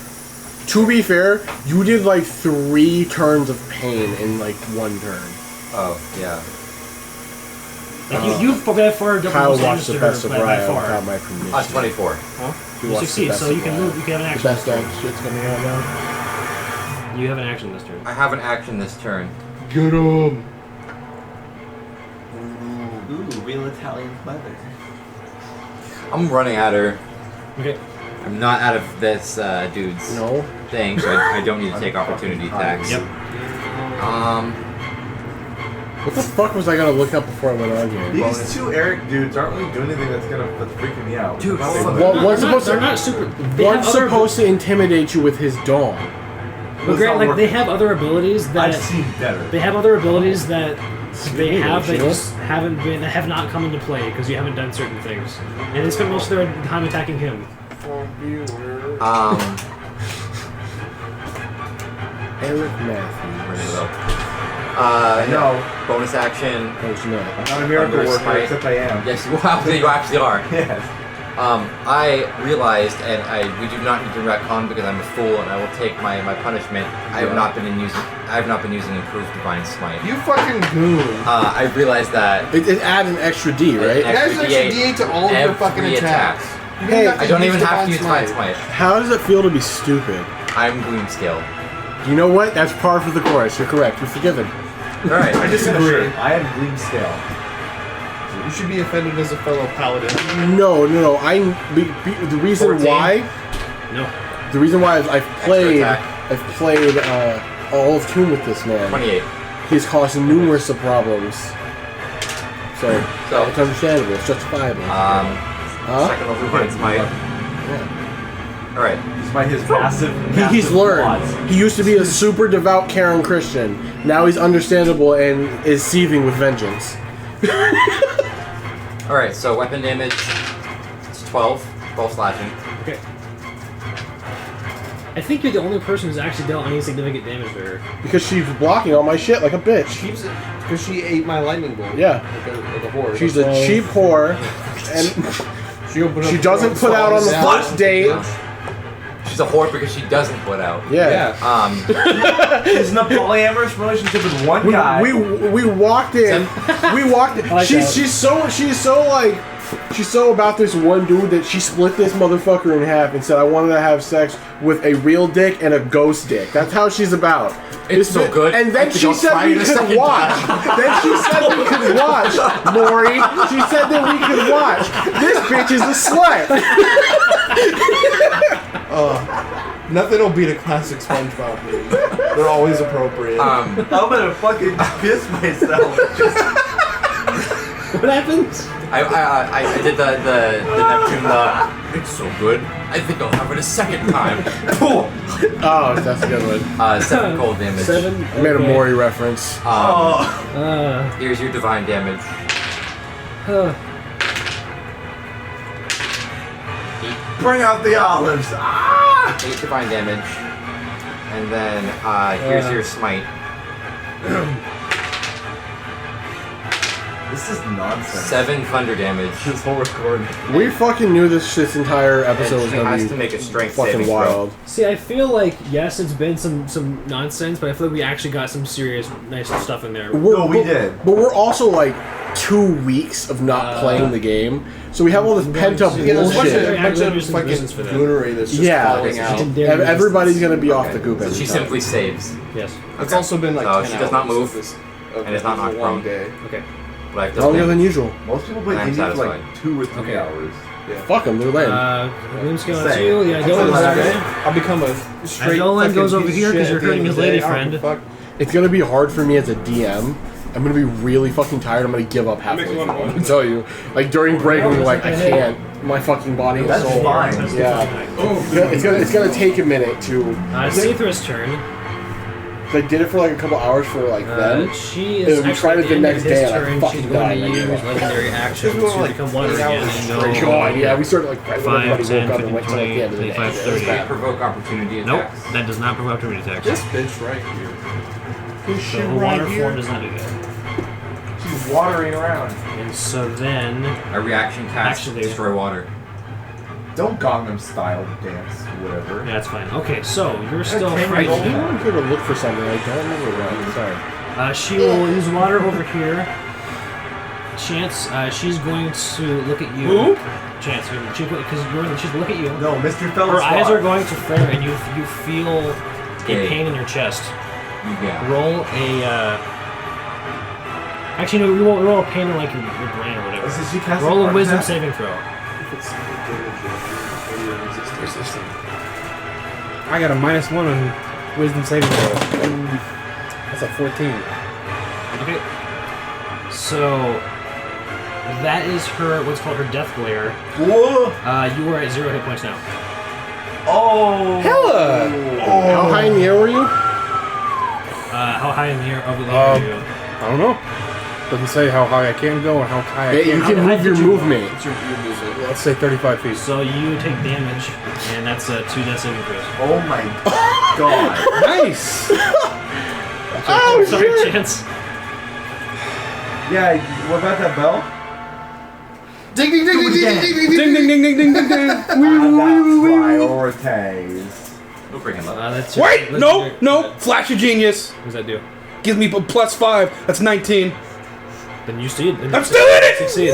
To be fair, you did like 3 turns of pain in like 1 turn. Oh, yeah. Like you've by far double Kyle damage watched to the her best of by Ryan far. without my permission. 24. He You watched succeed, the best so of you can Ryan. move. You can have an The action. best this turn. shit's coming out now. You have an action this turn. I have an action this turn. Get him! Ooh, real Italian leather. I'm running at her. Okay. I'm not out of this dude's No. thing, so I don't need to take opportunity attacks. Yep. What the fuck was I gonna look up before I went on here? These two Eric dudes aren't really doing anything that's freaking me out. Dude, Nothing. Well, one's supposed They're to. not super. They One's have other, supposed to intimidate you with his dong. but Grant, like they have other abilities that I've seen better. they have other abilities that they me, have that Shield. just have not come into play because you haven't done certain things, and they spent most of their time attacking him. Eric Matthews. Where did it go? No. Bonus action. Coach Matt. I'm not a miracle Thunder worker, smite. except I am. Yes, you actually are. Yes. I realized, and we do not need to retcon because I'm a fool, and I will take my punishment. I have not been using improved divine smite. You fucking goon. I realized that It adds an extra D, right? It adds an extra D8 to all of your fucking every attacks. You Hey, have I don't even have to use Divine divine smite. How does it feel to be stupid? I'm gloom scale. You know what? That's par for the course. You're correct. You're forgiven. All right. I disagree. I am Gleam Scale. You should be offended as a fellow paladin. No. The reason 14? why. No. The reason why is I've played attack. all of Tomb with this man. 28. He's caused numerous of problems. So So, it's understandable. It's justifiable. Huh? second level divine smite. Yeah. All right. Despite his massive He's learned. flaws. He used to be a super devout Karen Christian. Now he's understandable and is seething with vengeance. All right. So weapon damage. It's 12 slashing. Okay. I think you're the only person who's actually dealt any significant damage to her. Because she's blocking all my shit like a bitch. Because she ate my lightning bolt. Yeah. Like a whore. She's a cheap whore, and she doesn't put out on the first date. She's a whore because she doesn't put out. Yeah. He's in a polyamorous relationship with one guy. We walked in. We walked in. like that. She's so about this one dude that she split this motherfucker in half and said I wanted to have sex with a real dick and a ghost dick. That's how she's about. It's so good. And I then think she I'll said try we it a could second watch. Then she said we could watch, Lori. She said that we could watch. This bitch is a slut. Nothing will beat a classic SpongeBob movie. They're always appropriate. I'm gonna fucking piss myself. What happens? I did the Neptune. It's so good. I think I'll have it a second time. Oh, that's a good one. 7 cold damage. 7. I made a Maury reference. Here's your divine damage. Bring out the olives. 8 divine damage. And then here's your smite. This is nonsense. 7 thunder damage. This whole recording. We fucking knew this entire episode And was she gonna has be to make a strength saving fucking throw. wild. See, I feel like yes, it's been some nonsense, but I feel like we actually got some serious nice stuff in there. No, we did. But we're also like 2 weeks of not playing the game, so we have all this pent up Yeah, there's a bunch bullshit. of, bunch of fucking goonery that's just falling out. Everybody's gonna be off the goop. So every she time. simply saves. Yes. It's also been like So 10 she does not hours move, of this, and it's not a knocked long prone. day. Okay. But I've Longer done than usual. Most people play I'm D&D for satisfied. like 2 or 3 Okay. hours. Fuck them, they're lame. Wound skill on Same. you. Yeah, go I'll ahead. become a straight Dolan fucking goes over piece of here 'cause shit you're at the hurting end of his the lady day. I don't friend. give a fuck. It's gonna be hard for me as a DM. I'm gonna be really fucking tired. I'm gonna give up halfway through. I'm gonna tell you. Like during break, I'm gonna be like, I can't. My fucking body and That's soul. fine. Yeah. It's gonna take a minute to. Sethra's turn. I did it for like a couple hours for like them. She And is we tried actually it the at next the end day of and I his turn. fucking She's going died. to I use gave up. legendary action She's going to like become one 8 again. hours And straight. go God, yeah, we started like right when 5, everybody 10, woke up and 15, went till like the end of the 25, day. 30. It was provoke opportunity Nope, attacks. that does not provoke opportunity attacks. This bitch right here. This So shit the right water here. form does not do that. She's watering around. And so then, A reaction cast Actually- destroy water. Don't Gangnam style dance, whatever. yeah, that's fine. Okay, so you're still Can't I frightened. am here to look for something. I don't remember what. Sorry. She will use water over here. Chance, she's going to look at you. Who? Chance, because she's look at you. No, Mr. Fellow Her eyes Squad. are going to flare, and you feel a Okay. pain in your chest. Yeah. Roll a. Actually, no. Roll a pain in like your brain or whatever. So she casts Roll a heart wisdom attack? saving throw. Resistant. I got a -1 on wisdom saving throw. That's a 14. Okay. So that is her what's called her death glare. Whoa! You are at 0 hit points now. Oh! Hella! How high in the air were you? How high in the air over the air are you? I don't know. Doesn't say how high I can go or how high I Yeah, you can. can move your movement. It's your music. Let's say 35 feet. So you take damage, and that's 2 death saving throws. Oh my god. Nice! Oh Sorry, shit! Chance. Yeah, what about that bell? Ding ding ding ding ding ding ding Ding ding ding ding ding ding ding. Prioritize. Go bring him up. That's Wait! No! No! Flash of genius! What does that do? Gives me a +5. That's 19. Then you succeed. I'm still in it! Succeed.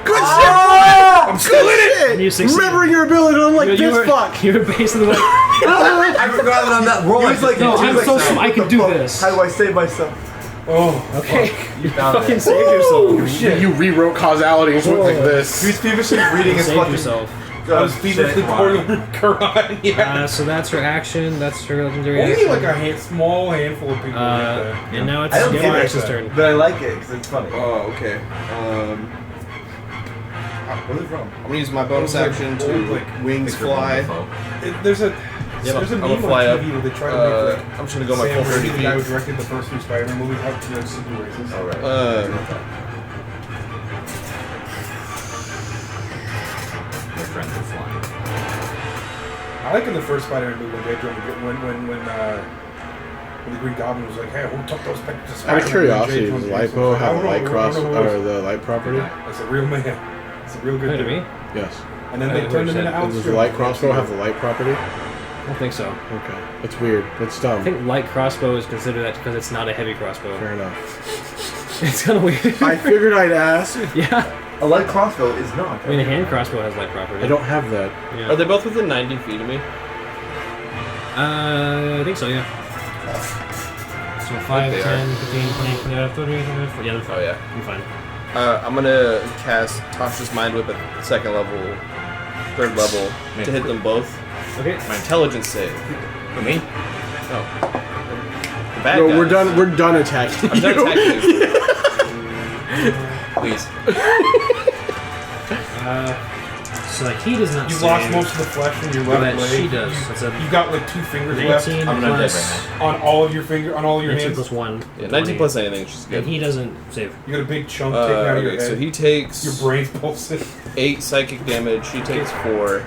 Good shit, boy! I'm still in it! And you succeed. Remembering your ability, I'm like, You this were, fuck! You were basically like, I forgot that on that roll. He was like, no, he was I'm like, so smart. I can do this. How do I save myself? Oh, Okay, you found fucking it. saved yourself. Shit. You rewrote causality and went like He this. was feverishly reading his Saved fucking... yourself. I was feverishly pouring Quran. Yeah. So that's her action. That's her legendary Only action. like a small handful of people like that. And now it's I don't get Derrick's it, turn. but I like it because it's funny. Oh, okay. Where's it from? I'm gonna use my bonus action to like, wings fly. There's a Yep, there's a I'm meme gonna fly on up. TV where they try to make like I'm just gonna go my Sam full 30 Raimi, the guy who feet. directed the first 3 Spider-Man movies, how to situations. Alright. My friends are flying. I like in the first Spider-Man movie when the Green Goblin was like, "Hey, who took those pictures?" Out of curiosity, does LiPo have a light cross or the light property? That's a real man. It's a real good Wait, to dude. me? Yes. And then they turned him into Does Alex. the light crossbow have the light property? I don't think so. Okay. That's weird. That's dumb. I think light crossbow is considered that because it's not a heavy crossbow. Fair enough. It's kind of weird. I figured I'd ask. Yeah. A light crossbow is not. I mean, a hand crossbow has light property. I don't have that. Yeah. Are they both within 90 feet of me? I think so, yeah. So 5, they 10, 15, 20, 25, 30, 35, yeah, they're fine. Oh, yeah. You're fine. I'm gonna cast Tasha's Mind Whip at second level, third level, to hit them both. Okay. My intelligence save. For me? No. The bad No, guys. we're done attacking. I'm done attacking you. Please. So he does not You save. lost most of the flesh from your But left leg. she does. That's a You got like 2 fingers left 18 I'm not dead plus, right on all of your Nineteen hands. plus 1. Yeah, 19 20. plus anything, she's good. And he doesn't save. You got a big chunk taken out of your Okay, head. so he takes Your brain's pulsing. 8 psychic damage, she takes 4.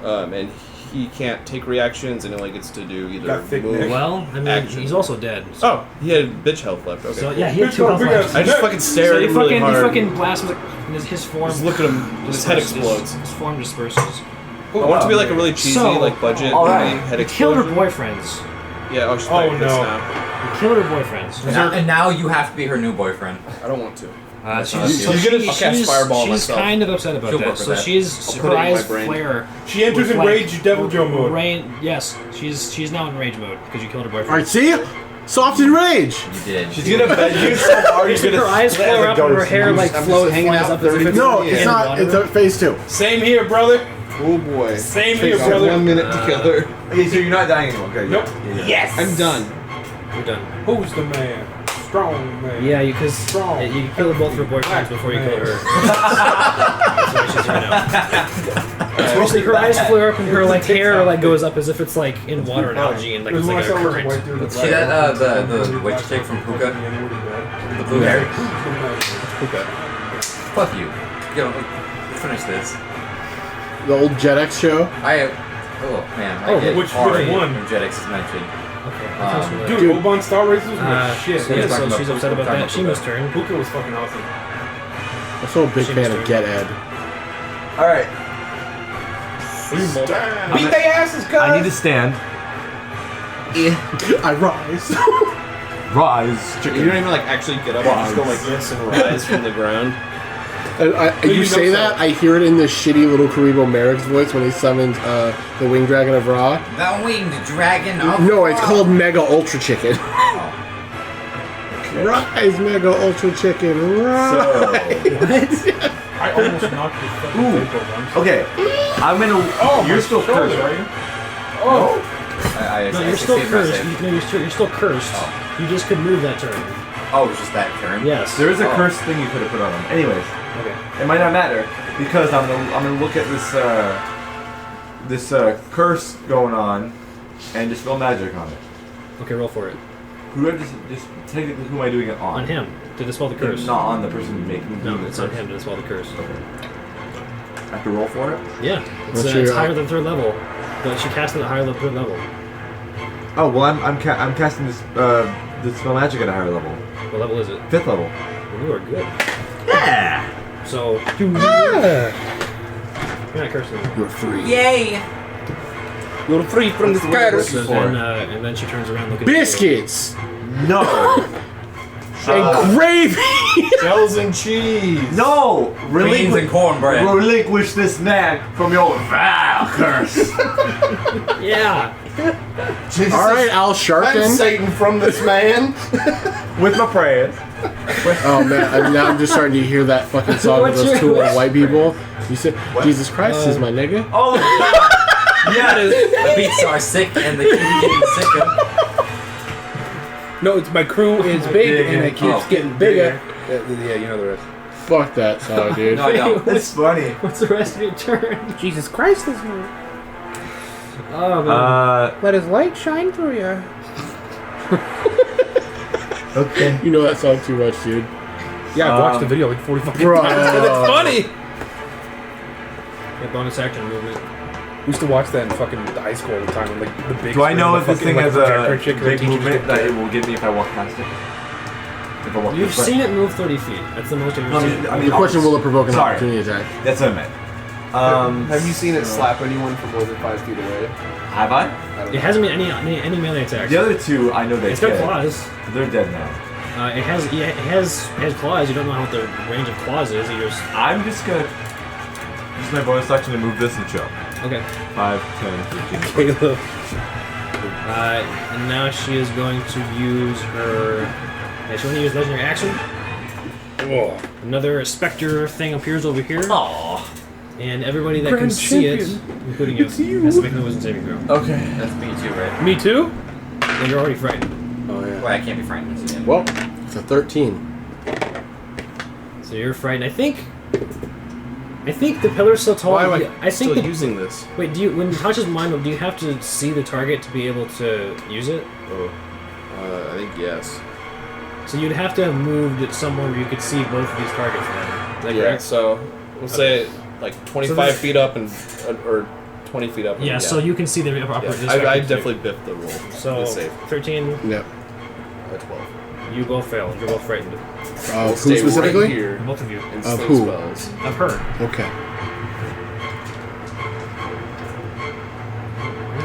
And he can't take reactions and only gets to do either Got thick move. neck. Well, I mean, Action. he's also dead. So, Oh, he had bitch health left. Okay. so cool. yeah, he had Bitch, 2 oh, health big left. ass I just fucking stare So at he him really fucking, hard. he fucking blasts him. His form. Just look at him. His head explodes. His form disperses. I want it to be like a really cheesy, So, like budget alright. movie, head You killed her explosion. boyfriends. Yeah, oh, she's Oh, probably pissed no. now. You killed her boyfriends. And now you have to be her new boyfriend. I don't want to. She's I'll cast Fireball on she's myself. kind of upset about She'll that. work with So that. she's I'll put it in my surprised brain. flare. She enters with, in like, Rage Devil Joe mode. Yes, she's now in rage mode because you killed her boyfriend. Alright, see? Soft and rage. You did. She's gonna bend you so hard you're Her gonna eyes split flare as a up and her ghost. hair like I'm just flows hanging flies out up as if 30 it's No, in it's not. water. It's phase 2. Same here, brother. Oh boy. Same here, Takes brother. 1 minute to kill her. Okay, so you're not dying anymore. Okay. Nope. Yes. I'm done. We're done. Who's the man? Strong man. Yeah, because Strong. you kill both her boyfriends before you kill her. That's why she's here now. Especially her eyes flare up and her like hair like goes up as if it's like in water and algae and like it's like a current. See that the witch chick from Puka? The blue hair? Puka. Fuck you. Yo, finish this. The old JetX show. Oh man, I Oh, get which Ari one? when Jetix is mentioned. Okay. Dude, Oban Star Races was my shit. So, yeah, Talking so about she's Puka, upset about talking that. about Shima's Puka. turn. Puka was fucking awesome. I'm so a big fan of Get Ed. All right. Beat their asses, cuz. I need to stand. I rise. Rise. You don't even like actually get up. You just go like this and rise from the ground. You say that, I hear it in this shitty little Karibo Merrick's voice when he summons the Winged Dragon of Ra. The winged dragon of No, it's called Mega Ultra Chicken. Rise, Mega Ultra Chicken, rise! I almost knocked his fucking Ooh. vape over. I'm sorry. Okay. I'm gonna. You're still cursed, shoulder. are you? Oh. No, you're still cursed. You're still cursed. Oh. You just could move that turn. Oh, it's just that turn? Yes. There is a curse thing you could have put on him. Anyways, Okay. it might not matter because I'm gonna look at this curse going on and just spell magic on it. Okay, roll for it. Who just technically who am I doing it on? On him to dispel the curse. Not on the person making No, the it's on curse. him to dispel the curse. I have to roll for it. Yeah, What's it's your, higher than third level. But she cast it at higher than third level. Oh well, I'm casting this spell magic at a higher level. What level is it? 5th level. Well, you are good. Yeah. So you're not cursing. You're free. Yay! You're free from this curse. So then, and then she turns around looking Biscuits! No. And gravy! Shells and cheese. No. Beans and cornbread. Relinquish this man from your vile curse. Yeah. Jesus. Alright, Al I'm Sharpton. Satan from this man. With my prayers. Oh man, now I'm just starting to hear that fucking song with What's those your- two old white people. You said, Jesus Christ is my nigga. Oh. Yes. The beats are sick and they keep getting sicker. No, it's my crew is big and it keeps Oh. getting bigger. Yeah, you know the rest. Fuck that song, dude. No, I don't. That's funny. What's the rest of your turn? Jesus Christ is here. Oh man. Let his light shine through you. Okay. You know that song too much, dude. Yeah, I've watched the video like 45 Bro. times and it's funny. Yeah, bonus action movement. We used to watch that in fucking high school all the time. And, like the big. Do I know screen, if the this fucking, thing like, has projector a and shit, 'cause the big teachers movement get that there. it will give me if I walk past it? If I walk You've this way? seen it move 30 feet. That's the most you've No, ever seen. I mean, The question, will it provoke an Sorry. opportunity attack? That's what I meant. Have you seen it slap anyone from more than 5 feet away? Have I? I don't It know. hasn't been any melee attacks. The other two, I know they're It's got dead. claws. They're dead now. It has claws. You don't know what the range of claws is. You just I'm just gonna use my bonus action to move this and chill. okay. 5, 10, 15. Caleb. And now she is going to use her. Yeah, she want to use legendary action. Oh. Another specter thing appears over here. Aww. And everybody that can Grand see it, champion. including you, It's you. has to make a wisdom saving throw. Okay. That's B2, right? Me too? And you're already frightened. Oh yeah. Well, I can't be frightened. So yeah. Well, it's a 13. So you're frightened. I think the pillar's so tall. Why am I I think still the, using this? Wait, do you when you touch his mind, do you have to see the target to be able to use it? Oh. I think yes. So you'd have to have moved it somewhere where you could see both of these targets then. Is that correct? So we'll say like 25 this- feet up and or 20 feet up. And, Yeah, so you can see the upper Yeah. this I record definitely biffed the roll. So the save. 13, Yep. 12. you both failed. You're both frightened. We'll Who stay specifically? right here Both of you. and Of sling who? spells. Of her. Okay.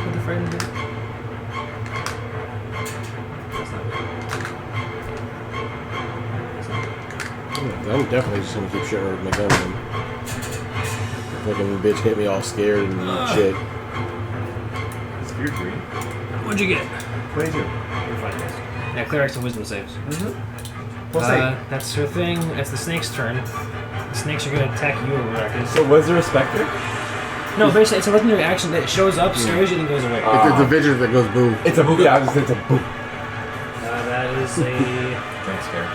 What the frightened do? That's not good. Oh, I'm definitely just gonna keep shooting with my gun then. Fucking bitch hit me all scared and shit. Scared green. What'd you get? 22. You're fine. Yeah, clerics and wisdom saves. Plus 8. That's her thing. That's the snake's turn. The snakes are going to attack you, Marcus. So was there a specter? No, basically, it's a legendary action that shows up, scares you, and then goes away. It's a vision that goes boom. It's a boom. Yeah, I was just it's a boom. That is a Jump scare.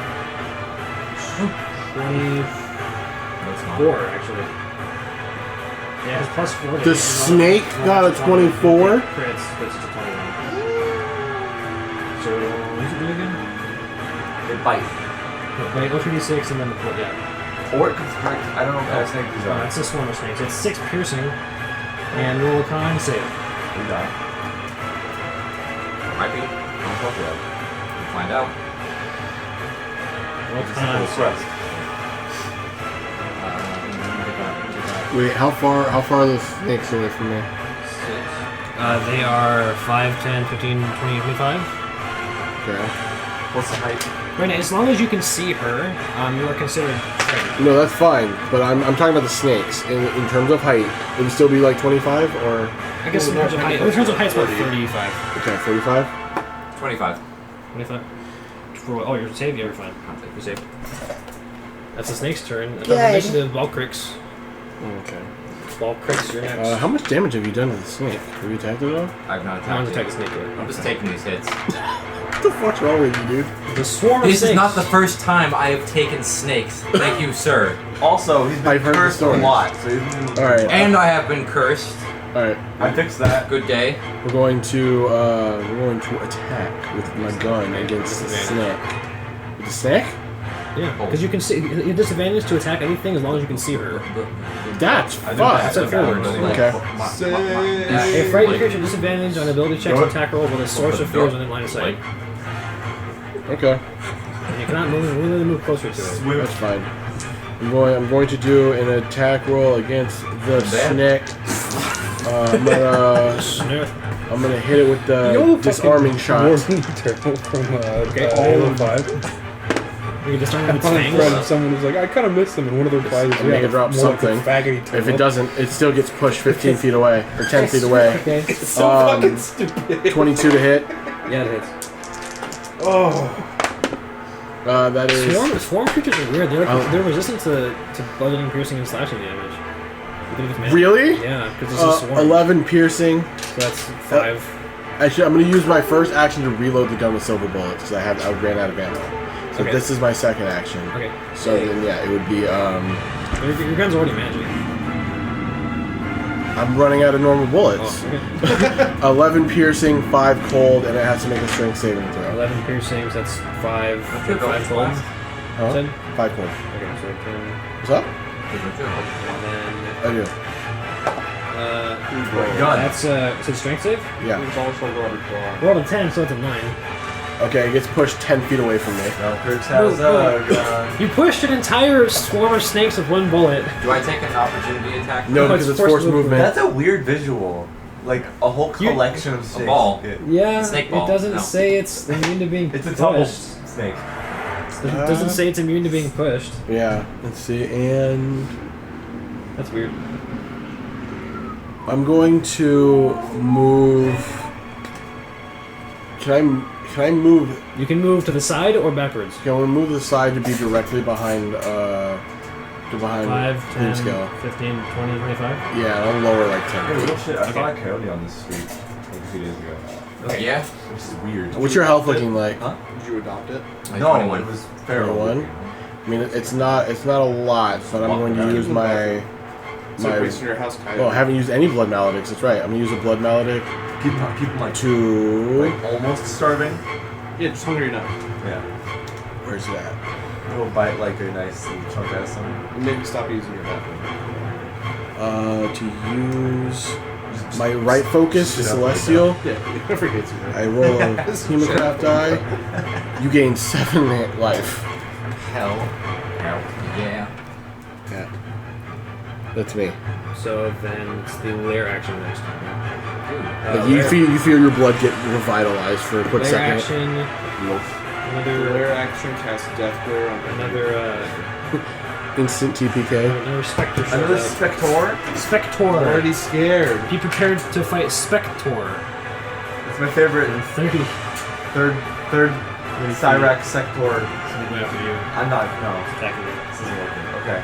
24, actually. Yeah, it's plus 4. The snake got a 24? Crits, but it's just a 21. So, what's it do again? It bites. Wait, go 3d6 and then the yeah. Or it could strike. I don't know what kind of snake these are. It's a swarm of snakes. It's 6 piercing, and roll a con save. We die. Might be. Don't talk about it. We'll find out. Roll a Just a con little save. thrust. Wait, how far are the snakes away from me? They are 5, 10, 15, 20, 25. Okay. What's the height? Right now, as long as you can see her, you are considered pregnant. No, that's fine. But I'm talking about the snakes. In terms of height, it would still be like 25 or I guess in terms of height, it's about 35. okay, 45. 25. 25. Oh, you're saved? Yeah, you're fine. You're saved. That's the snake's turn. That's Yay. initiative, Ball Cricks. Okay. Ball Cricks, you're next. How much damage have you done to the snake? Have you attacked it at all? I've not I want attacked to attack the it. snake here. I'm just taking these hits. What the fuck's wrong with you, dude? The swarm of This snakes. is not the first time I have taken snakes. Thank you, sir. Also, he's been I've heard the cursed a stories. lot. So he's been, All right. And I have been cursed. All right. I fixed that. Good day. We're going to attack with my gun against the snake. With the snake? Yeah, because you can see. You have disadvantage to attack anything as long as you can see her. That's I did fuck. that. That's how it works. Okay. A frightened creature disadvantage on ability checks and attack rolls with a source of fear is within line of sight. Okay. And you cannot move closer to it. That's fine. I'm going to do an attack roll against the snake. I'm gonna hit it with the disarming shot. From Halo 5. You can disarm it with On a fangs. thread of someone who's like, I kind of missed them, and one of their replies is, Make it drop more like a something. faggoty If turtle. it doesn't, it still gets pushed 15 feet away or 10 feet away. Okay. It's so fucking stupid. 22 to hit. Yeah, it hits. Oh. That is. Swarm creatures are weird. They're resistant to bludgeoning, piercing, and slashing damage. You think it's magic? Really? Yeah, because it's a swarm. 11 piercing. So that's 5. Actually, I'm going to use my first action to reload the gun with silver bullets because I ran out of ammo. So Okay. this is my second action. Okay. So then, yeah, it would be. Your gun's already magic. I'm running out of normal bullets. Oh, okay. 11 piercing, 5 cold, and it has to make a strength saving throw. 11 piercings, that's 5. What's your 5 bonus cold. class? Huh? 10? 5 cold. Okay, so 10. What's up? And then. I do. Gun. That's is it strength save? Yeah. Roll a 10, so it's a 9. Okay, it gets pushed 10 feet away from me. No, Kirk's has a gun. You pushed an entire swarm of snakes with one bullet. Do I take an opportunity attack? No, No, because it's it's forced forced movement. That's a weird visual. Like a whole collection of snakes. ball. Yeah, Snake ball. it doesn't No. say it's immune to being It's a pushed. double snake. It doesn't say it's immune to being pushed. Yeah, let's see, and That's weird. I'm going to move. Can I move? You can move to the side or backwards. Can I move the side to be directly behind? Behind 5, 10, scale. 15, 20, 25. Yeah, I'll lower like Hey, 10 real feet. shit, I saw a coyote on the street like a few days ago. Okay. Yeah. Which is weird. What's your health looking like? Huh? Did you adopt it? Like No, 21. it was feral. 21? I mean, it's not a lot, but I'm going to use my. So based on your house, kind Well, I haven't used any blood maledicts. That's right. I'm gonna use a blood maledict People like to. like almost starving. Yeah, just hungry enough. Yeah. Where's that? We'll bite like a nice little chunk out of something. And maybe stop using your bathroom. To use my right focus, Shit up, Celestial. Yeah, whoever hits you. I roll a Hemocraft die. You gain 7 life. Hell. Yeah. Yeah. That's me. So then it's the lair action next. Like you feel your blood get revitalized for a quick Lair second. action. Glare action, cast Death Glare on Instant TPK. Another Spectre. Another Spector? Spector. Already scared. Be prepared to fight Spector. It's my favorite. 30. Third Cyrax Sector. Something after you. I'm not, no. Attacking you. This isn't working. Okay.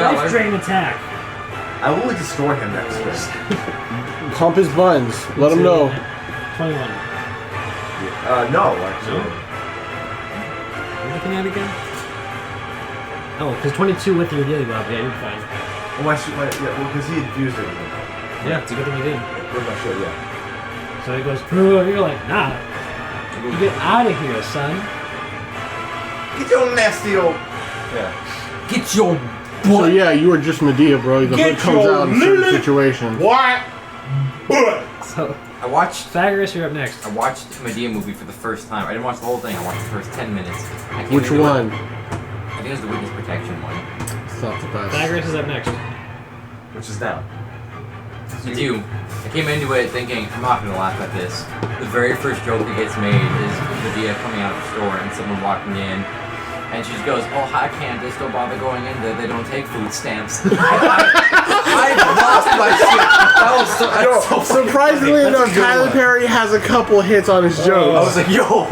Life drain attack. I will destroy him next turn. Pump his buns. Let him know. 21. No, actually. What are you looking at again? Oh, because 22 with your daily buff. Yeah, you're fine. Oh, yeah, well, because he infused it with him. Yeah, it's a good thing you did. Where's my shield? Yeah. So he goes, you're like, nah. You get out of here, son. Get your nasty old. Yeah. Get your So yeah, you were just Medea, bro. The hood comes out in certain situations. What? So, I watched Pythagoras, you're up next. I watched the Medea movie for the first time. I didn't watch the whole thing. I watched the first 10 minutes. I came Which into one? I think it was the Witness Protection one. It's not the best. Pythagoras is up next. Which is now. It's you. I came into it thinking, I'm not going to laugh at this. The very first joke that gets made is Medea coming out of the store and someone walking in. And she just goes, oh, hi, Candace, don't bother going in there. They don't take food stamps. I lost my shit. That was so Surprisingly funny. enough, Tyler Perry has a couple hits on his jokes. I was like, yo.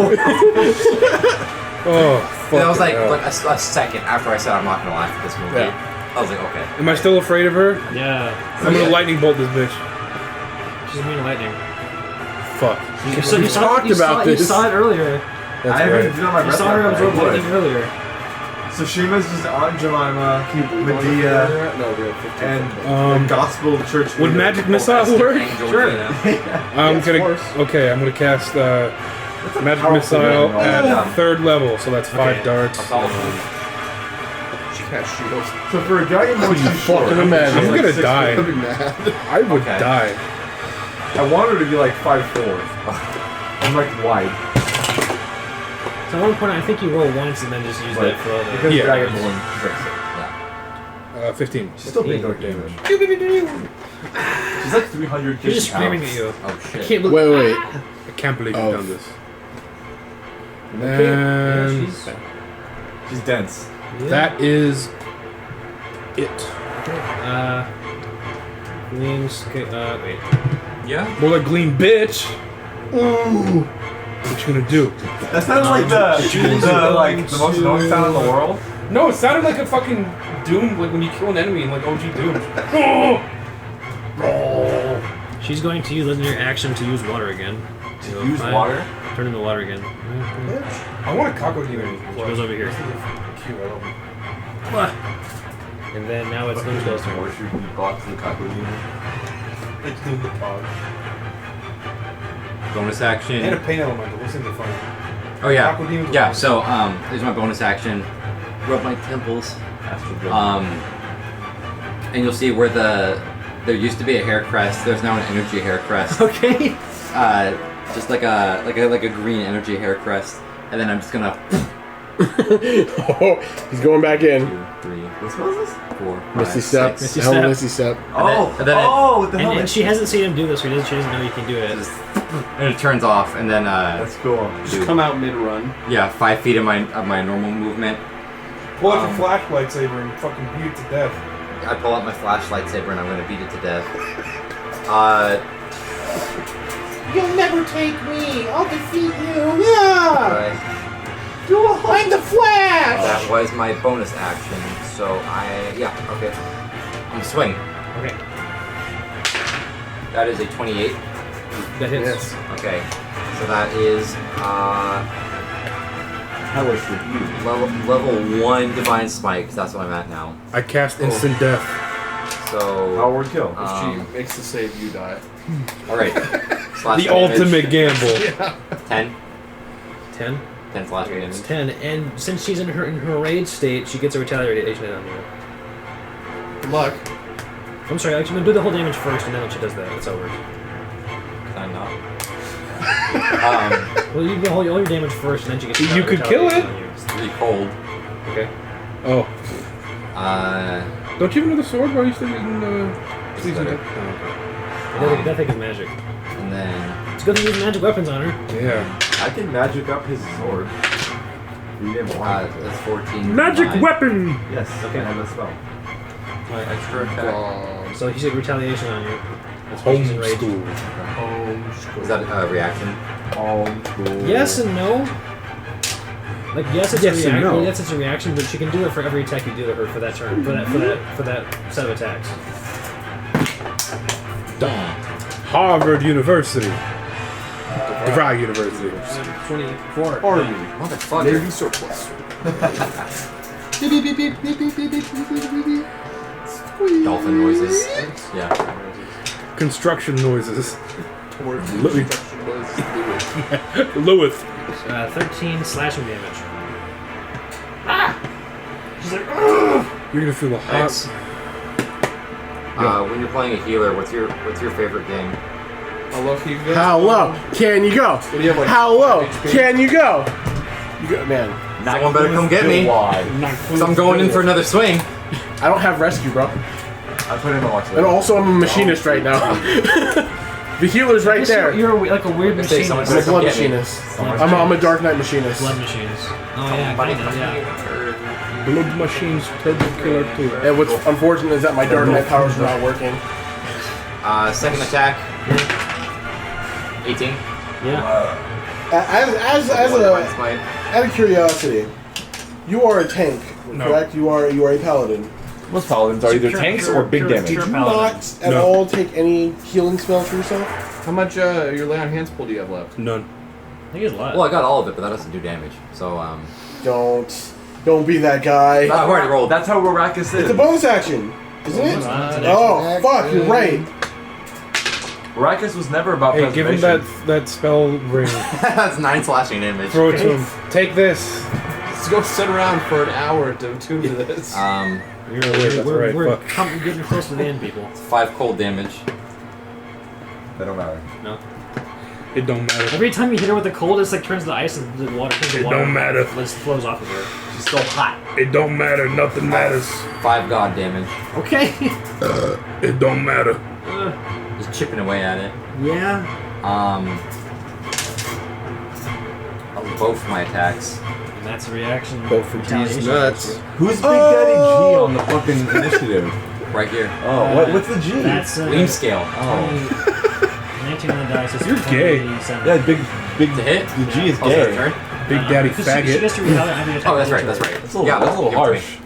Oh, And I was like, hell. a second after I said I'm not going to laugh at this movie. Yeah. I was like, okay. Am I still afraid of her? Yeah. I'm gonna lightning bolt this bitch. She's immune to lightning. Fuck. You saw it earlier. I haven't done my You breath saw her weapon, absorb I would. lightning earlier. So Shima's just on Jemima, Medea, No, we have 15. and Um, the Gospel Church. Would leader. magic missile work? Sure. I'm Yes, gonna. of course. Okay, I'm gonna cast magic powerful missile weapon. at Yeah. 3rd level, so that's 5 Okay. darts. That's all. She cast shields. So for a guy more too short, fucking imagine. I'm like gonna 6'4". die. I'd be mad. I would Okay. die. I want her to be like 5'4". I'm like wide. So at one point, I think you roll once and then just use But that for all the... because Yeah. Dragonborn breaks it. 15. She's still big dark damage. She's like 300. She's just screaming at you. Oh, I shit. can't believe... Wait. I can't believe you've Oh. done this. Okay. Yeah, And She's dense. that is it. Gleams... wait. Yeah? More like Gleam, bitch. Ooh. What you gonna do? That sounded like the most annoying sound in the world. No, it sounded like a fucking Doom, like when you kill an enemy in like OG Doom. She's going to use linear action to use water again. So Use five, water. Turn into water again. I want a Kako Demon. She goes over here. Cute, I love him. And then now it's Limsko's turn. Or should we box the Kako Demon? It's doing the pod. Bonus And a action. pain elemental. Those things are fun. Oh, yeah. Kako Demon's Yeah, awesome. so, there's my bonus action. Rub my temples. And you'll see where there used to be a hair crest. There's now an energy hair crest. Okay. Just like a green energy hair crest. And then I'm just gonna He's going back in. 2, 3, What spell is this? 4, 5, Misty step. 6. Misty Hell step. Misty step. Oh, and then what the hell? And she hasn't seen him do this, so she doesn't know you can do it. And it turns off, and then That's cool. Just come out mid-run. 5 feet of my normal movement. Pull out your flashlight saber and fucking beat it to death. I pull out my flashlight saber and I'm gonna beat it to death. You'll never take me. I'll defeat you. Yeah. Right. I'm the Flash. That was my bonus action, so okay. I'm gonna swing. Okay. That is a 28. That hits. Okay, so that is Hellish review. level 1 divine smite, 'cause that's what I'm at now. I cast instant death. So Power kill. If she makes the save, you die. all right. Slash The damage. ultimate gamble. 10. 10. 10 slash damage. It's 10. And since she's in her rage state, she gets a retaliation hit on you. Good luck. I'm sorry, actually, I'm gonna do the whole damage first, and then when she does that, that's how it works. Can I not? Well, you do all your damage first, and then she gets You could kill it. on you. It's really cold. Okay. Oh. Don't you have another sword? Why are you still using Season Season That thing is magic. And then It's good to use magic weapons on her. Yeah. I can magic up his sword. You didn't want it. That's 14. Magic Nine. weapon! Yes, okay. I have a spell. My extra attack. So he's like retaliation on you. That's why Home he's enraged. school. Is that a reaction? Homeschool. Yes and no. Like yes, it's Yes a and reaction. no. Yes, it's a reaction, but she can do it for every attack you do to her for that turn. For that set of attacks. Harvard University. DeVry University. 24. Army. Motherfucker. Navy surplus. Dolphin noises. Yeah. Construction noises. Towards Louis. construction was Lewis. 13 slashing damage. You're gonna feel a hot. X. When you're playing a healer, what's your favorite game? How low can you go? How low can you go? What do you have, like, How low HP? can you go? You go, man. Someone better come get me. Cause I'm going in for another swing. I don't have rescue, bro. I put in a watch. And also, I'm a machinist right now. The healer's right there. You're like a weird Say machinist. someone I'm a blood Get me. machinist. I'm a Dark Knight machinist. Blood machinist. Oh yeah, kinda, yeah. Blood Machines Turbo Killer 2. And what's unfortunate is that my Dark Knight powers are not working. Second attack. 18. Yeah. As Divine Smite. out of curiosity, you are a tank, correct? You are a paladin. Most paladins are either tanks or big damage. Did you not at all take any healing spells for yourself? How much your lay on hands pool do you have left? None. I think it's a lot. Well, I got all of it, but that doesn't do damage. So Don't be that guy. I've already rolled. That's how Rarakis is. It's a bonus action, isn't it? It's not an Oh fuck, you're right. Rarakis was never about Hey, give him preservation. that spell ring. That's 9 slashing damage. Throw it to him. Take this. Let's go sit around for an hour to tune to this. You're gonna live, that's right. We're Fuck. getting close to the end, people. 5 cold damage. They don't matter. No. It don't matter. Every time you hit her with the cold, it's like turns to ice and the water turns to It water. don't matter. Just flows off of her. She's still hot. It don't matter. Nothing matters. 5 god damage. Okay. It don't matter. Just chipping away at it. Yeah. Both my attacks. And that's a reaction. Both for retaliation. These nuts. Who's Big Daddy G on the fucking initiative? Right here. Oh, what's the G? That's Lean scale. Oh. 19 on the dice. It's You're gay. 27. Yeah, big. To hit? The G is Oh, is that a gay. turn? Big Daddy Because She faggot. gets to retaliate every attack. Oh, that's right. That's right. That's a little, Yeah, that's a little give it to me. harsh.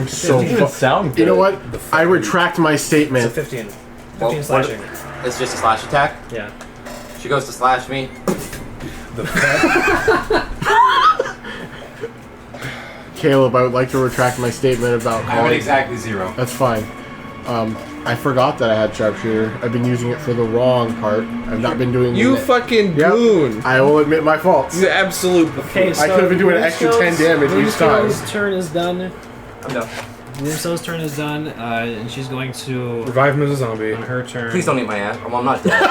I'm so Doesn't even sound good. You know what? I retract my It's a statement. 15. 15 Well, slashing. It's just a slash attack. Yeah. She goes to slash me. Caleb, I would like to retract my statement about I have it calling. exactly 0. That's fine. I forgot that I had sharpshooter. I've been using it for the wrong part. I've not been doing You it. fucking Yep. goon. I will admit my faults. You absolute. Okay, so I could have been doing an extra 10 damage each time. Moonstill's turn is done. I'm done. Moonstill's turn is done, and she's going to, Revive him as a zombie. on her turn. Please don't eat my ass. Well, I'm not dead.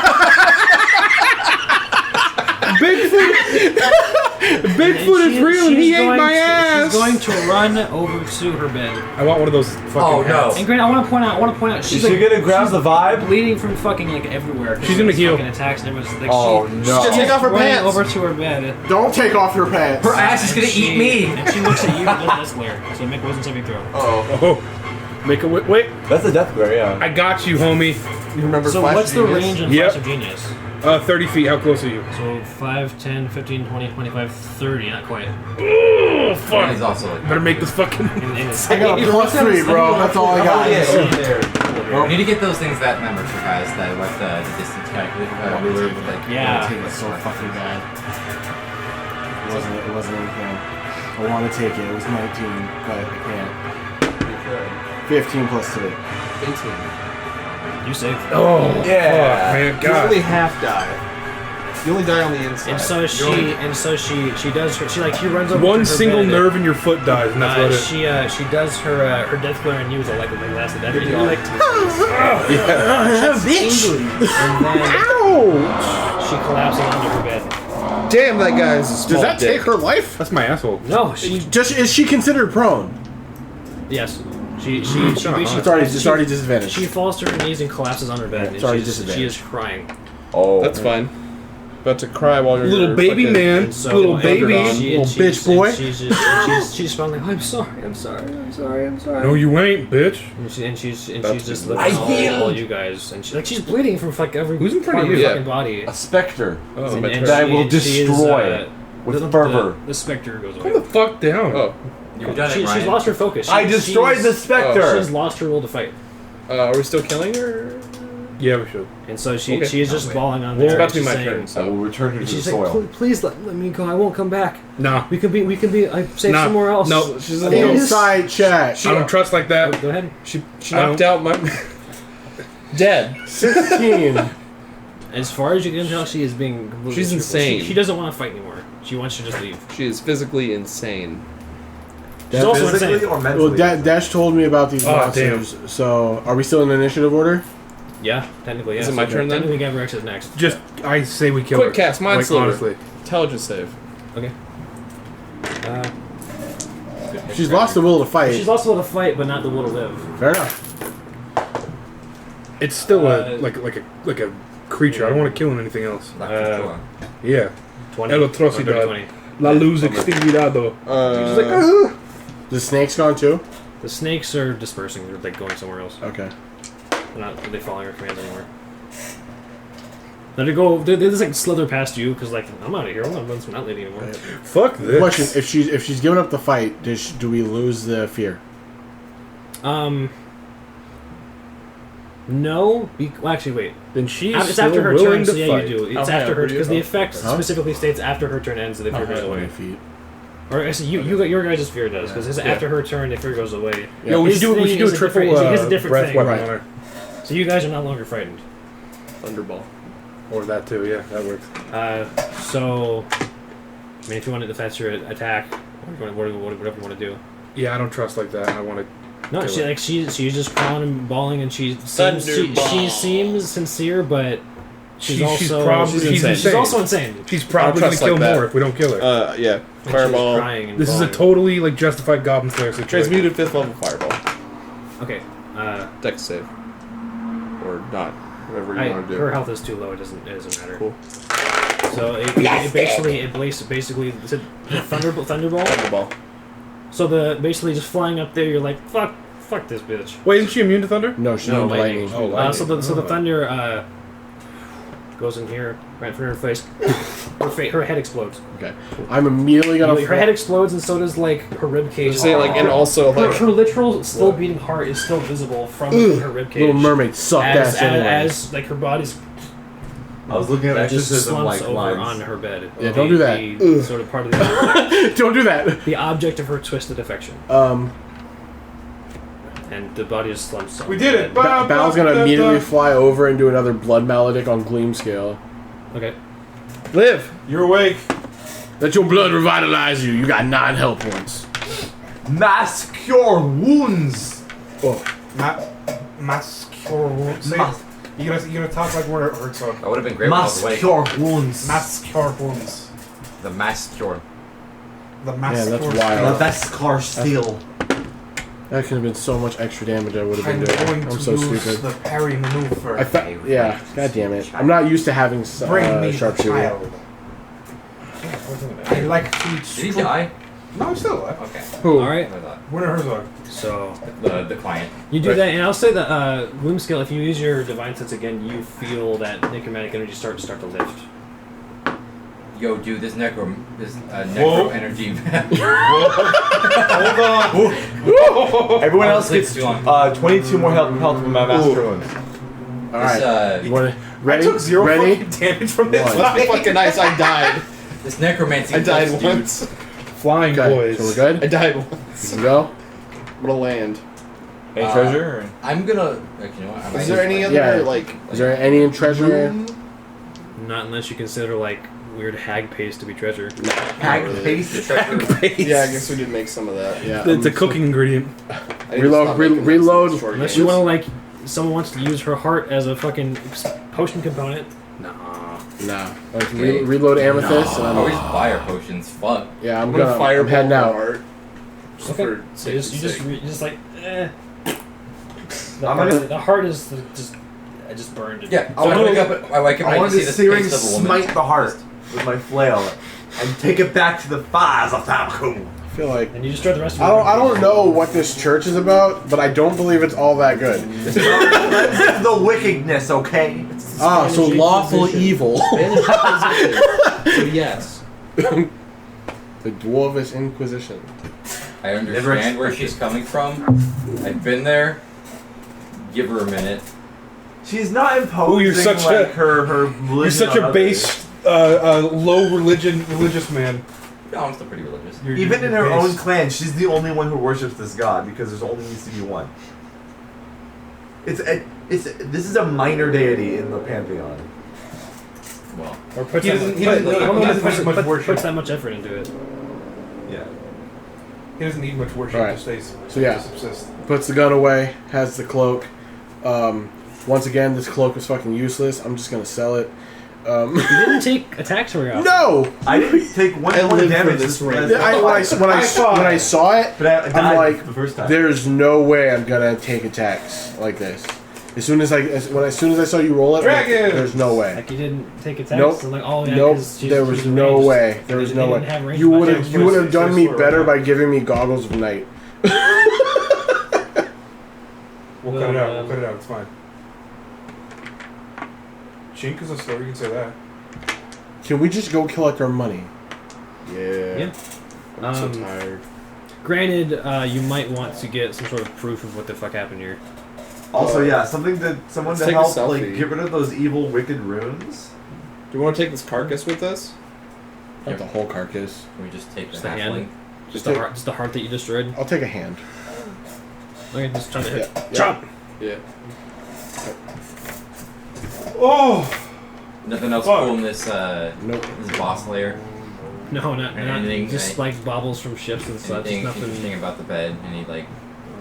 Bigfoot is real and he ate my ass. She's going to run over to her bed. I want one of those fucking Oh, no. hats. And Grant, I want to point out, she's Is she like, gonna grab the vibe? bleeding from fucking like everywhere. She's gonna heal. Fucking attacks and everyone's like, Oh, she, no. she's Take off her running pants. over to her bed. Don't take off your pants. Her ass is And gonna eat me. And she looks at you with this glare. So make a wisdom saving throw. Oh. Make a wait. That's a death glare, yeah. I got you, homie. You remember So Flash what's the Genius? range in Yep. Flash of Genius? 30 feet. How close are you? So 5, 10, 15, 20, 25, 30. Not quite. Oh, And fuck. he's also like. Better make this fucking. I got a +3, bro. That's all I got. We need to get those things that memory for guys that like the distance calculator ruler with like. Yeah. Take it so fucking bad. It wasn't anything. I want to take it. It was 19, but I can't. 15 plus 3. 18. You saved. Oh, Yeah. fuck, man. You God. only half die. You only die on the inside. And so she does her, she runs over to One her single bed. nerve in your foot dies, and that's about it. She does her death glare and use it like lasted that. And then she collapses under her bed. Damn, that guy's a small Does that dick. take her life? That's my asshole. No, she Is she considered prone? yes. She It's already disadvantaged. She falls to her knees and collapses on her bed. It's already She is disadvantaged. crying. Oh. That's fine. about to cry while you're Little baby fucking- man, And so- little and baby. she- Little and bitch she's- boy. and She's just she's smiling like, I'm sorry. No, you ain't, bitch. And she's About to just be looking bleeding. all you guys, and she's bleeding from like every Who's in front part of your you? Yeah. fucking body. A specter Oh, And that I will she is, destroy with the, fervor. The specter goes Calm away. the fuck down. Oh, You've done it, She's Ryan. lost her focus. I destroyed the specter. She's lost her will to fight, are we still killing her? Yeah, we should. and so she Okay. is just wait. bawling on It's there. about to be and my she's saying- turn. I So will return her And to the she's like, soil. please let me go. I won't come back. Nah. We can be. I safe Nah. somewhere else. No. she's a Yeah. little. Inside chat. I don't trust like that. Go ahead. She I knocked out my. Dead. 16. As far as you can tell, she is being completely She's truthful. insane. She doesn't want to fight anymore. She wants to just leave. She is physically insane. She's also Physically insane. or mentally? Well, Dash told me about these Oh, monsters. So, are we still in initiative order? Yeah, technically, yeah. Is it my turn then? Technically, Gavrex is next. Just, I say we kill Quick her. cast, Mind Like, Sliver. honestly. Intelligence save. Okay. She's lost the will to fight. She's also able to fight, but not the will to live. Fair enough. It's still Uh, like a creature. I don't want to kill anything else. Not Uh, control. Yeah. 20. El atrocidad. 20. La luz extinguidado. Uh, She's like, The snake's gone too? The snakes are dispersing. They're like going somewhere else. Okay. They're following her commands anymore. Let her go. They just like slither past you because like I'm out of here. I'm not running from that lady anymore. fuck this. Question: If she's given up the fight, do we lose the fear? No. Well, actually, wait. Then she's It's still after her willing turn, to so yeah, fight. you do. It's How after high her up are because you? the effect Huh? specifically states after her turn ends, the fear goes away. 20 feet. Or actually, your guys' fear does because after her turn, the fear goes away. Yo, we His should do thing a is triple different- it's a different breath thing. weapon Right. on her. So you guys are no longer frightened. Thunderball. Or that too, yeah, that works. So, I mean, if you want to, if that's your attack, whatever you want to do. Yeah, I don't trust like that. I want to. No, Kill she her. like she's just crawling and bawling, and she Thunderball. seems sincere, but she's She's also probably she's she's insane. insane. she's also insane. She's probably I'll gonna trust kill like that. more if we don't kill her. Yeah. And she's Fireball. crying and This is a bawling. totally like justified Goblin Slayer situation. Transmuted 5th level fireball. Okay. Dex save. Or not. Whatever you want to do. Her health is too low. It doesn't matter. Cool. So it basically it's a thunderball. Thunderball. So the basically just flying up there, you're like fuck this bitch. Wait, isn't she immune to thunder? No, she's No, not lightning. lightning. Oh, So the thunder goes in here right in front of her face. Her head explodes. Okay. I'm immediately gonna. Her head explodes, and so does like her rib cage. Just say like, and also her, like. her literal still beating heart is still visible from her rib cage. Little Mermaid sucked ass anyway. as like her body's I was looking at just exorcism slumps like over lines. on her bed. Yeah, don't do that. The sort of part of the Don't do that. the object of her twisted affection, and the body just slumps. on We her did it. bed. Bal's gonna immediately fly over and do another blood maledict on Gleam scale. Okay. Live! You're awake. Let your blood revitalize you. You got 9 health points. Mass cure wounds. Oh, Mask cure wounds. You gonna talk like where it hurts on. That would have been great when I was Mass awake. cure wounds. Mask cure wounds. The mass cure. The yeah, mask that's cure. The wild. best car steel. That could have been so much extra damage I would have I'm been going doing. I'm to so use stupid. the parry maneuver. I thought, yeah. God damn it. I'm not used to having Bring me the sharpshooter. child. I like to eat Did he die? No, I'm still alive. Okay. Who? All right. I thought. Winter Herzog. So The client. you do Right. that, and I'll say that Gloom skill. If you use your divine sense again, you feel that necromantic energy start to lift. Yo, dude, this necro Whoa. energy. Hold on. Everyone else Honestly, gets too long. 22 more health from my master wounds. Alright. This, You wanna, ready? I took 0 Ready? fucking damage from this. One. That's fucking nice, I died. this necromancy. I died dude. once. Flying Okay, boys. so we're good? I died You once. can go? I'm gonna land. Any treasure? Or? I'm gonna. Like, you know what? I might Is there use any my- other, Yeah. like. Is there any in treasure? Not unless you consider like weird hag paste to be treasure. Hag really. paste. Yeah, I guess we did make some of that. Yeah. It's a cooking ingredient. I need to Reload, stop re- making reload. those short Unless games. you want to like, someone wants to use her heart as a fucking potion component. Nah. Nah. Like, Okay. reload amethyst. And I always I'm, buy our potions. Fuck. yeah, I'm I'm gonna gonna. fireball I'm heading out. Heart. Just Okay. for So you safety's just sake. like, eh. I'm gonna- The heart is just I just burned it. Yeah. So I I wanted wake up. I wake up. I and I wanted see to the searing face of a woman. smite the heart with my flail and take it back to the fires of Tamku. I feel like And you destroy the rest of I don't know what this church is about, but I don't believe it's all that good. This is the wickedness, okay? Ah, so lawful evil. So yes. The Dwarvish Inquisition. I understand where she's coming from. I've been there. Give her a minute. She's not imposing Ooh, you're such like a- her religion. You're such on a others. base, low religious man. No, I'm still pretty religious. Even in her base. own clan, she's the only one who worships this god because there's only needs to be one. This is a minor deity in the pantheon. Well, Or puts He that, doesn't- he put- doesn't- I don't know he if doesn't puts- need much put- worship. puts that much effort into it. Yeah. He doesn't need much worship Right. to stay. So yeah. to subsist. Puts the gun away, has the cloak. Once again, this cloak is fucking useless. I'm just gonna sell it. You didn't take attacks very often. No! I didn't take one I point live of for damage. this race. When I saw it, But I I'm died like, the first time. there's no way I'm gonna take attacks like this. As soon as I saw you roll it, I'm like, Dragon! there's no way. Like you didn't take attacks. Nope. I'm like, oh yeah, Nope. 'cause she's- There was she's no ranged. way. There was They no didn't have way. range You would attacks. have done me Swear better to by God. giving me goggles of night. We'll cut it out. We'll cut it out. It's fine. Chink is a story. You can say that. Can we just go collect our money? Yeah. I'm so Um, tired. Granted, you might want to get some sort of proof of what the fuck happened here. Also, yeah, someone Let's to take a help selfie. like get rid of those evil, wicked runes. Do we want to take this carcass with us? Not the whole carcass. can we just take the Just a hand? halfling? Just take- the heart that you destroyed. I'll take a hand. Okay, just trying to hit. Yeah. Chop. Yeah. Oh, Nothing else Fuck. cool in this Nope. this boss layer. No, not Anything- just like baubles from ships and such. Anything Nothing. interesting about the bed? Any like?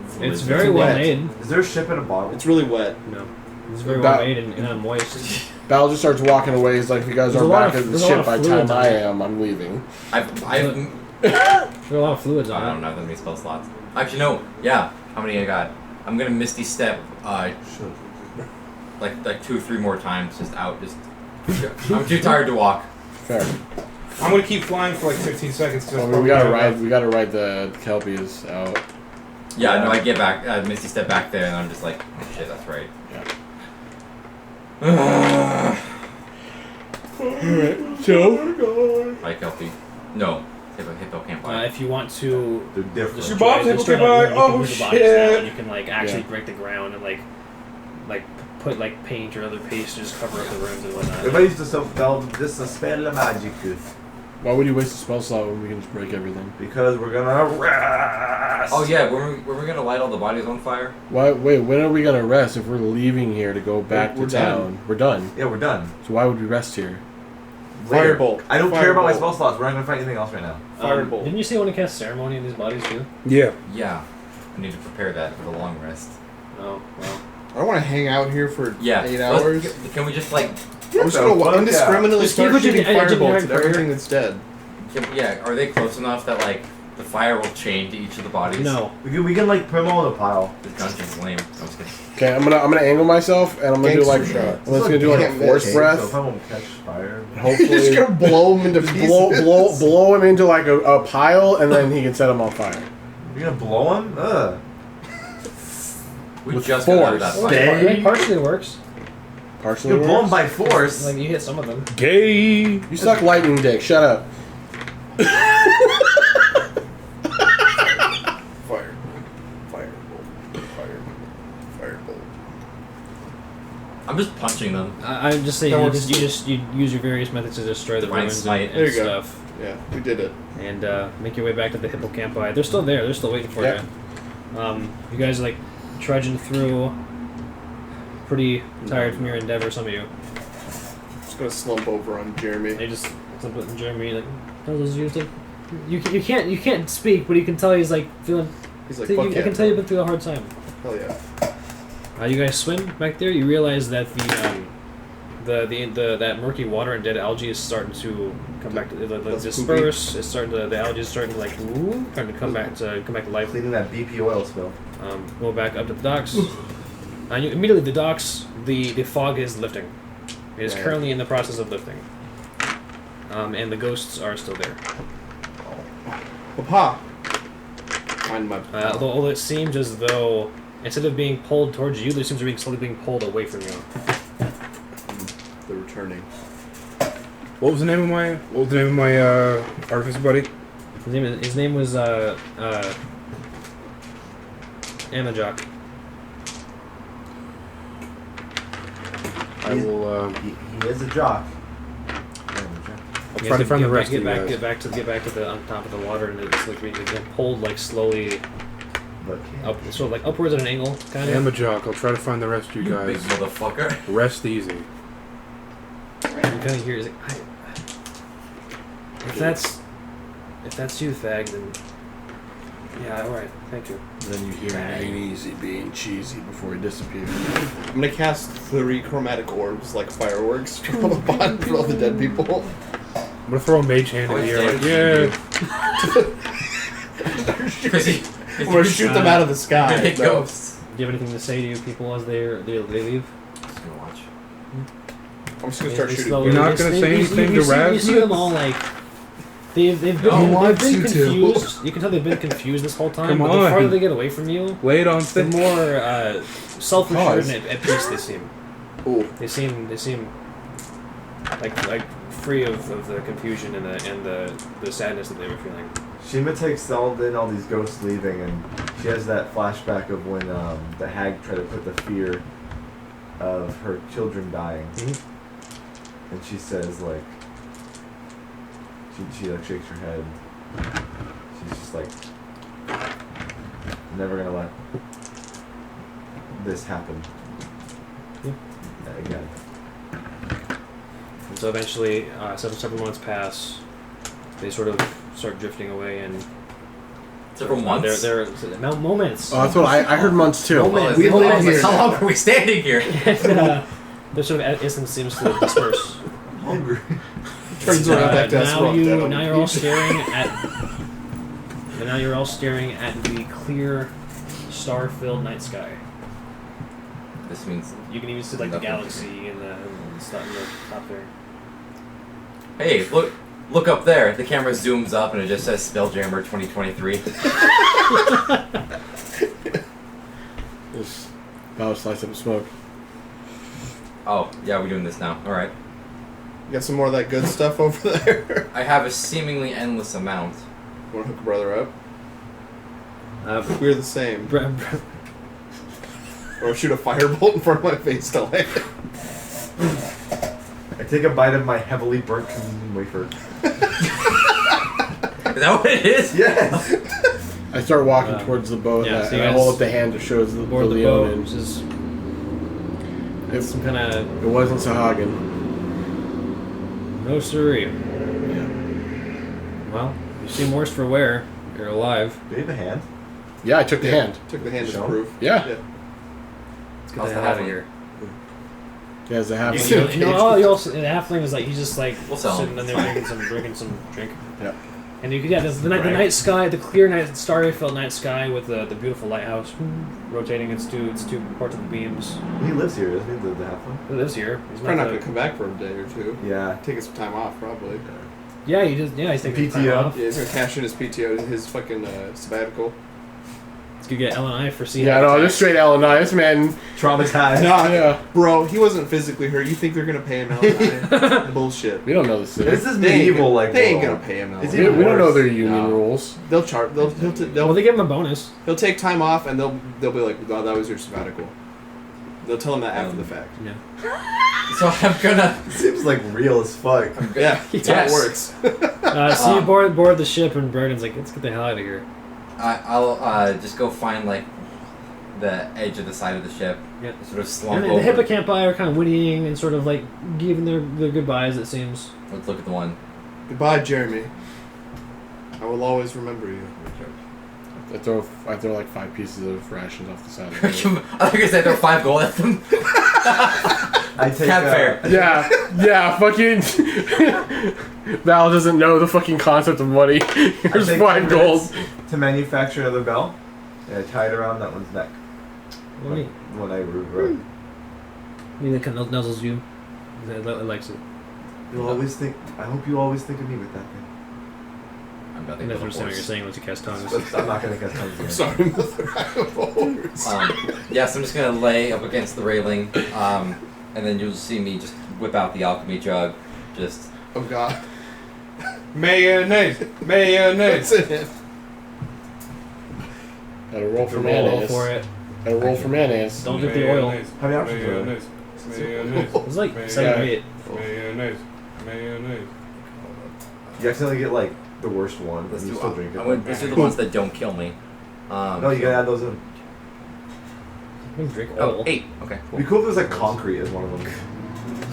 It's fluids? very well wet. made. Is there a ship in a bottle? It's really wet. No, it's very That- well made and moist. Bal just starts walking away. He's like, if you guys There's are a lot back of- at the there's a lot ship of by the fluids time on I it. am, I'm leaving. I've There's a lot of fluids I on don't have that many spell slots. Actually, no. Yeah. How many I got? I'm gonna Misty Step. Like 2 or 3 more times. Just out. Just. I'm too tired to walk. Fair. I'm gonna keep flying for like 15 seconds. I mean, we gotta ride the Kelpies out. Yeah. No. I get back. Misty Step back there, and I'm just like, oh, shit. That's right. So, Like Kelpie. No. Hippo can't fly. If you want to They're different. Your bomb's able to destroy that buy- room, you can oh, move the bodies shit. now, and you can like actually Yeah. break the ground and like put like paint or other paste to just cover up the rooms and whatnot. Everybody used to spell this a spell magic why would you waste a spell slot when we can just break everything? because we're gonna rest. Oh yeah. Were we gonna light all the bodies on fire? Why? Wait, when are we gonna rest if we're leaving here to go back We're to done. town? We're done. Yeah, we're done. So why would we rest here? Later. Firebolt. I don't care about my Firebolt. spell slots. We're not gonna fight anything else right now. Firebolt. Didn't you say you want to cast ceremony in these bodies too? Yeah. Yeah. I need to prepare that for the long rest. Oh well. I don't want to hang out here for Yeah. 8 let's- hours. Can we just like? I'm just gonna indiscriminately Just give start it to shooting the engineering firebolts at prayer. everything that's dead. Yeah. Are they close enough that like the fire will chain to each of the bodies? No. We can like put them all in a pile. This dungeon's lame. I'm just kidding. Okay, I'm gonna angle myself and I'm gonna do like Gangster shot. I'm just gonna do like a Can't force miss. So breath. if I won't catch fire. You're just Hopefully, gonna blow him into just pieces. blow him into like a pile and then he can set him on fire. You're gonna blow him? Ugh. We With just got out of force. that Well, fight. it partially works. Partially. You're blown works. by force. Like you hit some of them. Gay. You suck lightning dick. Shut up. Firebolt. I'm just punching them. I'm just saying That you works. just use your various methods to destroy the Divine ruins smite. and There you go. stuff, Yeah, we did it. and make your way back to the hippocampi. They're still there. They're still waiting for Yeah. you. You guys like trudging through. Pretty tired from your endeavor, some of you. Just gonna slump over on Jeremy. They just something Jeremy like tells you to. You can't speak, but you can tell he's like feeling. He's like, I fuck yeah. can tell you've been through a hard time. Hell yeah. You guys swim back there. You realize that the that murky water and dead algae is starting to come back to That's disperse. It's starting to the algae is starting to like trying to come back to life. Cleaning that BP oil spill. Go back up to the docks. Immediately, the docks, the fog is lifting. It is currently in the process of lifting. And the ghosts are still there. Papa. Find my. Although it seems as though instead of being pulled towards you, they seem to be slowly being pulled away from you. They're returning. What was the name of my artificer buddy? His name was Amajok. I will. He is a jock. I'll try to find the rest of you guys. Get back to the on top of the water, and it's like being pulled like slowly up, sort of like upwards at an angle, kind of. I'm a jock. I'll try to find the rest of you guys. Big motherfucker. Rest easy. You kind of hear, like, if that's you, Thag, then yeah, all right, thank you. Then you hear it ain't easy being cheesy before he disappears. I'm gonna cast 3 chromatic orbs like fireworks from the bottom for all the dead people. I'm gonna throw a mage hand in the air, like, yeah. I'm gonna shoot them out of the sky. Big ghosts. Do you have anything to say to you people as they leave? Just gonna watch. I'm just gonna start shooting. You're not gonna say anything to Raz? You see them all like they've been confused. You can tell they've been confused this whole time. Come but the on. farther they get away from you, Lay it on the thick. more self-assured and at peace they seem. Ooh. They seem like free of the confusion and the sadness that they were feeling. Shima takes all these ghosts leaving, and she has that flashback of when the hag tried to put the fear of her children dying, and she says like, she like shakes her head. She's just like, I'm never gonna let this happen again. And so eventually, several months pass. They sort of start drifting away, and Several months? They're moments. Oh, that's what I heard months too. Moments. How Moments. long are we standing here? Their sort of essence seems to disperse. Hungry. Turns around back to us. Now you're all staring at. And now you're all staring at the clear, star-filled night sky. This means You can even see like the galaxy and the stuff in the top there. hey, look up there. The camera zooms up and it just says Spelljammer 2023. Just about a slice of smoke. Oh, yeah, we're doing this now. Alright. You got some more of that good stuff over there? I have a seemingly endless amount. Want to hook a brother up? We're the same. Or shoot a firebolt in front of my face to land. I take a bite of my heavily burnt communion wafer. Is that what it is? Yes! I start walking towards the boat yeah, and so you I guys hold up the hand that shows the Board the Leon boat, and which is it, some kind of it wasn't Sahagin. no siree. Yeah. Well, you seem worse for wear. You're alive. Do you have a hand? Yeah, I took the hand. Took the hand as Show? proof. Yeah. Let's get How's the the hell out of halfling? here. Yeah, as a half. You also the halfling is like he's just like We'll sell sitting him. in there drinking some drink. Yeah. And you could the night sky, the clear night, starry-filled night sky with the beautiful lighthouse rotating its two parts of the beams. He lives here, doesn't he? The halfling? He lives here. He's Probably not the- going to come back for a day or two. Yeah. Taking some time off, probably. Yeah, he just he's taking time PTO. off. Yeah, he's going to cash in his PTO, his fucking sabbatical. He's gonna get L&I for seeing. Yeah, no, just straight L&I. This man. Traumatized. Nah, Yeah. bro, he wasn't physically hurt. You think they're going to pay him out? Bullshit. We don't know this. This is They ain't medieval, gonna- like, They ain't world. going to pay him out. It's We, even we don't know worse. their union No. rules. They'll chart. Well, they give him a bonus. He'll take time off, and they'll be like, "Oh, that was your sabbatical." They'll tell him that after the fact. Yeah. So I'm gonna. Seems like real as fuck. Yeah, that's how it Yes. works. So you board the ship, and Bergen's like, "Let's get the hell out of here." I'll just go find like the edge of the side of the ship. Yeah. Sort of slump And the over. hippocampi are kind of whinnying and sort of like giving their goodbyes. It seems. Let's look at the one. Goodbye, Jeremy. I will always remember you. I throw like 5 pieces of rations off the side of the I boat. think I said throw 5 gold at them. I take Cap fair. Yeah, fucking Val doesn't know the fucking concept of money. Here's 5 gold. To manufacture another bell, and I tie it around that one's neck. Well, neat. When I rewrote. You think it nuzzles you? It likes it. You'll always think. I hope you always think of me with that thing. I'm nothing And that's but a what you're horse. saying once you cast tongues. But I'm not gonna cast tongues again. Sorry, mother. I have horse. Yes, I'm just gonna lay up against the railing, and then you'll see me just whip out the alchemy jug. Just Oh God. Mayonnaise. Mayonnaise. That's it. Gotta roll for Roll mayonnaise. for it. Gotta roll for mayonnaise. Don't drink the oil. How many options are there? Mayonnaise. Mayonnaise. It's like Mayonnaise. 7 or 8. Mayonnaise. Mayonnaise. You accidentally get like the worst one, let's and you do. still drink it. Let's do the ones that don't kill me. No, you gotta add those in. You can drink Oh, oil. 8. Okay, It'd cool. be cool if there's like concrete as one of them.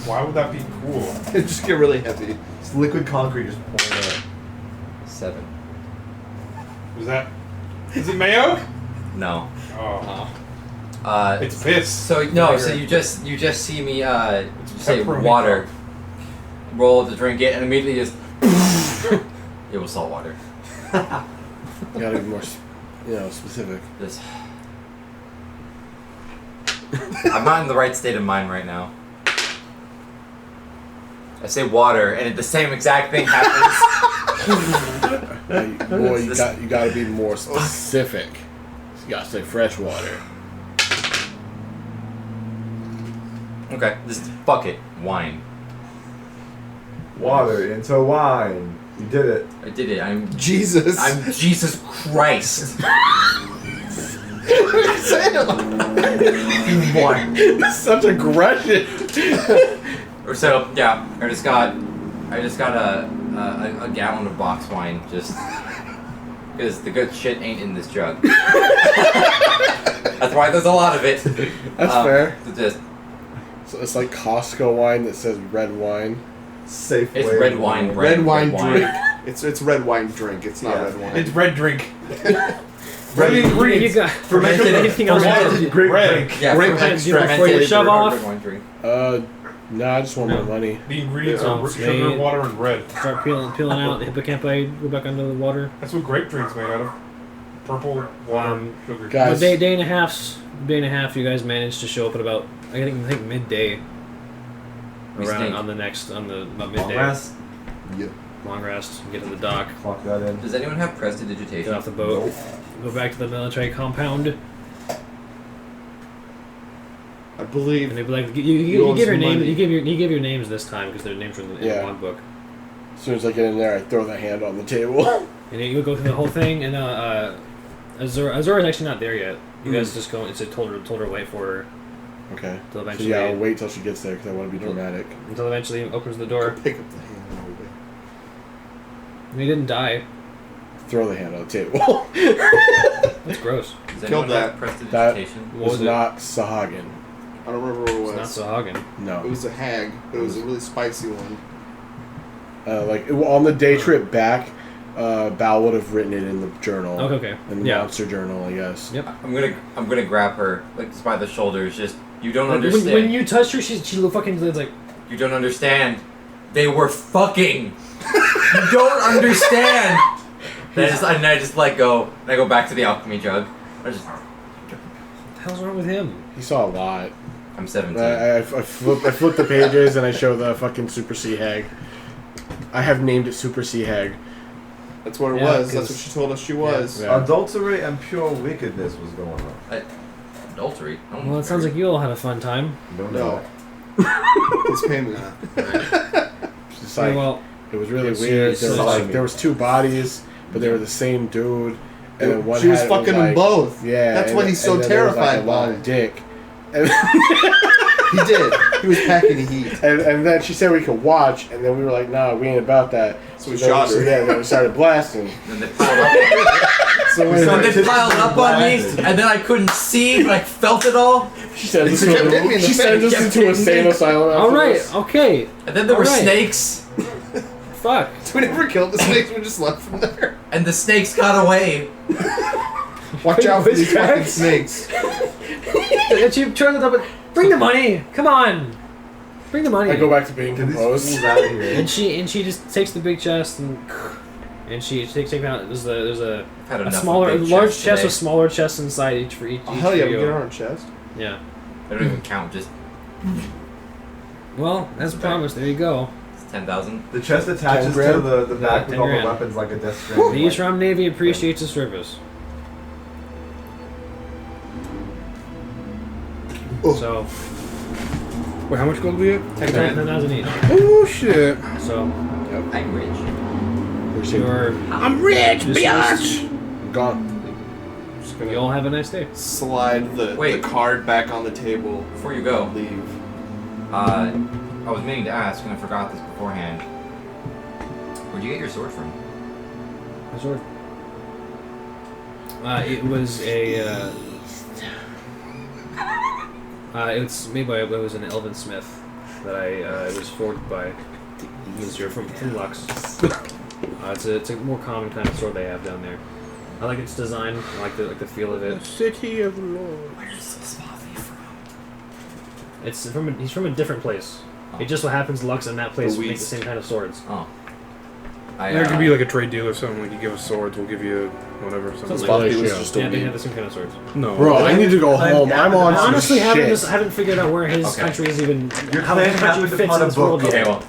Why would that be cool? It just get really heavy. It's liquid concrete just pouring out. 7. Is that? Is it mayo? No. Oh. It's It's piss. so no. So you just see me say pepperoni water, roll to drink it, and immediately just it was salt water. You gotta be more, specific. Just I'm not in the right state of mind right now. I say water, and the same exact thing happens. Boy, you gotta be more specific. You gotta say fresh water. Okay, just fuck it. Wine. Water into wine. You did it. I did it. I'm Jesus. Jesus Christ. Such aggression. So yeah, I just got a gallon of box wine just because the good shit ain't in this jug. That's why there's a lot of it. That's fair. So just So it's like Costco wine that says red wine. Safe. it's red wine, Red wine wine. drink. It's red wine drink. It's not red wine. It's red drink. Red Red ingredients. You got Fermented- anything else? fermented grape Red. drink. Yeah, Grape fermented- extract before you fermented shove red off? wine drink. No, I just want more money. The ingredients Yeah. are So sugar, they- water, and red. Start peeling out the hippocampi, go back under the water. That's what grape drink's made out of. Purple, water, and sugar. Guys. Day and a half, you guys managed to show up at about I think midday. We Around stink. on the about midday. Long rest. Yeah. Long rest. Get to the dock. Clock that in. Does anyone have Get prestidigitation? off the boat. Go back to the military compound. I believe. And they'd be like, You you owe give your some name. money. You give your names this time because their names are in the Yeah. logbook. As soon as I get in there, I throw the hand on the table. And you go through the whole thing. And Azora's actually not there yet. You guys just go. It's told her to wait for her Okay. till So eventually. yeah, I'll wait till she gets there because I want to be dramatic. Until eventually he opens the door. Pick up the hand. And he didn't die. Throw the hand on the table. That's gross. Does Killed anyone have That prestidigitation? What was was it? not Sahagin. I don't remember what it was. It's not Sahagin. It No. was a hag, but it was a really spicy one. On the day trip back, Bal would have written it in the journal. Okay. In the Yeah. monster journal, I guess. Yep. I'm gonna grab her like just by the shoulders. Just you don't When understand. you touched her, she fucking it's like. You don't understand. They were fucking. You don't understand. And I just let go. And I go back to the alchemy jug. What the hell's wrong with him? He saw a lot. I'm 17. I flip the pages and I show the fucking Super Sea Hag. I have named it Super Sea Hag. That's what it Yeah, was. That's 'cause- what she told us she was. Yeah. Adultery and pure wickedness was going on. Adultery. Well, it sounds like you all had a fun time. Don't know No. that. It's payment. It's just like, well, it was really it's weird. just There was two bodies, but they were the same dude. And then one She was had- fucking like, them both. Yeah. That's and what then- he's so and then there was, like, terrified a long by. dick. And, He did. He was packing the heat. and then she said we could watch, and then we were like, nah, we ain't about that. So we then- shot her. Yeah, then we started blasting. And they piled up. So We started And they piled up on me, blasting. and then I couldn't see, like felt it all. She sends us They kept hitting me in the she sends us face. into a sane asylum. all after right, this. okay, And then there were Alright. snakes, fuck. We never killed the snakes. We just left them there. and the snakes got away. Watch out for Voice these fucking cracks. snakes. And she turns it up and bring the money. Come on, bring the money. I go back to being Get these composed. fools out of here. And she just takes the big chest and And she takes out. There's a I've had enough of smaller, big large chests chest today. with smaller chests inside each for each. Oh, hell yeah, we trio. get our own chest. Yeah. I don't even count. Just Well, as promised, there you go. it's 10,000. The chest attaches 10 to grand? the back with 10 all the grand. weapons like a death string. The East Rum Navy appreciates the service. So, Wait, how much gold do we get? 10,000 each. Oh shit! So, I'm rich. Where's you're. I'm rich, This bitch! gone. Just You gonna all have a nice day. slide the Wait. card back on the table. Before you go, Leave. I was meaning to ask, and I forgot this beforehand. Where'd you get your sword from? My sword. It was a. It's made by. It was an elven smith that it was forged by. You're from Lux. It's a more common kind of sword they have down there. I like its design. I like the feel of it. City of Lord. Where's this Bobby from? It's from he's from a different place. It just so happens Lux and that place make the same kind of swords. Oh. There could be like a trade deal or something. Like you give us swords, we'll give you whatever. Something. Something Like It was that. just a Yeah, they weed. have the same kind of swords. No, Bro, I need to go home. I'm on I some honestly shit. haven't figured out where his Okay. country is even. Your how clan his country happened fits upon in a this book. world Okay, yet. well,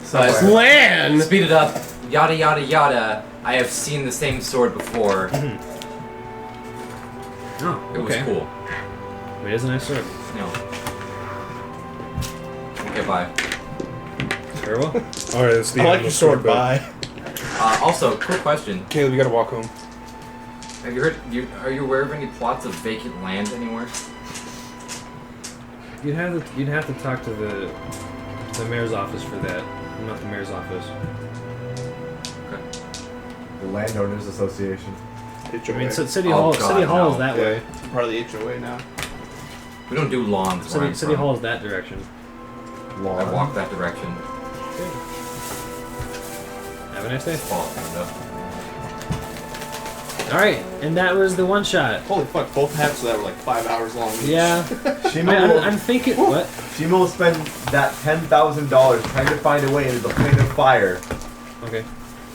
Plan. speed it up. Yada yada yada. I have seen the same sword before. Oh, It was okay. cool. It is a nice sword. No. Okay, bye. Very well. All right, let's I like your sword. Bye. Also, quick question. Caleb, we gotta walk home. Have you heard? Are you aware of any plots of vacant land anywhere? You'd have to talk to the mayor's office for that. Not the mayor's office. The Landowners Association. I mean, City Oh, Hall. God, City Hall no. is that way. Part of the HOA now. We don't do lawns where I'm City from. Hall is that direction. I walk that direction. Have a nice day. Fall kind of. All right, and that was the one shot. Holy fuck, both halves of that were like 5 hours long. each. Yeah. I'm thinking. What? Shima will spend that $10,000 trying to find a way into the plane of fire. Okay.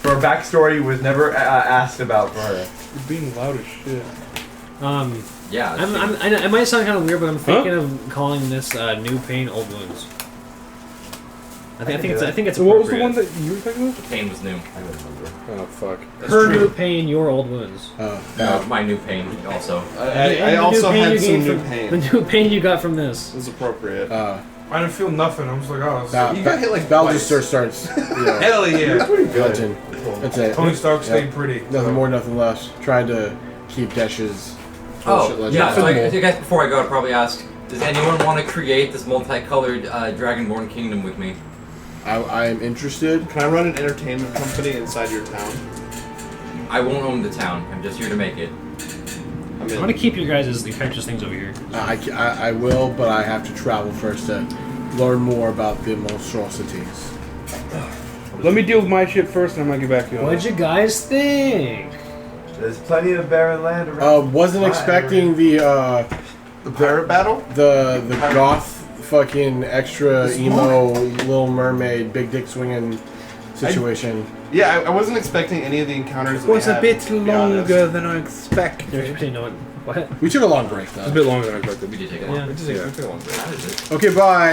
For a backstory was never asked about for her. You're being loud as shit. Yeah. It might sound kind of weird, but I'm thinking of calling this New Pain, Old Wounds. I think it's So what was the one appropriate. that you were talking about? pain was new. I don't remember. Oh fuck. Her new pain, your old wounds. No, my new pain also. I And the also new pain had you some gained new from- pain. The new pain you got from this. It was appropriate. I didn't feel nothing. I was like, oh. You got hit like Baldister starts. Yeah. Hell yeah. Legend. That's it. Tony Stark stayed Yep. pretty. Nothing more, nothing less. Trying to keep Desh's bullshit Oh, legend. yeah. So I simple. guess before I go, I'd probably ask: does anyone want to create this multicolored Dragonborn kingdom with me? I am interested. Can I run an entertainment company inside your town? I won't own the town. I'm just here to make it. I'm I'm in. gonna keep your guys' the precious things over here. I will, but I have to travel first to learn more about the monstrosities. Let me deal with my shit first, and I might get back to you. on What'd that. you guys think? There's plenty of barren land around. Wasn't expecting the Barrett battle? the goth fucking extra emo Little Mermaid big dick swinging situation. Yeah, I wasn't expecting any of the encounters. It was that a we had, bit to be honest. longer than I expected. You know what? We took a long break though. It's a bit longer than I expected. We did take a Yeah. long. Yeah. How is it? Okay, bye.